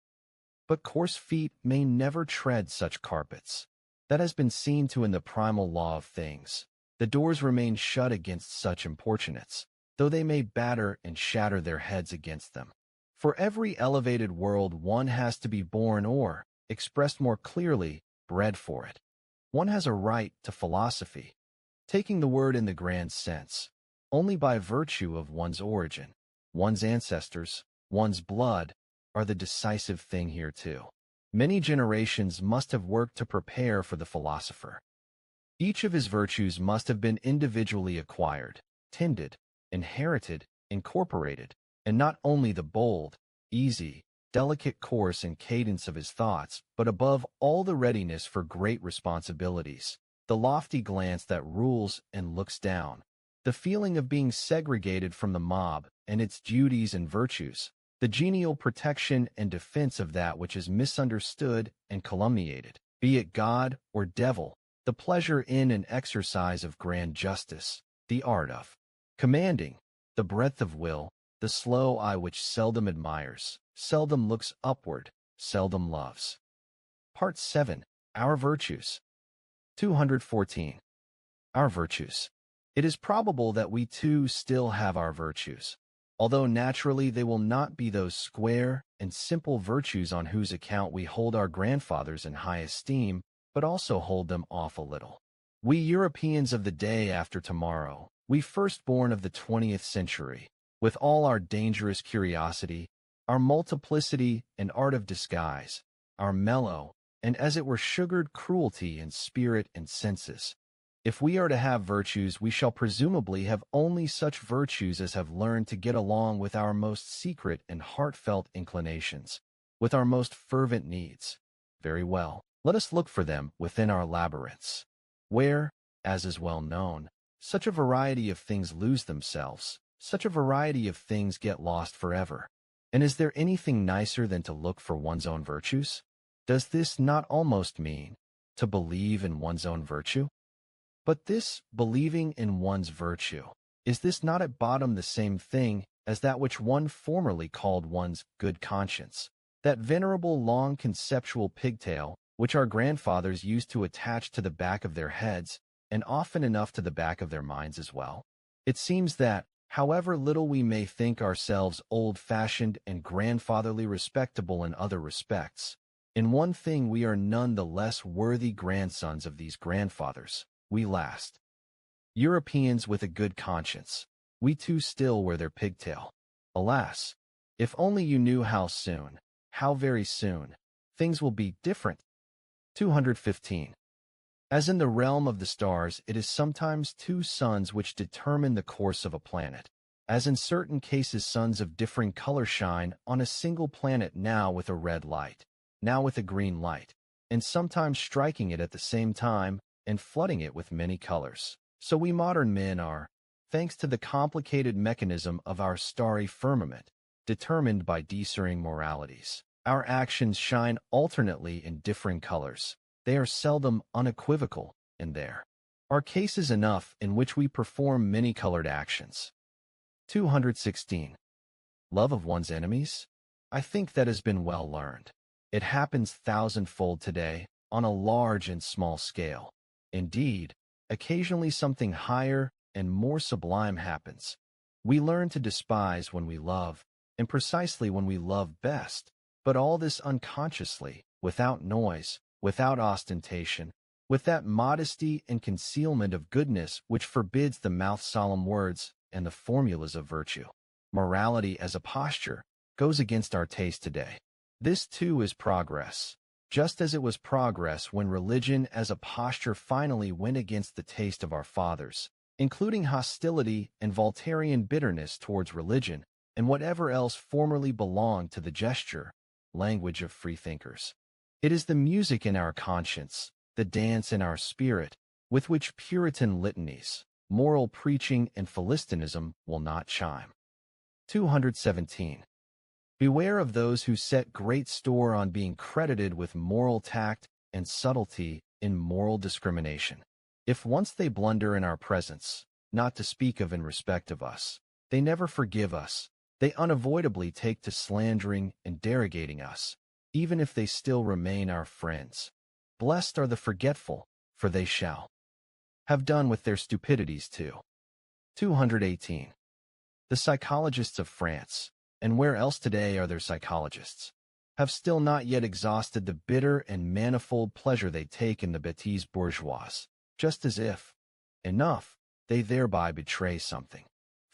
B: But coarse feet may never tread such carpets. That has been seen to in the primal law of things. The doors remain shut against such importunates, though they may batter and shatter their heads against them. For every elevated world one has to be born or, expressed more clearly, bred for it. One has a right to philosophy, taking the word in the grand sense, only by virtue of one's origin. One's ancestors, one's blood, are the decisive thing here too. Many generations must have worked to prepare for the philosopher. Each of his virtues must have been individually acquired, tended, inherited, incorporated, and not only the bold, easy, delicate course and cadence of his thoughts, but above all the readiness for great responsibilities, the lofty glance that rules and looks down, the feeling of being segregated from the mob and its duties and virtues, the genial protection and defense of that which is misunderstood and calumniated, be it God or devil, the pleasure in and exercise of grand justice, the art of commanding, the breadth of will, the slow eye which seldom admires, seldom looks upward, seldom loves. Part 7. Our Virtues. 214. Our Virtues. It is probable that we too still have our virtues, although naturally they will not be those square and simple virtues on whose account we hold our grandfathers in high esteem, but also hold them off a little. We Europeans of the day after tomorrow, we firstborn of the 20th century, with all our dangerous curiosity, our multiplicity and art of disguise, our mellow, and as it were sugared cruelty in spirit and senses. If we are to have virtues, we shall presumably have only such virtues as have learned to get along with our most secret and heartfelt inclinations, with our most fervent needs. Very well, let us look for them within our labyrinths, where, as is well known, such a variety of things lose themselves, such a variety of things get lost forever. And is there anything nicer than to look for one's own virtues? Does this not almost mean to believe in one's own virtue? But this believing in one's virtue, is this not at bottom the same thing as that which one formerly called one's good conscience, that venerable long conceptual pigtail which our grandfathers used to attach to the back of their heads, and often enough to the back of their minds as well? It seems that, however little we may think ourselves old-fashioned and grandfatherly respectable in other respects, In one thing we are none the less worthy grandsons of these grandfathers. We last. Europeans with a good conscience. We too still wear their pigtail. Alas, if only you knew how soon, how very soon, things will be different. 215. As in the realm of the stars, it is sometimes two suns which determine the course of a planet. As in certain cases suns of differing color shine on a single planet, now with a red light, now with a green light, and sometimes striking it at the same time and flooding it with many colors. So we modern men are, thanks to the complicated mechanism of our starry firmament, determined by differing moralities. Our actions shine alternately in differing colors. They are seldom unequivocal, and there are cases enough in which we perform many-colored actions. 216. Love of one's enemies? I think that has been well learned. It happens thousandfold today, on a large and small scale. Indeed, occasionally something higher and more sublime happens. We learn to despise when we love, and precisely when we love best, but all this unconsciously, without noise, without ostentation, with that modesty and concealment of goodness which forbids the mouth-solemn words and the formulas of virtue. Morality as a posture goes against our taste today. This too is progress, just as it was progress when religion as a posture finally went against the taste of our fathers, including hostility and Voltairean bitterness towards religion and whatever else formerly belonged to the gesture, language of freethinkers. It is the music in our conscience, the dance in our spirit, with which Puritan litanies, moral preaching, and Philistinism will not chime. 217. Beware of those who set great store on being credited with moral tact and subtlety in moral discrimination. If once they blunder in our presence, not to speak of in respect of us, they never forgive us. They unavoidably take to slandering and derogating us, even if they still remain our friends. Blessed are the forgetful, for they shall have done with their stupidities too. 218. The psychologists of France, and where else today are their psychologists, have still not yet exhausted the bitter and manifold pleasure they take in the bêtise bourgeoise, just as if, enough, they thereby betray something.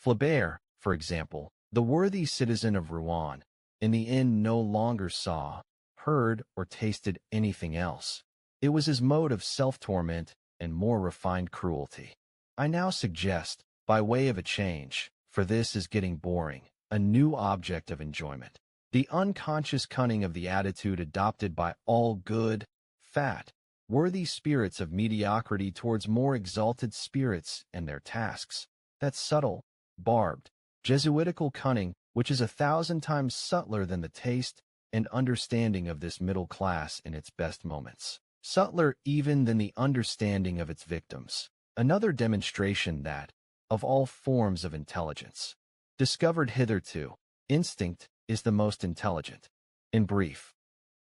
B: Flaubert, for example, the worthy citizen of Rouen, in the end no longer saw, heard, or tasted anything else. It was his mode of self-torment and more refined cruelty. I now suggest, by way of a change, for this is getting boring, a new object of enjoyment. The unconscious cunning of the attitude adopted by all good, fat, worthy spirits of mediocrity towards more exalted spirits and their tasks. That subtle, barbed, Jesuitical cunning which is 1,000 times subtler than the taste and understanding of this middle class in its best moments. Subtler even than the understanding of its victims. Another demonstration that, of all forms of intelligence, discovered hitherto, instinct is the most intelligent. In brief,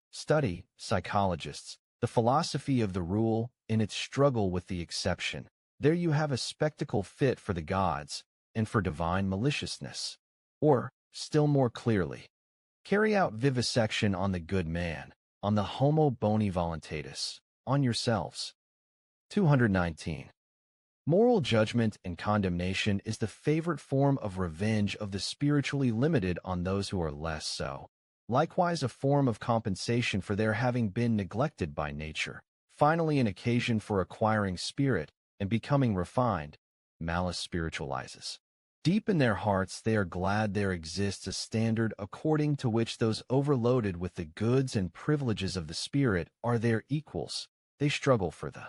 B: study, psychologists, the philosophy of the rule in its struggle with the exception. There you have a spectacle fit for the gods and for divine maliciousness. Or, still more clearly, carry out vivisection on the good man, on the homo boni voluntatis, on yourselves. 219. Moral judgment and condemnation is the favorite form of revenge of the spiritually limited on those who are less so. Likewise a form of compensation for their having been neglected by nature. Finally an occasion for acquiring spirit and becoming refined. Malice spiritualizes. Deep in their hearts they are glad there exists a standard according to which those overloaded with the goods and privileges of the spirit are their equals. They struggle for the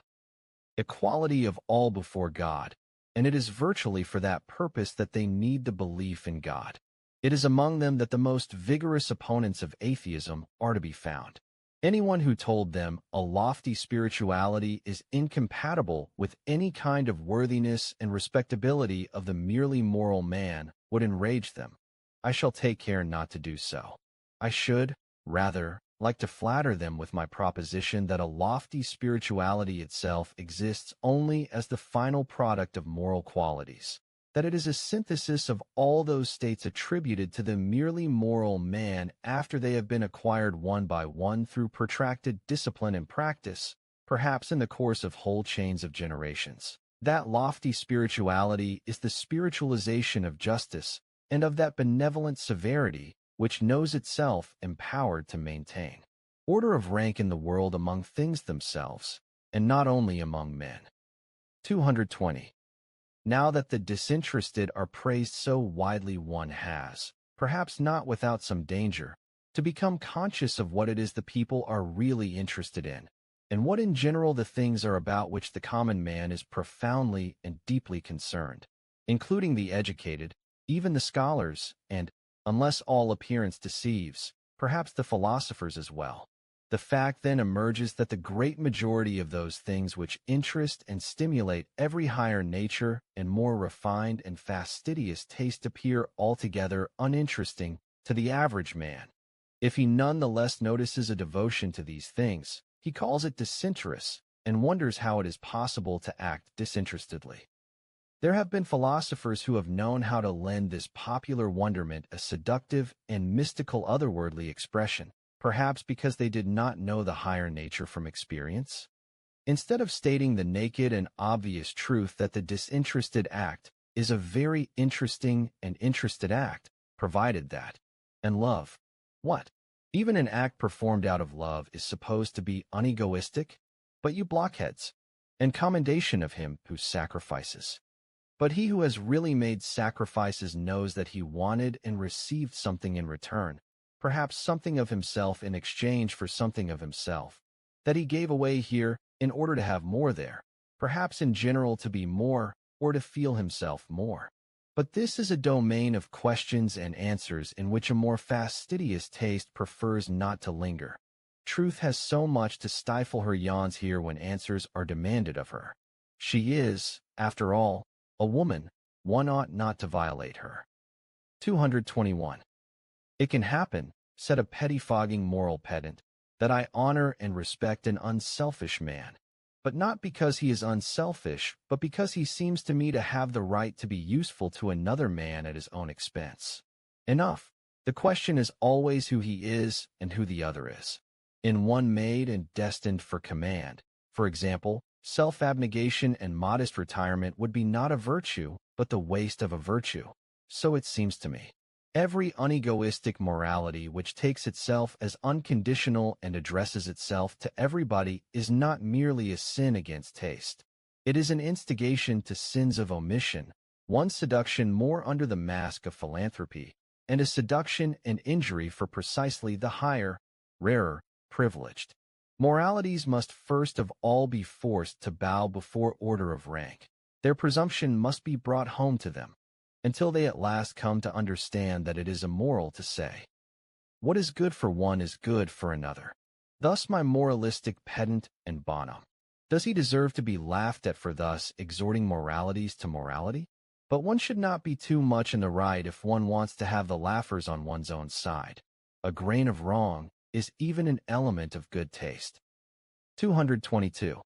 B: equality of all before God, and it is virtually for that purpose that they need the belief in God. It is among them that the most vigorous opponents of atheism are to be found. Anyone who told them a lofty spirituality is incompatible with any kind of worthiness and respectability of the merely moral man would enrage them. I shall take care not to do so. I should, rather, like to flatter them with my proposition that a lofty spirituality itself exists only as the final product of moral qualities, that it is a synthesis of all those states attributed to the merely moral man after they have been acquired one by one through protracted discipline and practice, perhaps in the course of whole chains of generations. That lofty spirituality is the spiritualization of justice and of that benevolent severity which knows itself empowered to maintain order of rank in the world among things themselves, and not only among men. 220. Now that the disinterested are praised so widely, one has, perhaps not without some danger, to become conscious of what it is the people are really interested in, and what in general the things are about which the common man is profoundly and deeply concerned, including the educated, even the scholars, and, unless all appearance deceives, perhaps the philosophers as well. The fact then emerges that the great majority of those things which interest and stimulate every higher nature and more refined and fastidious taste appear altogether uninteresting to the average man. If he none the less notices a devotion to these things, he calls it disinterest and wonders how it is possible to act disinterestedly. There have been philosophers who have known how to lend this popular wonderment a seductive and mystical otherworldly expression, perhaps because they did not know the higher nature from experience. Instead of stating the naked and obvious truth that the disinterested act is a very interesting and interested act, provided that, and love, what? Even an act performed out of love is supposed to be unegoistic, but you blockheads, and commendation of him who sacrifices. But he who has really made sacrifices knows that he wanted and received something in return, perhaps something of himself in exchange for something of himself, that he gave away here in order to have more there, perhaps in general to be more, or to feel himself more. But this is a domain of questions and answers in which a more fastidious taste prefers not to linger. Truth has so much to stifle her yawns here when answers are demanded of her. She is, after all, a woman. One ought not to violate her. 221. It can happen, said a pettifogging moral pedant, that I honor and respect an unselfish man, but not because he is unselfish, but because he seems to me to have the right to be useful to another man at his own expense. Enough. The question is always who he is and who the other is. In one made and destined for command, for example, self-abnegation and modest retirement would be not a virtue, but the waste of a virtue. So it seems to me. Every unegoistic morality which takes itself as unconditional and addresses itself to everybody is not merely a sin against taste. It is an instigation to sins of omission, one seduction more under the mask of philanthropy, and a seduction and injury for precisely the higher, rarer, privileged. Moralities must first of all be forced to bow before order of rank. Their presumption must be brought home to them, until they at last come to understand that it is immoral to say, what is good for one is good for another. Thus my moralistic pedant and bonum. Does he deserve to be laughed at for thus exhorting moralities to morality? But one should not be too much in the right if one wants to have the laughers on one's own side. A grain of wrong is even an element of good taste. 222.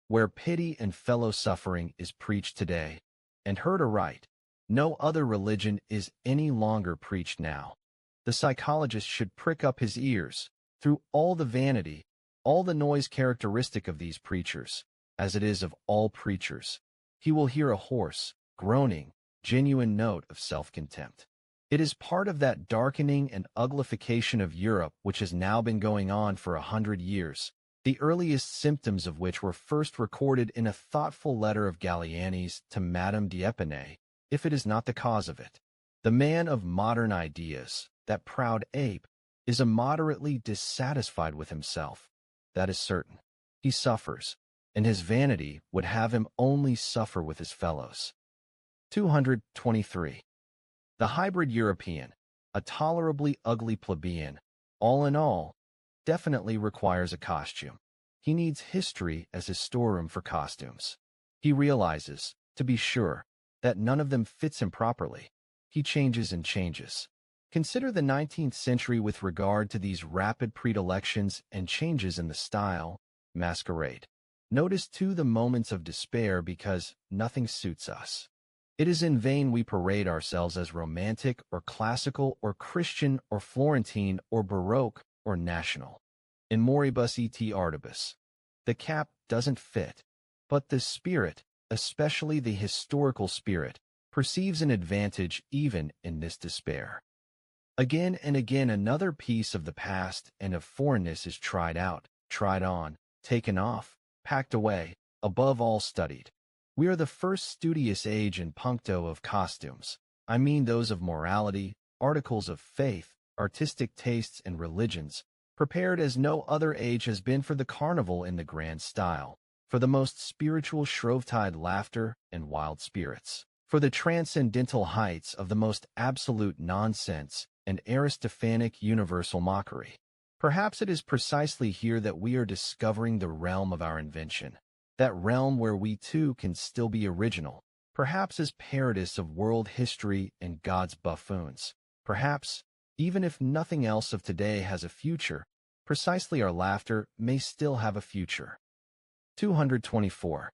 B: Where pity and fellow-suffering is preached today, and heard aright, no other religion is any longer preached now. The psychologist should prick up his ears, through all the vanity, all the noise characteristic of these preachers, as it is of all preachers. He will hear a hoarse, groaning, genuine note of self-contempt. It is part of that darkening and uglification of Europe which has now been going on for 100 years, the earliest symptoms of which were first recorded in a thoughtful letter of Gallieni's to Madame d'Épinay, if it is not the cause of it. The man of modern ideas, that proud ape, is immoderately dissatisfied with himself. That is certain. He suffers, and his vanity would have him only suffer with his fellows. 223. The hybrid European, a tolerably ugly plebeian, all in all, definitely requires a costume. He needs history as his storeroom for costumes. He realizes, to be sure, that none of them fits him properly. He changes and changes. Consider the 19th century with regard to these rapid predilections and changes in the style, masquerade. Notice too the moments of despair because nothing suits us. It is in vain we parade ourselves as romantic or classical or Christian or Florentine or Baroque or national. In moribus et artibus. The cap doesn't fit. But the spirit, especially the historical spirit, perceives an advantage even in this despair. Again and again another piece of the past and of foreignness is tried out, tried on, taken off, packed away, above all studied. We are the first studious age in puncto of costumes. I mean those of morality, articles of faith, artistic tastes and religions, prepared as no other age has been for the carnival in the grand style, for the most spiritual Shrovetide laughter and wild spirits, for the transcendental heights of the most absolute nonsense and Aristophanic universal mockery. Perhaps it is precisely here that we are discovering the realm of our invention, that realm where we too can still be original, perhaps as parodists of world history and God's buffoons. Perhaps, even if nothing else of today has a future, precisely our laughter may still have a future. 224.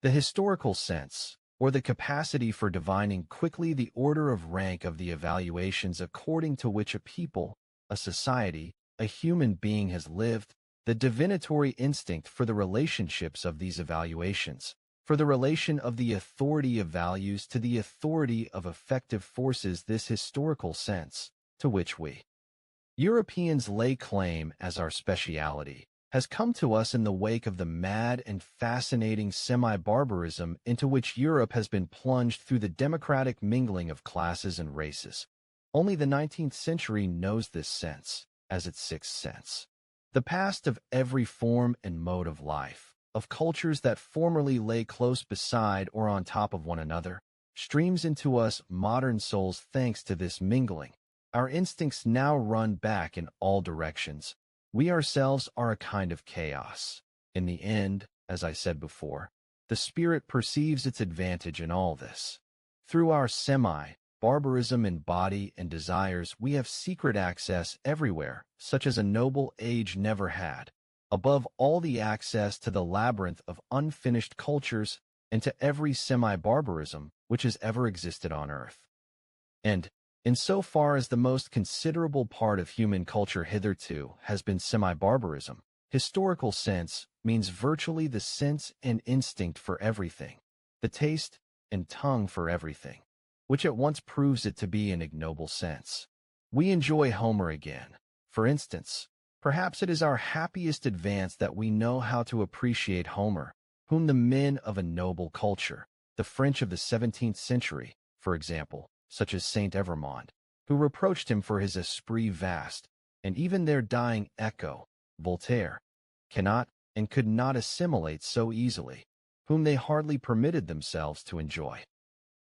B: The historical sense, or the capacity for divining quickly the order of rank of the evaluations according to which a people, a society, a human being has lived, the divinatory instinct for the relationships of these evaluations, for the relation of the authority of values to the authority of effective forces, this historical sense, to which we Europeans lay claim as our speciality, has come to us in the wake of the mad and fascinating semi-barbarism into which Europe has been plunged through the democratic mingling of classes and races. Only the 19th century knows this sense, as its sixth sense. The past of every form and mode of life, of cultures that formerly lay close beside or on top of one another, streams into us modern souls thanks to this mingling. Our instincts now run back in all directions. We ourselves are a kind of chaos. In the end, as I said before, the spirit perceives its advantage in all this. Through our barbarism in body and desires, we have secret access everywhere, such as a noble age never had. Above all, the access to the labyrinth of unfinished cultures and to every semi-barbarism which has ever existed on earth. And, insofar as the most considerable part of human culture hitherto has been semi-barbarism, historical sense means virtually the sense and instinct for everything, the taste and tongue for everything, which at once proves it to be an ignoble sense. We enjoy Homer again. For instance, perhaps it is our happiest advance that we know how to appreciate Homer, whom the men of a noble culture, the French of the 17th century, for example, such as Saint Evremond, who reproached him for his esprit vaste, and even their dying echo, Voltaire, cannot and could not assimilate so easily, whom they hardly permitted themselves to enjoy.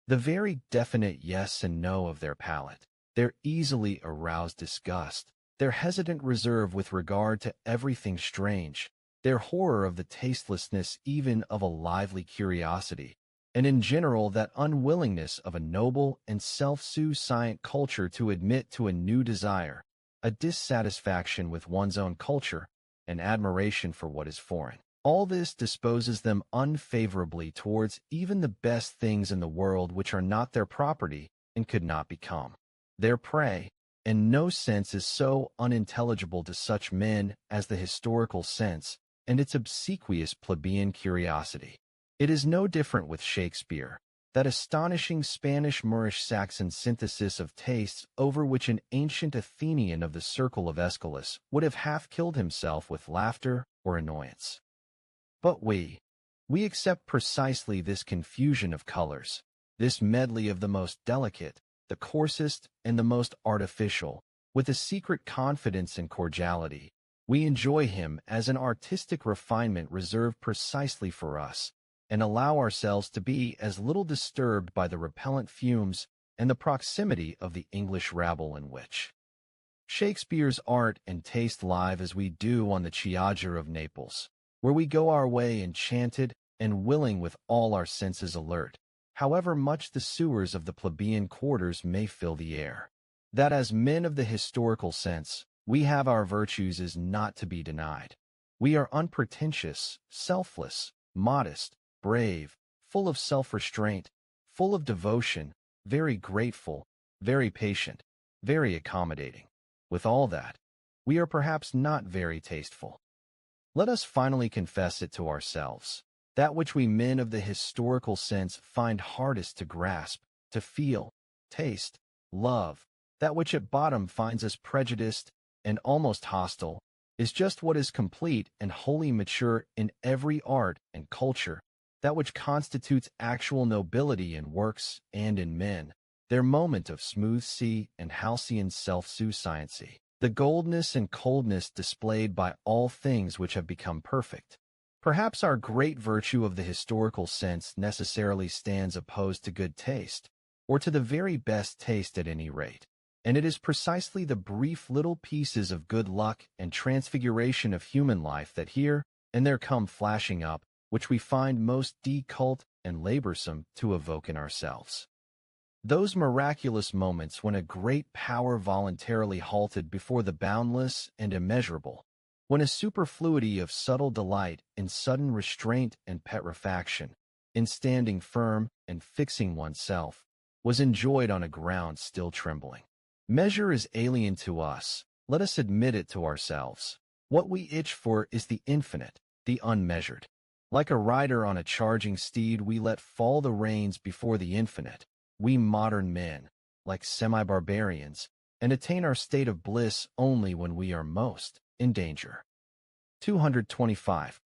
B: The very definite yes and no of their palate, their easily aroused disgust, their hesitant reserve with regard to everything strange, their horror of the tastelessness even of a lively curiosity, and in general that unwillingness of a noble and self-sufficient culture to admit to a new desire, a dissatisfaction with one's own culture, an admiration for what is foreign. All this disposes them unfavorably towards even the best things in the world which are not their property and could not become their prey, and no sense is so unintelligible to such men as the historical sense and its obsequious plebeian curiosity. It is no different with Shakespeare, that astonishing Spanish-Moorish-Saxon synthesis of tastes over which an ancient Athenian of the circle of Aeschylus would have half killed himself with laughter or annoyance. But we accept precisely this confusion of colors, this medley of the most delicate, the coarsest, and the most artificial, with a secret confidence and cordiality. We enjoy him as an artistic refinement reserved precisely for us, and allow ourselves to be as little disturbed by the repellent fumes and the proximity of the English rabble in which Shakespeare's art and taste live as we do on the Chioggia of Naples, where we go our way enchanted and willing with all our senses alert, however much the sewers of the plebeian quarters may fill the air. That as men of the historical sense, we have our virtues is not to be denied. We are unpretentious, selfless, modest, brave, full of self-restraint, full of devotion, very grateful, very patient, very accommodating. With all that, we are perhaps not very tasteful. Let us finally confess it to ourselves. That which we men of the historical sense find hardest to grasp, to feel, taste, love, that which at bottom finds us prejudiced and almost hostile, is just what is complete and wholly mature in every art and culture, that which constitutes actual nobility in works and in men, their moment of smooth sea and halcyon self-sufficiency, the goldness and coldness displayed by all things which have become perfect. Perhaps our great virtue of the historical sense necessarily stands opposed to good taste, or to the very best taste at any rate. And it is precisely the brief little pieces of good luck and transfiguration of human life that here and there come flashing up, which we find most difficult and laborsome to evoke in ourselves. Those miraculous moments when a great power voluntarily halted before the boundless and immeasurable, when a superfluity of subtle delight in sudden restraint and petrifaction, in standing firm and fixing oneself, was enjoyed on a ground still trembling. Measure is alien to us, let us admit it to ourselves. What we itch for is the infinite, the unmeasured. Like a rider on a charging steed, we let fall the reins before the infinite. We modern men, like semi-barbarians, and attain our state of bliss only when we are most in danger. 225.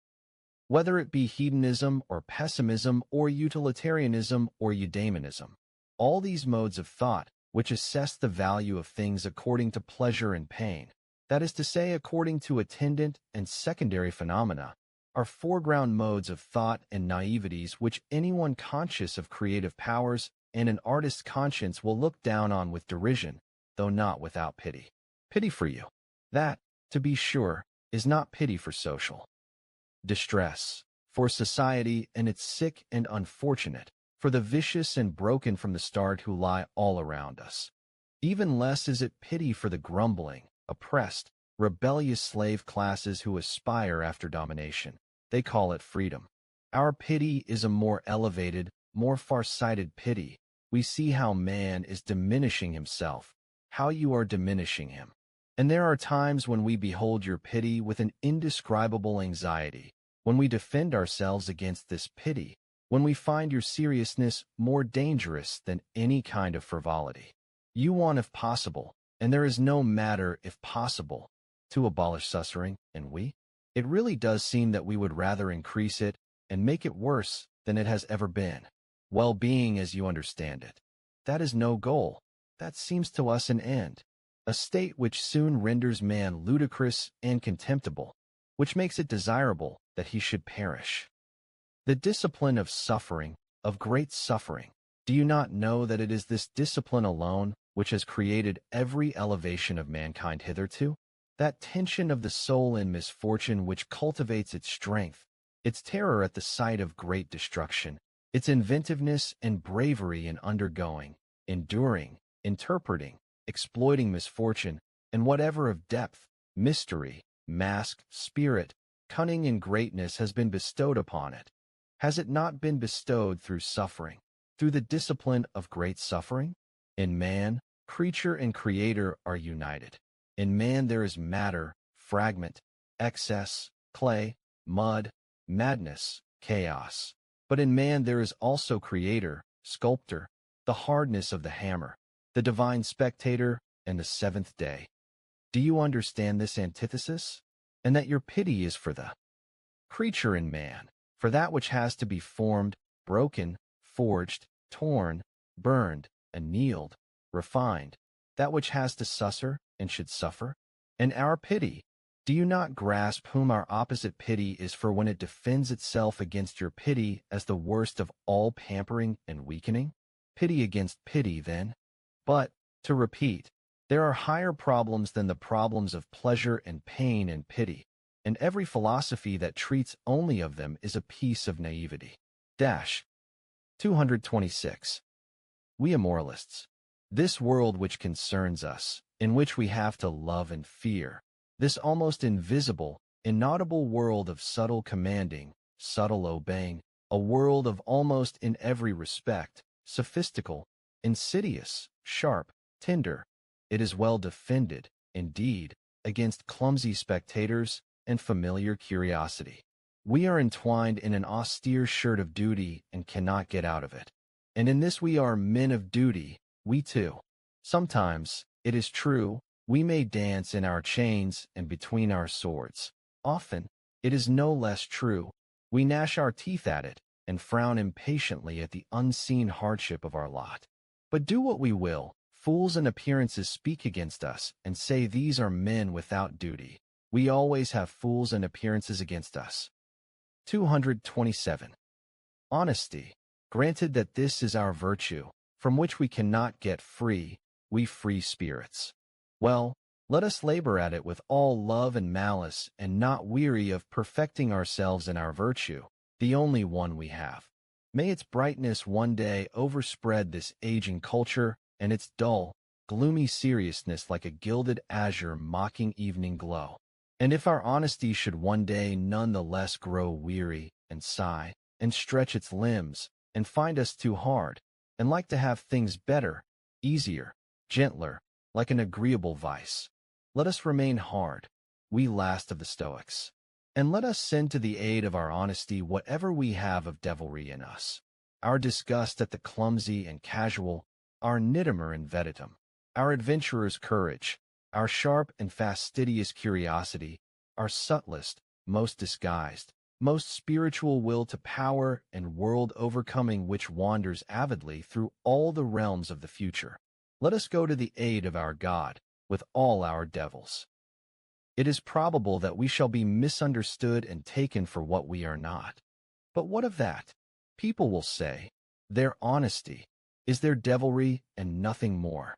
B: Whether it be hedonism or pessimism or utilitarianism or eudaimonism, all these modes of thought, which assess the value of things according to pleasure and pain, that is to say, according to attendant and secondary phenomena, are foreground modes of thought and naiveties which anyone conscious of creative powers and an artist's conscience will look down on with derision, though not without pity. Pity for you. That, to be sure, is not pity for social distress, for society and its sick and unfortunate, for the vicious and broken from the start who lie all around us. Even less is it pity for the grumbling, oppressed, rebellious slave classes who aspire after domination. They call it freedom. Our pity is a more elevated, more far-sighted pity. We see how man is diminishing himself, how you are diminishing him. And there are times when we behold your pity with an indescribable anxiety, when we defend ourselves against this pity, when we find your seriousness more dangerous than any kind of frivolity. You want, if possible, and there is no matter if possible, to abolish suffering, and we? It really does seem that we would rather increase it and make it worse than it has ever been. Well-being as you understand it. That is no goal. That seems to us an end. A state which soon renders man ludicrous and contemptible, which makes it desirable that he should perish. The discipline of suffering, of great suffering. Do you not know that it is this discipline alone which has created every elevation of mankind hitherto? That tension of the soul in misfortune which cultivates its strength, its terror at the sight of great destruction, its inventiveness and bravery in undergoing, enduring, interpreting, exploiting misfortune, and whatever of depth, mystery, mask, spirit, cunning, and greatness has been bestowed upon it. Has it not been bestowed through suffering, through the discipline of great suffering? In man, creature and creator are united. In man there is matter, fragment, excess, clay, mud, madness, chaos. But in man there is also creator, sculptor, the hardness of the hammer, the divine spectator, and the seventh day. Do you understand this antithesis? And that your pity is for the creature in man, for that which has to be formed, broken, forged, torn, burned, annealed, refined, that which has to suffer and should suffer? And our pity, do you not grasp whom our opposite pity is for when it defends itself against your pity as the worst of all pampering and weakening? Pity against pity, then. But, to repeat, there are higher problems than the problems of pleasure and pain and pity, and every philosophy that treats only of them is a piece of naivety. 226. We immoralists. This world which concerns us, in which we have to love and fear, this almost invisible, inaudible world of subtle commanding, subtle obeying, a world of almost in every respect, sophistical, insidious, sharp, tender. It is well defended, indeed, against clumsy spectators and familiar curiosity. We are entwined in an austere shirt of duty and cannot get out of it. And in this we are men of duty, we too. Sometimes, it is true, we may dance in our chains and between our swords. Often, it is no less true, we gnash our teeth at it and frown impatiently at the unseen hardship of our lot. But do what we will, fools and appearances speak against us and say these are men without duty. We always have fools and appearances against us. 227. Honesty. Granted that this is our virtue, from which we cannot get free, we free spirits. Well, let us labor at it with all love and malice and not weary of perfecting ourselves in our virtue, the only one we have. May its brightness one day overspread this aging culture and its dull, gloomy seriousness like a gilded azure mocking evening glow. And if our honesty should one day none the less grow weary and sigh and stretch its limbs and find us too hard and like to have things better, easier, gentler, like an agreeable vice, let us remain hard, we last of the Stoics. And let us send to the aid of our honesty whatever we have of devilry in us. Our disgust at the clumsy and casual, our nidum and vetitum, our adventurer's courage, our sharp and fastidious curiosity, our subtlest, most disguised, most spiritual will to power and world overcoming which wanders avidly through all the realms of the future. Let us go to the aid of our God with all our devils. It is probable that we shall be misunderstood and taken for what we are not. But what of that? People will say, their honesty is their devilry and nothing more.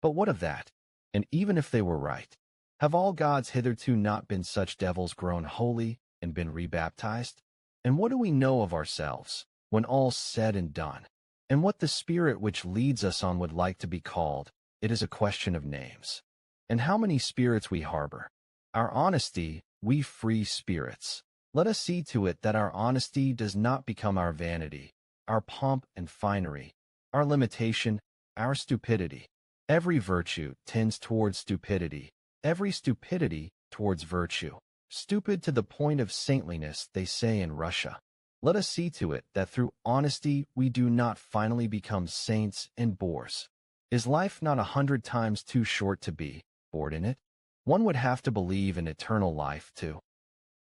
B: But what of that? And even if they were right, have all gods hitherto not been such devils grown holy and been rebaptized? And what do we know of ourselves, when all's said and done? And what the spirit which leads us on would like to be called, it is a question of names. And how many spirits we harbor? Our honesty, we free spirits. Let us see to it that our honesty does not become our vanity, our pomp and finery, our limitation, our stupidity. Every virtue tends towards stupidity, every stupidity towards virtue. Stupid to the point of saintliness, they say in Russia. Let us see to it that through honesty we do not finally become saints and bores. Is life not 100 times too short to be bored in it? One would have to believe in eternal life, too.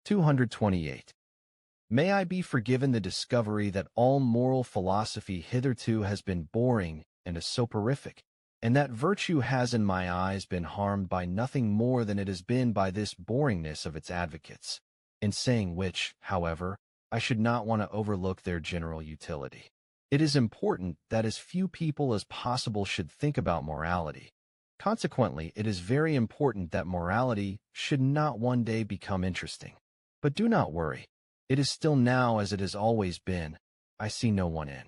B: 228. May I be forgiven the discovery that all moral philosophy hitherto has been boring and a soporific, and that virtue has in my eyes been harmed by nothing more than it has been by this boringness of its advocates, in saying which, however, I should not want to overlook their general utility. It is important that as few people as possible should think about morality. Consequently, it is very important that morality should not one day become interesting. But do not worry. It is still now as it has always been. I see no one in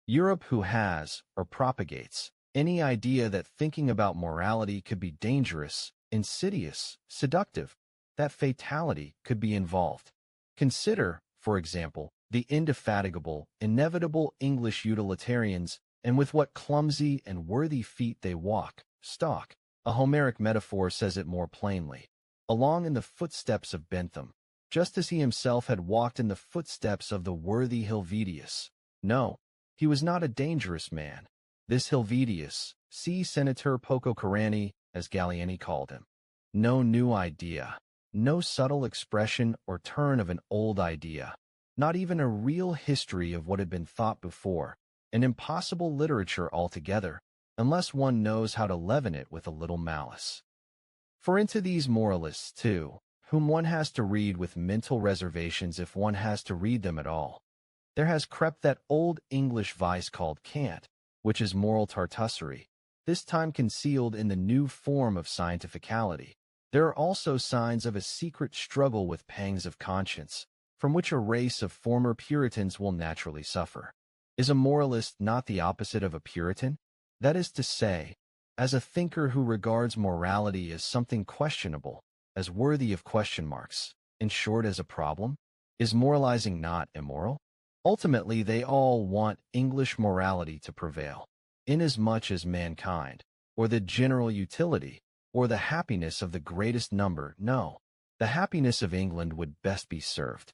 B: Europe who has, or propagates, any idea that thinking about morality could be dangerous, insidious, seductive, that fatality could be involved. Consider, for example, the indefatigable, inevitable English utilitarians, and with what clumsy and worthy feet they walk, stalk. A Homeric metaphor says it more plainly. Along in the footsteps of Bentham, just as he himself had walked in the footsteps of the worthy Helvidius. No, he was not a dangerous man. This Helvidius, see Senator Poco-Carani, as Gallieni called him. No new idea, no subtle expression or turn of an old idea, not even a real history of what had been thought before, an impossible literature altogether, unless one knows how to leaven it with a little malice. For into these moralists, too, whom one has to read with mental reservations if one has to read them at all, there has crept that old English vice called cant, which is moral tartussery, this time concealed in the new form of scientificality. There are also signs of a secret struggle with pangs of conscience, from which a race of former Puritans will naturally suffer. Is a moralist not the opposite of a Puritan? That is to say, as a thinker who regards morality as something questionable, as worthy of question marks, in short as a problem? Is moralizing not immoral? Ultimately, they all want English morality to prevail, inasmuch as mankind, or the general utility, or the happiness of the greatest number, no, the happiness of England would best be served.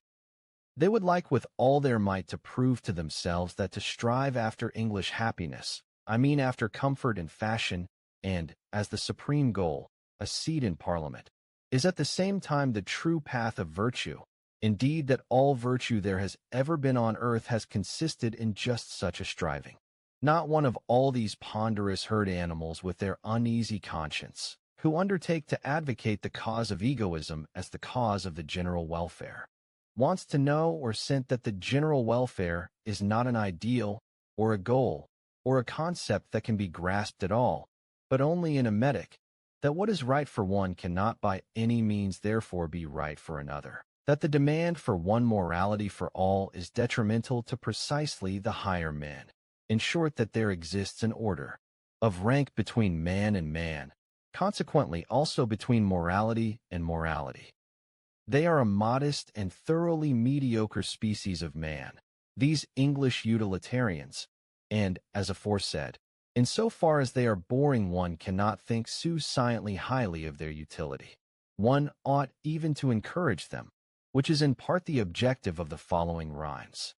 B: They would like with all their might to prove to themselves that to strive after English happiness, I mean after comfort and fashion, and, as the supreme goal, a seat in Parliament, is at the same time the true path of virtue. Indeed, that all virtue there has ever been on earth has consisted in just such a striving. Not one of all these ponderous herd animals with their uneasy conscience, who undertake to advocate the cause of egoism as the cause of the general welfare, wants to know or scent that the general welfare is not an ideal, or a goal, or a concept that can be grasped at all, but only in a metic, that what is right for one cannot by any means therefore be right for another, that the demand for one morality for all is detrimental to precisely the higher men. In short, that there exists an order of rank between man and man, consequently also between morality and morality. They are a modest and thoroughly mediocre species of man, these English utilitarians, and, as aforesaid, in so far as they are boring, one cannot think sufficiently highly of their utility. One ought even to encourage them, which is in part the objective of the following rhymes.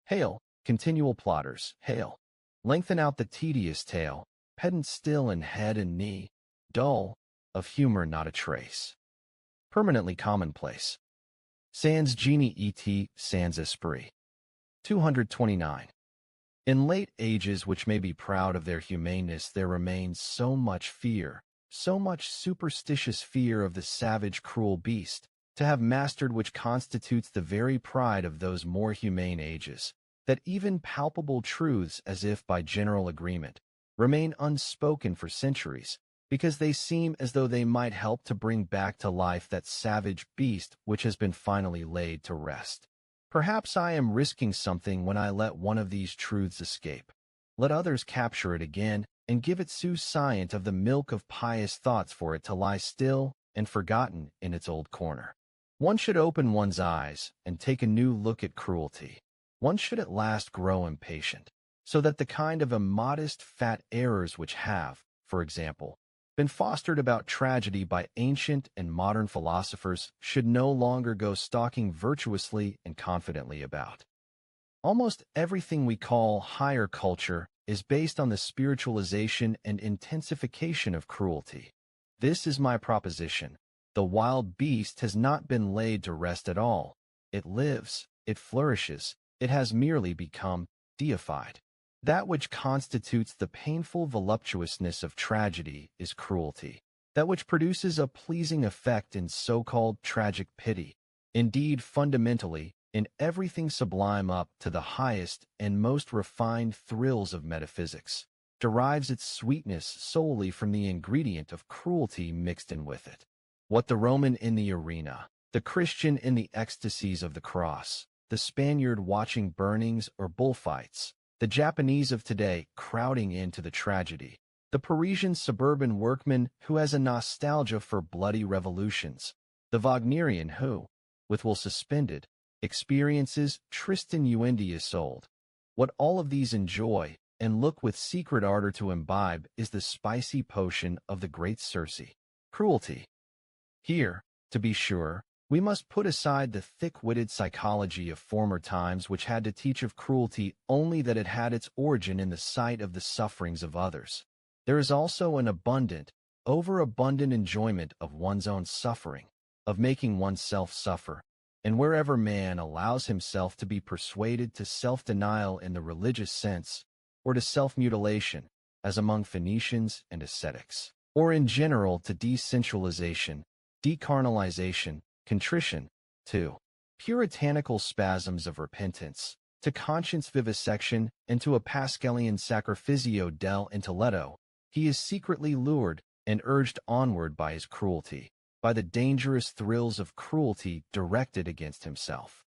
B: Hail, continual plotters, hail! Lengthen out the tedious tale, pedant still in head and knee, dull, of humor not a trace. Permanently commonplace. Sans genie et sans esprit. 229. In late ages which may be proud of their humaneness, there remains so much fear, so much superstitious fear of the savage cruel beast, to have mastered which constitutes the very pride of those more humane ages, that even palpable truths, as if by general agreement, remain unspoken for centuries, because they seem as though they might help to bring back to life that savage beast which has been finally laid to rest. Perhaps I am risking something when I let one of these truths escape. Let others capture it again, and give it sufficient of the milk of pious thoughts for it to lie still and forgotten in its old corner. One should open one's eyes and take a new look at cruelty. One should at last grow impatient, so that the kind of immodest fat errors which have, for example, been fostered about tragedy by ancient and modern philosophers should no longer go stalking virtuously and confidently about. Almost everything we call higher culture is based on the spiritualization and intensification of cruelty. This is my proposition. The wild beast has not been laid to rest at all. It lives, it flourishes, it has merely become deified. That which constitutes the painful voluptuousness of tragedy is cruelty. That which produces a pleasing effect in so-called tragic pity. Indeed, fundamentally, in everything sublime up to the highest and most refined thrills of metaphysics, derives its sweetness solely from the ingredient of cruelty mixed in with it. What the Roman in the arena, the Christian in the ecstasies of the cross, the Spaniard watching burnings or bullfights, the Japanese of today crowding into the tragedy, the Parisian suburban workman who has a nostalgia for bloody revolutions, the Wagnerian who, with will suspended, experiences Tristan und Isolde. What all of these enjoy and look with secret ardor to imbibe is the spicy potion of the great Circe, cruelty. Here, to be sure, we must put aside the thick-witted psychology of former times which had to teach of cruelty only that it had its origin in the sight of the sufferings of others. There is also an abundant, overabundant enjoyment of one's own suffering, of making oneself suffer, and wherever man allows himself to be persuaded to self-denial in the religious sense, or to self-mutilation, as among Phoenicians and ascetics, or in general to desensualization, decarnalization, contrition, to puritanical spasms of repentance, to conscience vivisection, and to a Pascalian sacrificio del intelletto, he is secretly lured and urged onward by his cruelty, by the dangerous thrills of cruelty directed against himself.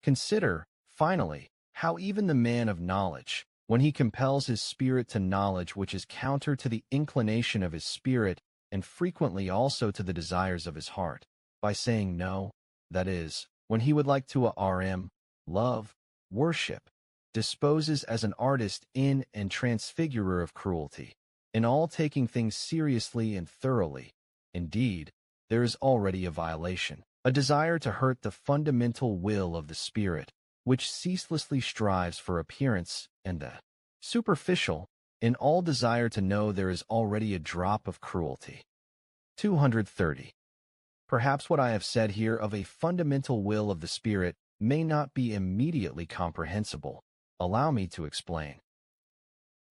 B: Consider, finally, how even the man of knowledge, when he compels his spirit to knowledge which is counter to the inclination of his spirit, and frequently also to the desires of his heart, by saying no, that is, when he would like to love, worship, disposes as an artist in and transfigurer of cruelty, in all taking things seriously and thoroughly. Indeed, there is already a violation, a desire to hurt the fundamental will of the spirit, which ceaselessly strives for appearance, and the superficial, in all desire to know there is already a drop of cruelty. 230. Perhaps what I have said here of a fundamental will of the spirit may not be immediately comprehensible. Allow me to explain.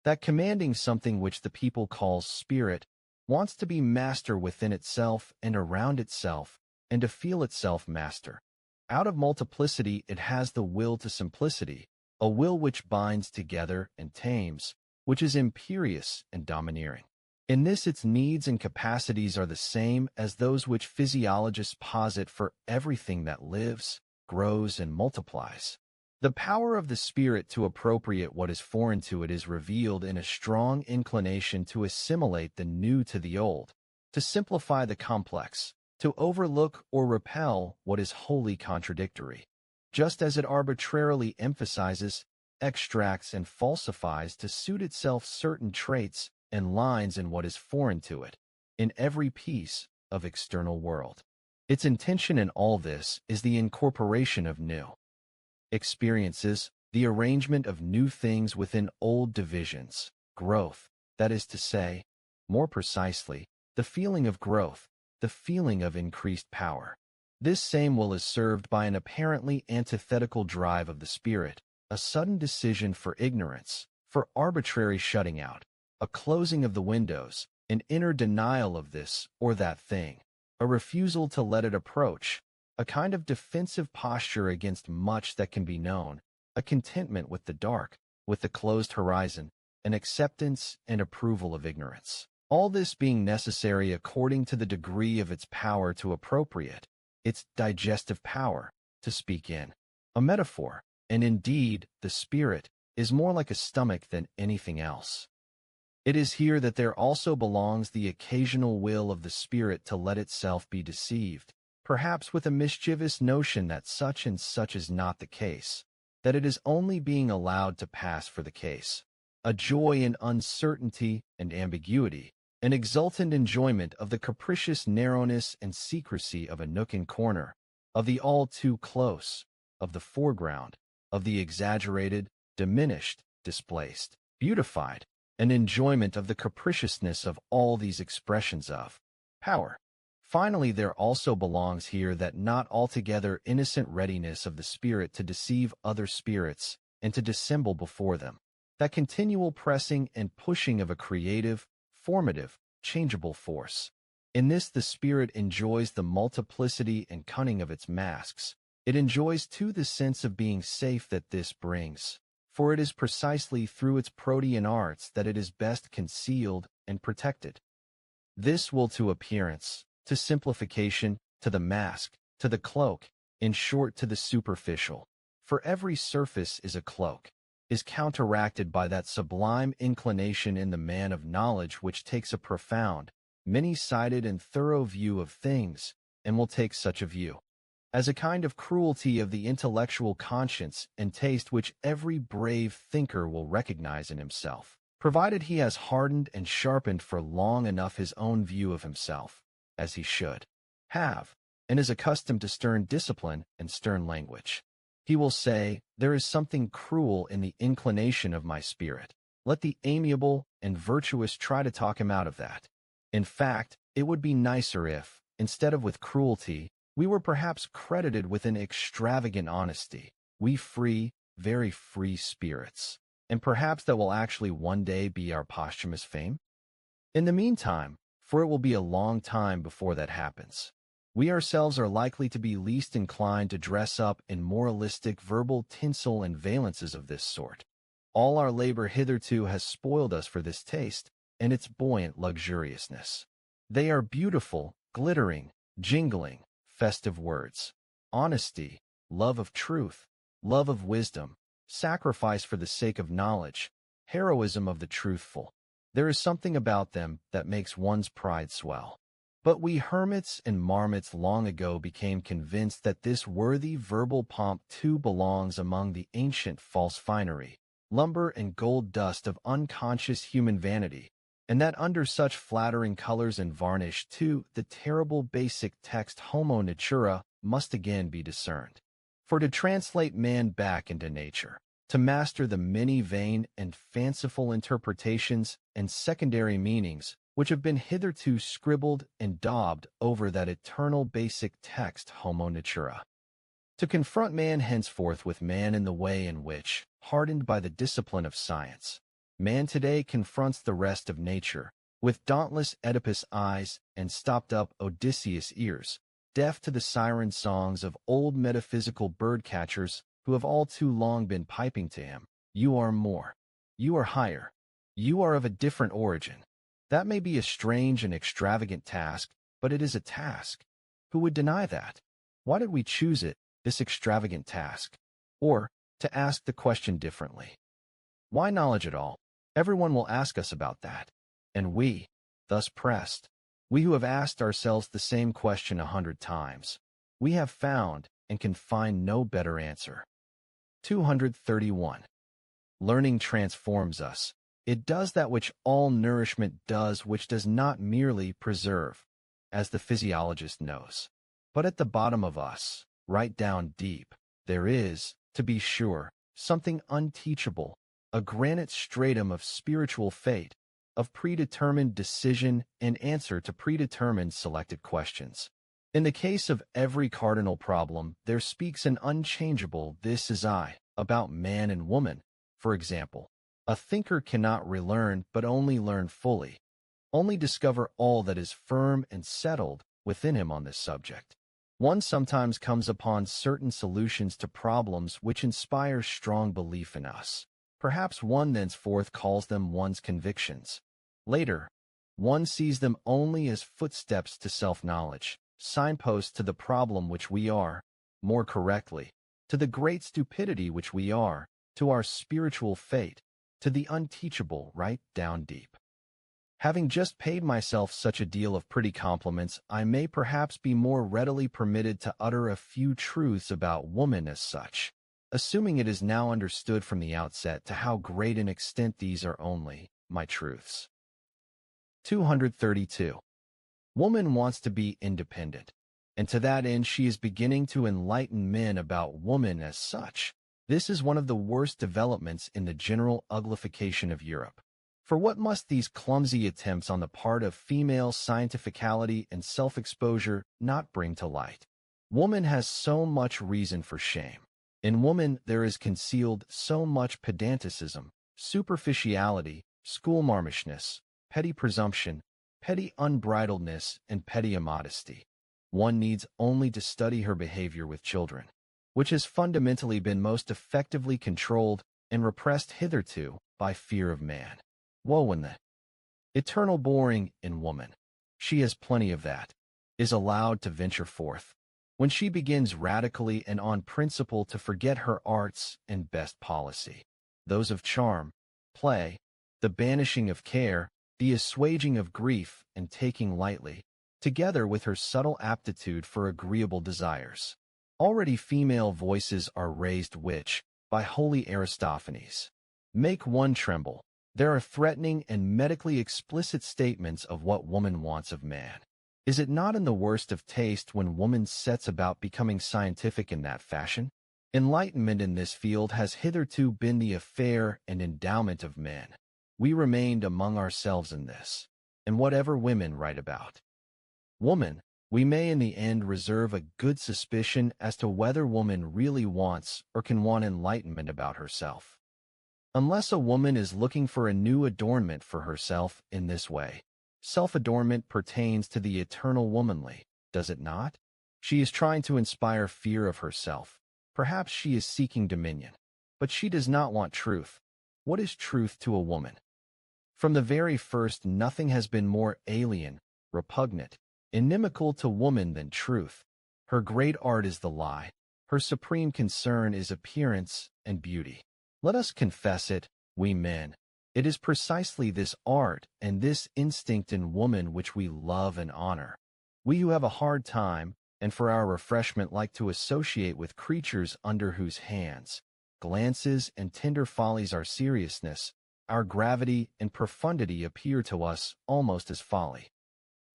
B: That commanding something which the people calls spirit wants to be master within itself and around itself, and to feel itself master. Out of multiplicity it has the will to simplicity, a will which binds together and tames, which is imperious and domineering. In this its needs and capacities are the same as those which physiologists posit for everything that lives, grows, and multiplies. The power of the spirit to appropriate what is foreign to it is revealed in a strong inclination to assimilate the new to the old, to simplify the complex, to overlook or repel what is wholly contradictory, just as it arbitrarily emphasizes, extracts, and falsifies to suit itself certain traits and lines in what is foreign to it, in every piece of external world. Its intention in all this is the incorporation of new experiences, the arrangement of new things within old divisions, growth, that is to say, more precisely, the feeling of growth, the feeling of increased power. This same will is served by an apparently antithetical drive of the spirit, a sudden decision for ignorance, for arbitrary shutting out, a closing of the windows, an inner denial of this or that thing, a refusal to let it approach, a kind of defensive posture against much that can be known, a contentment with the dark, with the closed horizon, an acceptance and approval of ignorance. All this being necessary according to the degree of its power to appropriate, its digestive power, to speak in a metaphor, and indeed, the spirit is more like a stomach than anything else. It is here that there also belongs the occasional will of the spirit to let itself be deceived, perhaps with a mischievous notion that such and such is not the case, that it is only being allowed to pass for the case, a joy in uncertainty and ambiguity, an exultant enjoyment of the capricious narrowness and secrecy of a nook and corner, of the all too close, of the foreground, of the exaggerated, diminished, displaced, beautified, an enjoyment of the capriciousness of all these expressions of power. Finally, there also belongs here that not altogether innocent readiness of the spirit to deceive other spirits and to dissemble before them, that continual pressing and pushing of a creative, formative, changeable force. In this the spirit enjoys the multiplicity and cunning of its masks. It enjoys too the sense of being safe that this brings, for it is precisely through its protean arts that it is best concealed and protected. This will to appearance, to simplification, to the mask, to the cloak, in short to the superficial, for every surface is a cloak, is counteracted by that sublime inclination in the man of knowledge which takes a profound, many-sided and thorough view of things, and will take such a view as a kind of cruelty of the intellectual conscience and taste which every brave thinker will recognize in himself, provided he has hardened and sharpened for long enough his own view of himself, as he should have, and is accustomed to stern discipline and stern language. He will say, "There is something cruel in the inclination of my spirit. Let the amiable and virtuous try to talk him out of that. In fact, it would be nicer if, instead of with cruelty, we were perhaps credited with an extravagant honesty, we free, very free spirits, and perhaps that will actually one day be our posthumous fame. In the meantime, for it will be a long time before that happens, we ourselves are likely to be least inclined to dress up in moralistic verbal tinsel and valences of this sort. All our labor hitherto has spoiled us for this taste and its buoyant luxuriousness. They are beautiful, glittering, jingling, festive words. Honesty, love of truth, love of wisdom, sacrifice for the sake of knowledge, heroism of the truthful. There is something about them that makes one's pride swell. But we hermits and marmots long ago became convinced that this worthy verbal pomp too belongs among the ancient false finery, lumber and gold dust of unconscious human vanity, and that under such flattering colors and varnish too, the terrible basic text homo natura must again be discerned. For to translate man back into nature, to master the many vain and fanciful interpretations and secondary meanings which have been hitherto scribbled and daubed over that eternal basic text homo natura. To confront man henceforth with man in the way in which, hardened by the discipline of science, man today confronts the rest of nature, with dauntless Oedipus eyes and stopped-up Odysseus ears, deaf to the siren songs of old metaphysical bird-catchers who have all too long been piping to him, "You are more. You are higher. You are of a different origin." That may be a strange and extravagant task, but it is a task. Who would deny that? Why did we choose it, this extravagant task? Or, to ask the question differently, why knowledge at all? Everyone will ask us about that. And we, thus pressed, we who have asked ourselves the same question 100 times, we have found and can find no better answer. 231. Learning transforms us. It does that which all nourishment does, which does not merely preserve, as the physiologist knows. But at the bottom of us, right down deep, there is, to be sure, something unteachable, a granite stratum of spiritual fate, of predetermined decision and answer to predetermined selected questions. In the case of every cardinal problem, there speaks an unchangeable "this is I" about man and woman. For example, a thinker cannot relearn but only learn fully, only discover all that is firm and settled within him on this subject. One sometimes comes upon certain solutions to problems which inspire strong belief in us. Perhaps one thenceforth calls them one's convictions. Later, one sees them only as footsteps to self-knowledge, signposts to the problem which we are, more correctly, to the great stupidity which we are, to our spiritual fate, to the unteachable right down deep. Having just paid myself such a deal of pretty compliments, I may perhaps be more readily permitted to utter a few truths about woman as such, assuming it is now understood from the outset to how great an extent these are only my truths. 232. Woman wants to be independent, and to that end she is beginning to enlighten men about woman as such. This is one of the worst developments in the general uglification of Europe. For what must these clumsy attempts on the part of female scientificality and self-exposure not bring to light? Woman has so much reason for shame. In woman there is concealed so much pedanticism, superficiality, schoolmarmishness, petty presumption, petty unbridledness, and petty immodesty. One needs only to study her behavior with children, which has fundamentally been most effectively controlled and repressed hitherto by fear of man. Woe in the eternal boring in woman. She has plenty of that, is allowed to venture forth, when she begins radically and on principle to forget her arts and best policy, those of charm, play, the banishing of care, the assuaging of grief and taking lightly, together with her subtle aptitude for agreeable desires. Already female voices are raised which, by holy Aristophanes, make one tremble. There are threatening and medically explicit statements of what woman wants of man. Is it not in the worst of taste when woman sets about becoming scientific in that fashion? Enlightenment in this field has hitherto been the affair and endowment of men. We remained among ourselves in this, and whatever women write about woman, we may in the end reserve a good suspicion as to whether woman really wants or can want enlightenment about herself. Unless a woman is looking for a new adornment for herself in this way, self-adornment pertains to the eternal womanly, does it not? She is trying to inspire fear of herself. Perhaps she is seeking dominion. But she does not want truth. What is truth to a woman? From the very first, nothing has been more alien, repugnant, inimical to woman than truth. Her great art is the lie. Her supreme concern is appearance and beauty. Let us confess it, we men. It is precisely this art and this instinct in woman which we love and honor. We who have a hard time, and for our refreshment like to associate with creatures under whose hands, glances, and tender follies our seriousness, our gravity and profundity appear to us almost as folly.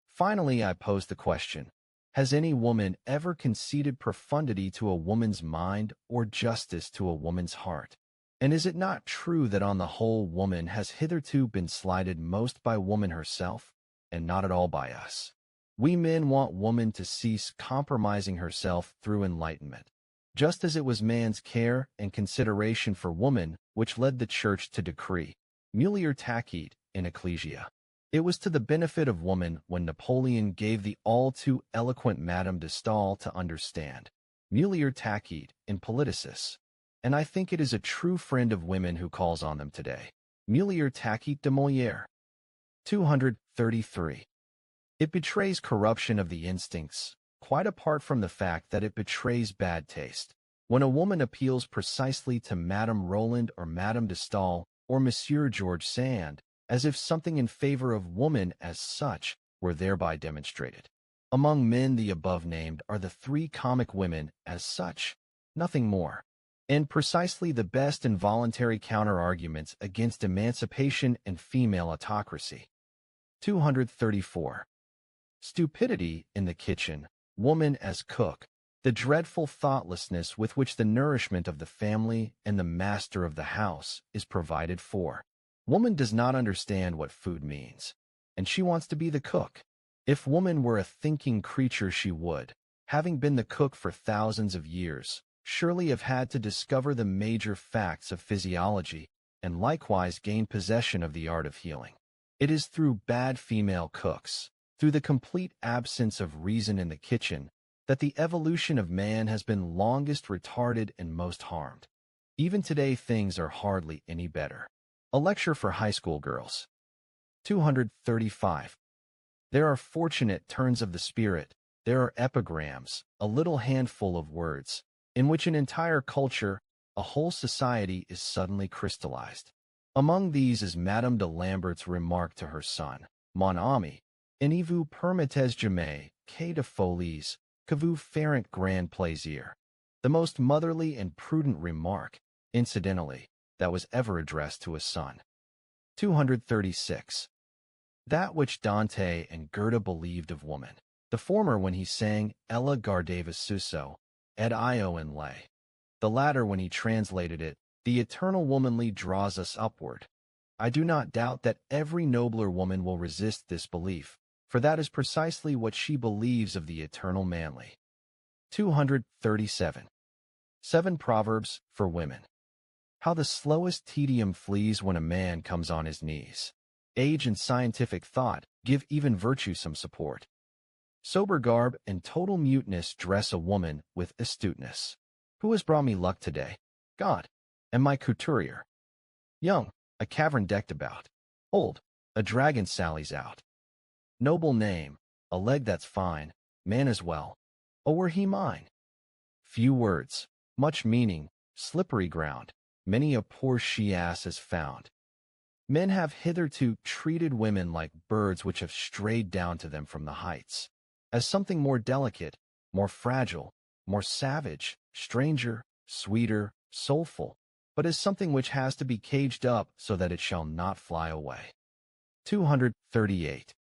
B: Finally, I pose the question, has any woman ever conceded profundity to a woman's mind or justice to a woman's heart? And is it not true that on the whole woman has hitherto been slighted most by woman herself, and not at all by us? We men want woman to cease compromising herself through enlightenment, just as it was man's care and consideration for woman which led the Church to decree, mulier tacit in ecclesia. It was to the benefit of woman when Napoleon gave the all too eloquent Madame de Staël to understand, mulier tacit in politicis. And I think it is a true friend of women who calls on them today, mulier tacit de Molière. 233. It betrays corruption of the instincts, quite apart from the fact that it betrays bad taste. When a woman appeals precisely to Madame Roland or Madame de Staël or Monsieur George Sand, as if something in favor of woman as such were thereby demonstrated. Among men the above-named are the three comic women as such, nothing more, and precisely the best involuntary counter-arguments against emancipation and female autocracy. 234. Stupidity in the kitchen, woman as cook, the dreadful thoughtlessness with which the nourishment of the family and the master of the house is provided for. Woman does not understand what food means, and she wants to be the cook. If woman were a thinking creature, she would, having been the cook for thousands of years, surely have had to discover the major facts of physiology and likewise gain possession of the art of healing. It is through bad female cooks, through the complete absence of reason in the kitchen, that the evolution of man has been longest retarded and most harmed. Even today things are hardly any better. A lecture for high school girls. 235. There are fortunate turns of the spirit, there are epigrams, a little handful of words, in which an entire culture, a whole society is suddenly crystallized. Among these is Madame de Lambert's remark to her son, Mon ami, ne vous permettez jamais que de folies, que vous feront grand plaisir. The most motherly and prudent remark, incidentally, that was ever addressed to a son. 236. That which Dante and Goethe believed of woman, the former when he sang Ella gardeva suso, ed io in lay. The latter when he translated it, the eternal womanly draws us upward. I do not doubt that every nobler woman will resist this belief, for that is precisely what she believes of the eternal manly. 237. 7 Proverbs for Women. How the slowest tedium flees when a man comes on his knees. Age and scientific thought give even virtue some support. Sober garb and total muteness dress a woman with astuteness. Who has brought me luck today? God, and my couturier. Young, a cavern decked about. Old, a dragon sallies out. Noble name, a leg that's fine, man as well. Oh, were he mine? Few words, much meaning, slippery ground, many a poor she-ass has found. Men have hitherto treated women like birds which have strayed down to them from the heights, as something more delicate, more fragile, more savage, stranger, sweeter, soulful, but as something which has to be caged up so that it shall not fly away. 238.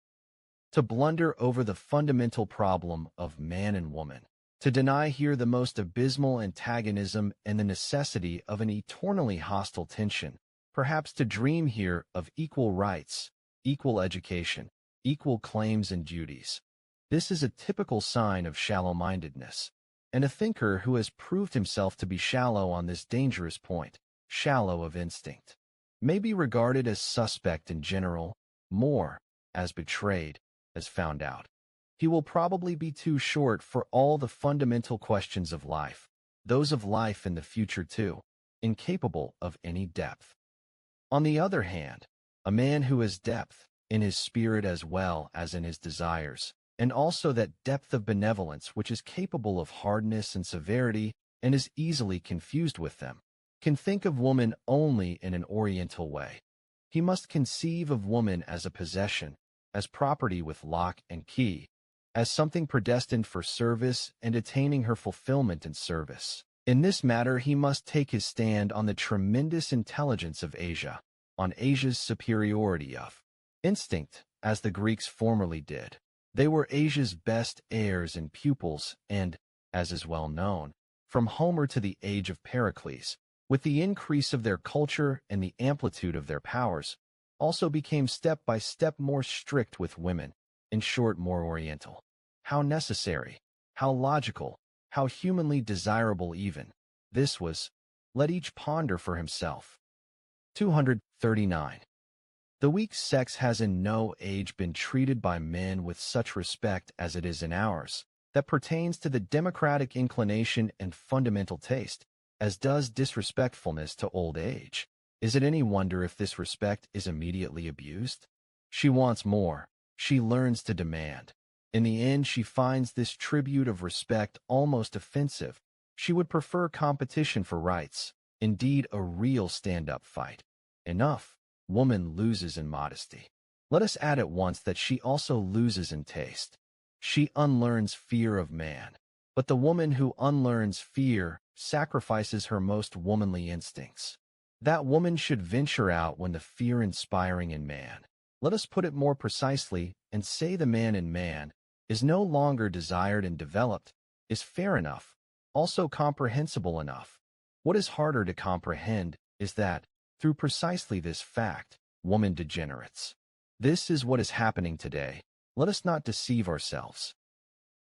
B: To blunder over the fundamental problem of man and woman, to deny here the most abysmal antagonism and the necessity of an eternally hostile tension, perhaps to dream here of equal rights, equal education, equal claims and duties. This is a typical sign of shallow-mindedness, and a thinker who has proved himself to be shallow on this dangerous point, shallow of instinct, may be regarded as suspect in general, more as betrayed, as found out. He will probably be too short for all the fundamental questions of life, those of life in the future too, incapable of any depth. On the other hand, a man who has depth, in his spirit as well as in his desires, and also that depth of benevolence which is capable of hardness and severity and is easily confused with them, can think of woman only in an oriental way. He must conceive of woman as a possession, as property with lock and key, as something predestined for service and attaining her fulfillment in service. In this matter, he must take his stand on the tremendous intelligence of Asia, on Asia's superiority of instinct, as the Greeks formerly did. They were Asia's best heirs and pupils, and, as is well known, from Homer to the age of Pericles, with the increase of their culture and the amplitude of their powers, also became step by step more strict with women, in short, more oriental. How necessary, how logical, how humanly desirable even. This was, let each ponder for himself. 239. The weak sex has in no age been treated by men with such respect as it is in ours, that pertains to the democratic inclination and fundamental taste, as does disrespectfulness to old age. Is it any wonder if this respect is immediately abused? She wants more. She learns to demand. In the end, she finds this tribute of respect almost offensive. She would prefer competition for rights, indeed a real stand-up fight. Enough. Woman loses in modesty. Let us add at once that she also loses in taste. She unlearns fear of man. But the woman who unlearns fear sacrifices her most womanly instincts. That woman should venture out when the fear inspiring in man, let us put it more precisely and say the man in man, is no longer desired and developed, is fair enough, also comprehensible enough. What is harder to comprehend is that, through precisely this fact, woman degenerates. This is what is happening today. Let us not deceive ourselves.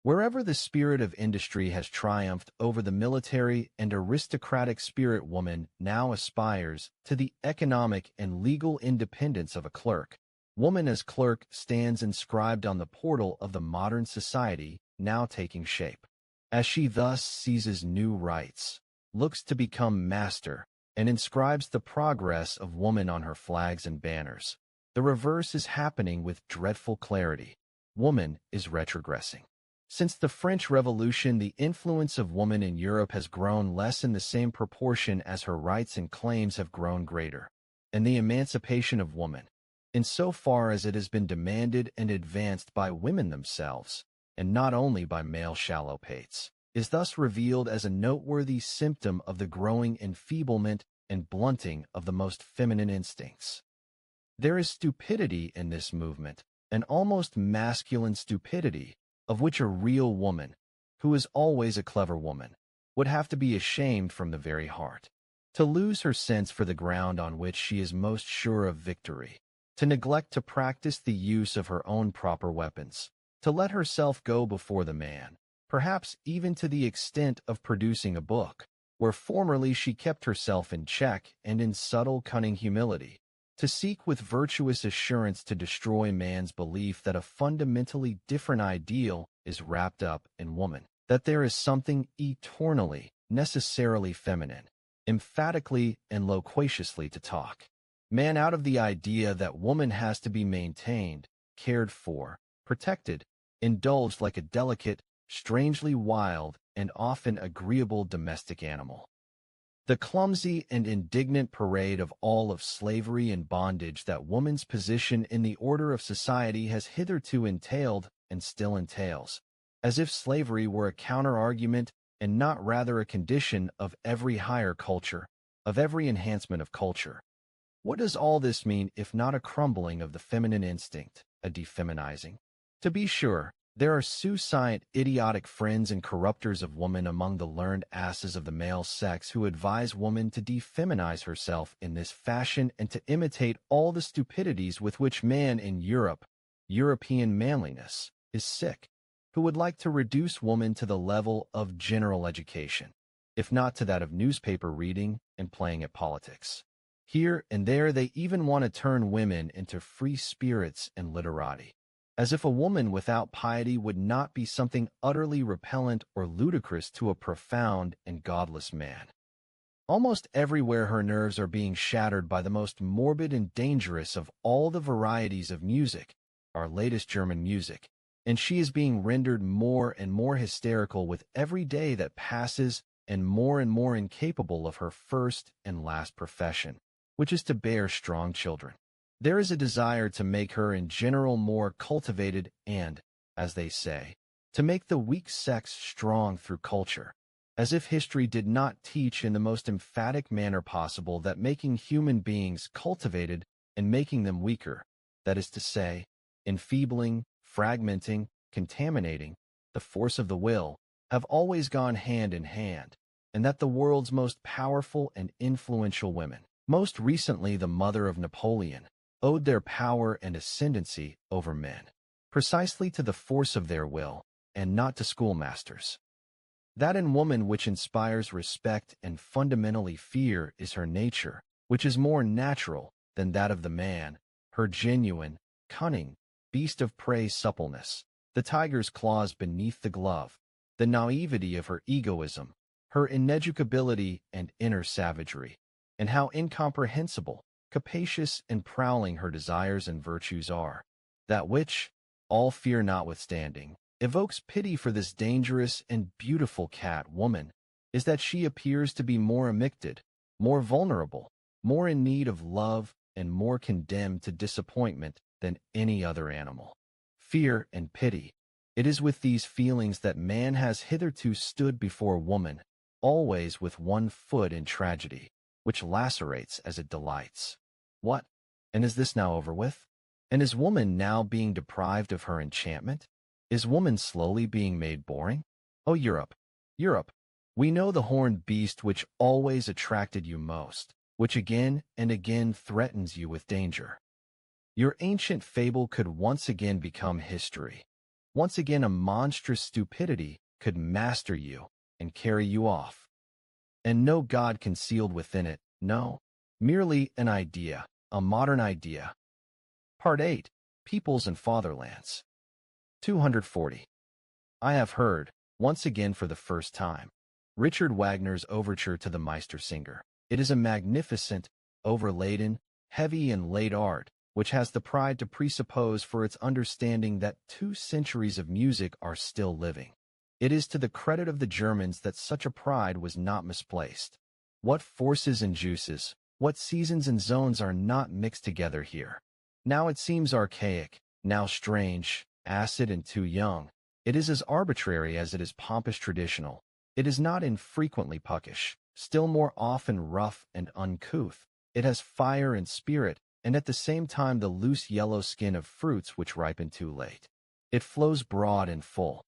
B: Wherever the spirit of industry has triumphed over the military and aristocratic spirit, woman now aspires to the economic and legal independence of a clerk. Woman as clerk stands inscribed on the portal of the modern society now taking shape. As she thus seizes new rights, looks to become master, and inscribes the progress of woman on her flags and banners, the reverse is happening with dreadful clarity. Woman is retrogressing. Since the French Revolution, the influence of woman in Europe has grown less in the same proportion as her rights and claims have grown greater. And the emancipation of woman, insofar as it has been demanded and advanced by women themselves, and not only by male shallow-pates, is thus revealed as a noteworthy symptom of the growing enfeeblement and blunting of the most feminine instincts. There is stupidity in this movement, an almost masculine stupidity, of which a real woman, who is always a clever woman, would have to be ashamed from the very heart. To lose her sense for the ground on which she is most sure of victory, to neglect to practice the use of her own proper weapons, to let herself go before the man, perhaps even to the extent of producing a book, where formerly she kept herself in check and in subtle cunning humility, to seek with virtuous assurance to destroy man's belief that a fundamentally different ideal is wrapped up in woman, that there is something eternally, necessarily feminine, emphatically and loquaciously to talk man out of the idea that woman has to be maintained, cared for, protected, indulged like a delicate, strangely wild, and often agreeable domestic animal. The clumsy and indignant parade of all of slavery and bondage that woman's position in the order of society has hitherto entailed and still entails, as if slavery were a counter-argument and not rather a condition of every higher culture, of every enhancement of culture. What does all this mean if not a crumbling of the feminine instinct, a defeminizing? To be sure, there are souciant, idiotic friends and corrupters of woman among the learned asses of the male sex who advise woman to defeminize herself in this fashion and to imitate all the stupidities with which man in Europe, European manliness, is sick, who would like to reduce woman to the level of general education, if not to that of newspaper reading and playing at politics. Here and there they even want to turn women into free spirits and literati, as if a woman without piety would not be something utterly repellent or ludicrous to a profound and godless man. Almost everywhere her nerves are being shattered by the most morbid and dangerous of all the varieties of music, our latest German music, and she is being rendered more and more hysterical with every day that passes and more incapable of her first and last profession, which is to bear strong children. There is a desire to make her in general more cultivated and, as they say, to make the weak sex strong through culture, as if history did not teach in the most emphatic manner possible that making human beings cultivated and making them weaker, that is to say, enfeebling, fragmenting, contaminating, the force of the will, have always gone hand in hand, and that the world's most powerful and influential women, most recently the mother of Napoleon, owed their power and ascendancy over men precisely to the force of their will, and not to schoolmasters. That in woman which inspires respect and fundamentally fear is her nature, which is more natural than that of the man, her genuine, cunning, beast of prey suppleness, the tiger's claws beneath the glove, the naivety of her egoism, her ineducability and inner savagery, and how incomprehensible, capacious and prowling her desires and virtues are. That which, all fear notwithstanding, evokes pity for this dangerous and beautiful cat woman is that she appears to be more amicted, more vulnerable, more in need of love, and more condemned to disappointment than any other animal. Fear and pity. It is with these feelings that man has hitherto stood before woman, always with one foot in tragedy, which lacerates as it delights. What? And is this now over with? And is woman now being deprived of her enchantment? Is woman slowly being made boring? Oh, Europe, Europe, we know the horned beast which always attracted you most, which again and again threatens you with danger. Your ancient fable could once again become history. Once again a monstrous stupidity could master you and carry you off. And no God concealed within it, no, merely an idea, a modern idea. Part 8. Peoples and Fatherlands. 240. I have heard, once again for the first time, Richard Wagner's overture to the Meistersinger. It is a magnificent, overladen, heavy and late art, which has the pride to presuppose for its understanding that 2 centuries of music are still living. It is to the credit of the Germans that such a pride was not misplaced. What forces and juices, what seasons and zones are not mixed together here. Now it seems archaic, now strange, acid and too young. It is as arbitrary as it is pompous traditional. It is not infrequently puckish, still more often rough and uncouth. It has fire and spirit, and at the same time the loose yellow skin of fruits which ripen too late. It flows broad and full.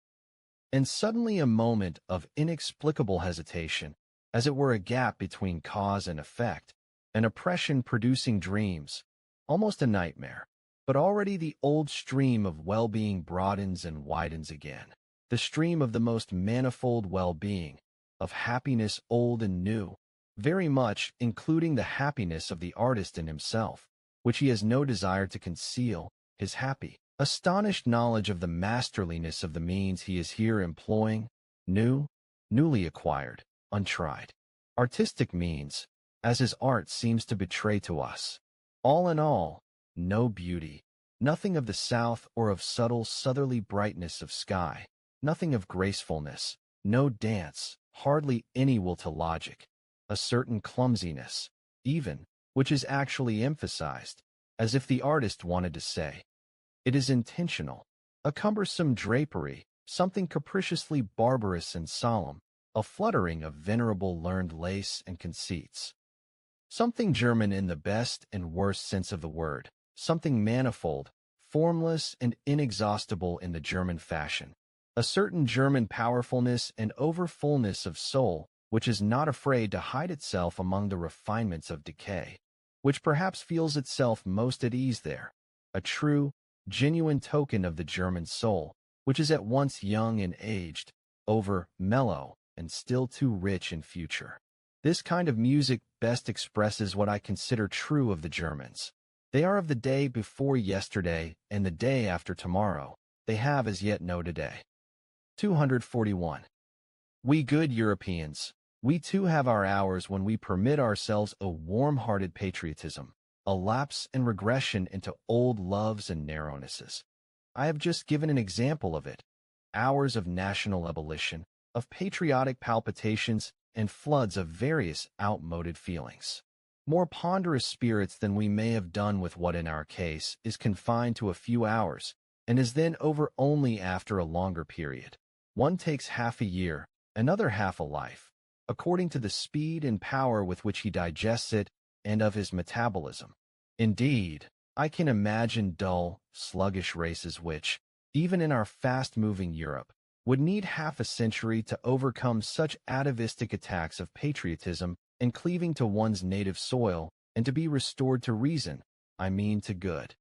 B: And suddenly a moment of inexplicable hesitation, as it were a gap between cause and effect, an oppression-producing dreams, almost a nightmare. But already the old stream of well-being broadens and widens again. The stream of the most manifold well-being, of happiness old and new, very much including the happiness of the artist in himself, which he has no desire to conceal, his happy, astonished knowledge of the masterliness of the means he is here employing, newly acquired, untried. Artistic means, as his art seems to betray to us. All in all, no beauty, nothing of the south or of subtle southerly brightness of sky, nothing of gracefulness, no dance, hardly any will to logic, a certain clumsiness, even, which is actually emphasized, as if the artist wanted to say, it is intentional, a cumbersome drapery, something capriciously barbarous and solemn, a fluttering of venerable learned lace and conceits. Something German in the best and worst sense of the word, something manifold, formless and inexhaustible in the German fashion, a certain German powerfulness and overfullness of soul which is not afraid to hide itself among the refinements of decay, which perhaps feels itself most at ease there, a true, genuine token of the German soul, which is at once young and aged, over mellow and still too rich in future. This kind of music best expresses what I consider true of the Germans. They are of the day before yesterday and the day after tomorrow. They have as yet no today. 241. We good Europeans, we too have our hours when we permit ourselves a warm-hearted patriotism, a lapse and regression into old loves and narrownesses. I have just given an example of it. Hours of national ebullition, of patriotic palpitations, and floods of various outmoded feelings. More ponderous spirits than we may have done with what in our case is confined to a few hours, and is then over only after a longer period. One takes half a year, another half a life, according to the speed and power with which he digests it and of his metabolism. Indeed, I can imagine dull, sluggish races which, even in our fast-moving Europe, would need half a century to overcome such atavistic attacks of patriotism and cleaving to one's native soil, and to be restored to reason, I mean to good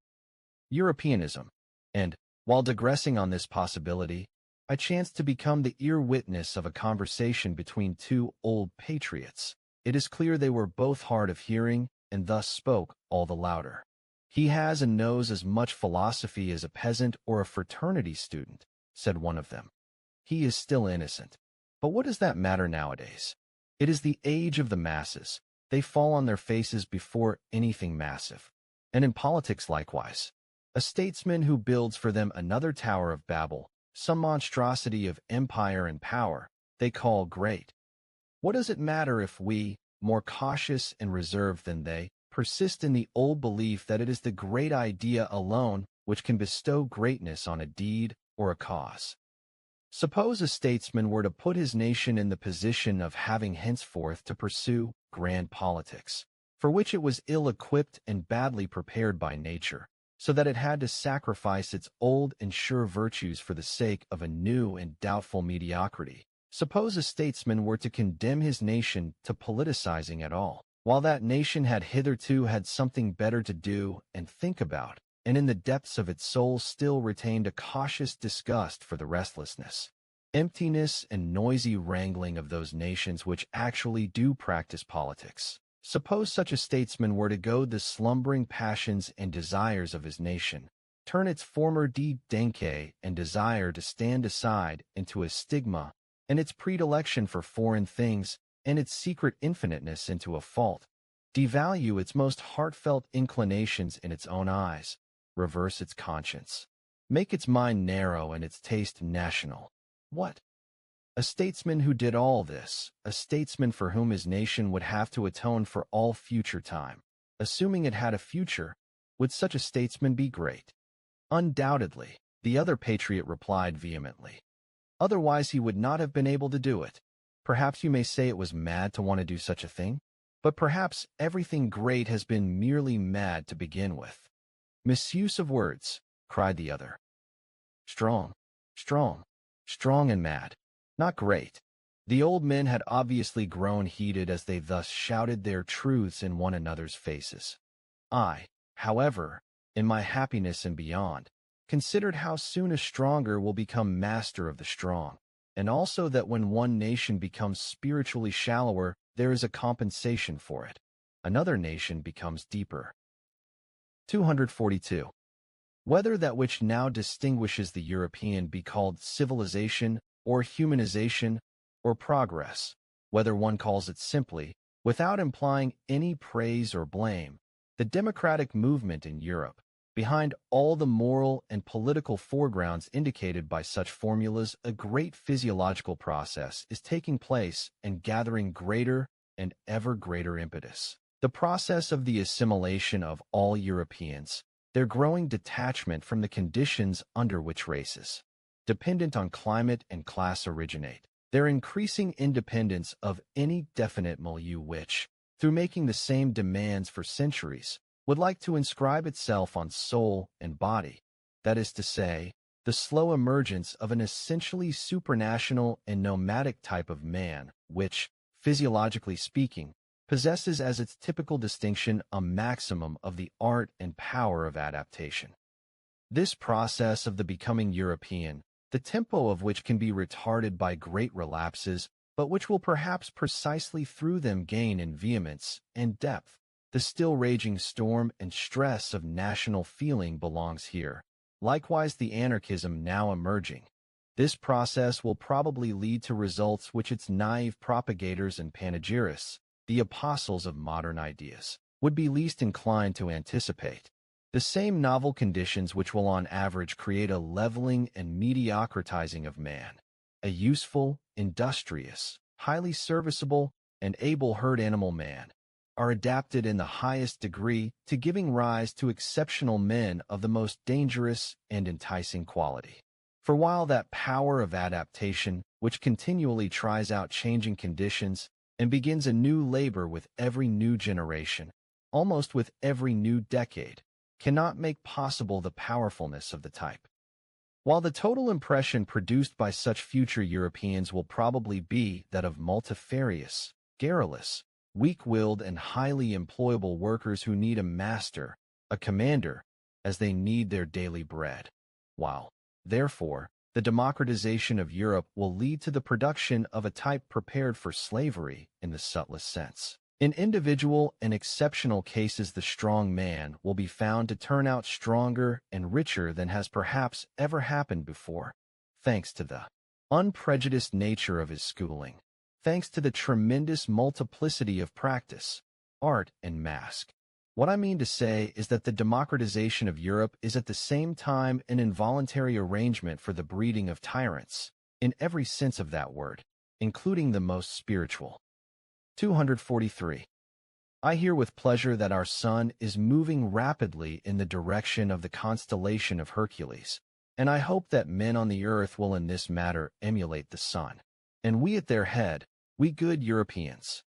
B: Europeanism. And, while digressing on this possibility, I chanced to become the ear witness of a conversation between two old patriots. It is clear they were both hard of hearing, and thus spoke all the louder. "He has and knows as much philosophy as a peasant or a fraternity student," said one of them. "He is still innocent. But what does that matter nowadays? It is the age of the masses. They fall on their faces before anything massive. And in politics likewise. A statesman who builds for them another Tower of Babel, some monstrosity of empire and power, they call great. What does it matter if we, more cautious and reserved than they, persist in the old belief that it is the great idea alone which can bestow greatness on a deed or a cause? Suppose a statesman were to put his nation in the position of having henceforth to pursue grand politics, for which it was ill-equipped and badly prepared by nature, so that it had to sacrifice its old and sure virtues for the sake of a new and doubtful mediocrity. Suppose a statesman were to condemn his nation to politicizing at all, while that nation had hitherto had something better to do and think about, and in the depths of its soul still retained a cautious disgust for the restlessness, emptiness, and noisy wrangling of those nations which actually do practice politics. Suppose such a statesman were to goad the slumbering passions and desires of his nation, turn its former deep denke and desire to stand aside into a stigma, and its predilection for foreign things and its secret infiniteness into a fault, devalue its most heartfelt inclinations in its own eyes, reverse its conscience, make its mind narrow and its taste national. What? A statesman who did all this, a statesman for whom his nation would have to atone for all future time, assuming it had a future, would such a statesman be great? Undoubtedly, the other patriot replied vehemently. Otherwise he would not have been able to do it. Perhaps you may say it was mad to want to do such a thing, but perhaps everything great has been merely mad to begin with. Misuse of words, cried the other. Strong, strong, strong and mad, not great. The old men had obviously grown heated as they thus shouted their truths in one another's faces. I, however, in my happiness and beyond, considered how soon a stronger will become master of the strong, and also that when one nation becomes spiritually shallower, there is a compensation for it. Another nation becomes deeper. 242. Whether that which now distinguishes the European be called civilization, or humanization, or progress, whether one calls it simply, without implying any praise or blame, the democratic movement in Europe, behind all the moral and political foregrounds indicated by such formulas, a great physiological process is taking place and gathering greater and ever greater impetus. The process of the assimilation of all Europeans, their growing detachment from the conditions under which races, dependent on climate and class, originate, their increasing independence of any definite milieu which, through making the same demands for centuries, would like to inscribe itself on soul and body, that is to say, the slow emergence of an essentially supranational and nomadic type of man, which, physiologically speaking, possesses as its typical distinction a maximum of the art and power of adaptation. This process of the becoming European, the tempo of which can be retarded by great relapses, but which will perhaps precisely through them gain in vehemence and depth, the still raging storm and stress of national feeling belongs here. Likewise the anarchism now emerging. This process will probably lead to results which its naive propagators and panegyrists, the apostles of modern ideas, would be least inclined to anticipate. The same novel conditions which will on average create a leveling and mediocratizing of man, a useful, industrious, highly serviceable, and able herd animal man, are adapted in the highest degree to giving rise to exceptional men of the most dangerous and enticing quality. For while that power of adaptation, which continually tries out changing conditions and begins a new labor with every new generation, almost with every new decade, cannot make possible the powerfulness of the type. While the total impression produced by such future Europeans will probably be that of multifarious, garrulous, weak-willed and highly employable workers who need a master, a commander, as they need their daily bread. While, therefore, the democratization of Europe will lead to the production of a type prepared for slavery in the subtlest sense. In individual and exceptional cases, the strong man will be found to turn out stronger and richer than has perhaps ever happened before, thanks to the unprejudiced nature of his schooling, thanks to the tremendous multiplicity of practice, art, and mask. What I mean to say is that the democratization of Europe is at the same time an involuntary arrangement for the breeding of tyrants, in every sense of that word, including the most spiritual. 243. I hear with pleasure that our sun is moving rapidly in the direction of the constellation of Hercules, and I hope that men on the earth will in this matter emulate the sun, and we at their head, we good Europeans.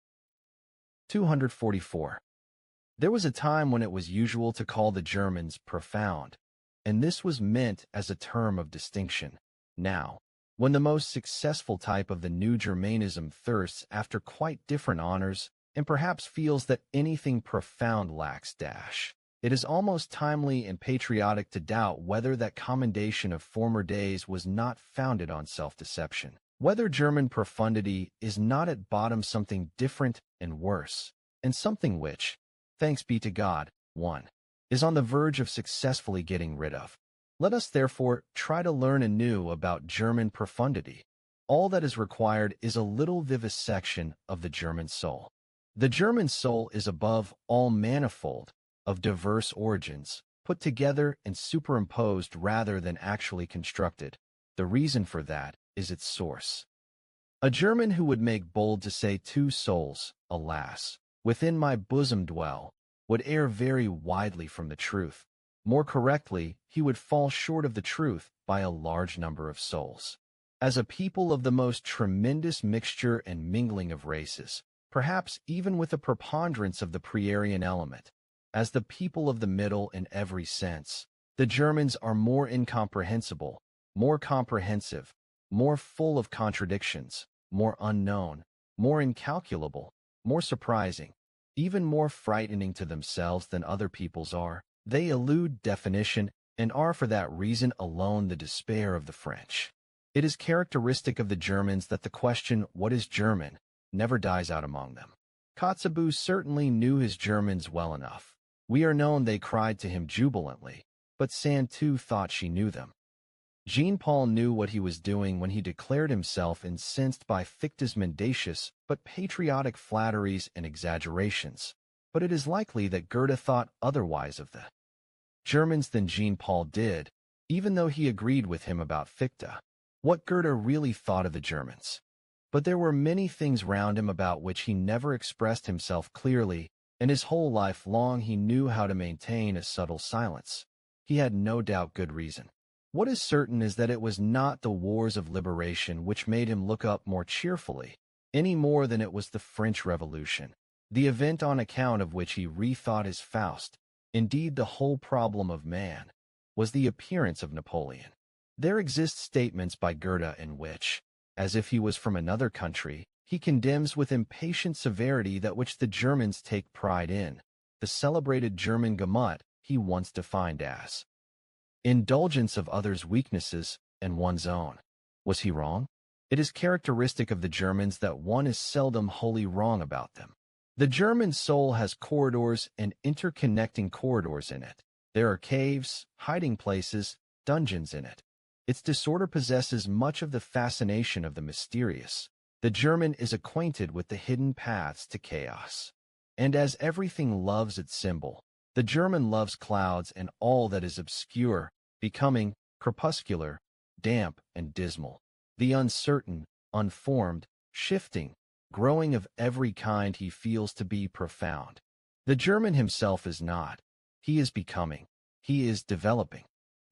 B: 244. There was a time when it was usual to call the Germans profound, and this was meant as a term of distinction. Now, when the most successful type of the new Germanism thirsts after quite different honors and perhaps feels that anything profound lacks dash, it is almost timely and patriotic to doubt whether that commendation of former days was not founded on self-deception, whether German profundity is not at bottom something different and worse, and something which, thanks be to God, one is on the verge of successfully getting rid of. Let us therefore try to learn anew about German profundity. All that is required is a little vivisection of the German soul. The German soul is above all manifold, of diverse origins, put together and superimposed rather than actually constructed. The reason for that is its source. A German who would make bold to say 2 souls, alas, within my bosom dwell, would err very widely from the truth. More correctly, he would fall short of the truth by a large number of souls. As a people of the most tremendous mixture and mingling of races, perhaps even with a preponderance of the pre-Aryan element, as the people of the middle in every sense, the Germans are more incomprehensible, more comprehensive, more full of contradictions, more unknown, more incalculable, more surprising, even more frightening to themselves than other peoples are. They elude definition and are for that reason alone the despair of the French. It is characteristic of the Germans that the question, what is German, never dies out among them. Kotzebue certainly knew his Germans well enough. We are known they cried to him jubilantly, but Sand too thought she knew them. Jean-Paul knew what he was doing when he declared himself incensed by Fichte's mendacious but patriotic flatteries and exaggerations. But it is likely that Goethe thought otherwise of the Germans than Jean-Paul did, even though he agreed with him about Fichte. What Goethe really thought of the Germans. But there were many things round him about which he never expressed himself clearly, and his whole life long he knew how to maintain a subtle silence. He had no doubt good reason. What is certain is that it was not the wars of liberation which made him look up more cheerfully, any more than it was the French Revolution, the event on account of which he rethought his Faust. Indeed, the whole problem of man was the appearance of Napoleon. There exist statements by Goethe in which, as if he was from another country, he condemns with impatient severity that which the Germans take pride in. The celebrated German Gemüt he once defined as indulgence of others' weaknesses and one's own. Was he wrong? It is characteristic of the Germans that one is seldom wholly wrong about them. The German soul has corridors and interconnecting corridors in it. There are caves, hiding places, dungeons in it. Its disorder possesses much of the fascination of the mysterious. The German is acquainted with the hidden paths to chaos. And as everything loves its symbol, the German loves clouds and all that is obscure, becoming crepuscular, damp, and dismal. The uncertain, unformed, shifting, growing of every kind he feels to be profound. The German himself is not. He is becoming. He is developing.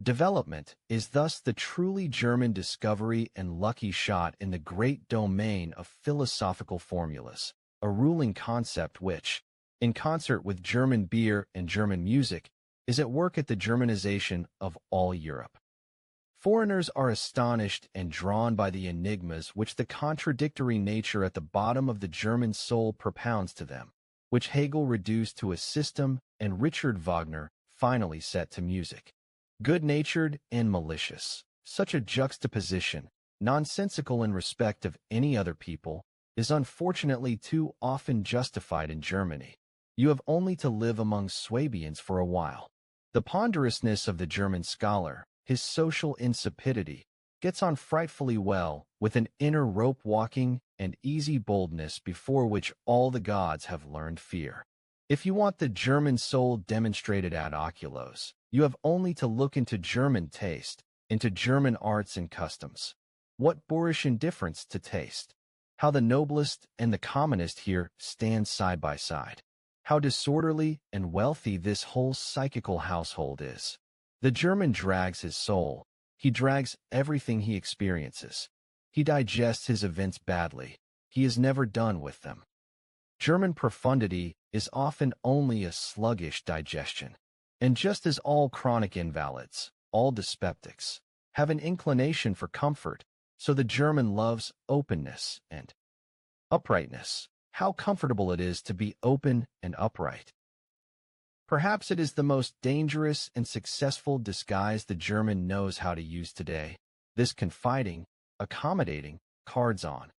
B: Development is thus the truly German discovery and lucky shot in the great domain of philosophical formulas, a ruling concept which, in concert with German beer and German music, is at work at the Germanization of all Europe. Foreigners are astonished and drawn by the enigmas which the contradictory nature at the bottom of the German soul propounds to them, which Hegel reduced to a system and Richard Wagner finally set to music. Good-natured and malicious, such a juxtaposition, nonsensical in respect of any other people, is unfortunately too often justified in Germany. You have only to live among Swabians for a while. The ponderousness of the German scholar, his social insipidity, gets on frightfully well with an inner rope-walking and easy boldness before which all the gods have learned fear. If you want the German soul demonstrated ad oculos, you have only to look into German taste, into German arts and customs. What boorish indifference to taste! How the noblest and the commonest here stand side by side. How disorderly and wealthy this whole psychical household is. The German drags his soul. He drags everything he experiences. He digests his events badly. He is never done with them. German profundity is often only a sluggish digestion. And just as all chronic invalids, all dyspeptics, have an inclination for comfort, so the German loves openness and uprightness. How comfortable it is to be open and upright. Perhaps it is the most dangerous and successful disguise the German knows how to use today, this confiding, accommodating, cards on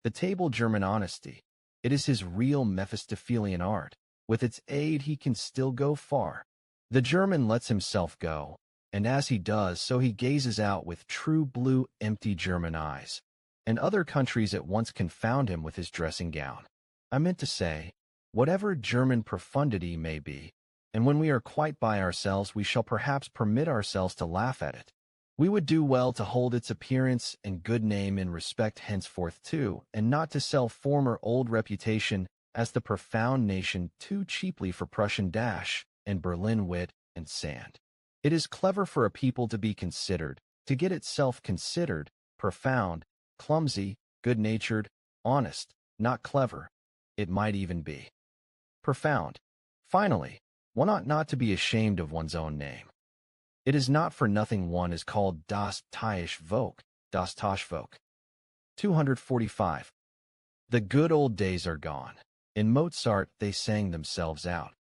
B: the table German honesty. It is his real Mephistophelian art. With its aid he can still go far. The German lets himself go, and as he does so he gazes out with true blue empty German eyes, and other countries at once confound him with his dressing gown. I meant to say, whatever German profundity may be, and when we are quite by ourselves we shall perhaps permit ourselves to laugh at it. We would do well to hold its appearance and good name in respect henceforth too, and not to sell former old reputation as the profound nation too cheaply for Prussian dash and Berlin wit and sand. It is clever for a people to be considered, to get itself considered, profound, clumsy, good-natured, honest, not clever. It might even be profound. Finally, one ought not to be ashamed of one's own name. It is not for nothing one is called das Taisch Volk, das Taschvolk. 245. The good old days are gone. In Mozart they sang themselves out.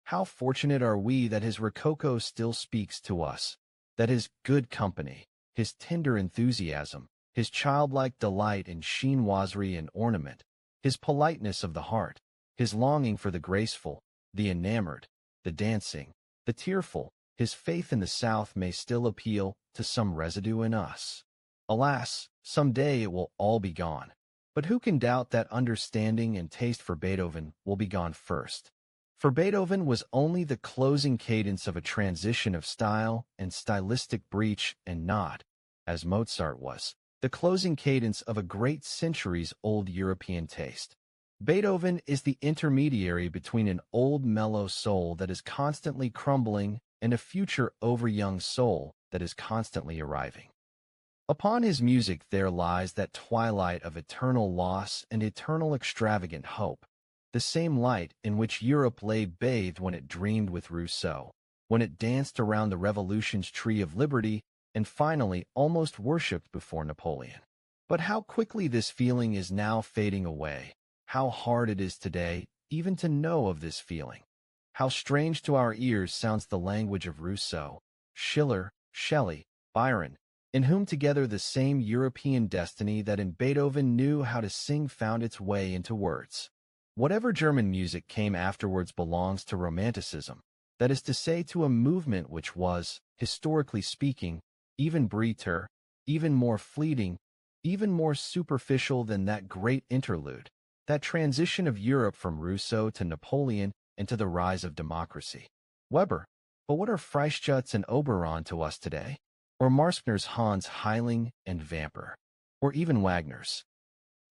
B: How fortunate are we that his Rococo still speaks to us, that his good company, his tender enthusiasm, his childlike delight in chinoiserie and ornament, his politeness of the heart, his longing for the graceful, the enamored, the dancing, the tearful, his faith in the South may still appeal to some residue in us. Alas, some day it will all be gone. But who can doubt that understanding and taste for Beethoven will be gone first? For Beethoven was only the closing cadence of a transition of style and stylistic breach and not, as Mozart was, the closing cadence of a great centuries-old European taste. Beethoven is the intermediary between an old mellow soul that is constantly crumbling and a future over-young soul that is constantly arriving. Upon his music there lies that twilight of eternal loss and eternal extravagant hope, the same light in which Europe lay bathed when it dreamed with Rousseau, when it danced around the Revolution's tree of liberty, and finally almost worshipped before Napoleon. But how quickly this feeling is now fading away, how hard it is today even to know of this feeling. How strange to our ears sounds the language of Rousseau, Schiller, Shelley, Byron, in whom together the same European destiny that in Beethoven knew how to sing found its way into words. Whatever German music came afterwards belongs to Romanticism, that is to say to a movement which was, historically speaking, even breiter, even more fleeting, even more superficial than that great interlude, that transition of Europe from Rousseau to Napoleon and to the rise of democracy. Weber, but what are Freischütz and Oberon to us today? Or Marskner's Hans Heiling and Vamper? Or even Wagner's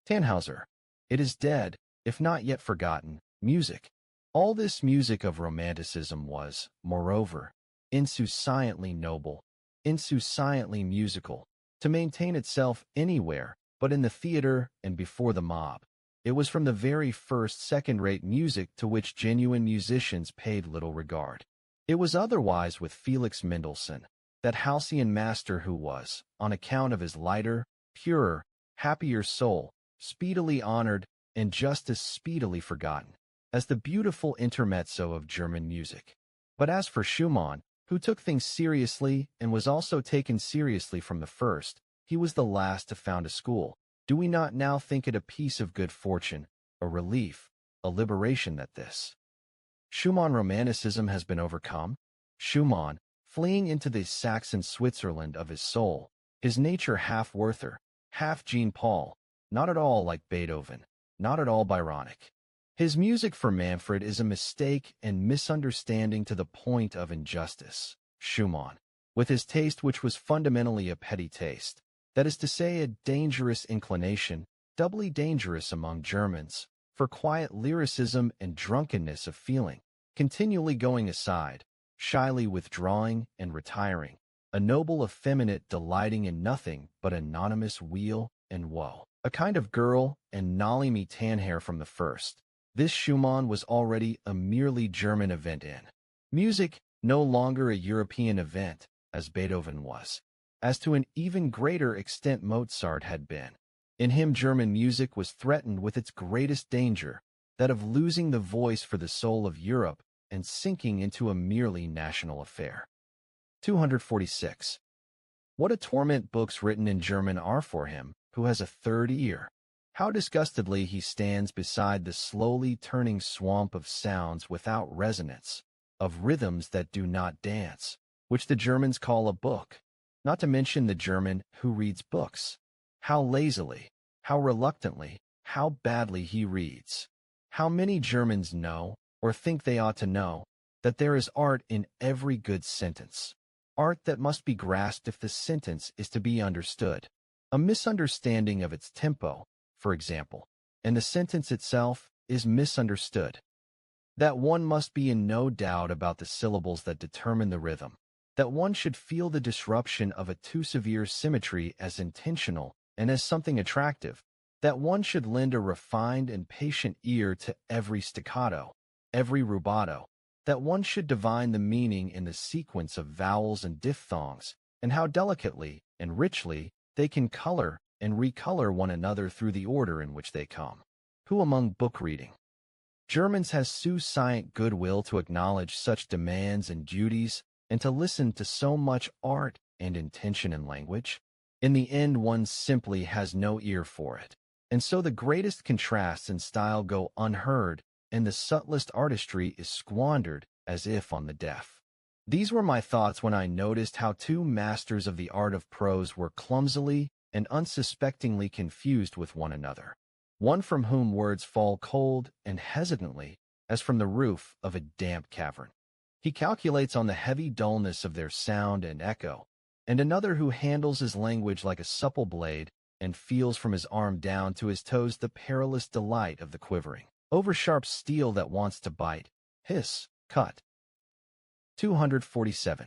B: Tannhauser? It is dead, if not yet forgotten, music. All this music of Romanticism was, moreover, insouciantly noble, insouciantly musical, to maintain itself anywhere but in the theater and before the mob. It was from the very first second-rate music to which genuine musicians paid little regard. It was otherwise with Felix Mendelssohn, that halcyon master who was, on account of his lighter, purer, happier soul, speedily honored and just as speedily forgotten as the beautiful intermezzo of German music. But as for Schumann, who took things seriously and was also taken seriously from the first, he was the last to found a school. Do we not now think it a piece of good fortune, a relief, a liberation that this Schumann Romanticism has been overcome? Schumann, fleeing into the Saxon Switzerland of his soul, his nature half Werther, half Jean-Paul, not at all like Beethoven, not at all Byronic. His music for Manfred is a mistake and misunderstanding to the point of injustice. Schumann, with his taste which was fundamentally a petty taste, that is to say a dangerous inclination, doubly dangerous among Germans, for quiet lyricism and drunkenness of feeling, continually going aside, shyly withdrawing and retiring, a noble effeminate delighting in nothing but anonymous weal and woe, a kind of girl and nolly-me Tannhair from the first. This Schumann was already a merely German event in music, no longer a European event, as Beethoven was, as to an even greater extent Mozart had been. In him German music was threatened with its greatest danger, that of losing the voice for the soul of Europe and sinking into a merely national affair. 246. What a torment books written in German are for him, who has a third ear! How disgustedly he stands beside the slowly turning swamp of sounds without resonance, of rhythms that do not dance, which the Germans call a book, not to mention the German who reads books. How lazily, how reluctantly, how badly he reads. How many Germans know, or think they ought to know, that there is art in every good sentence, art that must be grasped if the sentence is to be understood. A misunderstanding of its tempo, for example, and the sentence itself is misunderstood. That one must be in no doubt about the syllables that determine the rhythm, that one should feel the disruption of a too severe symmetry as intentional and as something attractive, that one should lend a refined and patient ear to every staccato, every rubato, that one should divine the meaning in the sequence of vowels and diphthongs, and how delicately and richly they can color and recolor one another through the order in which they come. Who among book reading Germans has souciant goodwill to acknowledge such demands and duties and to listen to so much art and intention in language? In the end, one simply has no ear for it, and so the greatest contrasts in style go unheard, and the subtlest artistry is squandered as if on the deaf. These were my thoughts when I noticed how two masters of the art of prose were clumsily and unsuspectingly confused with one another, one from whom words fall cold and hesitantly as from the roof of a damp cavern. He calculates on the heavy dullness of their sound and echo, and another who handles his language like a supple blade and feels from his arm down to his toes the perilous delight of the quivering, over-sharp steel that wants to bite, hiss, cut. 247.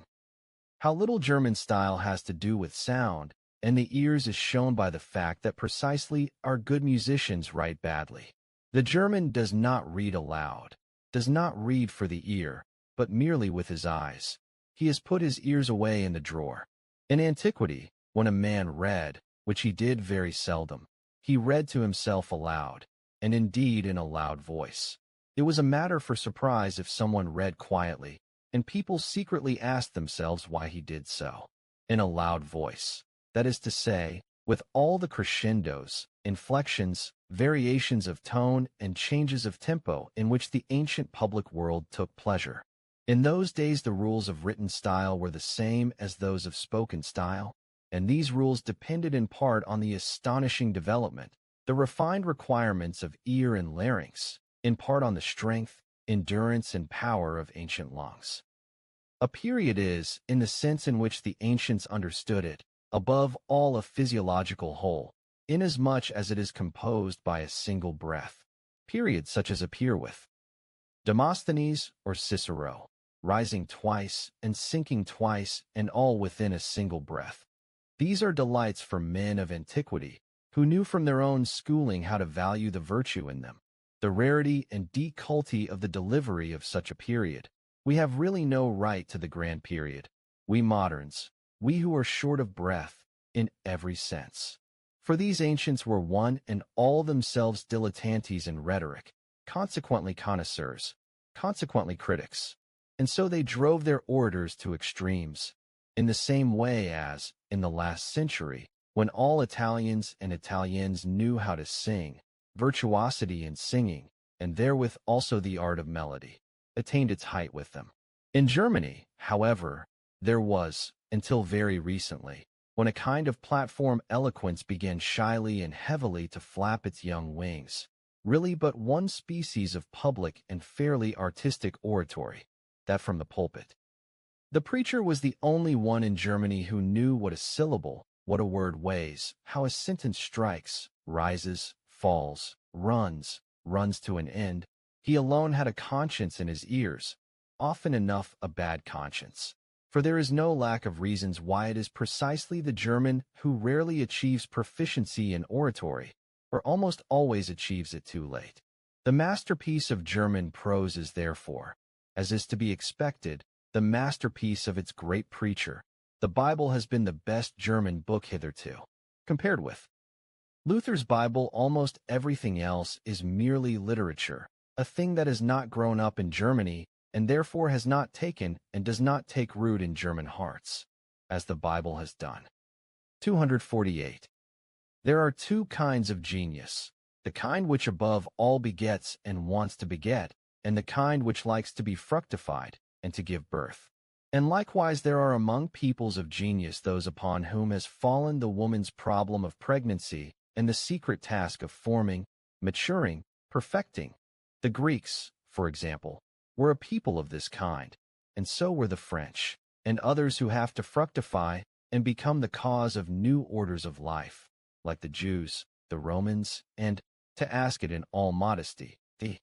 B: How little German style has to do with sound and the ears is shown by the fact that precisely our good musicians write badly. The German does not read aloud, does not read for the ear, but merely with his eyes. He has put his ears away in the drawer. In antiquity, when a man read, which he did very seldom, he read to himself aloud, and indeed in a loud voice. It was a matter for surprise if someone read quietly, and people secretly asked themselves why he did so. In a loud voice, that is to say, with all the crescendos, inflections, variations of tone, and changes of tempo in which the ancient public world took pleasure. In those days the rules of written style were the same as those of spoken style, and these rules depended in part on the astonishing development, the refined requirements of ear and larynx, in part on the strength, endurance, and power of ancient lungs. A period is, in the sense in which the ancients understood it, above all a physiological whole, inasmuch as it is composed by a single breath. Periods such as appear with Demosthenes or Cicero, rising twice and sinking twice, and all within a single breath. These are delights for men of antiquity, who knew from their own schooling how to value the virtue in them. The rarity and difficulty of the delivery of such a period. We have really no right to the grand period. We moderns, we who are short of breath, in every sense. For these ancients were one and all themselves dilettantes in rhetoric, consequently connoisseurs, consequently critics. And so they drove their orators to extremes, in the same way as, in the last century, when all Italians and Italians knew how to sing, virtuosity in singing, and therewith also the art of melody, attained its height with them. In Germany, however, there was, until very recently, when a kind of platform eloquence began shyly and heavily to flap its young wings, really but one species of public and fairly artistic oratory, that from the pulpit. The preacher was the only one in Germany who knew what a syllable, what a word weighs, how a sentence strikes, rises, falls, runs to an end. He alone had a conscience in his ears, often enough a bad conscience. For there is no lack of reasons why it is precisely the German who rarely achieves proficiency in oratory, or almost always achieves it too late. The masterpiece of German prose is therefore, as is to be expected, the masterpiece of its great preacher. The Bible has been the best German book hitherto. Compared with Luther's Bible, almost everything else is merely literature, a thing that has not grown up in Germany and therefore has not taken and does not take root in German hearts, as the Bible has done. 248. There are two kinds of genius, the kind which above all begets and wants to beget, and the kind which likes to be fructified and to give birth. And likewise there are among peoples of genius those upon whom has fallen the woman's problem of pregnancy and the secret task of forming, maturing, perfecting. The Greeks, for example, were a people of this kind, and so were the French, and others who have to fructify and become the cause of new orders of life, like the Jews, the Romans, and, to ask it in all modesty, the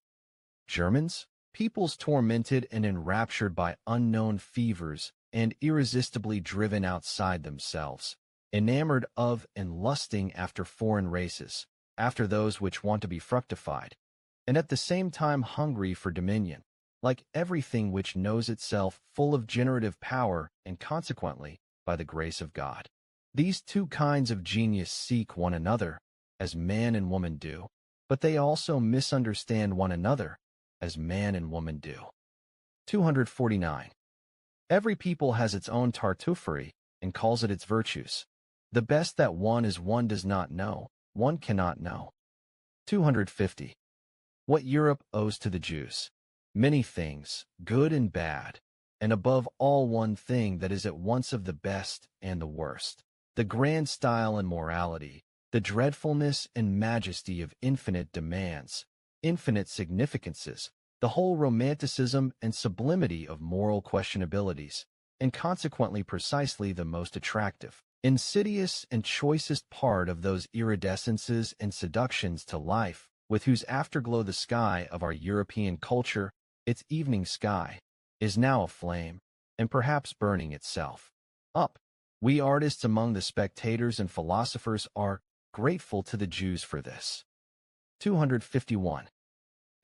B: Germans, peoples tormented and enraptured by unknown fevers and irresistibly driven outside themselves, enamored of and lusting after foreign races, after those which want to be fructified, and at the same time hungry for dominion, like everything which knows itself full of generative power and consequently by the grace of God. These two kinds of genius seek one another, as man and woman do, but they also misunderstand one another, as man and woman do. 249. Every people has its own Tartuffery and calls it its virtues. The best that one is one does not know, one cannot know. 250. What Europe owes to the Jews. Many things, good and bad, and above all one thing that is at once of the best and the worst. The grand style and morality, the dreadfulness and majesty of infinite demands, infinite significances, the whole romanticism and sublimity of moral questionabilities, and consequently precisely the most attractive, insidious and choicest part of those iridescences and seductions to life, with whose afterglow the sky of our European culture, its evening sky, is now aflame, and perhaps burning itself up. We artists among the spectators and philosophers are grateful to the Jews for this. 251.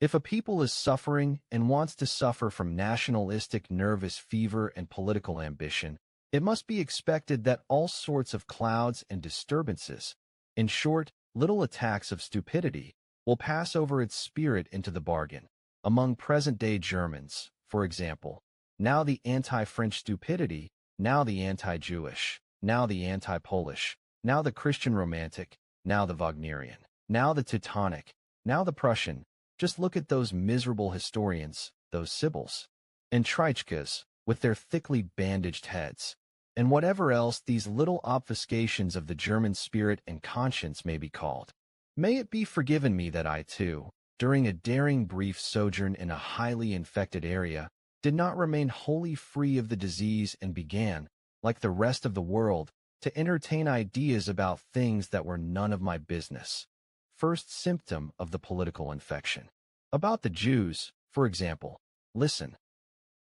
B: If a people is suffering and wants to suffer from nationalistic nervous fever and political ambition, it must be expected that all sorts of clouds and disturbances, in short, little attacks of stupidity, will pass over its spirit into the bargain. Among present-day Germans, for example, now the anti-French stupidity, now the anti-Jewish, now the anti-Polish, now the Christian romantic, now the Wagnerian, now the Teutonic, now the Prussian. Just look at those miserable historians, those Sibyls, and Treitschkas, with their thickly bandaged heads, and whatever else these little obfuscations of the German spirit and conscience may be called. May it be forgiven me that I, too, during a daring brief sojourn in a highly infected area, did not remain wholly free of the disease and began, like the rest of the world, to entertain ideas about things that were none of my business. First symptom of the political infection. About the Jews, for example. Listen.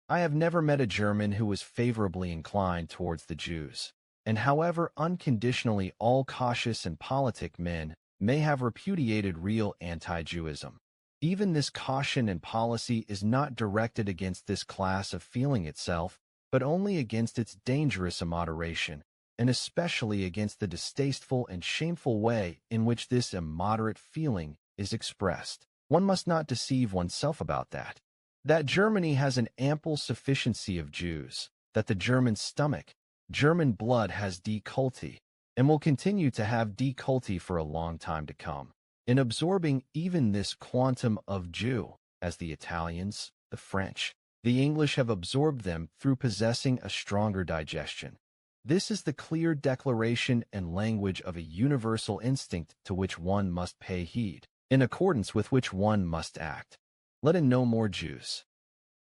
B: I have never met a German who was favorably inclined towards the Jews. And however unconditionally all cautious and politic men may have repudiated real anti-Jewism, even this caution and policy is not directed against this class of feeling itself, but only against its dangerous immoderation, and especially against the distasteful and shameful way in which this immoderate feeling is expressed. One must not deceive oneself about that. That Germany has an ample sufficiency of Jews, that the German stomach, German blood has deculty, and will continue to have deculty for a long time to come. In absorbing even this quantum of Jew, as the Italians, the French, the English have absorbed them through possessing a stronger digestion. This is the clear declaration and language of a universal instinct to which one must pay heed, in accordance with which one must act. Let in no more Jews.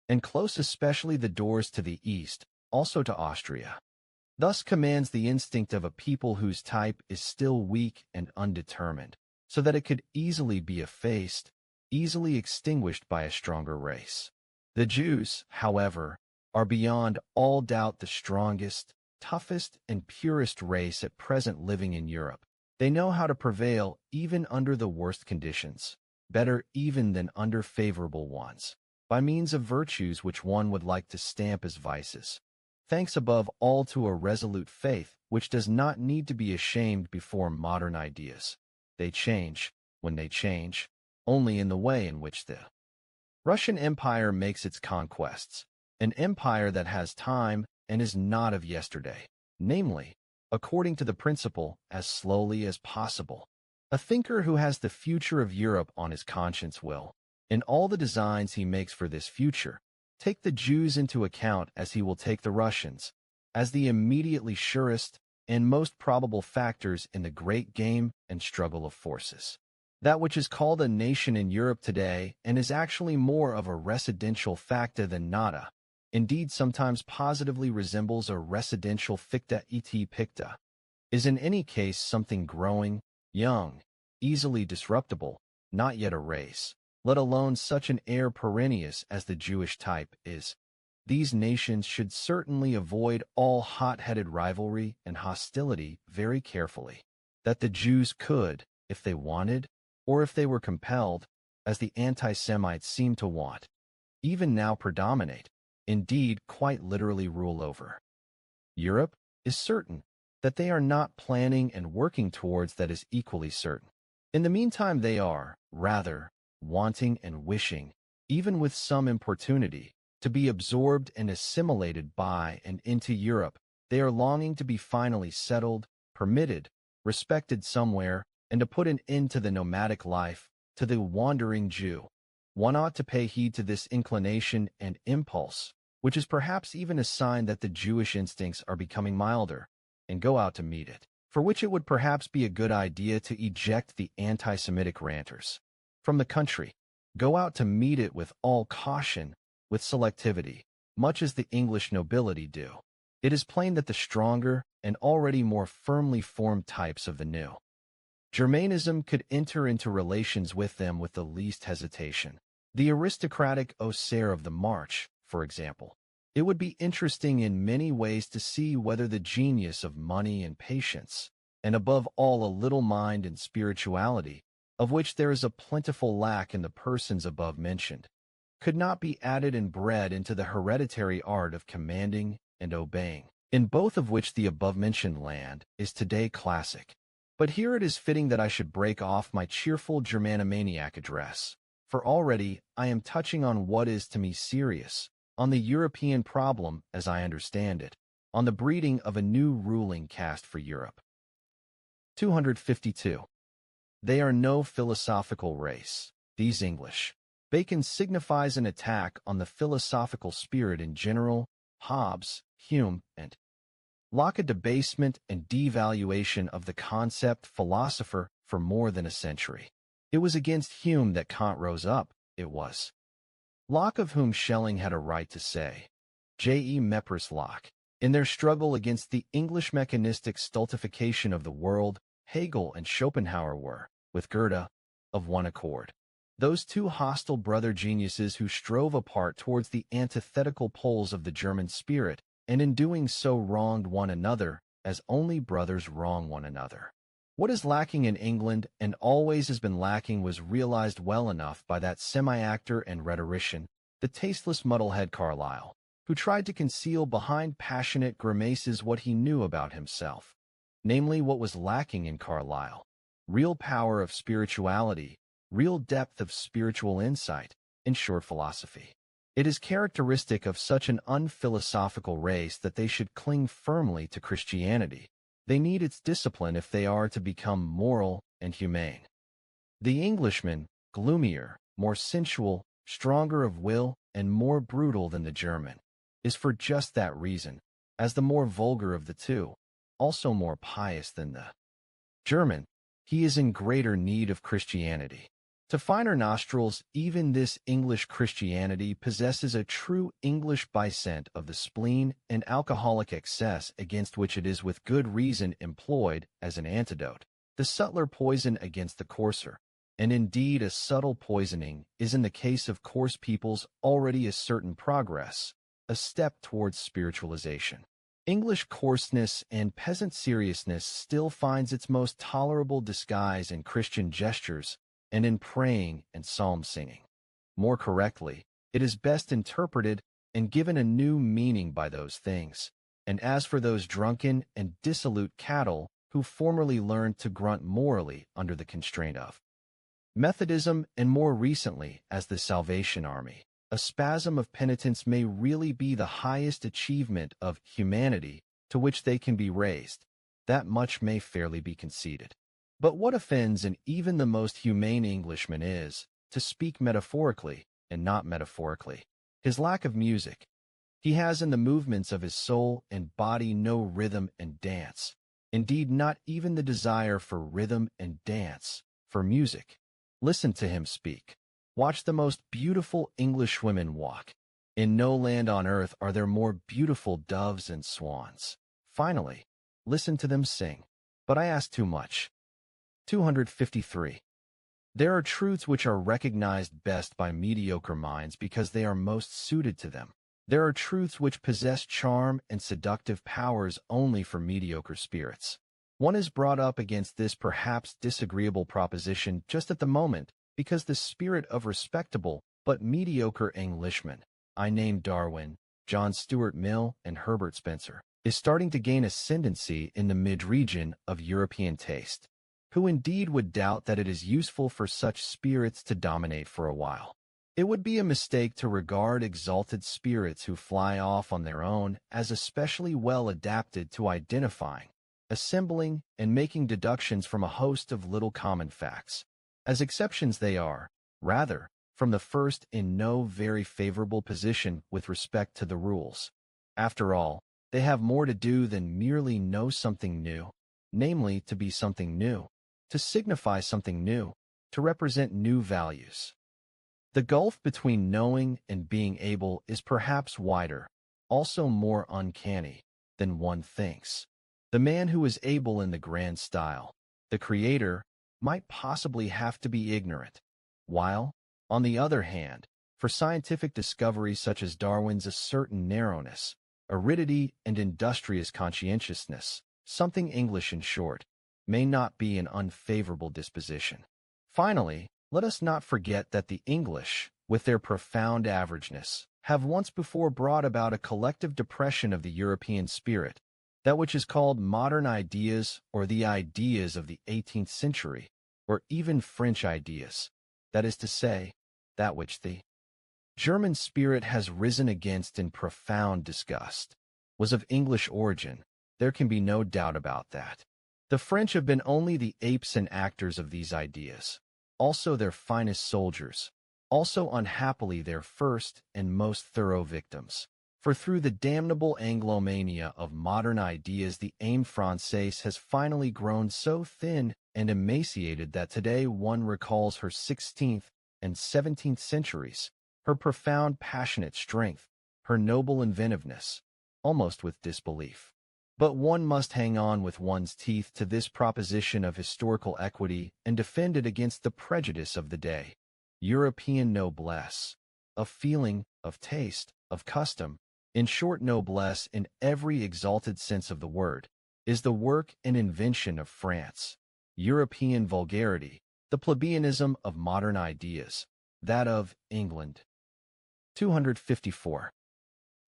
B: And close especially the doors to the east, also to Austria. Thus commands the instinct of a people whose type is still weak and undetermined, so that it could easily be effaced, easily extinguished by a stronger race. The Jews, however, are beyond all doubt the strongest, toughest, and purest race at present living in Europe. They know how to prevail even under the worst conditions, better even than under favorable ones, by means of virtues which one would like to stamp as vices. Thanks above all to a resolute faith which does not need to be ashamed before modern ideas. They change, when they change, only in the way in which the Russian Empire makes its conquests, an empire that has time and is not of yesterday, namely, according to the principle, as slowly as possible. A thinker who has the future of Europe on his conscience will, in all the designs he makes for this future, take the Jews into account as he will take the Russians, as the immediately surest and most probable factors in the great game and struggle of forces. That which is called a nation in Europe today and is actually more of a residential facta than nata, indeed sometimes positively resembles a residential ficta et picta, is in any case something growing, young, easily disruptible, not yet a race, let alone such an heir perennius as the Jewish type is. These nations should certainly avoid all hot-headed rivalry and hostility very carefully, that the Jews could, if they wanted, or if they were compelled, as the anti-Semites seem to want, even now predominate, indeed quite literally rule over. Europe is certain that they are not planning and working towards that is equally certain. In the meantime they are, rather, wanting and wishing, even with some importunity, to be absorbed and assimilated by and into Europe. They are longing to be finally settled, permitted, respected somewhere, and to put an end to the nomadic life, to the wandering Jew. One ought to pay heed to this inclination and impulse, which is perhaps even a sign that the Jewish instincts are becoming milder, and go out to meet it, for which it would perhaps be a good idea to eject the anti-Semitic ranters from the country. Go out to meet it with all caution, with selectivity, much as the English nobility do. It is plain that the stronger and already more firmly formed types of the new Germanism could enter into relations with them with the least hesitation. The aristocratic Auxerre of the March, for example. It would be interesting in many ways to see whether the genius of money and patience, and above all a little mind and spirituality, of which there is a plentiful lack in the persons above mentioned, could not be added and bred into the hereditary art of commanding and obeying, in both of which the above-mentioned land is today classic. But here it is fitting that I should break off my cheerful Germanomaniac address, for already I am touching on what is to me serious, on the European problem as I understand it, on the breeding of a new ruling caste for Europe. 252. They are no philosophical race, these English. Bacon signifies an attack on the philosophical spirit in general, Hobbes, Hume, and Locke a debasement and devaluation of the concept philosopher for more than a century. It was against Hume that Kant rose up, it was Locke of whom Schelling had a right to say, J. E. Mepris Locke, In their struggle against the English mechanistic stultification of the world, Hegel and Schopenhauer were, with Goethe, of one accord. Those two hostile brother geniuses who strove apart towards the antithetical poles of the German spirit, and in doing so wronged one another, as only brothers wrong one another. What is lacking in England, and always has been lacking, was realized well enough by that semi-actor and rhetorician, the tasteless muddlehead Carlyle, who tried to conceal behind passionate grimaces what he knew about himself. Namely, what was lacking in Carlyle: real power of spirituality, real depth of spiritual insight, in short, philosophy. It is characteristic of such an unphilosophical race that they should cling firmly to Christianity. They need its discipline if they are to become moral and humane. The Englishman, gloomier, more sensual, stronger of will, and more brutal than the German, is for just that reason, as the more vulgar of the two, also more pious than the German. He is in greater need of Christianity. To finer nostrils, even this English Christianity possesses a true English bicent of the spleen and alcoholic excess against which it is with good reason employed as an antidote, the subtler poison against the coarser. And indeed a subtle poisoning is in the case of coarse peoples already a certain progress, a step towards spiritualization. English coarseness and peasant seriousness still finds its most tolerable disguise in Christian gestures and in praying and psalm singing. More correctly, it is best interpreted and given a new meaning by those things. And as for those drunken and dissolute cattle who formerly learned to grunt morally under the constraint of Methodism, and more recently as the Salvation Army, a spasm of penitence may really be the highest achievement of humanity to which they can be raised. That much may fairly be conceded. But what offends in even the most humane Englishman is, to speak metaphorically and not metaphorically, his lack of music. He has in the movements of his soul and body no rhythm and dance. Indeed, not even the desire for rhythm and dance, for music. Listen to him speak. Watch the most beautiful English women walk. In no land on earth are there more beautiful doves and swans. Finally, listen to them sing. But I ask too much. 253. There are truths which are recognized best by mediocre minds because they are most suited to them. There are truths which possess charm and seductive powers only for mediocre spirits. One is brought up against this perhaps disagreeable proposition just at the moment because the spirit of respectable but mediocre Englishmen, I name Darwin, John Stuart Mill, and Herbert Spencer, is starting to gain ascendancy in the mid-region of European taste. Who indeed would doubt that it is useful for such spirits to dominate for a while? It would be a mistake to regard exalted spirits who fly off on their own as especially well adapted to identifying, assembling, and making deductions from a host of little common facts. As exceptions they are, rather, from the first in no very favorable position with respect to the rules. After all, they have more to do than merely know something new, namely to be something new, to signify something new, to represent new values. The gulf between knowing and being able is perhaps wider, also more uncanny, than one thinks. The man who is able in the grand style, the creator, might possibly have to be ignorant, while, on the other hand, for scientific discoveries such as Darwin's a certain narrowness, aridity, and industrious conscientiousness, something English in short, may not be an unfavorable disposition. Finally, let us not forget that the English, with their profound averageness, have once before brought about a collective depression of the European spirit, that which is called modern ideas or the ideas of the 18th century, or even French ideas, that is to say, that which the German spirit has risen against in profound disgust, was of English origin. There can be no doubt about that. The French have been only the apes and actors of these ideas, also their finest soldiers, also unhappily their first and most thorough victims. For through the damnable Anglomania of modern ideas the âme française has finally grown so thin and emaciated that today one recalls her 16th and 17th centuries, her profound passionate strength, her noble inventiveness, almost with disbelief. But one must hang on with one's teeth to this proposition of historical equity and defend it against the prejudice of the day. European noblesse, of feeling, of taste, of custom, in short noblesse in every exalted sense of the word, is the work and invention of France. European vulgarity, the plebeianism of modern ideas, that of England. 254.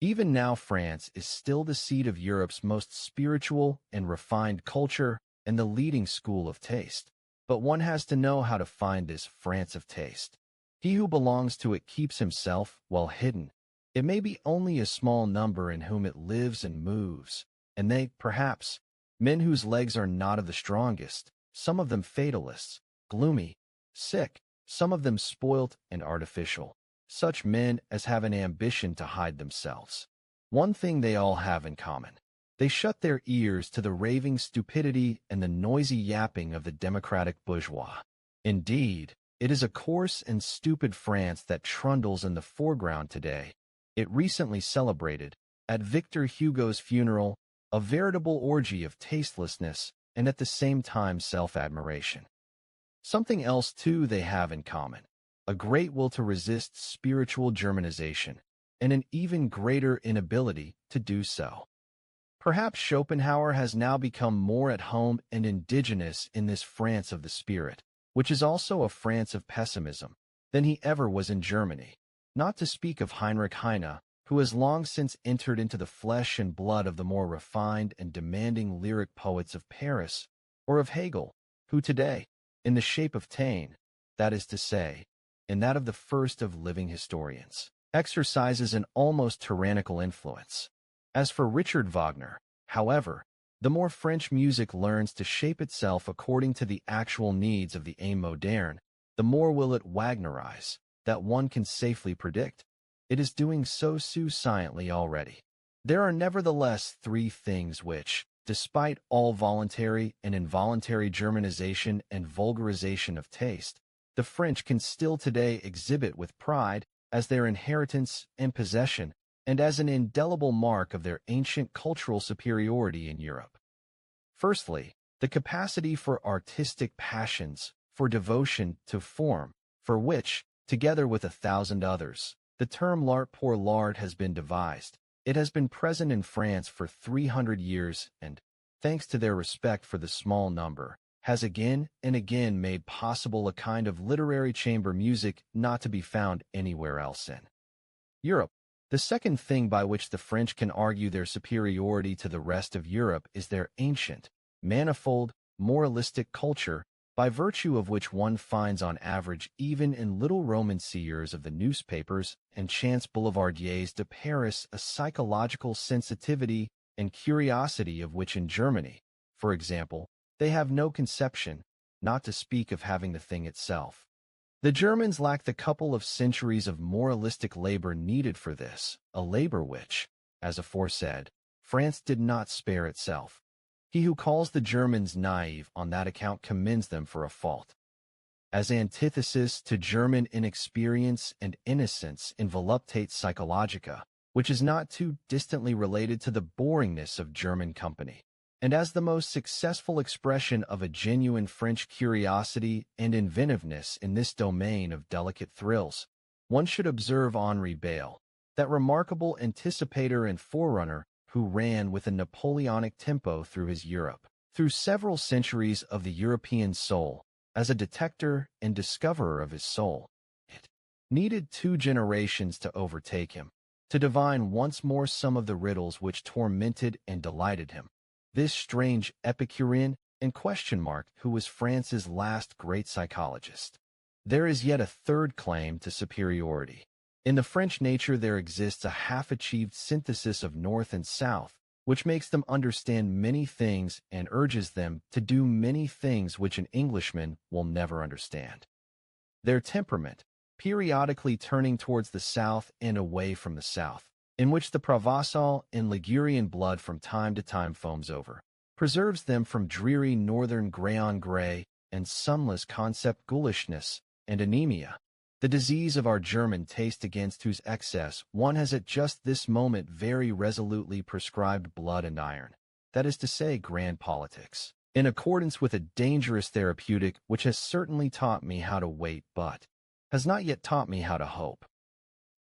B: Even now France is still the seat of Europe's most spiritual and refined culture and the leading school of taste. But one has to know how to find this France of taste. He who belongs to it keeps himself well hidden. It may be only a small number in whom it lives and moves, and they, perhaps, men whose legs are not of the strongest, some of them fatalists, gloomy, sick, some of them spoilt and artificial. Such men as have an ambition to hide themselves. One thing they all have in common. They shut their ears to the raving stupidity and the noisy yapping of the democratic bourgeois. Indeed, it is a coarse and stupid France that trundles in the foreground today. It recently celebrated, at Victor Hugo's funeral, a veritable orgy of tastelessness and at the same time self-admiration. Something else, too, they have in common. A great will to resist spiritual Germanization, and an even greater inability to do so. Perhaps Schopenhauer has now become more at home and indigenous in this France of the spirit, which is also a France of pessimism, than he ever was in Germany, not to speak of Heinrich Heine, who has long since entered into the flesh and blood of the more refined and demanding lyric poets of Paris, or of Hegel, who today, in the shape of Taine, that is to say, in that of the first of living historians, exercises an almost tyrannical influence. As for Richard Wagner, however, the more French music learns to shape itself according to the actual needs of the âme moderne, the more will it Wagnerize, that one can safely predict. It is doing so silently already. There are nevertheless three things which, despite all voluntary and involuntary Germanization and vulgarization of taste, the French can still today exhibit with pride as their inheritance and possession, and as an indelible mark of their ancient cultural superiority in Europe. Firstly, the capacity for artistic passions, for devotion to form, for which, together with 1,000 others, the term l'art pour l'art has been devised. It has been present in France for 300 years and, thanks to their respect for the small number, has again and again made possible a kind of literary chamber music not to be found anywhere else in Europe. The second thing by which the French can argue their superiority to the rest of Europe is their ancient, manifold, moralistic culture, by virtue of which one finds on average even in little romanciers of the newspapers and chance boulevardiers de Paris a psychological sensitivity and curiosity of which in Germany, for example, they have no conception, not to speak of having the thing itself. The Germans lack the couple of centuries of moralistic labor needed for this, a labor which, as aforesaid, France did not spare itself. He who calls the Germans naive on that account commends them for a fault. As antithesis to German inexperience and innocence in Voluptate Psychologica, which is not too distantly related to the boringness of German company, and as the most successful expression of a genuine French curiosity and inventiveness in this domain of delicate thrills, one should observe Henri Bayle, that remarkable anticipator and forerunner who ran with a Napoleonic tempo through his Europe, through several centuries of the European soul, as a detector and discoverer of his soul. It needed 2 generations to overtake him, to divine once more some of the riddles which tormented and delighted him. This strange Epicurean and question mark who was France's last great psychologist. There is yet a third claim to superiority. In the French nature there exists a half-achieved synthesis of North and South, which makes them understand many things and urges them to do many things which an Englishman will never understand. Their temperament, periodically turning towards the South and away from the South, in which the Provençal and Ligurian blood from time to time foams over, preserves them from dreary northern gray-on-gray and sunless concept ghoulishness and anemia. The disease of our German taste against whose excess one has at just this moment very resolutely prescribed blood and iron, that is to say, grand politics, in accordance with a dangerous therapeutic which has certainly taught me how to wait but has not yet taught me how to hope.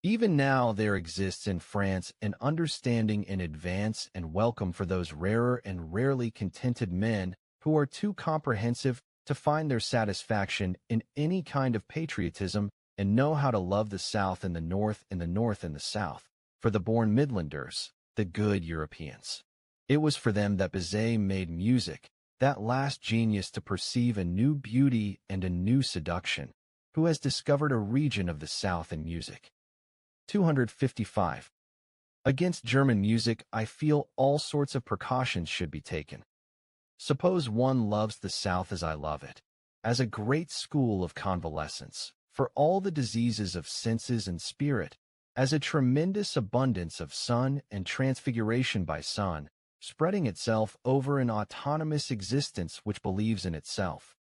B: Even now there exists in France an understanding in advance and welcome for those rarer and rarely contented men who are too comprehensive to find their satisfaction in any kind of patriotism and know how to love the South and the North and the North and the South, for the born Midlanders, the good Europeans. It was for them that Bizet made music, that last genius to perceive a new beauty and a new seduction, who has discovered a region of the South in music. 255. Against German music, I feel all sorts of precautions should be taken. Suppose one loves the South as I love it, as a great school of convalescence, for all the diseases of senses and spirit, as a tremendous abundance of sun and transfiguration by sun, spreading itself over an autonomous existence which believes in itself.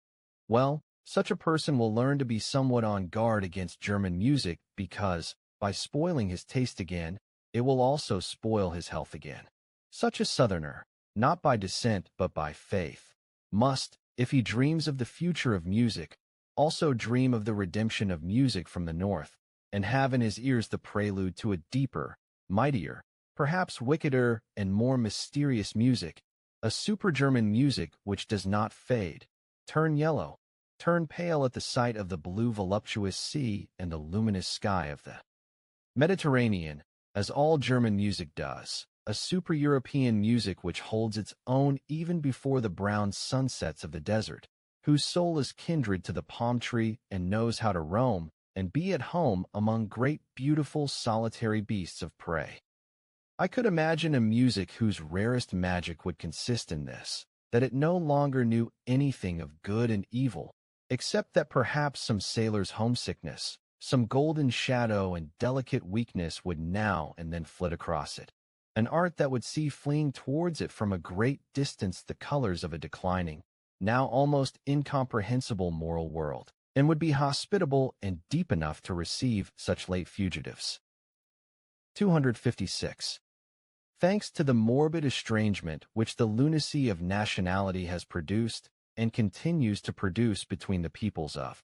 B: Well, such a person will learn to be somewhat on guard against German music because, by spoiling his taste again, it will also spoil his health again. Such a Southerner, not by descent but by faith, must, if he dreams of the future of music, also dream of the redemption of music from the North, and have in his ears the prelude to a deeper, mightier, perhaps wickeder and more mysterious music, a super-German music which does not fade, turn yellow, turn pale at the sight of the blue voluptuous sea and the luminous sky of the Mediterranean, as all German music does, a super-European music which holds its own even before the brown sunsets of the desert, whose soul is kindred to the palm tree and knows how to roam and be at home among great beautiful solitary beasts of prey. I could imagine a music whose rarest magic would consist in this, that it no longer knew anything of good and evil, except that perhaps some sailor's homesickness, some golden shadow and delicate weakness would now and then flit across it, an art that would see fleeing towards it from a great distance the colors of a declining, now almost incomprehensible moral world, and would be hospitable and deep enough to receive such late fugitives. 256. Thanks to the morbid estrangement which the lunacy of nationality has produced and continues to produce between the peoples of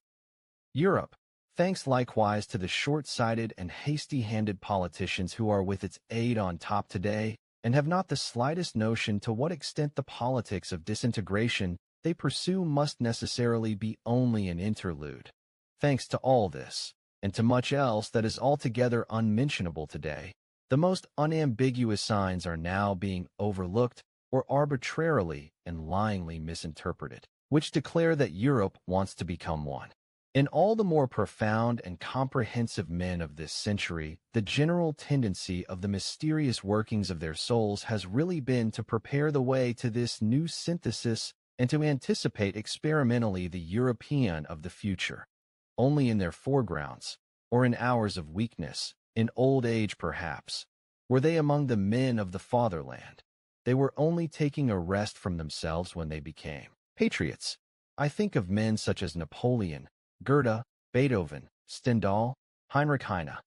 B: Europe, thanks likewise to the short-sighted and hasty-handed politicians who are with its aid on top today and have not the slightest notion to what extent the politics of disintegration they pursue must necessarily be only an interlude. Thanks to all this, and to much else that is altogether unmentionable today, the most unambiguous signs are now being overlooked or arbitrarily and lyingly misinterpreted, which declare that Europe wants to become one. In all the more profound and comprehensive men of this century, the general tendency of the mysterious workings of their souls has really been to prepare the way to this new synthesis and to anticipate experimentally the European of the future. Only in their foregrounds, or in hours of weakness, in old age perhaps, were they among the men of the fatherland. They were only taking a rest from themselves when they became patriots. I think of men such as Napoleon, Goethe, Beethoven, Stendhal, Heinrich Heine,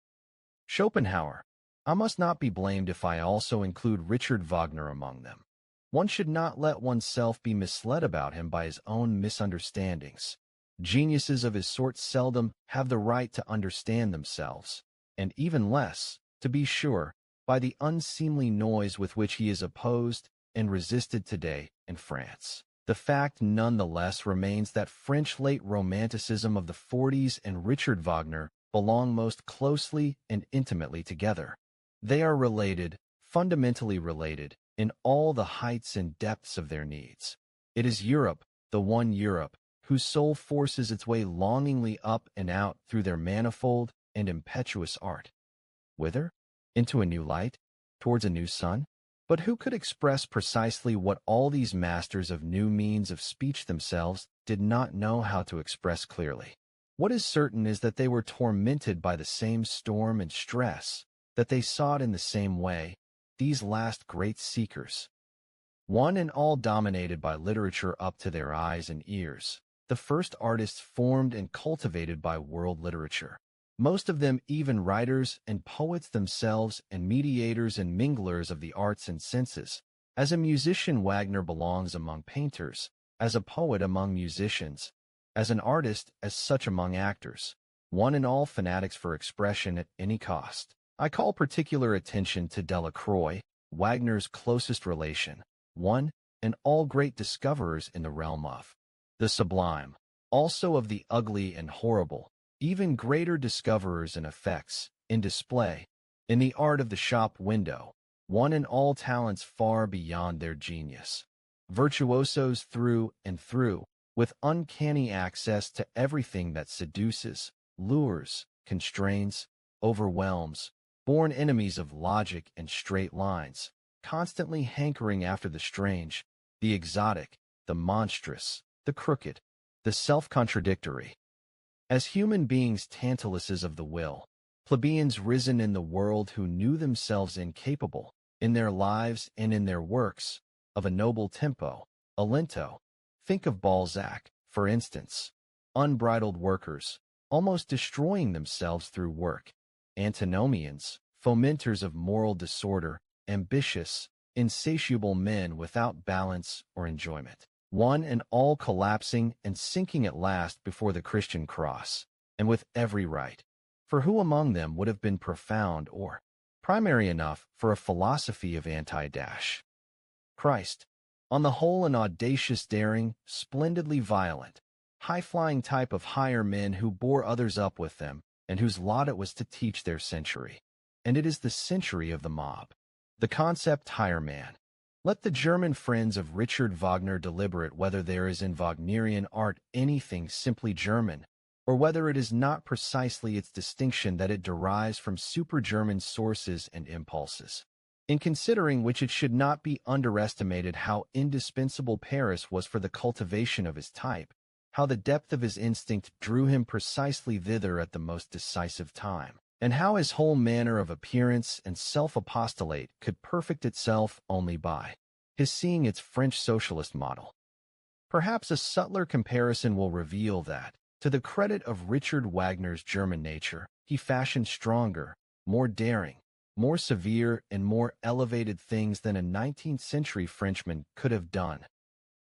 B: Schopenhauer. I must not be blamed if I also include Richard Wagner among them. One should not let oneself be misled about him by his own misunderstandings. Geniuses of his sort seldom have the right to understand themselves, and even less, to be sure, by the unseemly noise with which he is opposed and resisted today in France. The fact nonetheless remains that French late Romanticism of the 40s and Richard Wagner belong most closely and intimately together. They are related, fundamentally related, in all the heights and depths of their needs. It is Europe, the one Europe, whose soul forces its way longingly up and out through their manifold and impetuous art. Whither? Into a new light? Towards a new sun? But who could express precisely what all these masters of new means of speech themselves did not know how to express clearly? What is certain is that they were tormented by the same storm and stress, that they sought in the same way, these last great seekers. One and all dominated by literature up to their eyes and ears, the first artists formed and cultivated by world literature. most of them even writers and poets themselves and mediators and minglers of the arts and senses. As a musician, Wagner belongs among painters, as a poet among musicians, as an artist as such among actors, one and all fanatics for expression at any cost. I call particular attention to Delacroix, Wagner's closest relation, one and all great discoverers in the realm of the sublime, also of the ugly and horrible, even greater discoverers in effects, in display, in the art of the shop window, one and all talents far beyond their genius. Virtuosos through and through, with uncanny access to everything that seduces, lures, constrains, overwhelms, born enemies of logic and straight lines, constantly hankering after the strange, the exotic, the monstrous, the crooked, the self-contradictory. As human beings Tantalises of the will, plebeians risen in the world who knew themselves incapable, in their lives and in their works, of a noble tempo, a lento. Think of Balzac, for instance. Unbridled workers, almost destroying themselves through work. Antinomians, fomenters of moral disorder, ambitious, insatiable men without balance or enjoyment. One and all collapsing and sinking at last before the Christian cross, and with every right. For who among them would have been profound or primary enough for a philosophy of anti-dash? Christ, on the whole an audacious, daring, splendidly violent, high-flying type of higher men who bore others up with them, and whose lot it was to teach their century. And it is the century of the mob. The concept higher man. Let the German friends of Richard Wagner deliberate whether there is in Wagnerian art anything simply German, or whether it is not precisely its distinction that it derives from super-German sources and impulses. In considering which, it should not be underestimated how indispensable Paris was for the cultivation of his type, how the depth of his instinct drew him precisely thither at the most decisive time, and how his whole manner of appearance and self-apostolate could perfect itself only by his seeing its French socialist model. Perhaps a subtler comparison will reveal that, to the credit of Richard Wagner's German nature, he fashioned stronger, more daring, more severe and more elevated things than a 19th-century Frenchman could have done,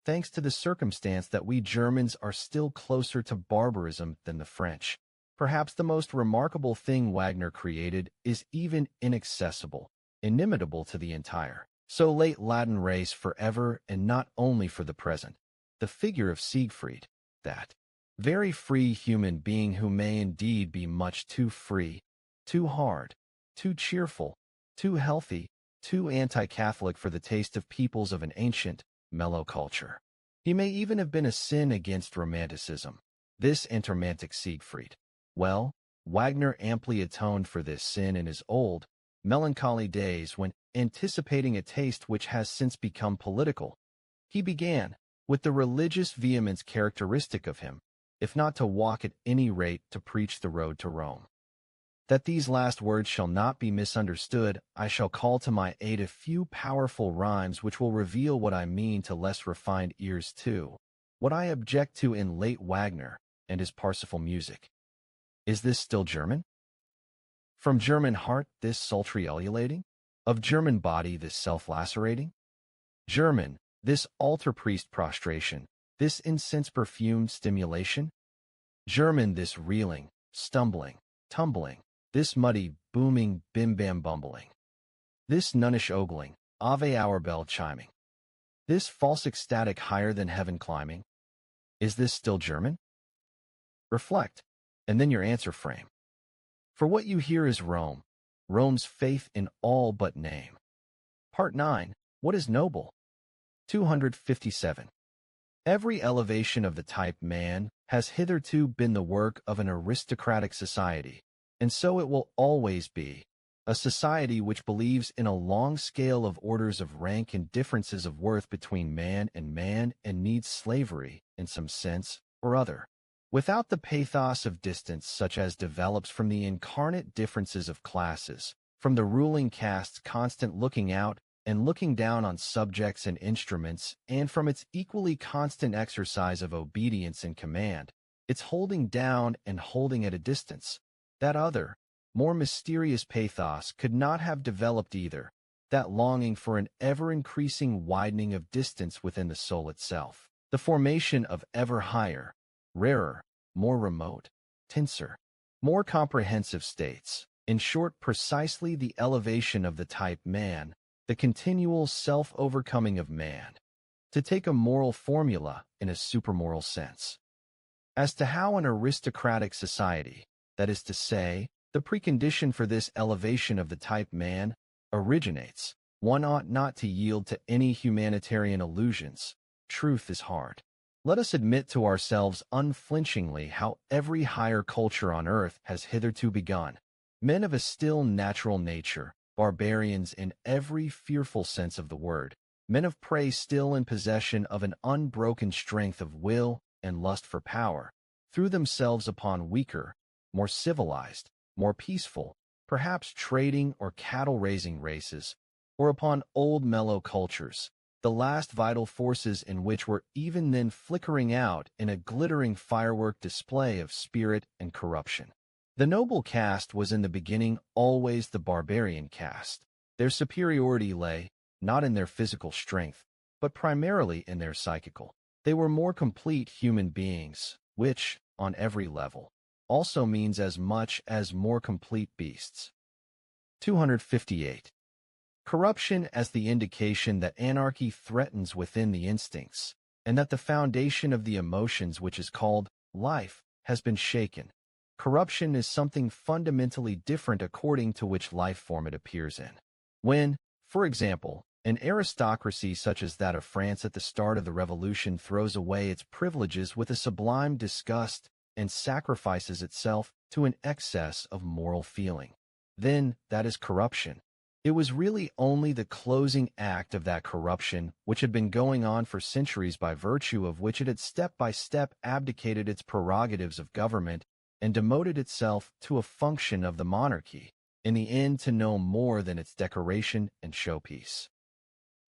B: thanks to the circumstance that we Germans are still closer to barbarism than the French. Perhaps the most remarkable thing Wagner created is even inaccessible, inimitable to the entire, so late Latin race forever and not only for the present, the figure of Siegfried, that very free human being who may indeed be much too free, too hard, too cheerful, too healthy, too anti-Catholic for the taste of peoples of an ancient, mellow culture. He may even have been a sin against Romanticism, this antiromantic Siegfried. Well, Wagner amply atoned for this sin in his old, melancholy days when, anticipating a taste which has since become political, he began, with the religious vehemence characteristic of him, if not to walk at any rate to preach the road to Rome. That these last words shall not be misunderstood, I shall call to my aid a few powerful rhymes which will reveal what I mean to less refined ears too, what I object to in late Wagner and his Parsifal music. Is this still German? From German heart this sultry ululating? Of German body this self-lacerating? German, this altar-priest prostration, this incense-perfumed stimulation? German, this reeling, stumbling, tumbling, this muddy, booming, bim-bam bumbling, this nunnish ogling, Ave-hour bell chiming, this false ecstatic higher than heaven climbing? Is this still German? Reflect, and then your answer frame. For what you hear is Rome, Rome's faith in all but name. Part 9. What is noble? 257. Every elevation of the type man has hitherto been the work of an aristocratic society, and so it will always be, a society which believes in a long scale of orders of rank and differences of worth between man and needs slavery, in some sense or other, without the pathos of distance such as develops from the incarnate differences of classes, from the ruling caste's constant looking out and looking down on subjects and instruments, and from its equally constant exercise of obedience and command, its holding down and holding at a distance, That other, more mysterious pathos could not have developed either, that longing for an ever-increasing widening of distance within the soul itself, the formation of ever higher, rarer, more remote, tenser, more comprehensive states, in short, precisely the elevation of the type man, the continual self-overcoming of man, to take a moral formula in a supermoral sense. As to how an aristocratic society, that is to say, the precondition for this elevation of the type man, originates, one ought not to yield to any humanitarian illusions. Truth is hard. Let us admit to ourselves unflinchingly how every higher culture on earth has hitherto begun. Men of a still natural nature, barbarians in every fearful sense of the word, men of prey still in possession of an unbroken strength of will and lust for power, threw themselves upon weaker, more civilized, more peaceful, perhaps trading or cattle-raising races, or upon old mellow cultures, the last vital forces in which were even then flickering out in a glittering firework display of spirit and corruption. The noble caste was in the beginning always the barbarian caste. Their superiority lay, not in their physical strength, but primarily in their psychical. They were more complete human beings, which, on every level, also means as much as more complete beasts. 258. Corruption as the indication that anarchy threatens within the instincts, and that the foundation of the emotions which is called life has been shaken. Corruption is something fundamentally different according to which life form it appears in. When, for example, an aristocracy such as that of France at the start of the Revolution throws away its privileges with a sublime disgust and sacrifices itself to an excess of moral feeling, then that is corruption. It was really only the closing act of that corruption which had been going on for centuries, by virtue of which it had step by step abdicated its prerogatives of government and demoted itself to a function of the monarchy, in the end to no more than its decoration and showpiece.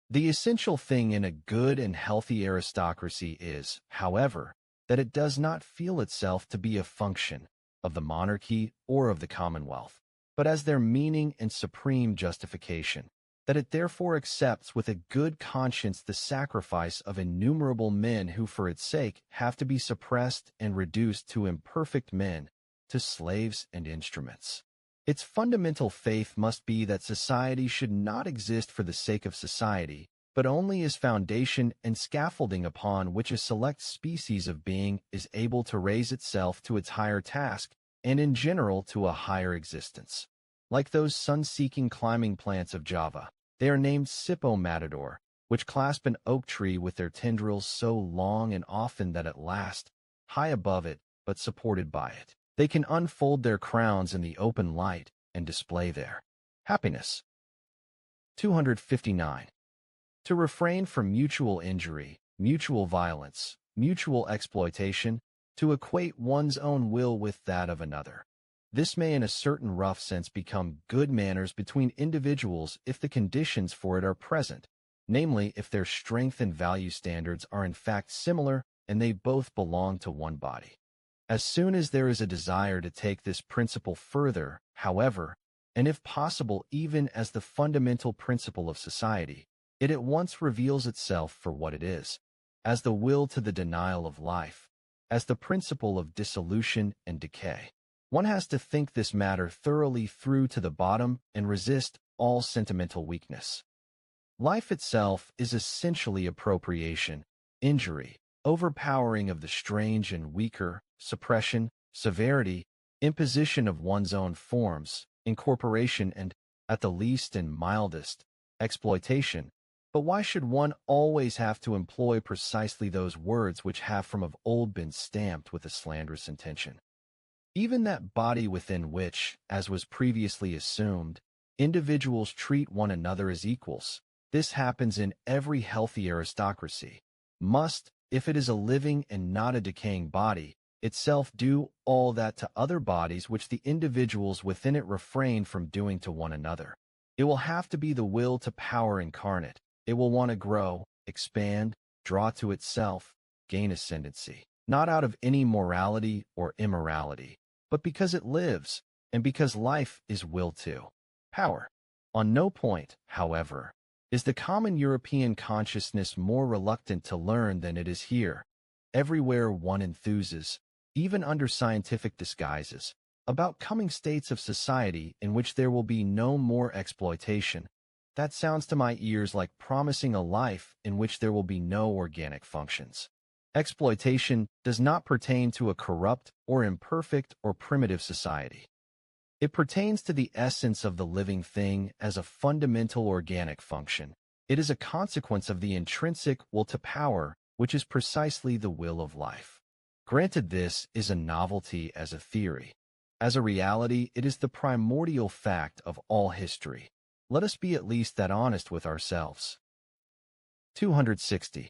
B: The essential thing in a good and healthy aristocracy is, however, that it does not feel itself to be a function of the monarchy or of the commonwealth, but as their meaning and supreme justification, that it therefore accepts with a good conscience the sacrifice of innumerable men who for its sake have to be suppressed and reduced to imperfect men, to slaves and instruments. Its fundamental faith must be that society should not exist for the sake of society, but only as foundation and scaffolding upon which a select species of being is able to raise itself to its higher task and in general to a higher existence. Like those sun-seeking climbing plants of Java, they are named Sippo-Matador, which clasp an oak tree with their tendrils so long and often that at last, high above it, but supported by it, they can unfold their crowns in the open light and display their happiness. 259. To refrain from mutual injury, mutual violence, mutual exploitation, to equate one's own will with that of another. This may in a certain rough sense become good manners between individuals if the conditions for it are present, namely if their strength and value standards are in fact similar and they both belong to one body. As soon as there is a desire to take this principle further, however, and if possible even as the fundamental principle of society, it at once reveals itself for what it is, as the will to the denial of life, as the principle of dissolution and decay. One has to think this matter thoroughly through to the bottom and resist all sentimental weakness. Life itself is essentially appropriation, injury, overpowering of the strange and weaker, suppression, severity, imposition of one's own forms, incorporation and, at the least and mildest, exploitation. But why should one always have to employ precisely those words which have from of old been stamped with a slanderous intention? Even that body within which, as was previously assumed, individuals treat one another as equals, this happens in every healthy aristocracy, must, if it is a living and not a decaying body, itself do all that to other bodies which the individuals within it refrain from doing to one another. It will have to be the will to power incarnate. It will want to grow, expand, draw to itself, gain ascendancy, not out of any morality or immorality, but because it lives, and because life is will to power. On no point, however, is the common European consciousness more reluctant to learn than it is here. Everywhere one enthuses, even under scientific disguises, about coming states of society in which there will be no more exploitation. That sounds to my ears like promising a life in which there will be no organic functions. Exploitation does not pertain to a corrupt or imperfect or primitive society. It pertains to the essence of the living thing as a fundamental organic function. It is a consequence of the intrinsic will to power, which is precisely the will of life. Granted, this is a novelty as a theory. As a reality, it is the primordial fact of all history. Let us be at least that honest with ourselves. 260.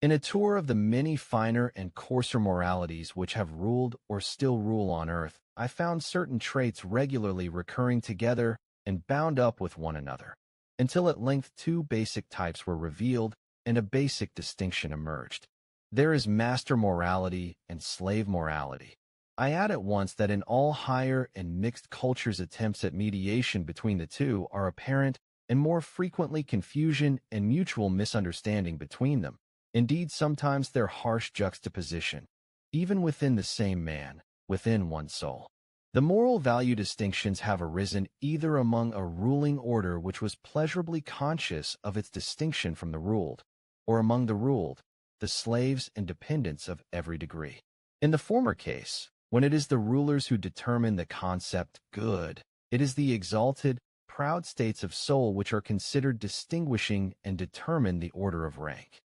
B: In a tour of the many finer and coarser moralities which have ruled or still rule on earth, I found certain traits regularly recurring together and bound up with one another, until at length two basic types were revealed and a basic distinction emerged. There is master morality and slave morality. I add at once that in all higher and mixed cultures attempts at mediation between the two are apparent, and more frequently confusion and mutual misunderstanding between them. Indeed, sometimes their harsh juxtaposition, even within the same man, within one soul. The moral value distinctions have arisen either among a ruling order which was pleasurably conscious of its distinction from the ruled, or among the ruled, the slaves and dependents of every degree. In the former case, when it is the rulers who determine the concept good, it is the exalted, proud states of soul which are considered distinguishing and determine the order of rank.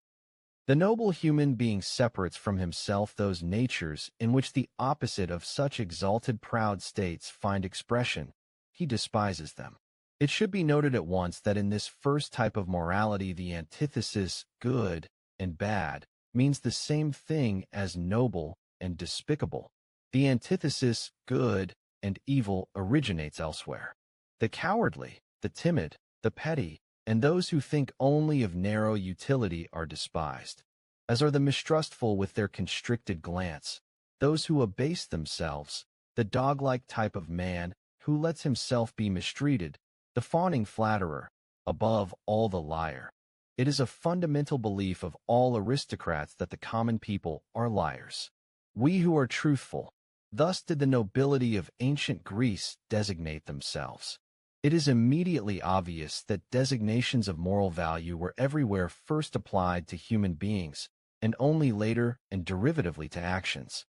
B: The noble human being separates from himself those natures in which the opposite of such exalted proud states find expression. He despises them. It should be noted at once that in this first type of morality the antithesis, good and bad, means the same thing as noble and despicable. The antithesis, good and evil, originates elsewhere. The cowardly, the timid, the petty, and those who think only of narrow utility are despised, as are the mistrustful with their constricted glance, those who abase themselves, the dog-like type of man who lets himself be mistreated, the fawning flatterer, above all the liar. It is a fundamental belief of all aristocrats that the common people are liars. We who are truthful, thus did the nobility of ancient Greece designate themselves. It is immediately obvious that designations of moral value were everywhere first applied to human beings, and only later and derivatively to actions.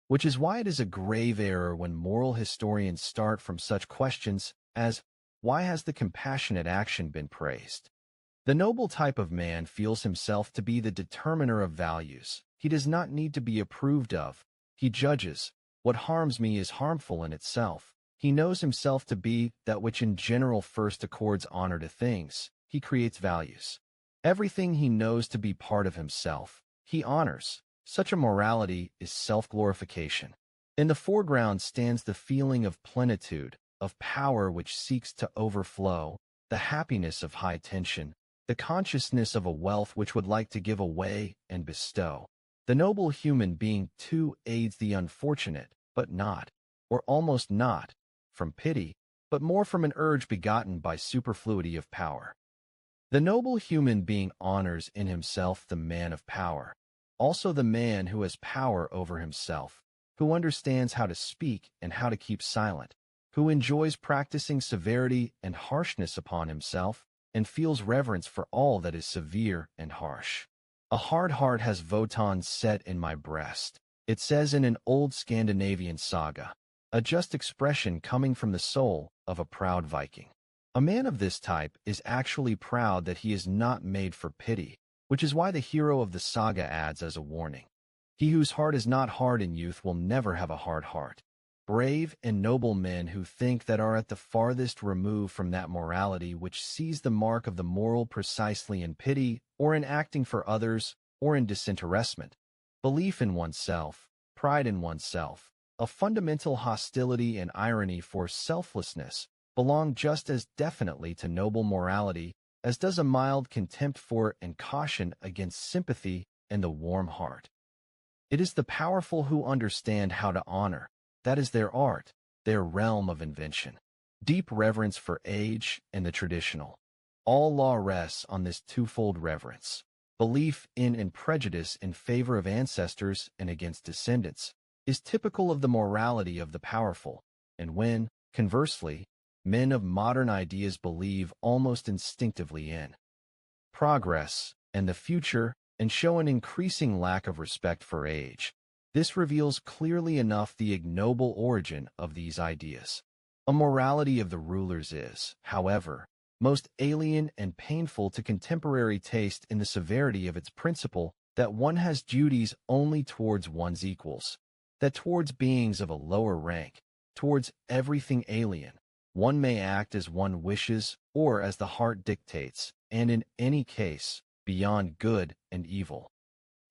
B: Which is why it is a grave error when moral historians start from such questions as, why has the compassionate action been praised? The noble type of man feels himself to be the determiner of values. He does not need to be approved of. He judges, what harms me is harmful in itself. He knows himself to be that which in general first accords honor to things. He creates values. Everything he knows to be part of himself, he honors. Such a morality is self-glorification. In the foreground stands the feeling of plenitude, of power which seeks to overflow, the happiness of high tension, the consciousness of a wealth which would like to give away and bestow. The noble human being, too, aids the unfortunate, but not, or almost not, from pity, but more from an urge begotten by superfluity of power. The noble human being honors in himself the man of power, also the man who has power over himself, who understands how to speak and how to keep silent, who enjoys practicing severity and harshness upon himself, and feels reverence for all that is severe and harsh. A hard heart has Wotan set in my breast, it says in an old Scandinavian saga, a just expression coming from the soul of a proud Viking. A man of this type is actually proud that he is not made for pity, which is why the hero of the saga adds as a warning, he whose heart is not hard in youth will never have a hard heart. Brave and noble men who think that are at the farthest remove from that morality which sees the mark of the moral precisely in pity, or in acting for others, or in disinterestment, belief in oneself, pride in oneself, a fundamental hostility and irony for selflessness, belong just as definitely to noble morality as does a mild contempt for and caution against sympathy and the warm heart. It is the powerful who understand how to honor, that is their art, their realm of invention. Deep reverence for age and the traditional. All law rests on this twofold reverence. Belief in and prejudice in favor of ancestors and against descendants is typical of the morality of the powerful, and when, conversely, men of modern ideas believe almost instinctively in progress and the future and show an increasing lack of respect for age. This reveals clearly enough the ignoble origin of these ideas. A morality of the rulers is, however, most alien and painful to contemporary taste in the severity of its principle that one has duties only towards one's equals, that towards beings of a lower rank, towards everything alien, one may act as one wishes or as the heart dictates, and in any case, beyond good and evil.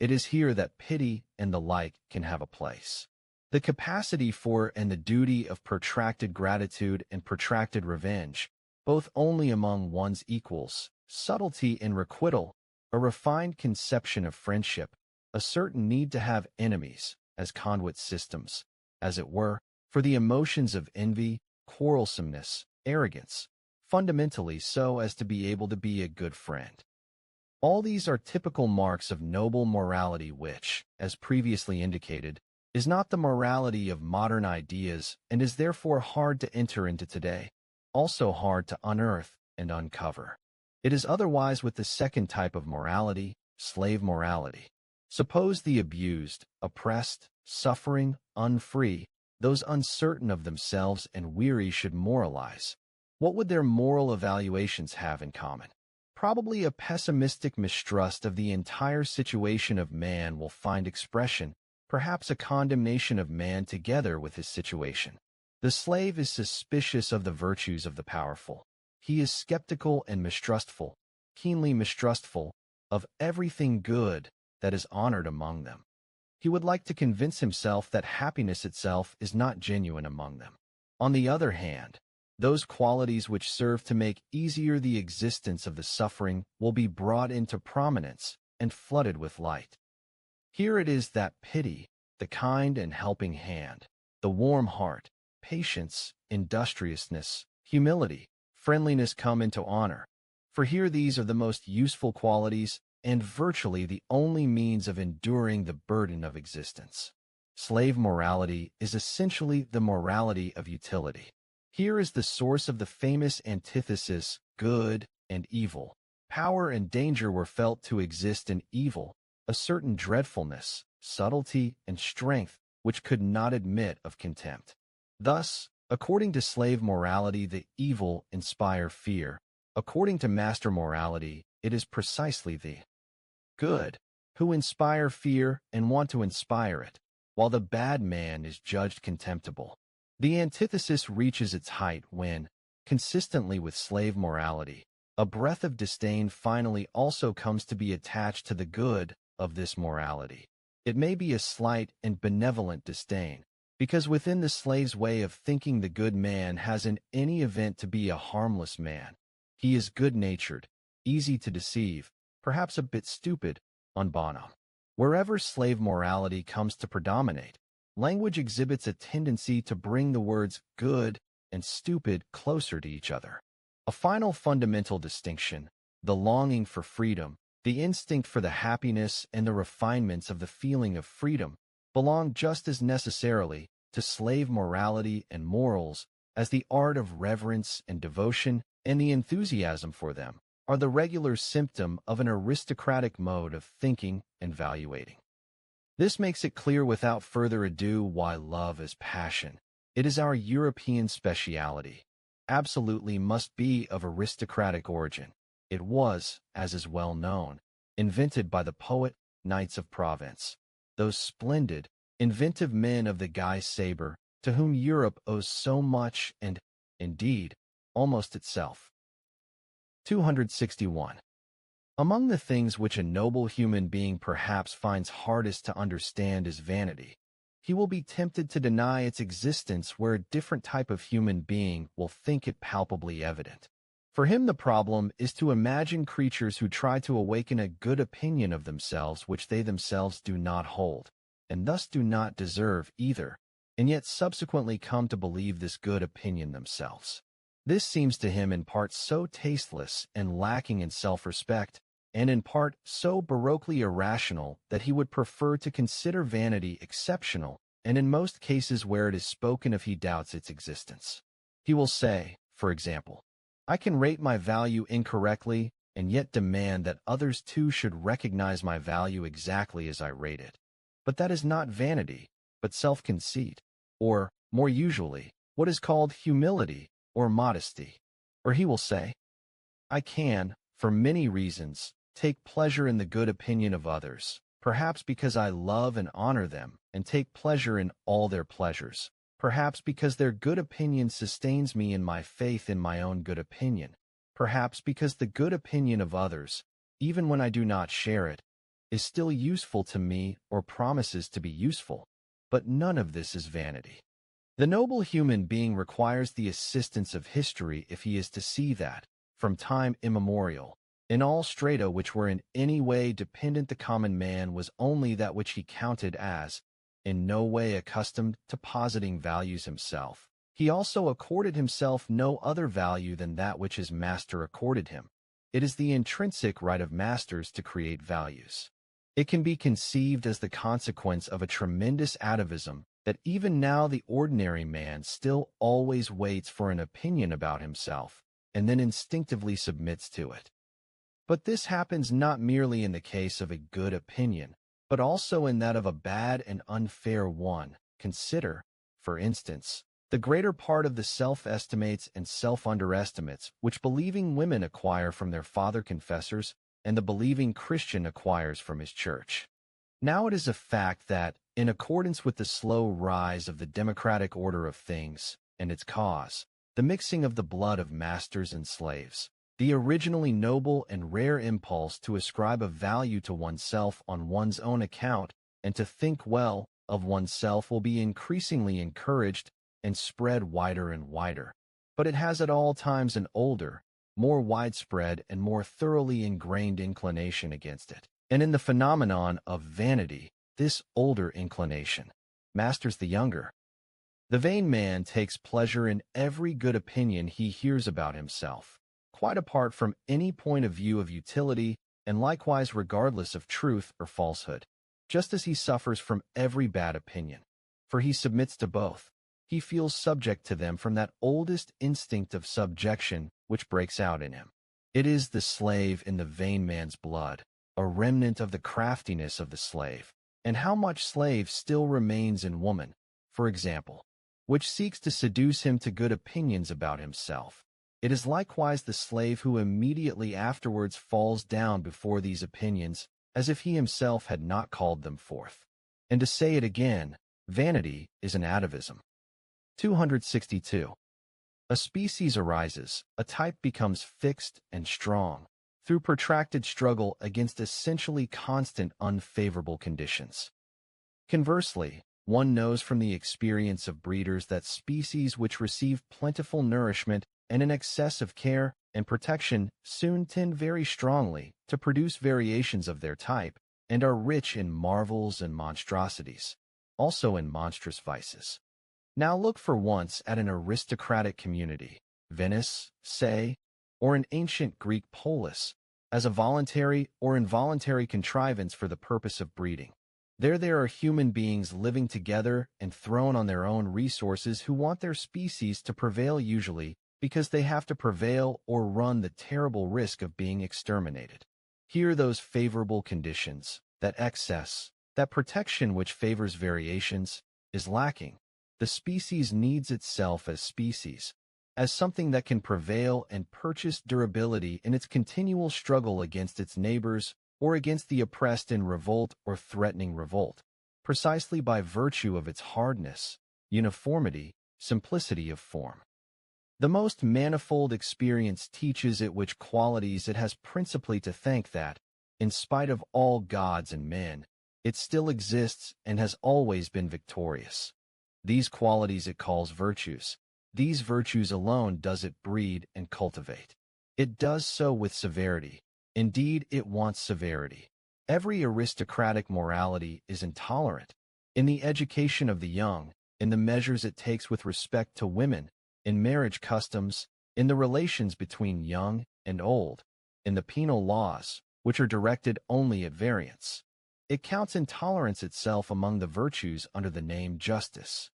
B: It is here that pity and the like can have a place. The capacity for and the duty of protracted gratitude and protracted revenge, both only among one's equals, subtlety in requital, a refined conception of friendship, a certain need to have enemies as conduit systems, as it were, for the emotions of envy, quarrelsomeness, arrogance, fundamentally so as to be able to be a good friend. All these are typical marks of noble morality which, as previously indicated, is not the morality of modern ideas and is therefore hard to enter into today, also hard to unearth and uncover. It is otherwise with the second type of morality, slave morality. Suppose the abused, oppressed, suffering, unfree, those uncertain of themselves and weary should moralize. What would their moral evaluations have in common? Probably a pessimistic mistrust of the entire situation of man will find expression, perhaps a condemnation of man together with his situation. The slave is suspicious of the virtues of the powerful. He is skeptical and mistrustful, keenly mistrustful, of everything good that is honored among them. He would like to convince himself that happiness itself is not genuine among them. On the other hand, those qualities which serve to make easier the existence of the suffering will be brought into prominence and flooded with light. Here it is that pity, the kind and helping hand, the warm heart, patience, industriousness, humility, friendliness come into honor. For here these are the most useful qualities and virtually the only means of enduring the burden of existence. Slave morality is essentially the morality of utility. Here is the source of the famous antithesis, good and evil. Power and danger were felt to exist in evil, a certain dreadfulness, subtlety, and strength which could not admit of contempt. Thus, according to slave morality, the evil inspire fear. According to master morality, it is precisely the good who inspire fear and want to inspire it, while the bad man is judged contemptible. The antithesis reaches its height when, consistently with slave morality, a breath of disdain finally also comes to be attached to the good of this morality. It may be a slight and benevolent disdain, because within the slave's way of thinking the good man has in any event to be a harmless man. He is good-natured, easy to deceive, perhaps a bit stupid, en bonhomme. Wherever slave morality comes to predominate, language exhibits a tendency to bring the words good and stupid closer to each other. A final fundamental distinction, the longing for freedom, the instinct for the happiness and the refinements of the feeling of freedom, belong just as necessarily to slave morality and morals as the art of reverence and devotion and the enthusiasm for them are the regular symptom of an aristocratic mode of thinking and valuating. This makes it clear without further ado why love is passion. It is our European speciality. Absolutely must be of aristocratic origin. It was, as is well known, invented by the poet knights of Provence, those splendid, inventive men of the Guy sabre, to whom Europe owes so much and, indeed, almost itself. 261. Among the things which a noble human being perhaps finds hardest to understand is vanity. He will be tempted to deny its existence where a different type of human being will think it palpably evident. For him the problem is to imagine creatures who try to awaken a good opinion of themselves which they themselves do not hold, and thus do not deserve either, and yet subsequently come to believe this good opinion themselves. This seems to him in part so tasteless and lacking in self-respect, and in part so baroquely irrational that he would prefer to consider vanity exceptional, and in most cases where it is spoken of he doubts its existence. He will say, for example, "I can rate my value incorrectly, and yet demand that others too should recognize my value exactly as I rate it. But that is not vanity, but self-conceit, or, more usually, what is called humility or modesty." Or he will say, "I can, for many reasons, take pleasure in the good opinion of others, perhaps because I love and honor them, and take pleasure in all their pleasures, perhaps because their good opinion sustains me in my faith in my own good opinion, perhaps because the good opinion of others, even when I do not share it, is still useful to me or promises to be useful. But none of this is vanity." The noble human being requires the assistance of history if he is to see that, from time immemorial, in all strata which were in any way dependent, the common man was only that which he counted as, in no way accustomed to positing values himself. He also accorded himself no other value than that which his master accorded him. It is the intrinsic right of masters to create values. It can be conceived as the consequence of a tremendous atavism that even now the ordinary man still always waits for an opinion about himself, and then instinctively submits to it. But this happens not merely in the case of a good opinion, but also in that of a bad and unfair one. Consider, for instance, the greater part of the self-estimates and self-underestimates which believing women acquire from their father-confessors and the believing Christian acquires from his church. Now it is a fact that, in accordance with the slow rise of the democratic order of things and its cause, the mixing of the blood of masters and slaves, the originally noble and rare impulse to ascribe a value to oneself on one's own account and to think well of oneself will be increasingly encouraged and spread wider and wider. But it has at all times an older, more widespread and more thoroughly ingrained inclination against it. And in the phenomenon of vanity, this older inclination masters the younger. The vain man takes pleasure in every good opinion he hears about himself, quite apart from any point of view of utility, and likewise regardless of truth or falsehood, just as he suffers from every bad opinion, for he submits to both. He feels subject to them from that oldest instinct of subjection which breaks out in him. It is the slave in the vain man's blood, a remnant of the craftiness of the slave. And how much slave still remains in woman, for example, which seeks to seduce him to good opinions about himself. It is likewise the slave who immediately afterwards falls down before these opinions, as if he himself had not called them forth. And to say it again, vanity is an atavism. 262. A species arises, a type becomes fixed and strong, through protracted struggle against essentially constant unfavorable conditions. Conversely, one knows from the experience of breeders that species which receive plentiful nourishment and an excess of care and protection soon tend very strongly to produce variations of their type, and are rich in marvels and monstrosities, also in monstrous vices. Now look for once at an aristocratic community, Venice, say, or an ancient Greek polis, as a voluntary or involuntary contrivance for the purpose of breeding. There are human beings living together and thrown on their own resources who want their species to prevail usually because they have to prevail or run the terrible risk of being exterminated. Here those favorable conditions, that excess, that protection which favors variations, is lacking. The species needs itself as species, as something that can prevail and purchase durability in its continual struggle against its neighbors or against the oppressed in revolt or threatening revolt, precisely by virtue of its hardness, uniformity, simplicity of form. The most manifold experience teaches it which qualities it has principally to thank that, in spite of all gods and men, it still exists and has always been victorious. These qualities it calls virtues. These virtues alone does it breed and cultivate. It does so with severity. Indeed, it wants severity. Every aristocratic morality is intolerant. In the education of the young, in the measures it takes with respect to women, in marriage customs, in the relations between young and old, in the penal laws, which are directed only at variance. It counts intolerance itself among the virtues under the name justice.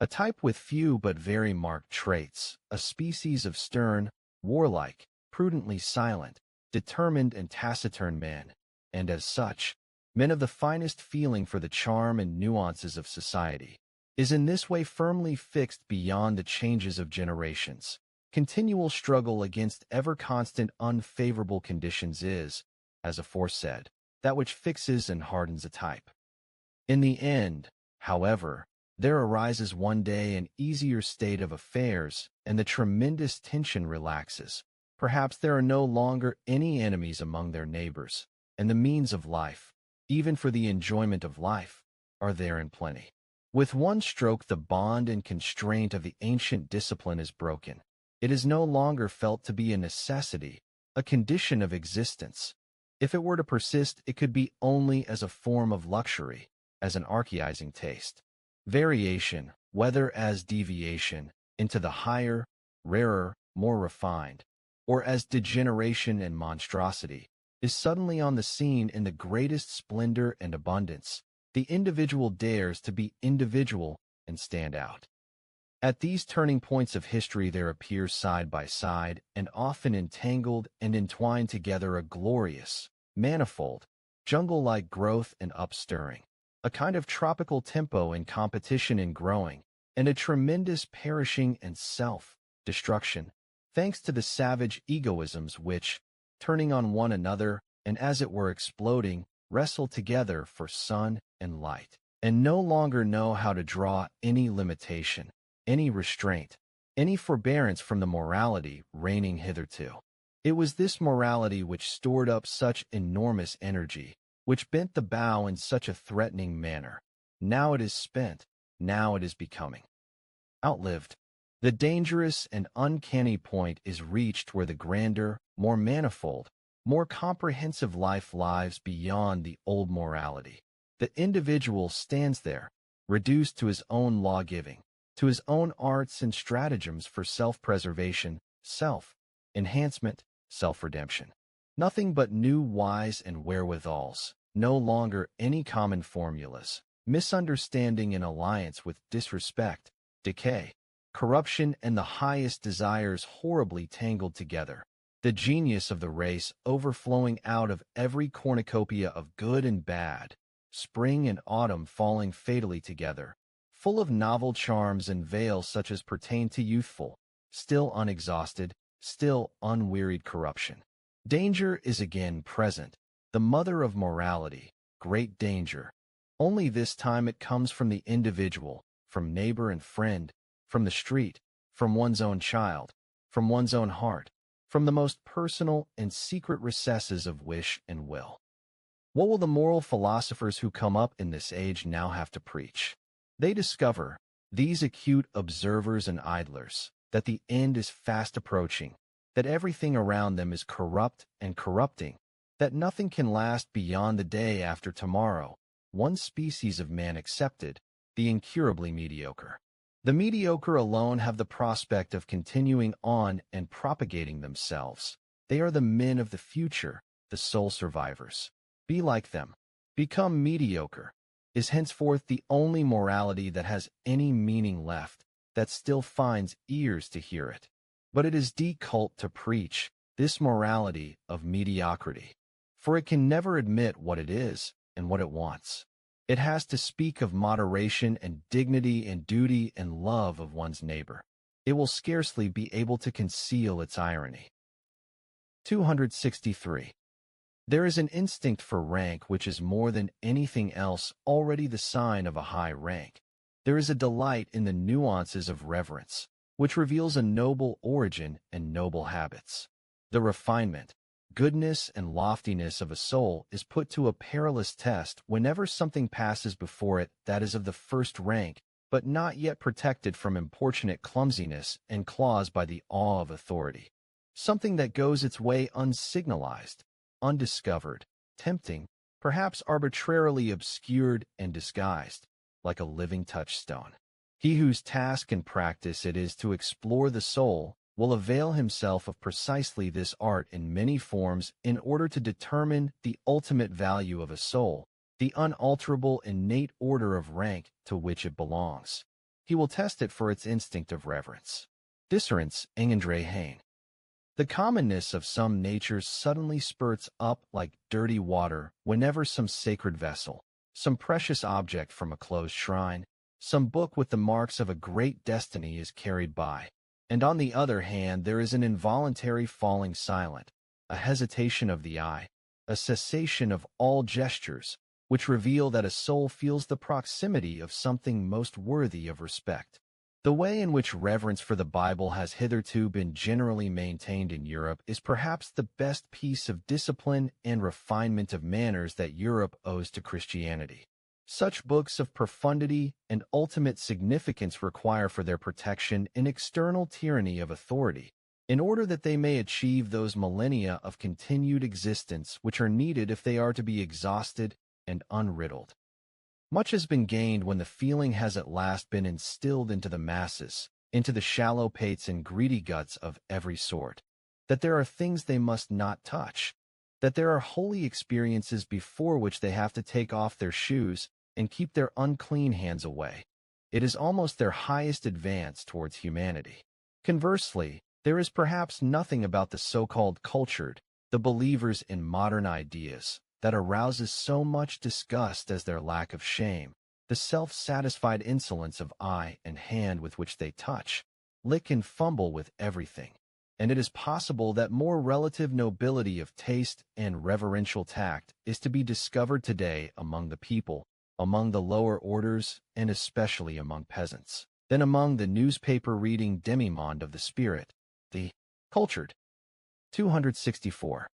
B: A type with few but very marked traits, a species of stern, warlike, prudently silent, determined and taciturn man, and as such, men of the finest feeling for the charm and nuances of society, is in this way firmly fixed beyond the changes of generations. Continual struggle against ever-constant unfavorable conditions is, as aforesaid, that which fixes and hardens a type. In the end, however, there arises one day an easier state of affairs, and the tremendous tension relaxes. Perhaps there are no longer any enemies among their neighbors, and the means of life, even for the enjoyment of life, are there in plenty. With one stroke the bond and constraint of the ancient discipline is broken. It is no longer felt to be a necessity, a condition of existence. If it were to persist, it could be only as a form of luxury, as an archaizing taste. Variation, whether as deviation into the higher, rarer, more refined, or as degeneration and monstrosity, is suddenly on the scene in the greatest splendor and abundance. The individual dares to be individual and stand out. At these turning points of history there appears side by side, and often entangled and entwined together, a glorious, manifold, jungle-like growth and upstirring, a kind of tropical tempo in competition and growing, and a tremendous perishing and self-destruction, thanks to the savage egoisms which, turning on one another and as it were exploding, wrestle together for sun and light, and no longer know how to draw any limitation, any restraint, any forbearance from the morality reigning hitherto. It was this morality which stored up such enormous energy, which bent the bow in such a threatening manner. Now it is spent, now it is becoming outlived. The dangerous and uncanny point is reached where the grander, more manifold, more comprehensive life lies beyond the old morality. The individual stands there, reduced to his own law-giving, to his own arts and stratagems for self-preservation, self-enhancement, self-redemption. Nothing but new whys and wherewithals, no longer any common formulas, misunderstanding and alliance with disrespect, decay, corruption, and the highest desires horribly tangled together. The genius of the race overflowing out of every cornucopia of good and bad, spring and autumn falling fatally together, full of novel charms and veils such as pertain to youthful, still unexhausted, still unwearied corruption. Danger is again present, the mother of morality, great danger. Only this time it comes from the individual, from neighbor and friend, from the street, from one's own child, from one's own heart, from the most personal and secret recesses of wish and will. What will the moral philosophers who come up in this age now have to preach? They discover, these acute observers and idlers, that the end is fast approaching, that everything around them is corrupt and corrupting, that nothing can last beyond the day after tomorrow, one species of man excepted, the incurably mediocre. The mediocre alone have the prospect of continuing on and propagating themselves. They are the men of the future, the sole survivors. Be like them. Become mediocre is henceforth the only morality that has any meaning left, that still finds ears to hear it. But it is decult to preach this morality of mediocrity, for it can never admit what it is and what it wants. It has to speak of moderation and dignity and duty and love of one's neighbor. It will scarcely be able to conceal its irony. 263. There is an instinct for rank which is more than anything else already the sign of a high rank. There is a delight in the nuances of reverence, which reveals a noble origin and noble habits. The refinement, goodness, and loftiness of a soul is put to a perilous test whenever something passes before it that is of the first rank, but not yet protected from importunate clumsiness and claws by the awe of authority. Something that goes its way unsignalized, undiscovered, tempting, perhaps arbitrarily obscured and disguised, like a living touchstone. He whose task and practice it is to explore the soul will avail himself of precisely this art in many forms in order to determine the ultimate value of a soul, the unalterable innate order of rank to which it belongs. He will test it for its instinct of reverence. Discerance engendre hain. The commonness of some natures suddenly spurts up like dirty water whenever some sacred vessel, some precious object from a closed shrine, some book with the marks of a great destiny is carried by. And on the other hand, there is an involuntary falling silent, a hesitation of the eye, a cessation of all gestures, which reveal that a soul feels the proximity of something most worthy of respect. The way in which reverence for the Bible has hitherto been generally maintained in Europe is perhaps the best piece of discipline and refinement of manners that Europe owes to Christianity. Such books of profundity and ultimate significance require for their protection an external tyranny of authority, in order that they may achieve those millennia of continued existence which are needed if they are to be exhausted and unriddled. Much has been gained when the feeling has at last been instilled into the masses, into the shallow pates and greedy guts of every sort, that there are things they must not touch, that there are holy experiences before which they have to take off their shoes and keep their unclean hands away. It is almost their highest advance towards humanity. Conversely, there is perhaps nothing about the so-called cultured, the believers in modern ideas, that arouses so much disgust as their lack of shame, the self-satisfied insolence of eye and hand with which they touch, lick and fumble with everything. And it is possible that more relative nobility of taste and reverential tact is to be discovered today among the people, among the lower orders, and especially among peasants, than among the newspaper-reading demimonde of the spirit, the cultured. 264.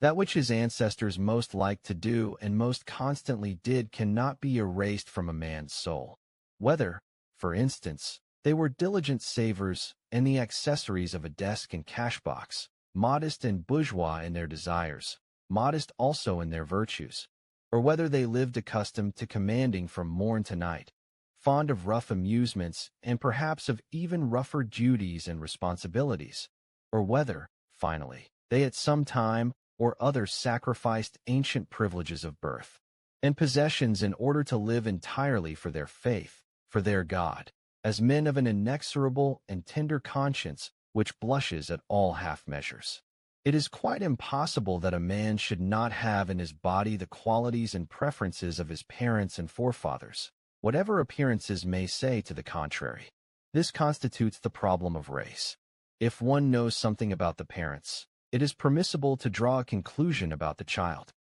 B: That which his ancestors most liked to do and most constantly did cannot be erased from a man's soul. Whether, for instance, they were diligent savers and the accessories of a desk and cash-box, modest and bourgeois in their desires, modest also in their virtues, or whether they lived accustomed to commanding from morn to night, fond of rough amusements and perhaps of even rougher duties and responsibilities, or whether, finally, they at some time or other sacrificed ancient privileges of birth and possessions in order to live entirely for their faith, for their God, as men of an inexorable and tender conscience which blushes at all half-measures. It is quite impossible that a man should not have in his body the qualities and preferences of his parents and forefathers, whatever appearances may say to the contrary. This constitutes the problem of race. If one knows something about the parents, it is permissible to draw a conclusion about the child.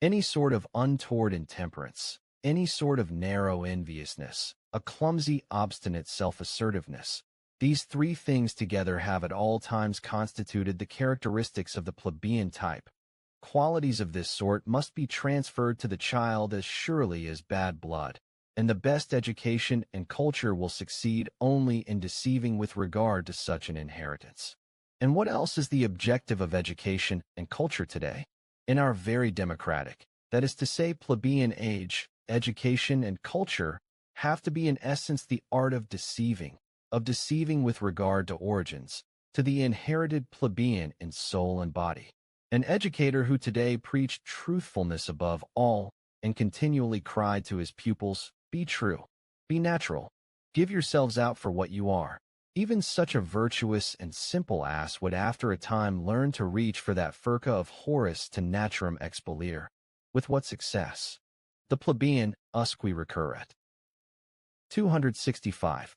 B: Any sort of untoward intemperance, any sort of narrow enviousness, a clumsy, obstinate self-assertiveness, these three things together have at all times constituted the characteristics of the plebeian type. Qualities of this sort must be transferred to the child as surely as bad blood, and the best education and culture will succeed only in deceiving with regard to such an inheritance. And what else is the objective of education and culture today? In our very democratic, that is to say plebeian age, education and culture have to be in essence the art of deceiving with regard to origins, to the inherited plebeian in soul and body. An educator who today preached truthfulness above all and continually cried to his pupils, "Be true, be natural, give yourselves out for what you are." Even such a virtuous and simple ass would after a time learn to reach for that furca of Horace to naturam expellere. With what success? The plebeian usque recurret. 265.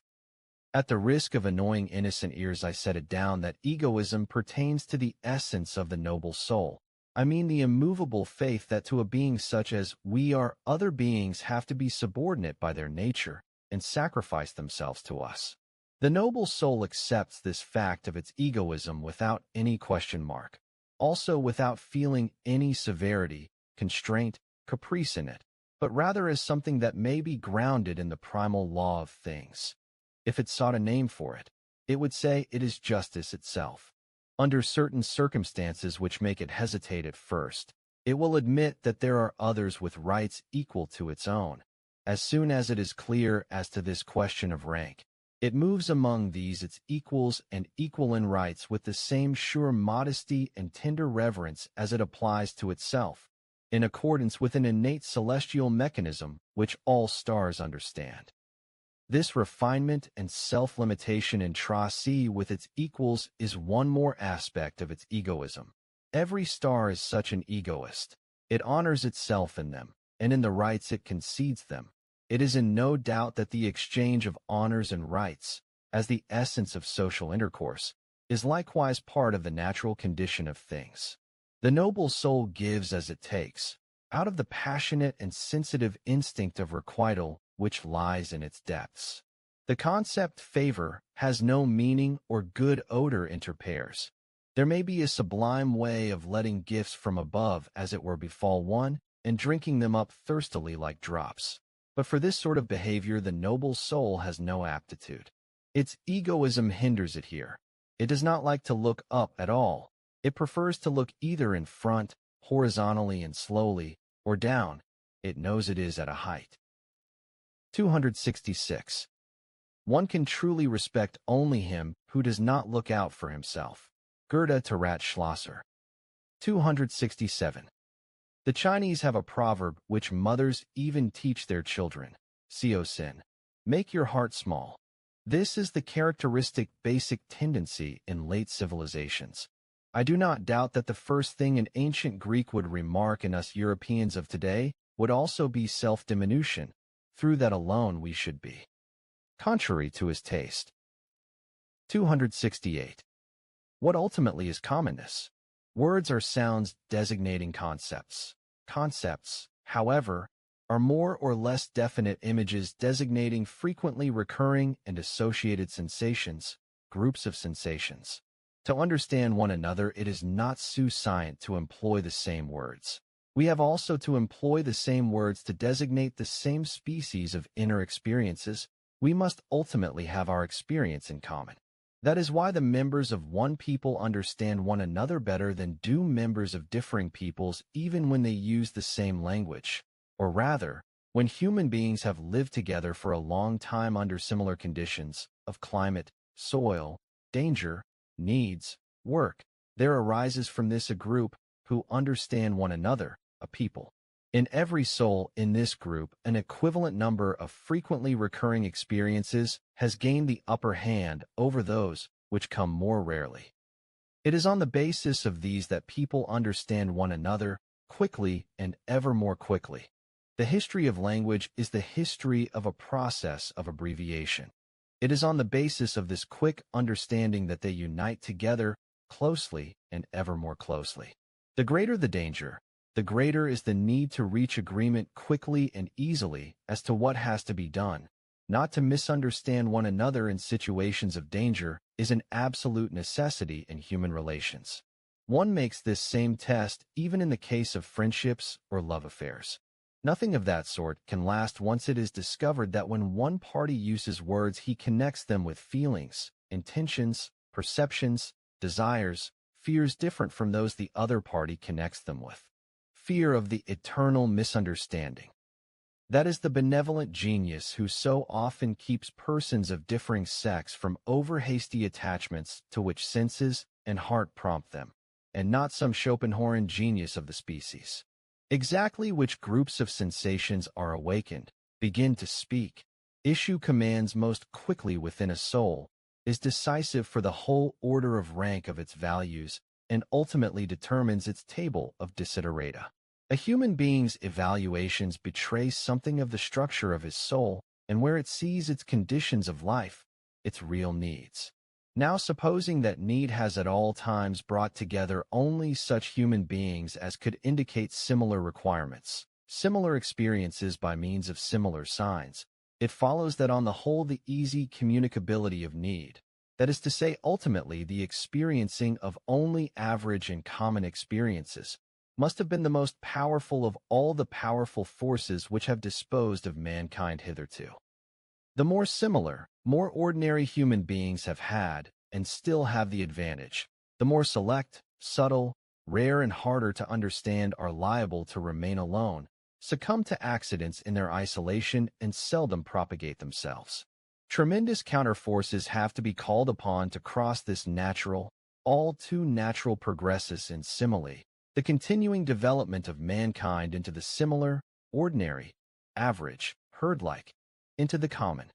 B: At the risk of annoying innocent ears I set it down that egoism pertains to the essence of the noble soul. I mean the immovable faith that to a being such as we are other beings have to be subordinate by their nature and sacrifice themselves to us. The noble soul accepts this fact of its egoism without any question mark, also without feeling any severity, constraint, caprice in it, but rather as something that may be grounded in the primal law of things. If it sought a name for it, it would say it is justice itself. Under certain circumstances which make it hesitate at first, it will admit that there are others with rights equal to its own, As soon as it is clear as to this question of rank, it moves among these its equals and equal in rights with the same sure modesty and tender reverence as it applies to itself, in accordance with an innate celestial mechanism which all stars understand. This refinement and self-limitation in Tracy with its equals is one more aspect of its egoism. Every star is such an egoist. It honors itself in them, and in the rights it concedes them. It is in no doubt that the exchange of honors and rights, as the essence of social intercourse, is likewise part of the natural condition of things. The noble soul gives as it takes, out of the passionate and sensitive instinct of requital which lies in its depths. The concept favor has no meaning or good odor interpairs. There may be a sublime way of letting gifts from above as it were befall one, and drinking them up thirstily like drops. But for this sort of behavior the noble soul has no aptitude. Its egoism hinders it here. It does not like to look up at all. It prefers to look either in front, horizontally and slowly, or down. It knows it is at a height. 266. One can truly respect only him who does not look out for himself. Goethe to Ratschlosser. 267. The Chinese have a proverb which mothers even teach their children. Sin. Make your heart small. This is the characteristic basic tendency in late civilizations. I do not doubt that the first thing an ancient Greek would remark in us Europeans of today would also be self-diminution. Through that alone we should be. Contrary to his taste. 268. What ultimately is commonness? Words are sounds designating concepts. Concepts, however, are more or less definite images designating frequently recurring and associated sensations, groups of sensations. To understand one another, it is not sufficient to employ the same words. We have also to employ the same words to designate the same species of inner experiences. We must ultimately have our experience in common. That is why the members of one people understand one another better than do members of differing peoples even when they use the same language. Or rather, when human beings have lived together for a long time under similar conditions of climate, soil, danger, needs, work, there arises from this a group who understand one another, a people. In every soul in this group, an equivalent number of frequently recurring experiences has gained the upper hand over those which come more rarely. It is on the basis of these that people understand one another quickly and ever more quickly. The history of language is the history of a process of abbreviation. It is on the basis of this quick understanding that they unite together closely and ever more closely. The greater the danger, the greater is the need to reach agreement quickly and easily as to what has to be done. Not to misunderstand one another in situations of danger is an absolute necessity in human relations. One makes this same test even in the case of friendships or love affairs. Nothing of that sort can last once it is discovered that when one party uses words he connects them with feelings, intentions, perceptions, desires, fears different from those the other party connects them with. Fear of the eternal misunderstanding. That is the benevolent genius who so often keeps persons of differing sex from over-hasty attachments to which senses and heart prompt them, and not some Schopenhauerian genius of the species. Exactly which groups of sensations are awakened, begin to speak, issue commands most quickly within a soul, is decisive for the whole order of rank of its values, and ultimately determines its table of desiderata. A human being's evaluations betray something of the structure of his soul, and where it sees its conditions of life, its real needs. Now supposing that need has at all times brought together only such human beings as could indicate similar requirements, similar experiences by means of similar signs, it follows that on the whole the easy communicability of need, that is to say ultimately the experiencing of only average and common experiences, must have been the most powerful of all the powerful forces which have disposed of mankind hitherto. The more similar, more ordinary human beings have had, and still have the advantage. The more select, subtle, rare and harder to understand are liable to remain alone, succumb to accidents in their isolation and seldom propagate themselves. Tremendous counterforces have to be called upon to cross this natural, all too natural progressus in simile, the continuing development of mankind into the similar, ordinary, average, herd-like, into the common.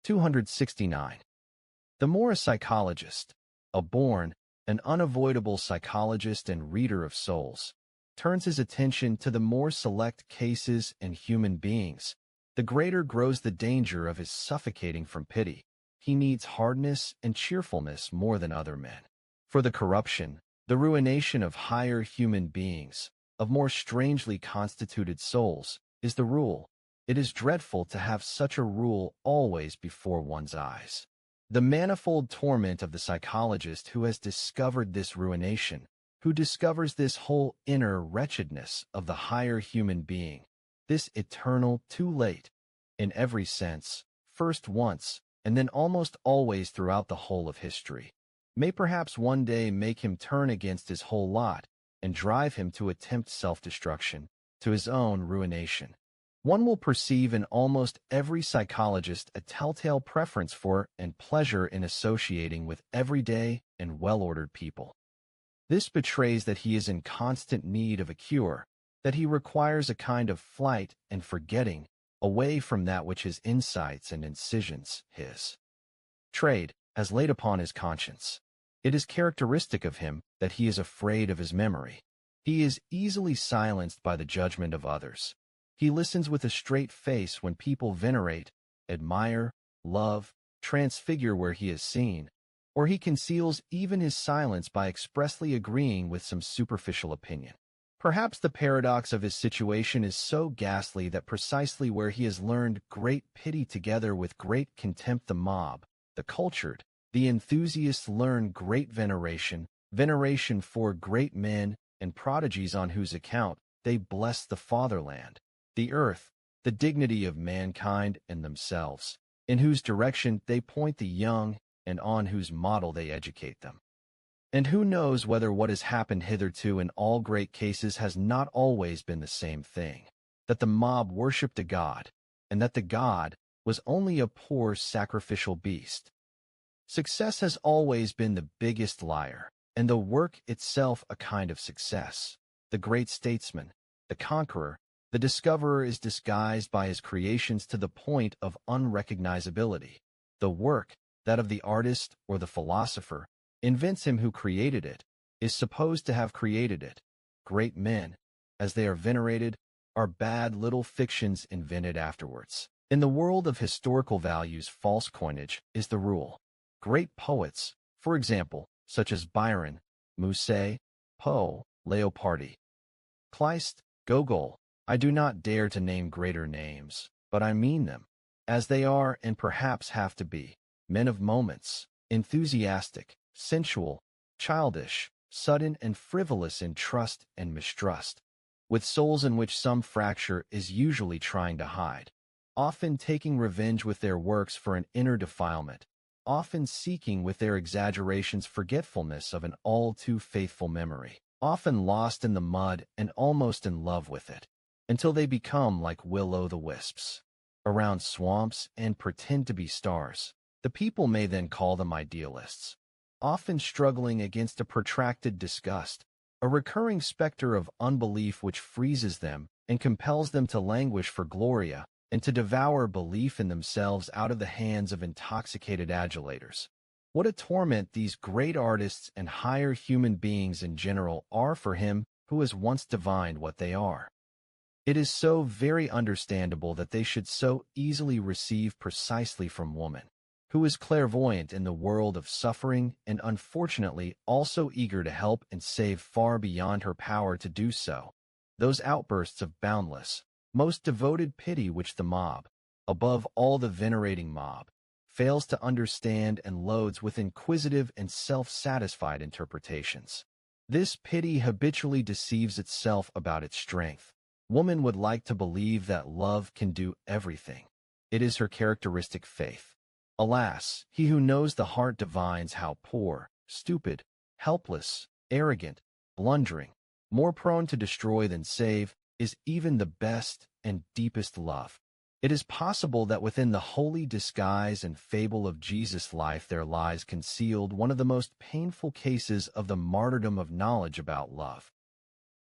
B: 269. The more a psychologist, a born, an unavoidable psychologist and reader of souls, turns his attention to the more select cases and human beings, the greater grows the danger of his suffocating from pity. He needs hardness and cheerfulness more than other men. For the corruption, the ruination of higher human beings, of more strangely constituted souls, is the rule. It is dreadful to have such a rule always before one's eyes. The manifold torment of the psychologist who has discovered this ruination, who discovers this whole inner wretchedness of the higher human being, this eternal too late, in every sense, first once, and then almost always throughout the whole of history, may perhaps one day make him turn against his whole lot and drive him to attempt self-destruction, to his own ruination. One will perceive in almost every psychologist a telltale preference for and pleasure in associating with everyday and well-ordered people. This betrays that he is in constant need of a cure, that he requires a kind of flight and forgetting away from that which his insights and incisions, his trade, has laid upon his conscience. It is characteristic of him that he is afraid of his memory. He is easily silenced by the judgment of others. He listens with a straight face when people venerate, admire, love, transfigure where he is seen, or he conceals even his silence by expressly agreeing with some superficial opinion. Perhaps the paradox of his situation is so ghastly that precisely where he has learned great pity together with great contempt, the mob, the cultured, the enthusiasts learn great veneration, veneration for great men and prodigies on whose account they bless the fatherland, the earth, the dignity of mankind and themselves, in whose direction they point the young and on whose model they educate them. And who knows whether what has happened hitherto in all great cases has not always been the same thing, that the mob worshipped a god, and that the god was only a poor sacrificial beast. Success has always been the biggest liar, and the work itself a kind of success. The great statesman, the conqueror, the discoverer is disguised by his creations to the point of unrecognizability. The work, that of the artist or the philosopher, invents him who created it, is supposed to have created it. Great men, as they are venerated, are bad little fictions invented afterwards. In the world of historical values, false coinage is the rule. Great poets, for example, such as Byron, Musset, Poe, Leopardi, Kleist, Gogol, I do not dare to name greater names, but I mean them, as they are and perhaps have to be, men of moments, enthusiastic, sensual, childish, sudden and frivolous in trust and mistrust, with souls in which some fracture is usually trying to hide, often taking revenge with their works for an inner defilement, often seeking with their exaggerations forgetfulness of an all too faithful memory, often lost in the mud and almost in love with it, until they become like will-o'-the-wisps, around swamps and pretend to be stars. The people may then call them idealists, often struggling against a protracted disgust, a recurring specter of unbelief which freezes them and compels them to languish for gloria and to devour belief in themselves out of the hands of intoxicated adulators. What a torment these great artists and higher human beings in general are for him who has once divined what they are. It is so very understandable that they should so easily receive precisely from woman, who is clairvoyant in the world of suffering and unfortunately also eager to help and save far beyond her power to do so, those outbursts of boundless, most devoted pity which the mob, above all the venerating mob, fails to understand and loads with inquisitive and self-satisfied interpretations. This pity habitually deceives itself about its strength. Woman would like to believe that love can do everything. It is her characteristic faith. Alas, he who knows the heart divines how poor, stupid, helpless, arrogant, blundering, more prone to destroy than save, is even the best and deepest love. It is possible that within the holy disguise and fable of Jesus' life there lies concealed one of the most painful cases of the martyrdom of knowledge about love.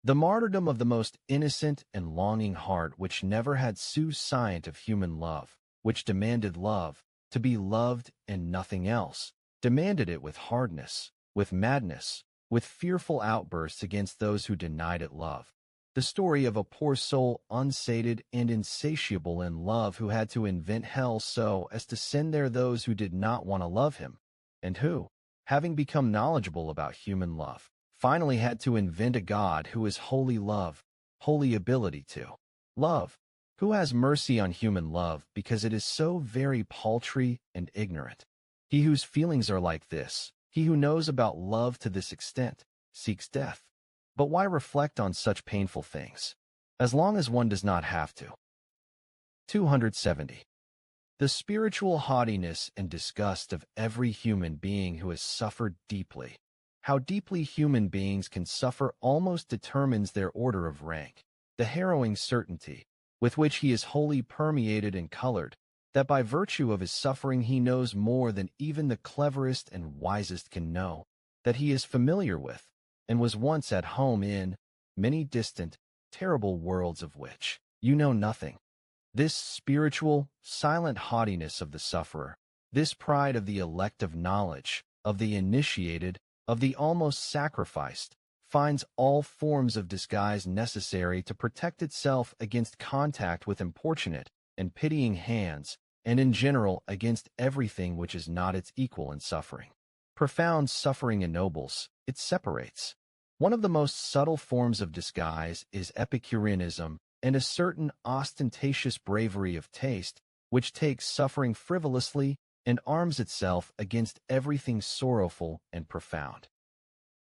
B: The martyrdom of the most innocent and longing heart which never had sous-scient of human love, which demanded love, to be loved and nothing else, demanded it with hardness, with madness, with fearful outbursts against those who denied it love. The story of a poor soul unsated and insatiable in love who had to invent hell so as to send there those who did not want to love him, and who, having become knowledgeable about human love, finally had to invent a God who is holy love, holy ability to love, who has mercy on human love because it is so very paltry and ignorant. He whose feelings are like this, he who knows about love to this extent, seeks death. But why reflect on such painful things, as long as one does not have to? 270. The spiritual haughtiness and disgust of every human being who has suffered deeply. How deeply human beings can suffer almost determines their order of rank. The harrowing certainty, with which he is wholly permeated and colored, that by virtue of his suffering he knows more than even the cleverest and wisest can know, that he is familiar with, and was once at home in, many distant, terrible worlds of which you know nothing. This spiritual, silent haughtiness of the sufferer, this pride of the elect of knowledge, of the initiated, of the almost sacrificed, finds all forms of disguise necessary to protect itself against contact with importunate and pitying hands, and in general against everything which is not its equal in suffering. Profound suffering ennobles, it separates. One of the most subtle forms of disguise is Epicureanism and a certain ostentatious bravery of taste which takes suffering frivolously and arms itself against everything sorrowful and profound.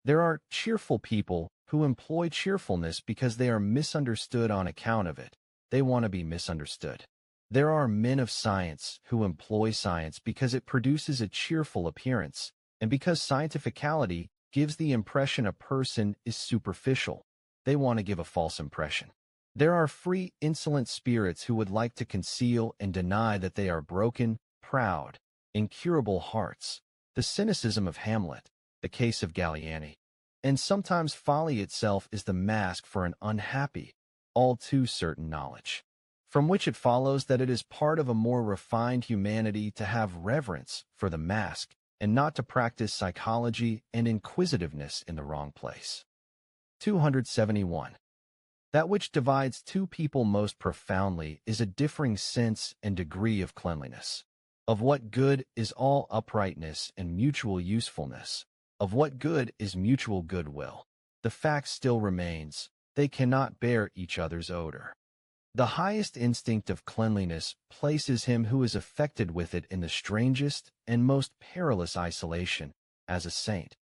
B: There are cheerful people who employ cheerfulness because they are misunderstood on account of it. They want to be misunderstood. There are men of science who employ science because it produces a cheerful appearance, and because scientificality gives the impression a person is superficial. They want to give a false impression. There are free, insolent spirits who would like to conceal and deny that they are broken, proud, incurable hearts. The cynicism of Hamlet, the case of Galliani. And sometimes folly itself is the mask for an unhappy, all too certain knowledge, from which it follows that it is part of a more refined humanity to have reverence for the mask and not to practice psychology and inquisitiveness in the wrong place. 271. That which divides two people most profoundly is a differing sense and degree of cleanliness. Of what good is all uprightness and mutual usefulness? Of what good is mutual goodwill? The fact still remains, they cannot bear each other's odor. The highest instinct of cleanliness places him who is affected with it in the strangest and most perilous isolation, as a saint.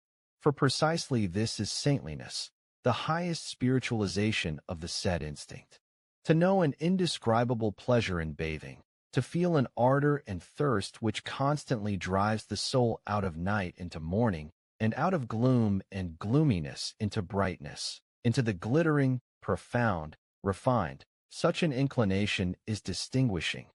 B: For precisely this is saintliness, the highest spiritualization of the said instinct. To know an indescribable pleasure in bathing, to feel an ardor and thirst which constantly drives the soul out of night into morning, and out of gloom and gloominess into brightness, into the glittering, profound, refined. Such an inclination is distinguishing.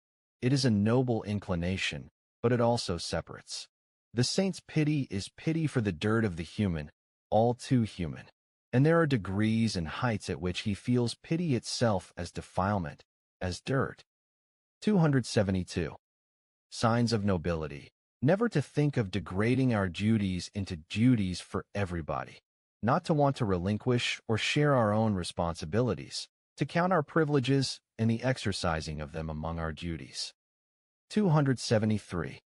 B: It is a noble inclination, but it also separates. The saint's pity is pity for the dirt of the human, all too human. And there are degrees and heights at which he feels pity itself as defilement, as dirt. 272. Signs of nobility. Never to think of degrading our duties into duties for everybody. Not to want to relinquish or share our own responsibilities. To count our privileges and the exercising of them among our duties. 273.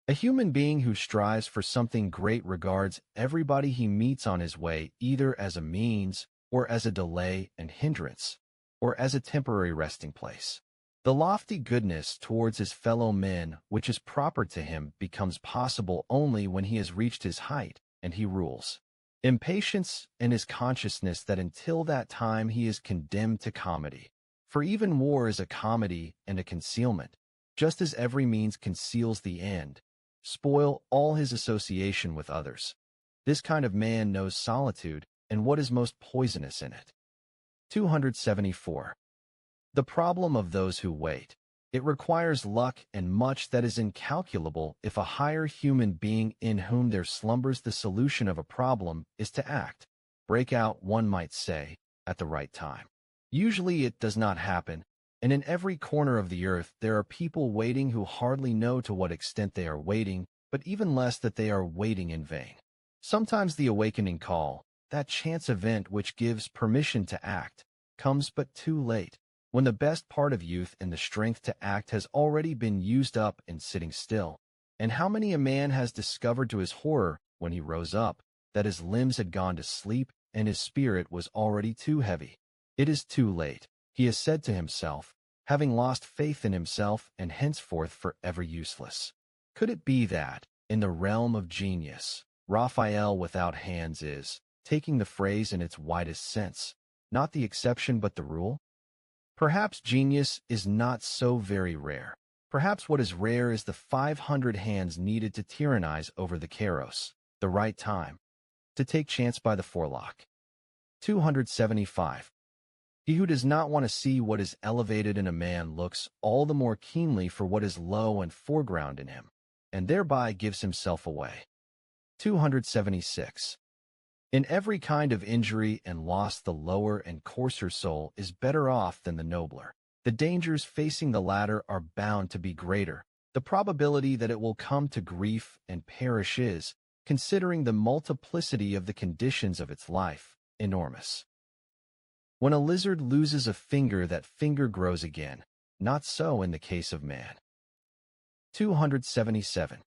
B: A human being who strives for something great regards everybody he meets on his way either as a means or as a delay and hindrance, or as a temporary resting place. The lofty goodness towards his fellow men which is proper to him becomes possible only when he has reached his height and he rules. Impatience and his consciousness that until that time he is condemned to comedy. For even war is a comedy and a concealment, just as every means conceals the end, spoil all his association with others. This kind of man knows solitude and what is most poisonous in it. 274. The problem of those who wait. It requires luck and much that is incalculable if a higher human being in whom there slumbers the solution of a problem is to act, break out, one might say, at the right time. Usually it does not happen, and in every corner of the earth there are people waiting who hardly know to what extent they are waiting, but even less that they are waiting in vain. Sometimes the awakening call, that chance event which gives permission to act, comes but too late, when the best part of youth and the strength to act has already been used up in sitting still. And how many a man has discovered to his horror, when he rose up, that his limbs had gone to sleep and his spirit was already too heavy. It is too late, he has said to himself, having lost faith in himself and henceforth forever useless. Could it be that, in the realm of genius, Raphael without hands is, taking the phrase in its widest sense, not the exception but the rule? Perhaps genius is not so very rare. Perhaps what is rare is the 500 hands needed to tyrannize over the Kairos, the right time, to take chance by the forelock. 275. He who does not want to see what is elevated in a man looks all the more keenly for what is low and foreground in him, and thereby gives himself away. 276. In every kind of injury and loss the lower and coarser soul is better off than the nobler. The dangers facing the latter are bound to be greater. The probability that it will come to grief and perish is, considering the multiplicity of the conditions of its life, enormous. When a lizard loses a finger, that finger grows again. Not so in the case of man. 277.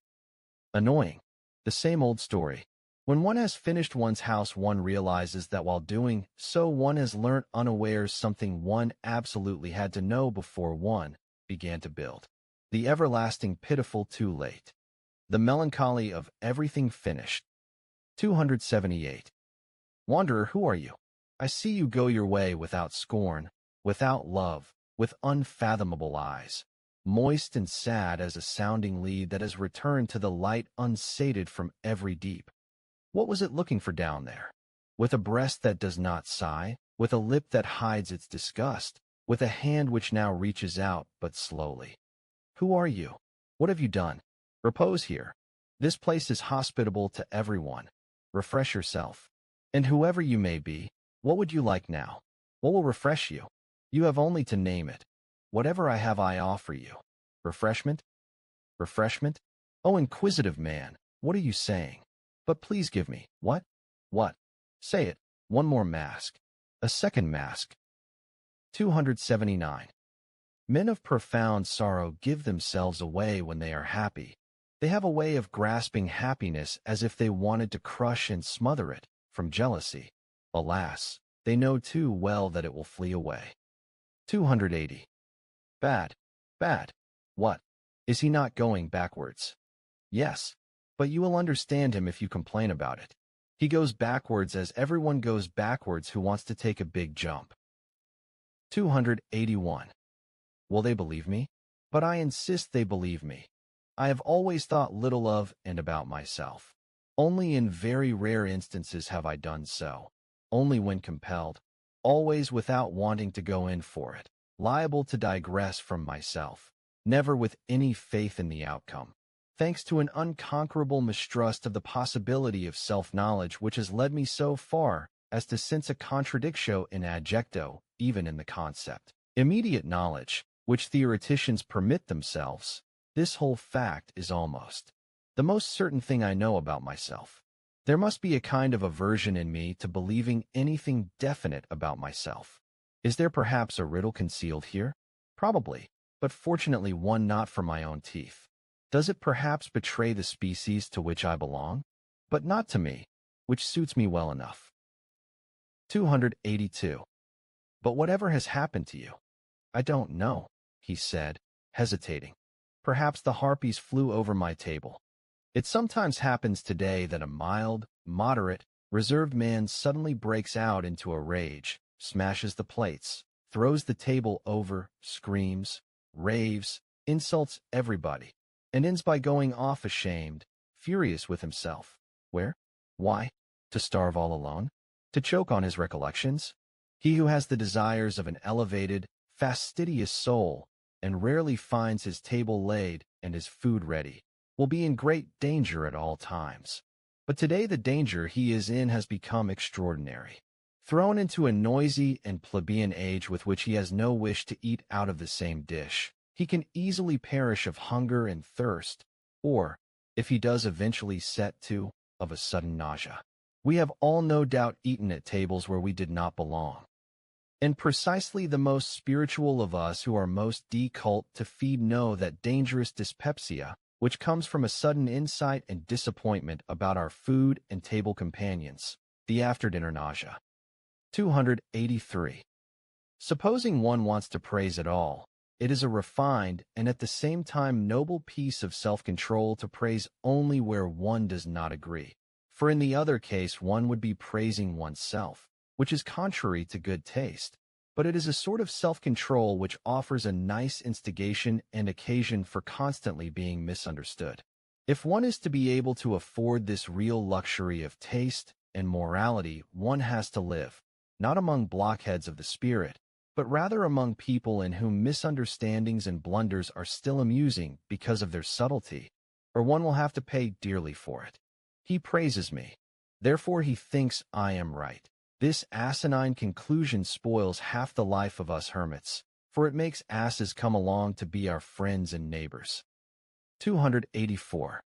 B: Annoying. The same old story. When one has finished one's house, one realizes that while doing so one has learnt unawares something one absolutely had to know before one began to build. The everlasting pitiful too late. The melancholy of everything finished. 278. Wanderer, who are you? I see you go your way without scorn, without love, with unfathomable eyes, moist and sad as a sounding lead that has returned to the light unsated from every deep. What was it looking for down there? With a breast that does not sigh, with a lip that hides its disgust, with a hand which now reaches out but slowly. Who are you? What have you done? Repose here. This place is hospitable to everyone. Refresh yourself. And whoever you may be, what would you like now? What will refresh you? You have only to name it. Whatever I have I offer you. Refreshment? Refreshment? Oh, inquisitive man, what are you saying? But please give me, what? What? Say it, one more mask. A second mask. 279. Men of profound sorrow give themselves away when they are happy. They have a way of grasping happiness as if they wanted to crush and smother it, from jealousy. Alas, they know too well that it will flee away. 280. Bad. Bad. What? Is he not going backwards? Yes. But you will understand him if you complain about it. He goes backwards as everyone goes backwards who wants to take a big jump. 281. Will they believe me? But I insist they believe me. I have always thought little of and about myself. Only in very rare instances have I done so. Only when compelled. Always without wanting to go in for it. Liable to digress from myself. Never with any faith in the outcome. Thanks to an unconquerable mistrust of the possibility of self-knowledge which has led me so far as to sense a contradictio in adjecto, even in the concept. Immediate knowledge, which theoreticians permit themselves, this whole fact is almost the most certain thing I know about myself. There must be a kind of aversion in me to believing anything definite about myself. Is there perhaps a riddle concealed here? Probably, but fortunately one not for my own teeth. Does it perhaps betray the species to which I belong? But not to me, which suits me well enough. 282. But whatever has happened to you? I don't know, he said, hesitating. Perhaps the harpies flew over my table. It sometimes happens today that a mild, moderate, reserved man suddenly breaks out into a rage, smashes the plates, throws the table over, screams, raves, insults everybody, and ends by going off ashamed, furious with himself. Where? Why? To starve all alone? To choke on his recollections? He who has the desires of an elevated, fastidious soul, and rarely finds his table laid and his food ready, will be in great danger at all times. But today the danger he is in has become extraordinary. Thrown into a noisy and plebeian age with which he has no wish to eat out of the same dish, he can easily perish of hunger and thirst, or, if he does eventually set to, of a sudden nausea. We have all no doubt eaten at tables where we did not belong. And precisely the most spiritual of us who are most decult to feed know that dangerous dyspepsia, which comes from a sudden insight and disappointment about our food and table companions, the after-dinner nausea. 283. Supposing one wants to praise at all, it is a refined and at the same time noble piece of self-control to praise only where one does not agree. For in the other case one would be praising oneself, which is contrary to good taste, but it is a sort of self-control which offers a nice instigation and occasion for constantly being misunderstood. If one is to be able to afford this real luxury of taste and morality, one has to live, not among blockheads of the spirit, but rather among people in whom misunderstandings and blunders are still amusing because of their subtlety, or one will have to pay dearly for it. He praises me, therefore he thinks I am right. This asinine conclusion spoils half the life of us hermits, for it makes asses come along to be our friends and neighbors. 284.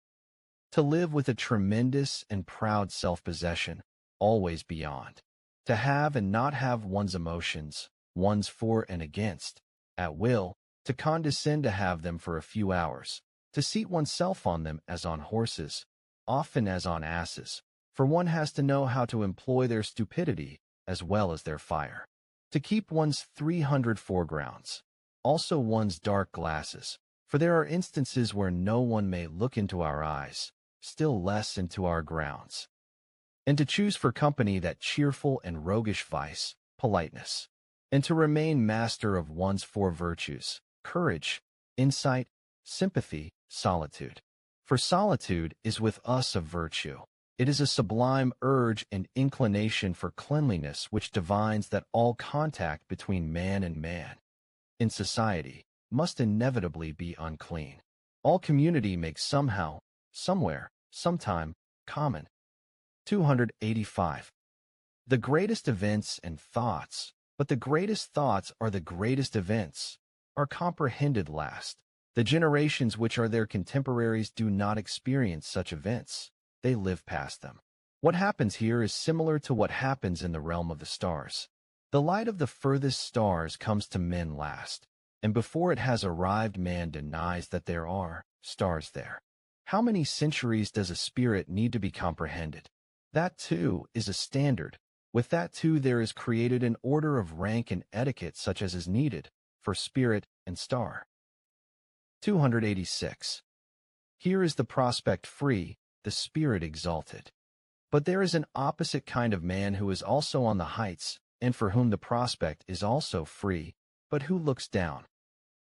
B: To live with a tremendous and proud self-possession, always beyond. To have and not have one's emotions, one's for and against, at will, to condescend to have them for a few hours, to seat oneself on them as on horses, often as on asses, for one has to know how to employ their stupidity as well as their fire. To keep one's 300 foregrounds, also one's dark glasses, for there are instances where no one may look into our eyes, still less into our grounds. And to choose for company that cheerful and roguish vice, politeness, and to remain master of one's four virtues, courage, insight, sympathy, solitude. For solitude is with us a virtue. It is a sublime urge and inclination for cleanliness which divines that all contact between man and man, in society, must inevitably be unclean. All community makes somehow, somewhere, sometime, common. 285. The greatest events and thoughts, but the greatest thoughts are the greatest events, are comprehended last. The generations which are their contemporaries do not experience such events. They live past them. What happens here is similar to what happens in the realm of the stars. The light of the furthest stars comes to men last, and before it has arrived man denies that there are stars there. How many centuries does a spirit need to be comprehended? That too is a standard. With that too there is created an order of rank and etiquette such as is needed for spirit and star. 286. Here is the prospect free, the spirit exalted. But there is an opposite kind of man who is also on the heights, and for whom the prospect is also free, but who looks down.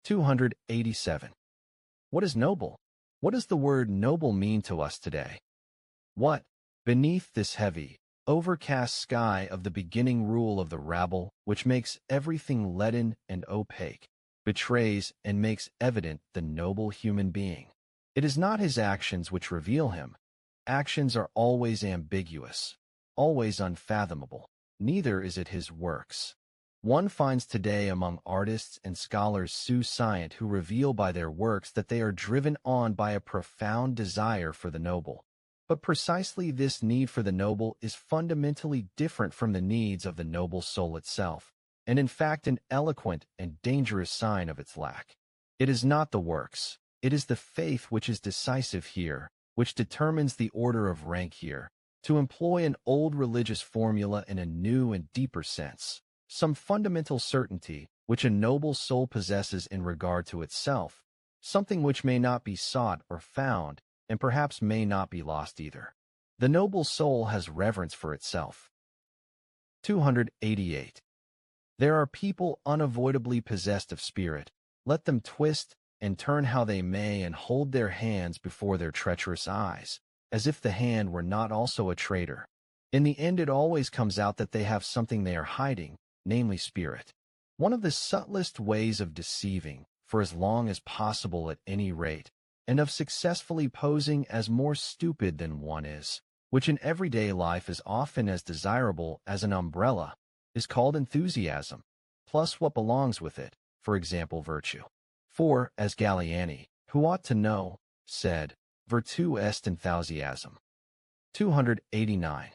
B: 287. What is noble? What does the word noble mean to us today? What, beneath this heavy, overcast sky of the beginning rule of the rabble, which makes everything leaden and opaque, betrays and makes evident the noble human being? It is not his actions which reveal him. Actions are always ambiguous, always unfathomable. Neither is it his works. One finds today among artists and scholars sous-scients who reveal by their works that they are driven on by a profound desire for the noble. But precisely this need for the noble is fundamentally different from the needs of the noble soul itself, and in fact an eloquent and dangerous sign of its lack. It is not the works, it is the faith which is decisive here, which determines the order of rank here. To employ an old religious formula in a new and deeper sense, some fundamental certainty which a noble soul possesses in regard to itself, something which may not be sought or found, and perhaps may not be lost either. The noble soul has reverence for itself. 288. There are people unavoidably possessed of spirit. Let them twist and turn how they may and hold their hands before their treacherous eyes, as if the hand were not also a traitor. In the end it always comes out that they have something they are hiding, namely spirit. One of the subtlest ways of deceiving, for as long as possible at any rate, and of successfully posing as more stupid than one is, which in everyday life is often as desirable as an umbrella, is called enthusiasm, plus what belongs with it, for example virtue. For, as Galliani, who ought to know, said, virtu est enthusiasm. 289.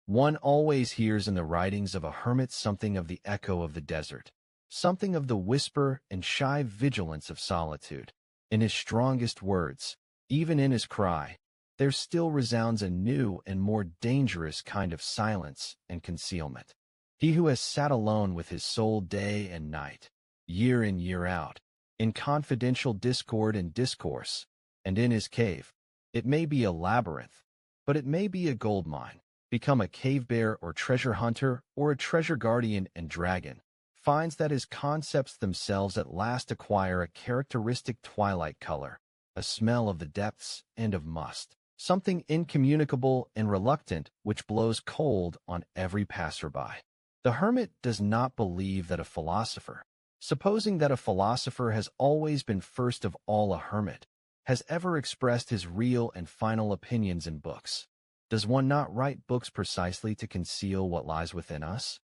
B: One always hears in the writings of a hermit something of the echo of the desert, something of the whisper and shy vigilance of solitude. In his strongest words, even in his cry, there still resounds a new and more dangerous kind of silence and concealment. He who has sat alone with his soul day and night, year in year out, in confidential discord and discourse, and in his cave, it may be a labyrinth, but it may be a gold mine, become a cave bear or treasure hunter or a treasure guardian and dragon, finds that his concepts themselves at last acquire a characteristic twilight color, a smell of the depths and of must, something incommunicable and reluctant which blows cold on every passerby. The hermit does not believe that a philosopher, supposing that a philosopher has always been first of all a hermit, has ever expressed his real and final opinions in books. Does one not write books precisely to conceal what lies within us?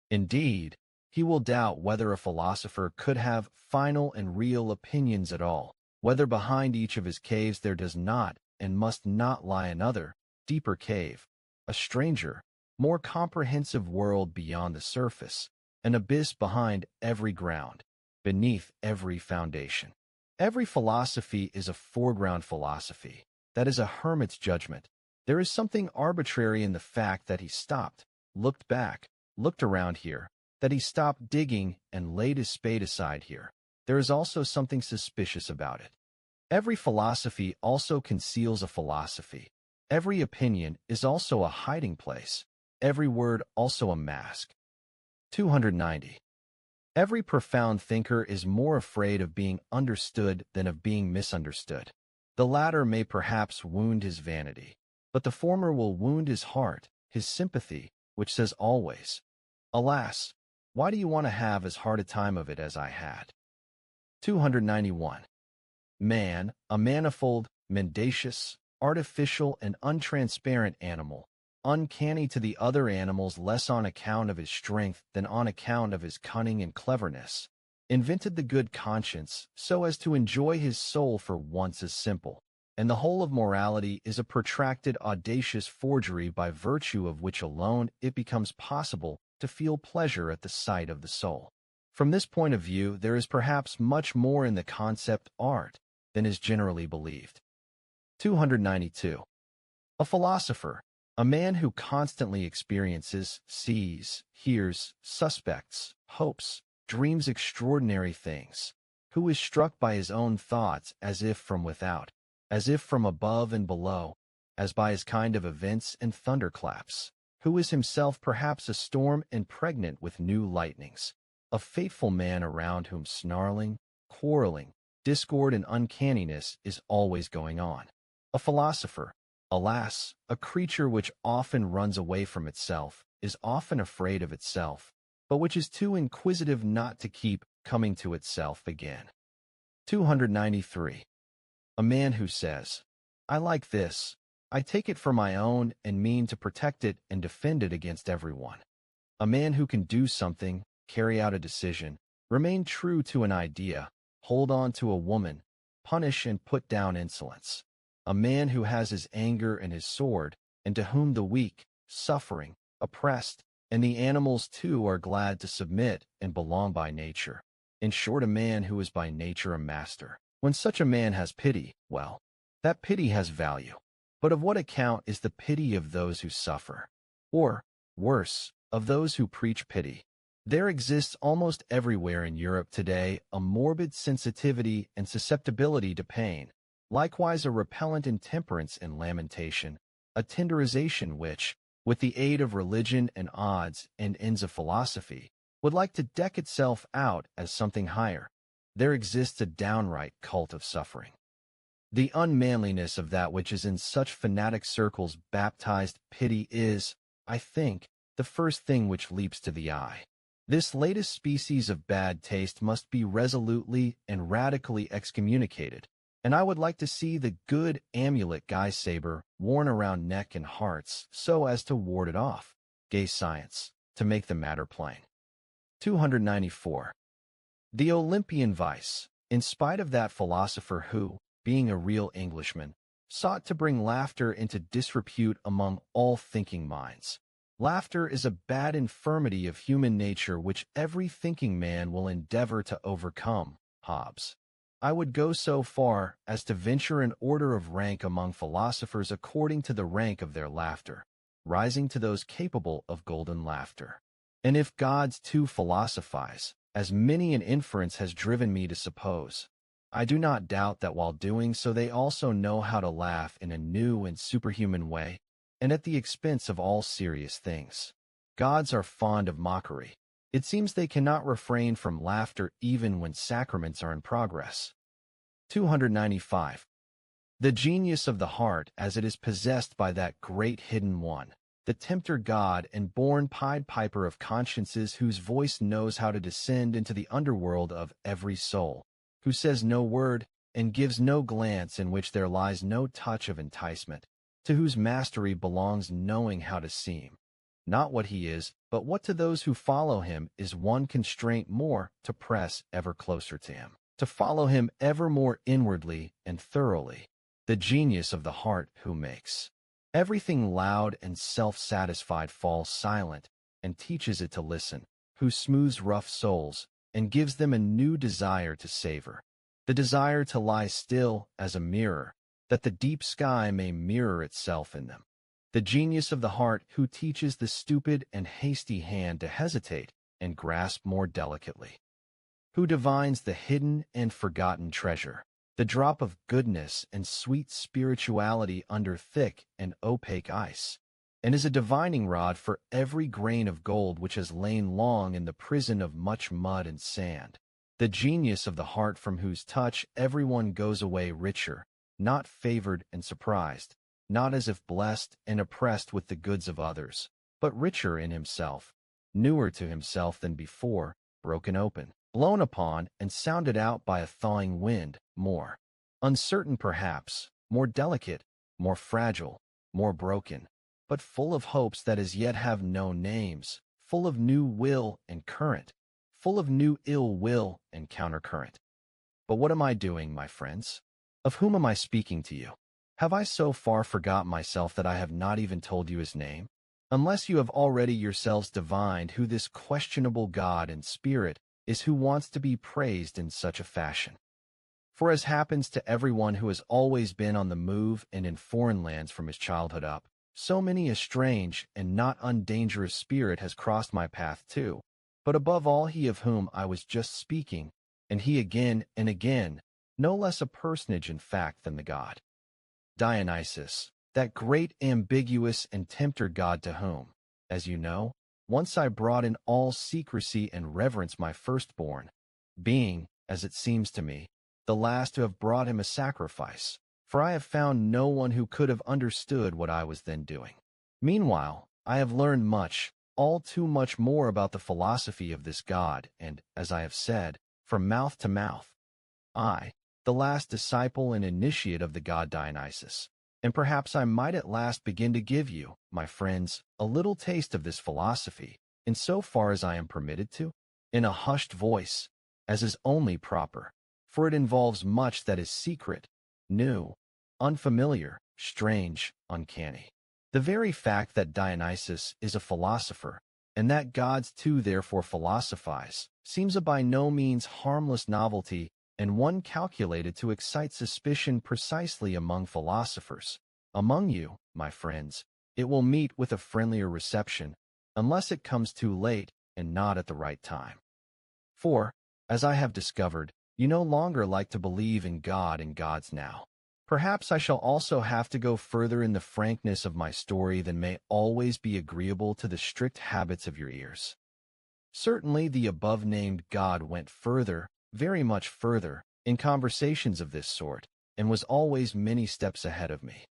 B: Indeed, he will doubt whether a philosopher could have final and real opinions at all, whether behind each of his caves there does not and must not lie another, deeper cave, a stranger, more comprehensive world beyond the surface, an abyss behind every ground, beneath every foundation. Every philosophy is a foreground philosophy. That is a hermit's judgment. There is something arbitrary in the fact that he stopped, looked back, looked around here, that he stopped digging and laid his spade aside here. There is also something suspicious about it. Every philosophy also conceals a philosophy. Every opinion is also a hiding place. Every word also a mask. 290. Every profound thinker is more afraid of being understood than of being misunderstood. The latter may perhaps wound his vanity, but the former will wound his heart, his sympathy, which says always, alas, why do you want to have as hard a time of it as I had? 291. Man, a manifold, mendacious, artificial, and untransparent animal, uncanny to the other animals less on account of his strength than on account of his cunning and cleverness, invented the good conscience so as to enjoy his soul for once as simple, and the whole of morality is a protracted audacious forgery by virtue of which alone it becomes possible to feel pleasure at the sight of the soul. From this point of view, there is perhaps much more in the concept art than is generally believed. 292. A philosopher, a man who constantly experiences, sees, hears, suspects, hopes, dreams extraordinary things, who is struck by his own thoughts as if from without, as if from above and below, as by his kind of events and thunderclaps, who is himself perhaps a storm and pregnant with new lightnings, a faithful man around whom snarling, quarreling, discord and uncanniness is always going on. A philosopher, alas, a creature which often runs away from itself, is often afraid of itself, but which is too inquisitive not to keep coming to itself again. 293. A man who says, I like this, I take it for my own and mean to protect it and defend it against everyone. A man who can do something, carry out a decision, remain true to an idea, hold on to a woman, punish and put down insolence. A man who has his anger and his sword, and to whom the weak, suffering, oppressed, and the animals too are glad to submit and belong by nature. In short, a man who is by nature a master. When such a man has pity, well, that pity has value. But of what account is the pity of those who suffer? Or, worse, of those who preach pity? There exists almost everywhere in Europe today a morbid sensitivity and susceptibility to pain, likewise a repellent intemperance and lamentation, a tenderization which, with the aid of religion and odds and ends of philosophy, would like to deck itself out as something higher. There exists a downright cult of suffering. The unmanliness of that which is in such fanatic circles baptized pity is, I think, the first thing which leaps to the eye. This latest species of bad taste must be resolutely and radically excommunicated, and I would like to see the good amulet guy saber worn around neck and hearts so as to ward it off. Gay science, to make the matter plain. 294. The Olympian vice, in spite of that philosopher who, being a real Englishman, sought to bring laughter into disrepute among all thinking minds. Laughter is a bad infirmity of human nature which every thinking man will endeavor to overcome. Hobbes. I would go so far as to venture an order of rank among philosophers according to the rank of their laughter, rising to those capable of golden laughter. And if gods too philosophize, as many an inference has driven me to suppose, I do not doubt that while doing so they also know how to laugh in a new and superhuman way, and at the expense of all serious things. Gods are fond of mockery. It seems they cannot refrain from laughter even when sacraments are in progress. 295. The genius of the heart as it is possessed by that great hidden one, the tempter God and born Pied Piper of consciences whose voice knows how to descend into the underworld of every soul, who says no word and gives no glance in which there lies no touch of enticement, to whose mastery belongs knowing how to seem, not what he is, but what to those who follow him is one constraint more to press ever closer to him, to follow him ever more inwardly and thoroughly, the genius of the heart who makes everything loud and self-satisfied fall silent and teaches it to listen, who smooths rough souls and gives them a new desire to savor, the desire to lie still as a mirror, that the deep sky may mirror itself in them. The genius of the heart who teaches the stupid and hasty hand to hesitate and grasp more delicately, who divines the hidden and forgotten treasure, the drop of goodness and sweet spirituality under thick and opaque ice, and is a divining rod for every grain of gold which has lain long in the prison of much mud and sand. The genius of the heart from whose touch everyone goes away richer, not favored and surprised, not as if blessed and oppressed with the goods of others, but richer in himself, newer to himself than before, broken open, blown upon and sounded out by a thawing wind, more uncertain perhaps, more delicate, more fragile, more broken, but full of hopes that as yet have no names, full of new will and current, full of new ill will and countercurrent. But what am I doing, my friends? Of whom am I speaking to you? Have I so far forgot myself that I have not even told you his name? Unless you have already yourselves divined who this questionable God and Spirit is who wants to be praised in such a fashion. For as happens to everyone who has always been on the move and in foreign lands from his childhood up, so many a strange and not undangerous spirit has crossed my path too, but above all he of whom I was just speaking, and he again and again, no less a personage in fact than the god Dionysus, that great ambiguous and tempter god to whom, as you know, once I brought in all secrecy and reverence my firstborn, being, as it seems to me, the last to have brought him a sacrifice, for I have found no one who could have understood what I was then doing. Meanwhile, I have learned much, all too much more about the philosophy of this god, and, as I have said, from mouth to mouth, I, the last disciple and initiate of the god Dionysus, and perhaps I might at last begin to give you, my friends, a little taste of this philosophy, in so far as I am permitted to, in a hushed voice, as is only proper, for it involves much that is secret, new, unfamiliar, strange, uncanny. The very fact that Dionysus is a philosopher, and that gods too therefore philosophize, seems a by no means harmless novelty and one calculated to excite suspicion precisely among philosophers. Among you, my friends, it will meet with a friendlier reception, unless it comes too late and not at the right time. For, as I have discovered, you no longer like to believe in God and gods now. Perhaps I shall also have to go further in the frankness of my story than may always be agreeable to the strict habits of your ears. Certainly the above-named god went further, very much further, in conversations of this sort, and was always many steps ahead of me.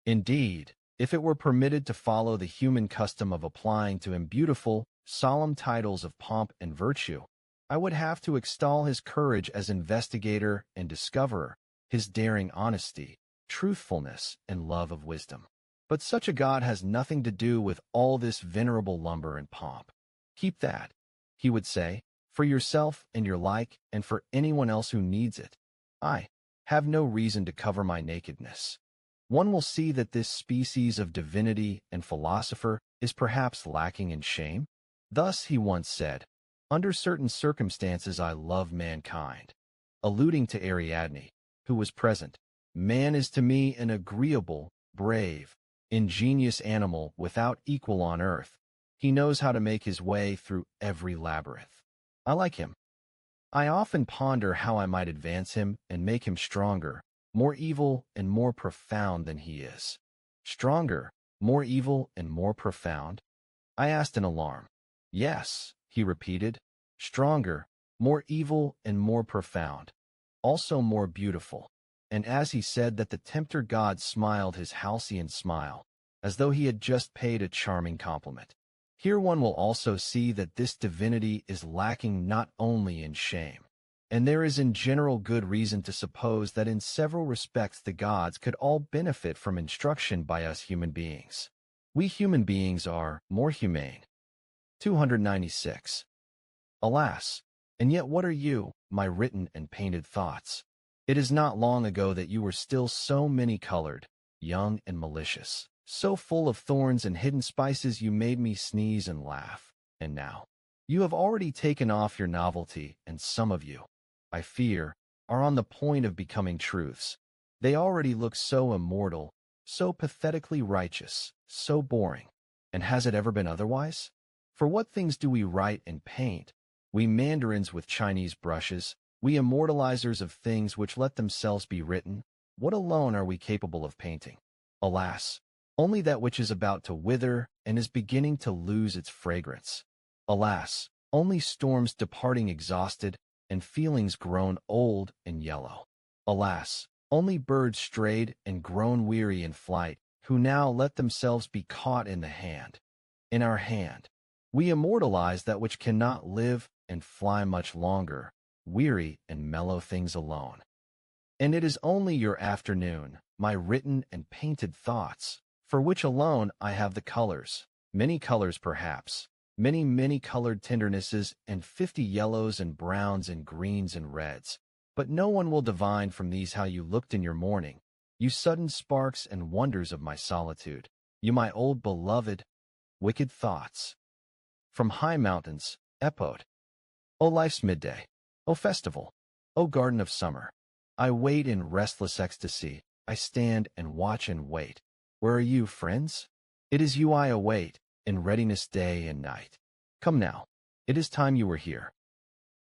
B: Indeed, if it were permitted to follow the human custom of applying to him beautiful, solemn titles of pomp and virtue. I would have to extol his courage as investigator and discoverer, his daring honesty, truthfulness, and love of wisdom. But such a God has nothing to do with all this venerable lumber and pomp. Keep that, he would say, for yourself and your like, and for anyone else who needs it. I have no reason to cover my nakedness. One will see that this species of divinity and philosopher is perhaps lacking in shame. Thus he once said, "Under certain circumstances I love mankind," alluding to Ariadne, who was present. Man is to me an agreeable, brave, ingenious animal without equal on earth. He knows how to make his way through every labyrinth. I like him. I often ponder how I might advance him and make him stronger, more evil and more profound than he is. Stronger, more evil and more profound? I asked in alarm. Yes, he repeated. Stronger, more evil and more profound. Also more beautiful. And as he said that, the tempter god smiled his halcyon smile, as though he had just paid a charming compliment. Here one will also see that this divinity is lacking not only in shame, and there is in general good reason to suppose that in several respects the gods could all benefit from instruction by us human beings. We human beings are more humane. 296. Alas, and yet what are you, my written and painted thoughts? It is not long ago that you were still so many-colored, young and malicious, so full of thorns and hidden spices you made me sneeze and laugh. And now, you have already taken off your novelty, and some of you, I fear, are on the point of becoming truths. They already look so immortal, so pathetically righteous, so boring. And has it ever been otherwise? For what things do we write and paint? We mandarins with Chinese brushes, we immortalizers of things which let themselves be written, what alone are we capable of painting? Alas, only that which is about to wither and is beginning to lose its fragrance. Alas, only storms departing exhausted, and feelings grown old and yellow. Alas, only birds strayed and grown weary in flight, who now let themselves be caught in the hand. In our hand, we immortalize that which cannot live and fly much longer, weary and mellow things alone. And it is only your afternoon, my written and painted thoughts, for which alone I have the colors, many colors perhaps, many colored tendernesses, and 50 yellows and browns and greens and reds. But no one will divine from these how you looked in your morning, you sudden sparks and wonders of my solitude, you my old beloved, wicked thoughts. From high mountains, Epode. O life's midday, O festival, O garden of summer, I wait in restless ecstasy, I stand and watch and wait. Where are you, friends? It is you I await, in readiness day and night. Come now, it is time you were here.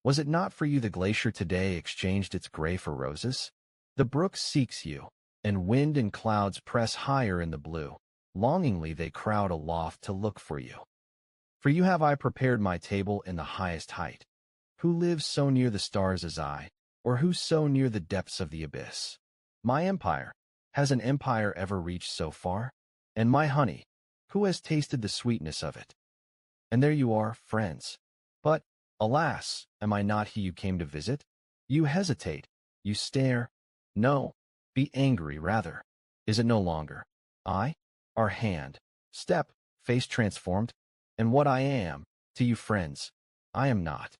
B: Was it not for you the glacier today exchanged its gray for roses? The brook seeks you, and wind and clouds press higher in the blue. Longingly they crowd aloft to look for you. For you have I prepared my table in the highest height. Who lives so near the stars as I, or who so near the depths of the abyss? My empire, has an empire ever reached so far? And my honey, who has tasted the sweetness of it? And there you are, friends. But, alas, am I not he you came to visit? You hesitate, you stare. No, be angry rather. Is it no longer I? Our hand, step, face transformed? And what I am, to you friends, I am not.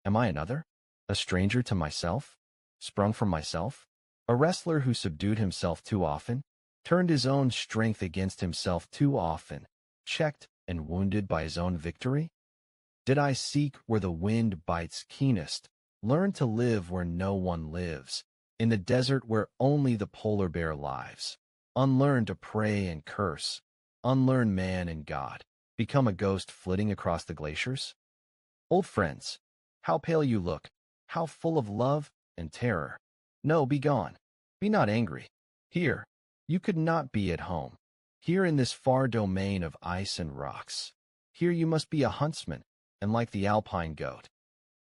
B: Am I another? A stranger to myself? Sprung from myself? A wrestler who subdued himself too often? Turned his own strength against himself too often? Checked and wounded by his own victory? Did I seek where the wind bites keenest? Learn to live where no one lives? In the desert where only the polar bear lives? Unlearn to pray and curse? Unlearn man and God? Become a ghost flitting across the glaciers? Old friends, how pale you look, how full of love and terror. No, be gone. Be not angry. Here, you could not be at home. Here in this far domain of ice and rocks. Here you must be a huntsman, and like the alpine goat.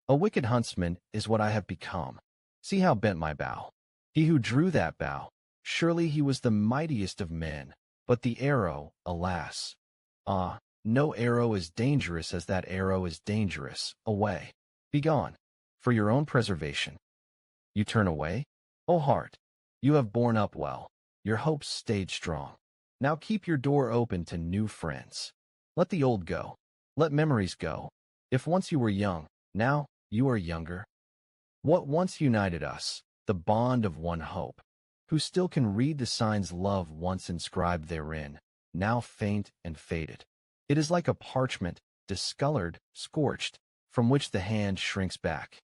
B: A wicked huntsman is what I have become. See how bent my bow. He who drew that bow, surely he was the mightiest of men, but the arrow, alas. Ah, No arrow is dangerous as that arrow is dangerous. Away. Begone. For your own preservation. You turn away? O heart, you have borne up well. Your hopes stayed strong. Now keep your door open to new friends. Let the old go. Let memories go. If once you were young, now you are younger. What once united us, the bond of one hope, who still can read the signs love once inscribed therein, now faint and faded. It is like a parchment, discolored, scorched, from which the hand shrinks back.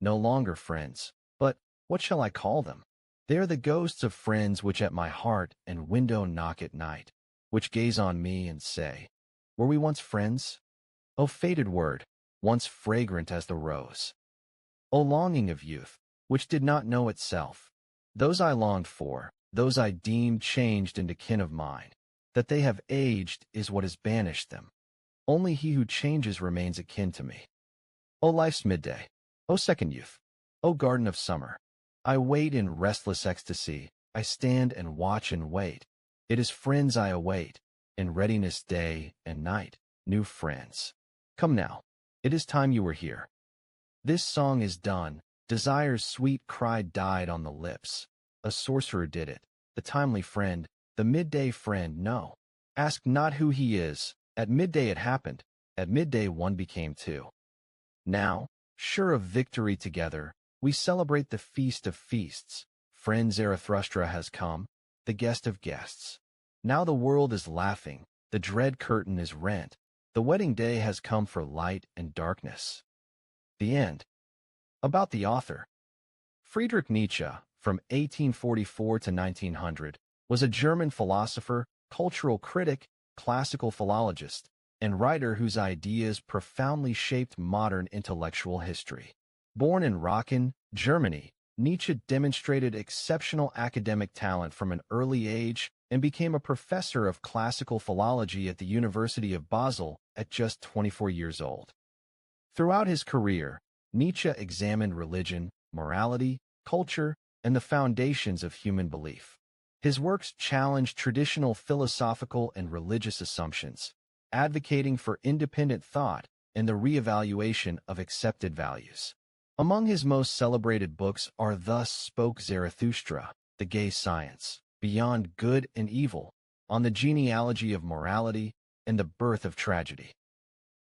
B: No longer friends, but what shall I call them? They are the ghosts of friends which at my heart and window knock at night, which gaze on me and say, were we once friends? O faded word, once fragrant as the rose. O longing of youth, which did not know itself. Those I longed for, those I deemed changed into kin of mine. That they have aged is what has banished them. Only he who changes remains akin to me. O life's midday, O second youth, O garden of summer, I wait in restless ecstasy, I stand and watch and wait. It is friends I await, in readiness day and night, new friends. Come now, it is time you were here. This song is done, desire's sweet cry died on the lips. A sorcerer did it, the timely friend, the midday friend, no. Ask not who he is, at midday it happened, at midday one became two. Now, sure of victory together, we celebrate the feast of feasts. Friend Zarathustra has come, the guest of guests. Now the world is laughing, the dread curtain is rent, the wedding day has come for light and darkness. The end. About the author. Friedrich Nietzsche, from 1844 to 1900, was a German philosopher, cultural critic, classical philologist, and writer whose ideas profoundly shaped modern intellectual history. Born in Aachen, Germany, Nietzsche demonstrated exceptional academic talent from an early age and became a professor of classical philology at the University of Basel at just 24 years old. Throughout his career, Nietzsche examined religion, morality, culture, and the foundations of human belief. His works challenged traditional philosophical and religious assumptions, advocating for independent thought and the re-evaluation of accepted values. Among his most celebrated books are Thus Spoke Zarathustra, The Gay Science, Beyond Good and Evil, On the Genealogy of Morality, and The Birth of Tragedy.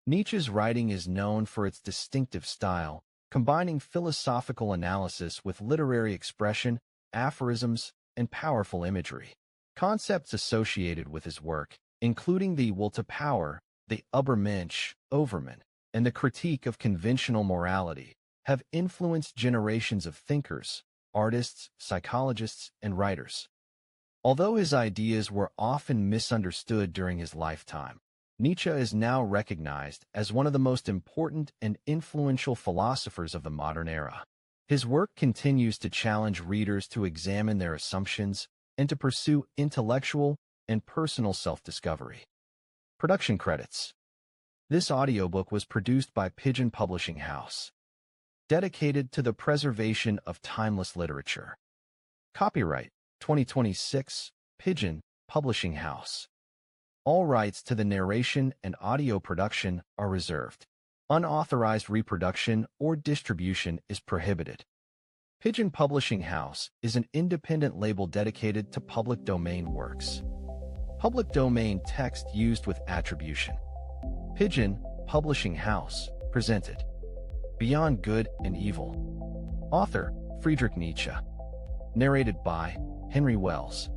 B: Nietzsche's writing is known for its distinctive style, combining philosophical analysis with literary expression, aphorisms, and powerful imagery. Concepts associated with his work, including the will to power, the Übermensch, Overman, and the critique of conventional morality, have influenced generations of thinkers, artists, psychologists, and writers. Although his ideas were often misunderstood during his lifetime, Nietzsche is now recognized as one of the most important and influential philosophers of the modern era. His work continues to challenge readers to examine their assumptions and to pursue intellectual and personal self-discovery. Production credits. This audiobook was produced by Pigeon Publishing House, dedicated to the preservation of timeless literature. Copyright 2026, Pigeon Publishing House. All rights to the narration and audio production are reserved. Unauthorized reproduction or distribution is prohibited. Pigeon Publishing House is an independent label dedicated to public domain works. Public domain text used with attribution. Pigeon Publishing House presented Beyond Good and Evil. Author Friedrich Nietzsche. Narrated by Henry Wells.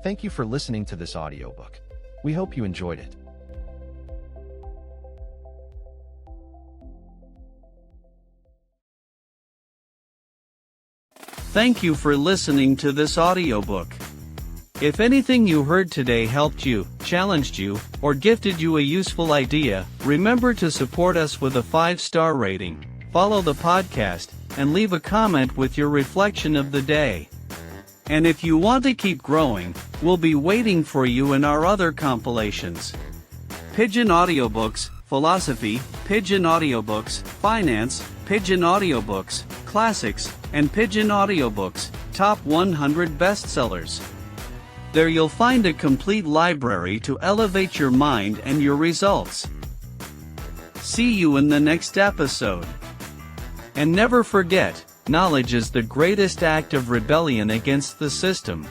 B: Thank you for listening to this audiobook. We hope you enjoyed it.
A: Thank you for listening to this audiobook. If anything you heard today helped you, challenged you, or gifted you a useful idea, remember to support us with a 5-star rating, follow the podcast, and leave a comment with your reflection of the day. And if you want to keep growing, we'll be waiting for you in our other compilations. Pigeon Audiobooks, Philosophy, Pigeon Audiobooks, Finance, Pigeon Audiobooks, Classics, and Pigeon Audiobooks, Top 100 Bestsellers. There you'll find a complete library to elevate your mind and your results. See you in the next episode. And never forget, knowledge is the greatest act of rebellion against the system.